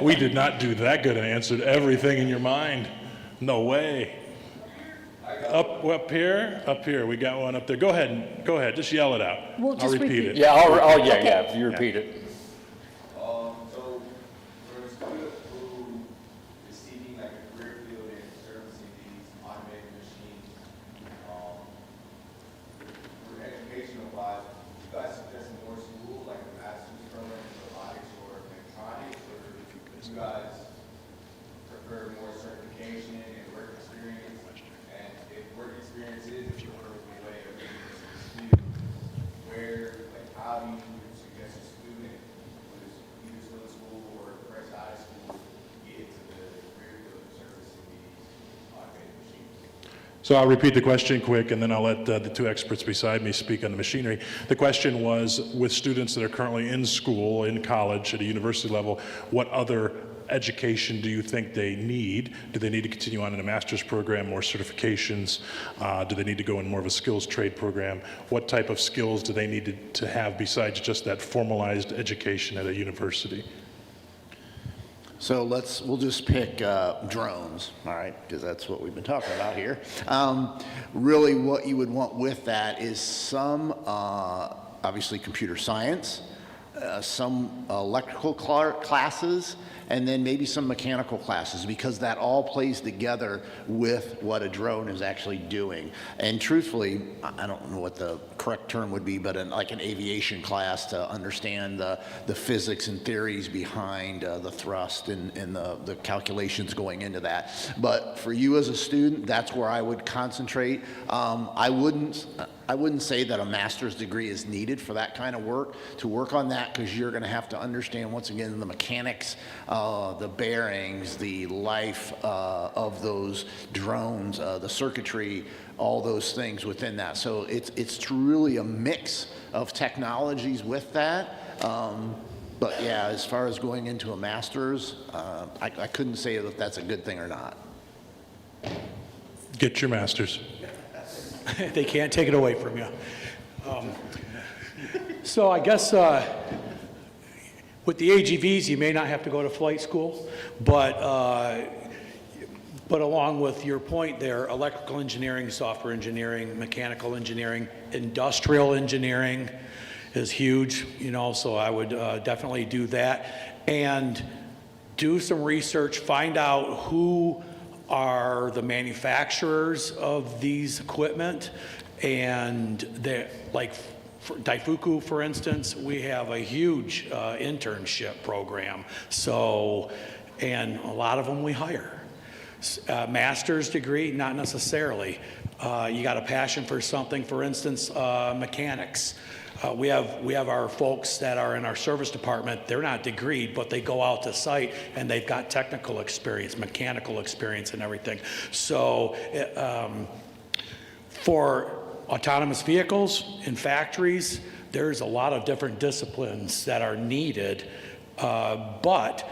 We did not do that good and answered everything in your mind. No way. Up here, we got one up there. Go ahead, just yell it out. We'll just I'll repeat it. Yeah, Okay. yeah, if you repeat it. So for a student who is seeking like a career field in servicing these automated machines, for educational wise, you guys suggest more school, like a master's program in robotics or electronics, or you guys prefer more certification and work experience? And if work experience is the way of doing this, where, like, how do you suggest a student who's either still in school or fresh out of school get to the career field of servicing these automated machines? So I'll repeat the question quick, and then I'll let the two experts beside me speak on the machinery. The question was, with students that are currently in school, in college, at a university level, what other education do you think they need? Do they need to continue on in a master's program, more certifications? Do they need to go in more of a skills trade program? What type of skills do they need to have besides just that formalized education at a university? So we'll just pick drones, all right, because that's what we've been talking about here. Really what you would want with that is some, obviously, computer science, some electrical classes, and then maybe some mechanical classes, because that all plays together with what a drone is actually doing. And truthfully, I don't know what the correct term would be, but like an aviation class to understand the physics and theories behind the thrust and the calculations going into that. But for you as a student, that's where I would concentrate. I wouldn't say that a master's degree is needed for that kind of work, to work on that, because you're going to have to understand, once again, the mechanics, the bearings, the life of those drones, the circuitry, all those things within that. So it's truly a mix of technologies with that. But yeah, as far as going into a master's, I couldn't say if that's a good thing or not. Get your master's. They can't take it away from you. So I guess with the AGVs, you may not have to go to flight school, but along with your point there, electrical engineering, software engineering, mechanical engineering, industrial engineering is huge, you know, so I would definitely do that. And do some research, find out who are the manufacturers of these equipment, and like for Daifuku, for instance, we have a huge internship program. So, and a lot of them we hire. Master's degree, not necessarily. You got a passion for something, for instance, mechanics. We have our folks that are in our service department. They're not degreed, but they go out to site and they've got technical experience, mechanical experience and everything. So for autonomous vehicles in factories, there's a lot of different disciplines that are needed, but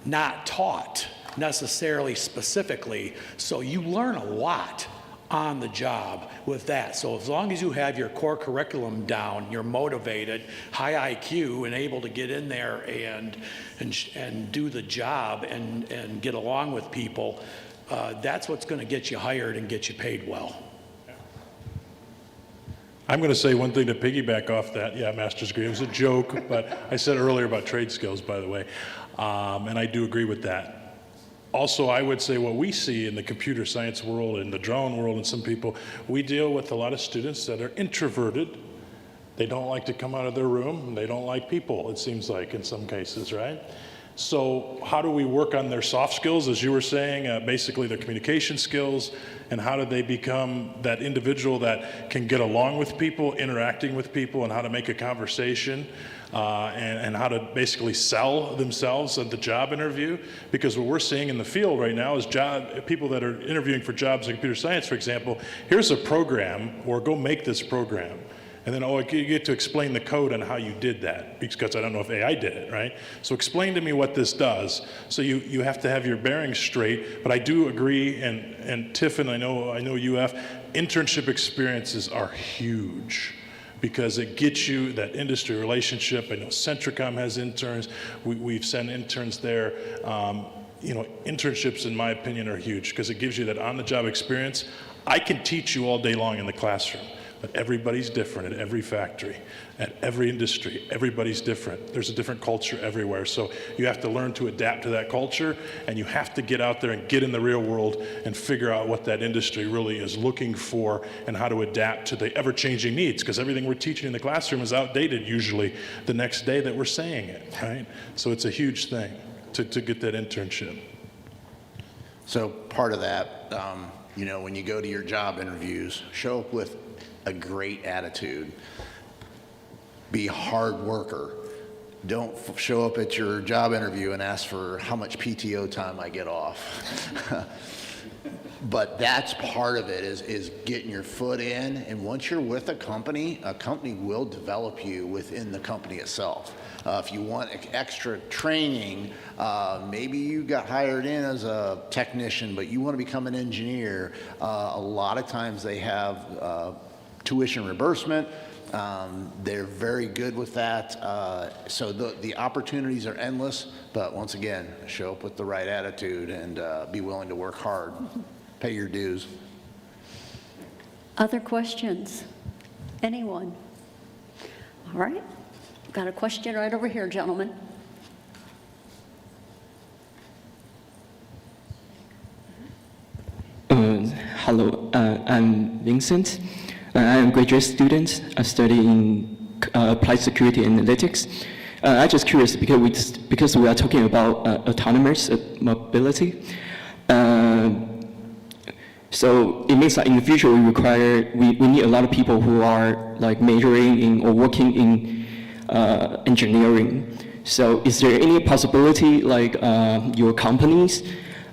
not taught necessarily specifically. So you learn a lot on the job with that. So as long as you have your core curriculum down, you're motivated, high IQ, and able to get in there and do the job and get along with people, that's what's going to get you hired and get you paid well. I'm going to say one thing to piggyback off that. Yeah, master's degree. It was a joke, but I said earlier about trade skills, by the way, and I do agree with that. Also, I would say what we see in the computer science world, in the drone world, and some people, we deal with a lot of students that are introverted. They don't like to come out of their room, and they don't like people, it seems like, in some cases, right? So how do we work on their soft skills, as you were saying, basically their communication skills, and how do they become that individual that can get along with people, interacting with people, and how to make a conversation, and how to basically sell themselves at the job interview? Because what we're seeing in the field right now is people that are interviewing for jobs in computer science, for example, here's a program, or go make this program. And then, you get to explain the code on how you did that, because I don't know if AI did it, right? So explain to me what this does. So you have to have your bearings straight, but I do agree, and Tiffin, I know UF, internship experiences are huge, because it gets you that industry relationship. I know Centricom has interns. We've sent interns there. You know, internships, in my opinion, are huge, because it gives you that on-the-job experience. I can teach you all day long in the classroom, but everybody's different at every factory, at every industry. Everybody's different. There's a different culture everywhere. So you have to learn to adapt to that culture, and you have to get out there and get in the real world and figure out what that industry really is looking for and how to adapt to the ever-changing needs, because everything we're teaching in the classroom is outdated usually the next day that we're saying it, right? So it's a huge thing to get that internship. So part of that, you know, when you go to your job interviews, show up with a great attitude. Be a hard worker. Don't show up at your job interview and ask for how much PTO time I get off. But that's part of it, is getting your foot in. And once you're with a company will develop you within the company itself. If you want extra training, maybe you got hired in as a technician, but you want to become an engineer. A lot of times they have tuition reimbursement. They're very good with that. So the opportunities are endless, but once again, show up with the right attitude and be willing to work hard. Pay your dues. Other questions? Anyone? All right. Got a question right over here, gentlemen. Hello, I'm Vincent. I'm a graduate student. I study in applied security analytics. I'm just curious because we are talking about autonomous mobility. So it means that in the future we need a lot of people who are like majoring in or working in engineering. So is there any possibility like your companies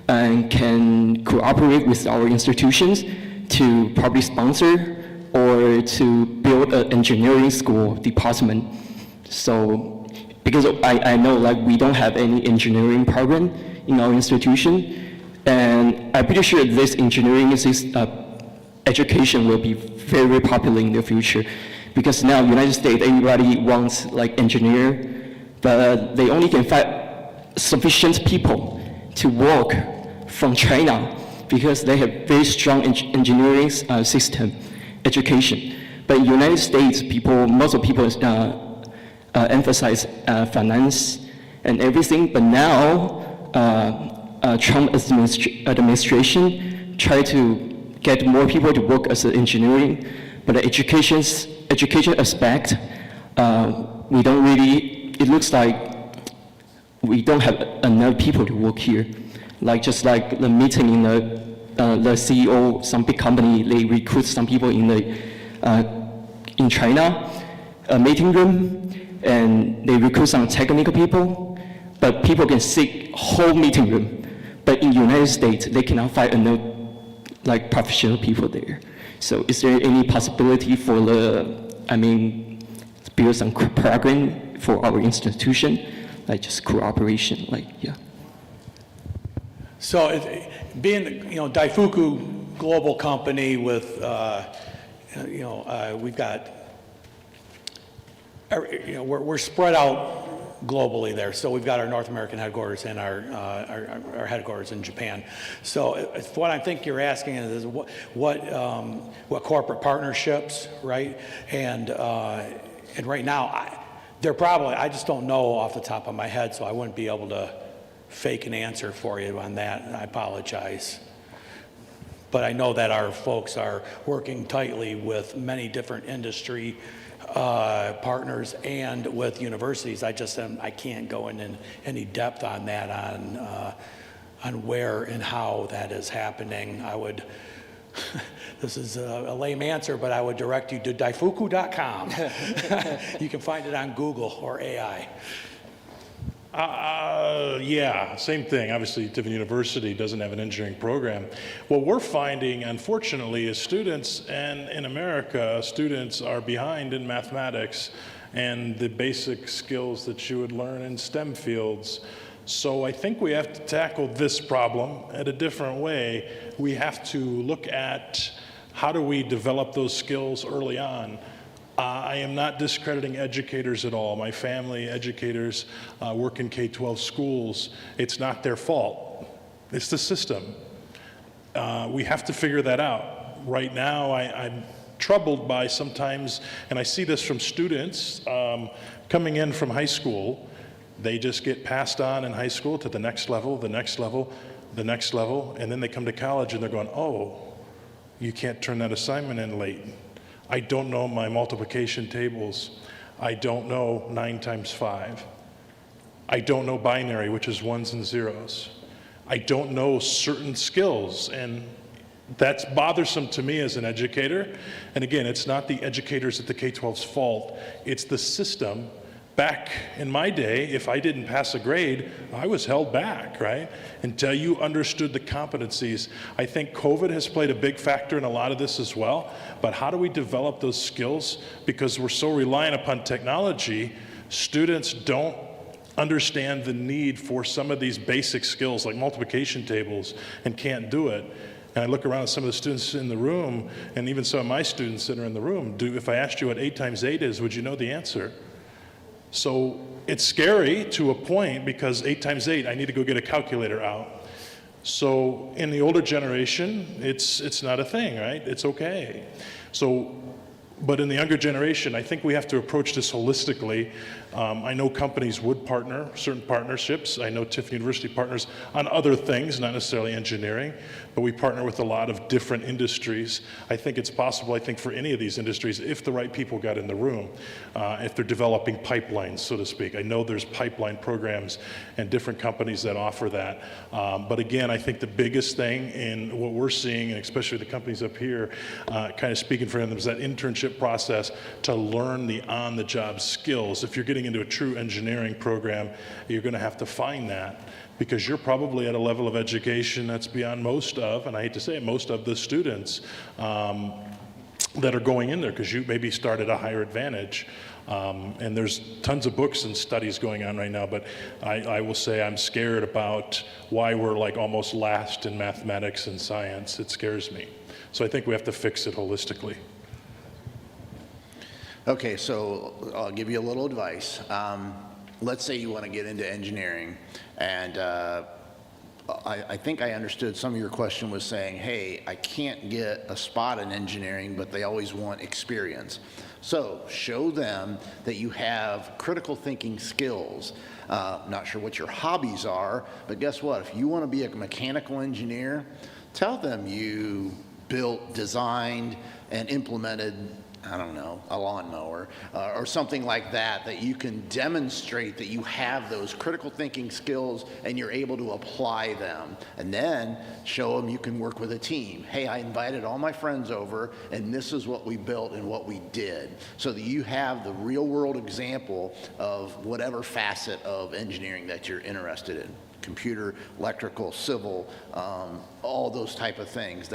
can cooperate with our institutions to probably sponsor or to build an engineering school department? So because I know like we don't have any engineering program in our institution, and I'm pretty sure this engineering education will be very popular in the future, because now in the United States everybody wants like engineer, but they only can find sufficient people to work from China because they have very strong engineering system education. But in the United States, most of people emphasize finance and everything, but now Trump administration try to get more people to work as an engineering, but the education aspect, we don't really, it looks like we don't have enough people to work here. Just like the meeting in the CEO, some big company, they recruit some people in China, a meeting room, and they recruit some technical people, but people can sit whole meeting room. But in the United States, they cannot find enough professional people there. So is there any possibility for build some program for our institution, just cooperation, yeah? So being, Daifuku global company with, we've got, we're spread out globally there. So we've got our North American headquarters and our headquarters in Japan. So what I think you're asking is what corporate partnerships, right? And right now, they're probably, I just don't know off the top of my head, so I wouldn't be able to fake an answer for you on that, and I apologize. But I know that our folks are working tightly with many different industry partners and with universities. I can't go in any depth on that, on where and how that is happening. I would, this is a lame answer, but I would direct you to daifuku.com. You can find it on Google or AI. Yeah, same thing. Obviously, Tiffin University doesn't have an engineering program. What we're finding, unfortunately, is students, and in America, students are behind in mathematics and the basic skills that you would learn in STEM fields. So I think we have to tackle this problem in a different way. We have to look at how do we develop those skills early on. I am not discrediting educators at all. My family, educators, work in K-12 schools. It's not their fault. It's the system. We have to figure that out. Right now, I'm troubled by sometimes, and I see this from students coming in from high school, they just get passed on in high school to the next level, the next level, the next level, and then they come to college and they're going, oh, you can't turn that assignment in late. I don't know my multiplication tables. I don't know 9 times 5. I don't know binary, which is ones and zeros. I don't know certain skills, and that's bothersome to me as an educator. And again, it's not the educators at the K-12's fault. It's the system. Back in my day, if I didn't pass a grade, I was held back, right? Until you understood the competencies. I think COVID has played a big factor in a lot of this as well. But how do we develop those skills? Because we're so reliant upon technology, students don't understand the need for some of these basic skills like multiplication tables and can't do it. And I look around at some of the students in the room, and even some of my students that are in the room, if I asked you what 8 times 8 is, would you know the answer? So it's scary to a point because 8 times 8, I need to go get a calculator out. So in the older generation, it's not a thing, right? It's okay. So But in the younger generation, I think we have to approach this holistically. I know companies would partner, certain partnerships. I know Tiffany University partners on other things, not necessarily engineering, but we partner with a lot of different industries. I think it's possible, I think, for any of these industries, if the right people got in the room, if they're developing pipelines, so to speak. I know there's pipeline programs and different companies that offer that. But again, I think the biggest thing in what we're seeing, and especially the companies up here, kind of speaking for them, is that internship process to learn the on-the-job skills. If you're getting into a true engineering program, you're going to have to find that, because you're probably at a level of education that's beyond most of, and I hate to say it, most of the students that are going in there, because you maybe start at a higher advantage. And there's tons of books and studies going on right now, but I will say I'm scared about why we're like almost last in mathematics and science. It scares me. So I think we have to fix it holistically. Okay, so I'll give you a little advice. Let's say you want to get into engineering, and I think I understood some of your question was saying, hey, I can't get a spot in engineering, but they always want experience. So show them that you have critical thinking skills. Not sure what your hobbies are, but guess what? If you want to be a mechanical engineer, tell them you built, designed, and implemented, I don't know, a lawnmower or something like that, that you can demonstrate that you have those critical thinking skills and you're able to apply them. And then show them you can work with a team. Hey, I invited all my friends over and this is what we built and what we did. So that you have the real world example of whatever facet of engineering that you're interested in. Computer, electrical, civil, all those type of things.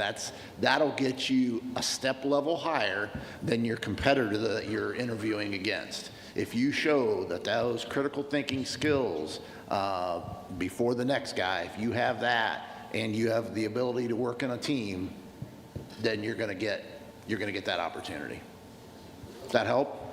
That'll get you a step level higher than your competitor that you're interviewing against. If you show that those critical thinking skills before the next guy, if you have that and you have the ability to work in a team, then you're going to get that opportunity. Does that help?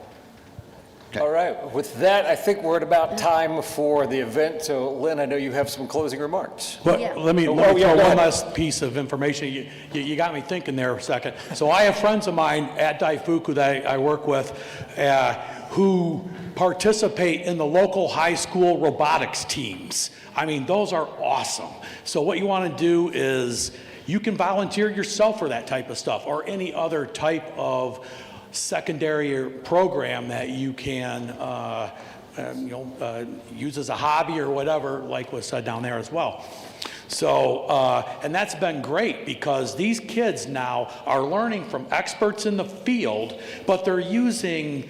Okay. All right, with that, I think we're at about time for the event. So Lynn, I know you have some closing remarks. Well, let me throw one last piece of information. You got me thinking there for a second. So I have friends of mine at Daifuku that I work with who participate in the local high school robotics teams. I mean, those are awesome. So what you want to do is you can volunteer yourself for that type of stuff or any other type of secondary program that you can use as a hobby or whatever, like was said down there as well. So, and that's been great because these kids now are learning from experts in the field, but they're using,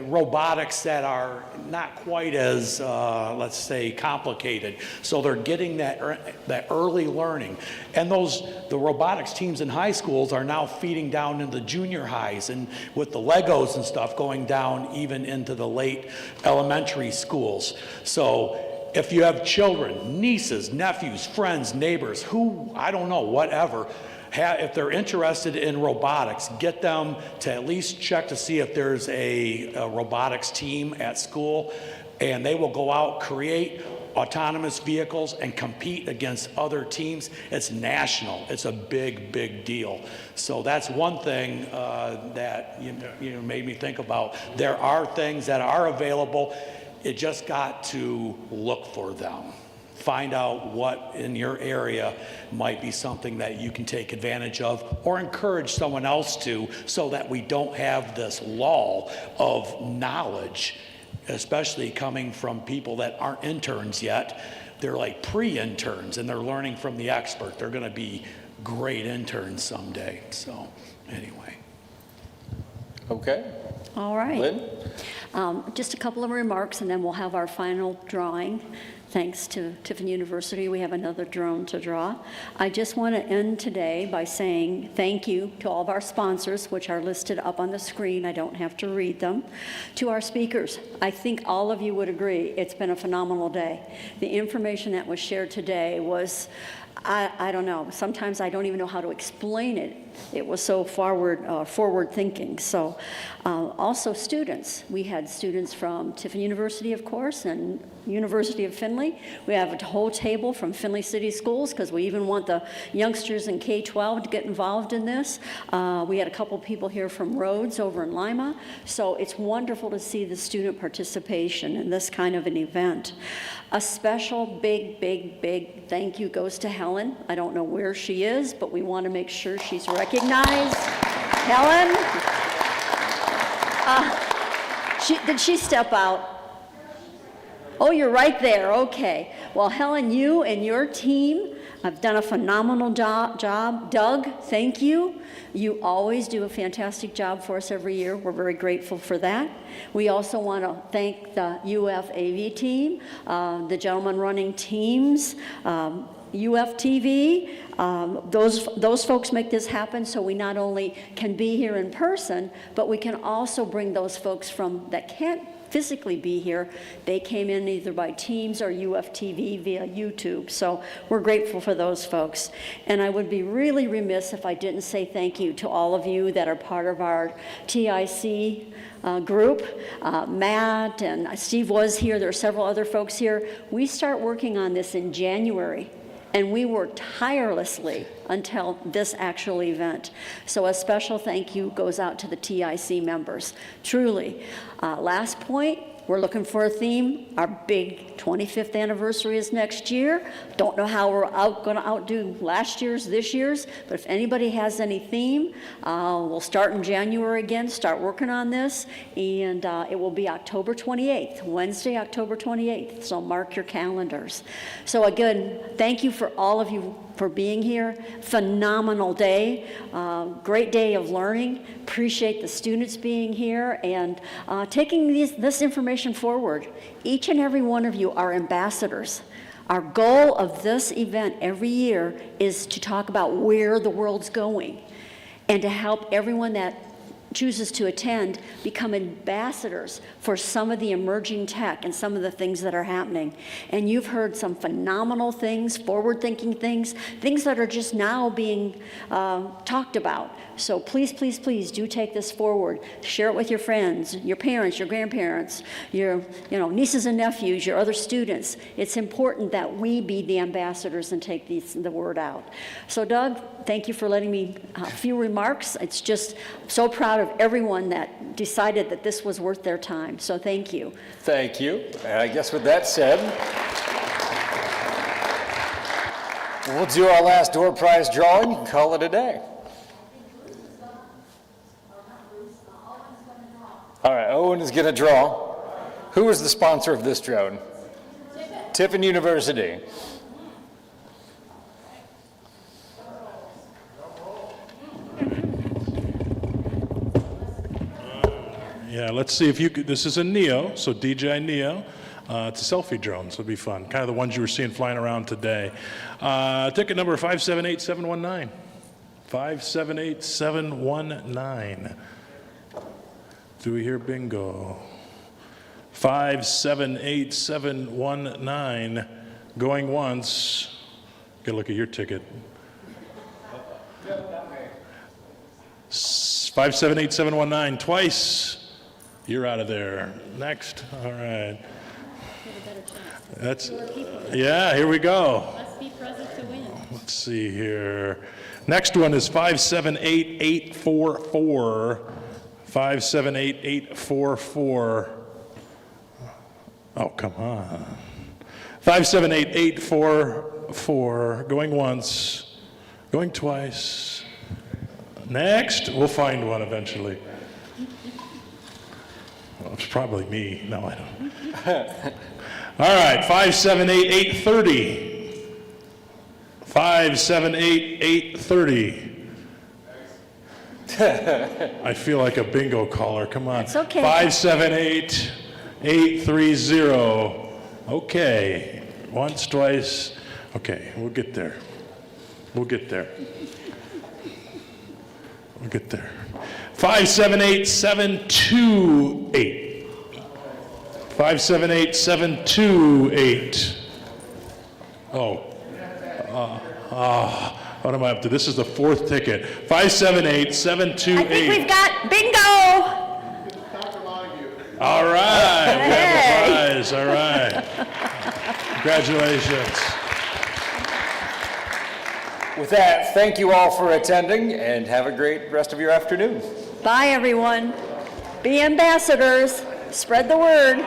robotics that are not quite as, let's say, complicated. So they're getting that early learning. And the robotics teams in high schools are now feeding down into junior highs and with the Legos and stuff going down even into the late elementary schools. So if you have children, nieces, nephews, friends, neighbors, who, I don't know, whatever, if they're interested in robotics, get them to at least check to see if there's a robotics team at school, and they will go out, create autonomous vehicles and compete against other teams. It's national. It's a big, big deal. So that's one thing that made me think about. There are things that are available. It just got to look for them. Find out what in your area might be something that you can take advantage of or encourage someone else to, so that we don't have this lull of knowledge, especially coming from people that aren't interns yet. They're like pre-interns and they're learning from the expert. They're going to be great interns someday. So anyway. Okay. All right. Lynn? Just a couple of remarks and then we'll have our final drawing. Thanks to Tiffany University, we have another drone to draw. I just want to end today by saying thank you to all of our sponsors, which are listed up on the screen. I don't have to read them. To our speakers, I think all of you would agree it's been a phenomenal day. The information that was shared today was, I don't know, sometimes I don't even know how to explain it. It was so forward thinking. So also students. We had students from Tiffin University, of course, and University of Findlay. We have a whole table from Findlay City Schools because we even want the youngsters in K-12 to get involved in this. We had a couple people here from Rhodes over in Lima. So it's wonderful to see the student participation in this kind of an event. A special big thank you goes to Helen. I don't know where she is, but we want to make sure she's recognized. Helen? Did she step out? Oh, you're right there, okay. Well, Helen, you and your team have done a phenomenal job. Doug, thank you. You always do a fantastic job for us every year. We're very grateful for that. We also want to thank the UFAV team, the gentlemen running teams, UFTV. Those folks make this happen, so we not only can be here in person, but we can also bring those folks that can't physically be here. They came in either by Teams or UFTV via YouTube. So we're grateful for those folks. And I would be really remiss if I didn't say thank you to all of you that are part of our TIC group. Matt and Steve was here. There are several other folks here. We start working on this in January. And we worked tirelessly until this actual event. So a special thank you goes out to the TIC members, truly. Last point, we're looking for a theme. Our big 25th anniversary is next year. Don't know how we're going to outdo last year's, this year's, but if anybody has any theme, we'll start in January again, start working on this, and it will be October 28th, Wednesday, October 28th, so mark your calendars. So again, thank you for all of you for being here. Phenomenal day, great day of learning. Appreciate the students being here and taking this information forward. Each and every one of you are ambassadors. Our goal of this event every year is to talk about where the world's going and to help everyone that chooses to attend become ambassadors for some of the emerging tech and some of the things that are happening. And you've heard some phenomenal things, forward-thinking things that are just now being talked about. So please, please, please do take this forward. Share it with your friends, your parents, your grandparents, your nieces and nephews, your other students. It's important that we be the ambassadors and take the word out. So Doug, thank you for letting me a few remarks. It's just so proud of everyone that decided that this was worth their time. So thank you. Thank you. And I guess with that said, we'll do our last door prize drawing and call it a day. All right, Owen is going to draw. Who is the sponsor of this drone? Tiffin University. Yeah, let's see if you could. This is a Neo, so DJI Neo. It's a selfie drone, so it'll be fun. Kind of the ones you were seeing flying around today. Ticket number 578719. 578719. Do we hear bingo? 578719. Going once. Get a look at your ticket. 578719 twice. You're out of there. Next. All right. That's, yeah, here we go. Must be present to win. Let's see here. Next one is 578844. 578844. Oh, come on. 578844. Going once. Going twice. Next. We'll find one eventually. Well, it's probably me. No, I don't. All right. 578830. 578830. I feel like a bingo caller. Come on. It's okay. 578830. Okay. Once, twice. Okay, we'll get there. We'll get there. We'll get there. 578728. 578728. Oh. What am I up to? This is the fourth ticket. 578-728. I think we've got bingo. All right, we have Hey. a prize, all right. Congratulations. With that, thank you all for attending, and have a great rest of your afternoon. Bye, everyone. Be ambassadors. Spread the word.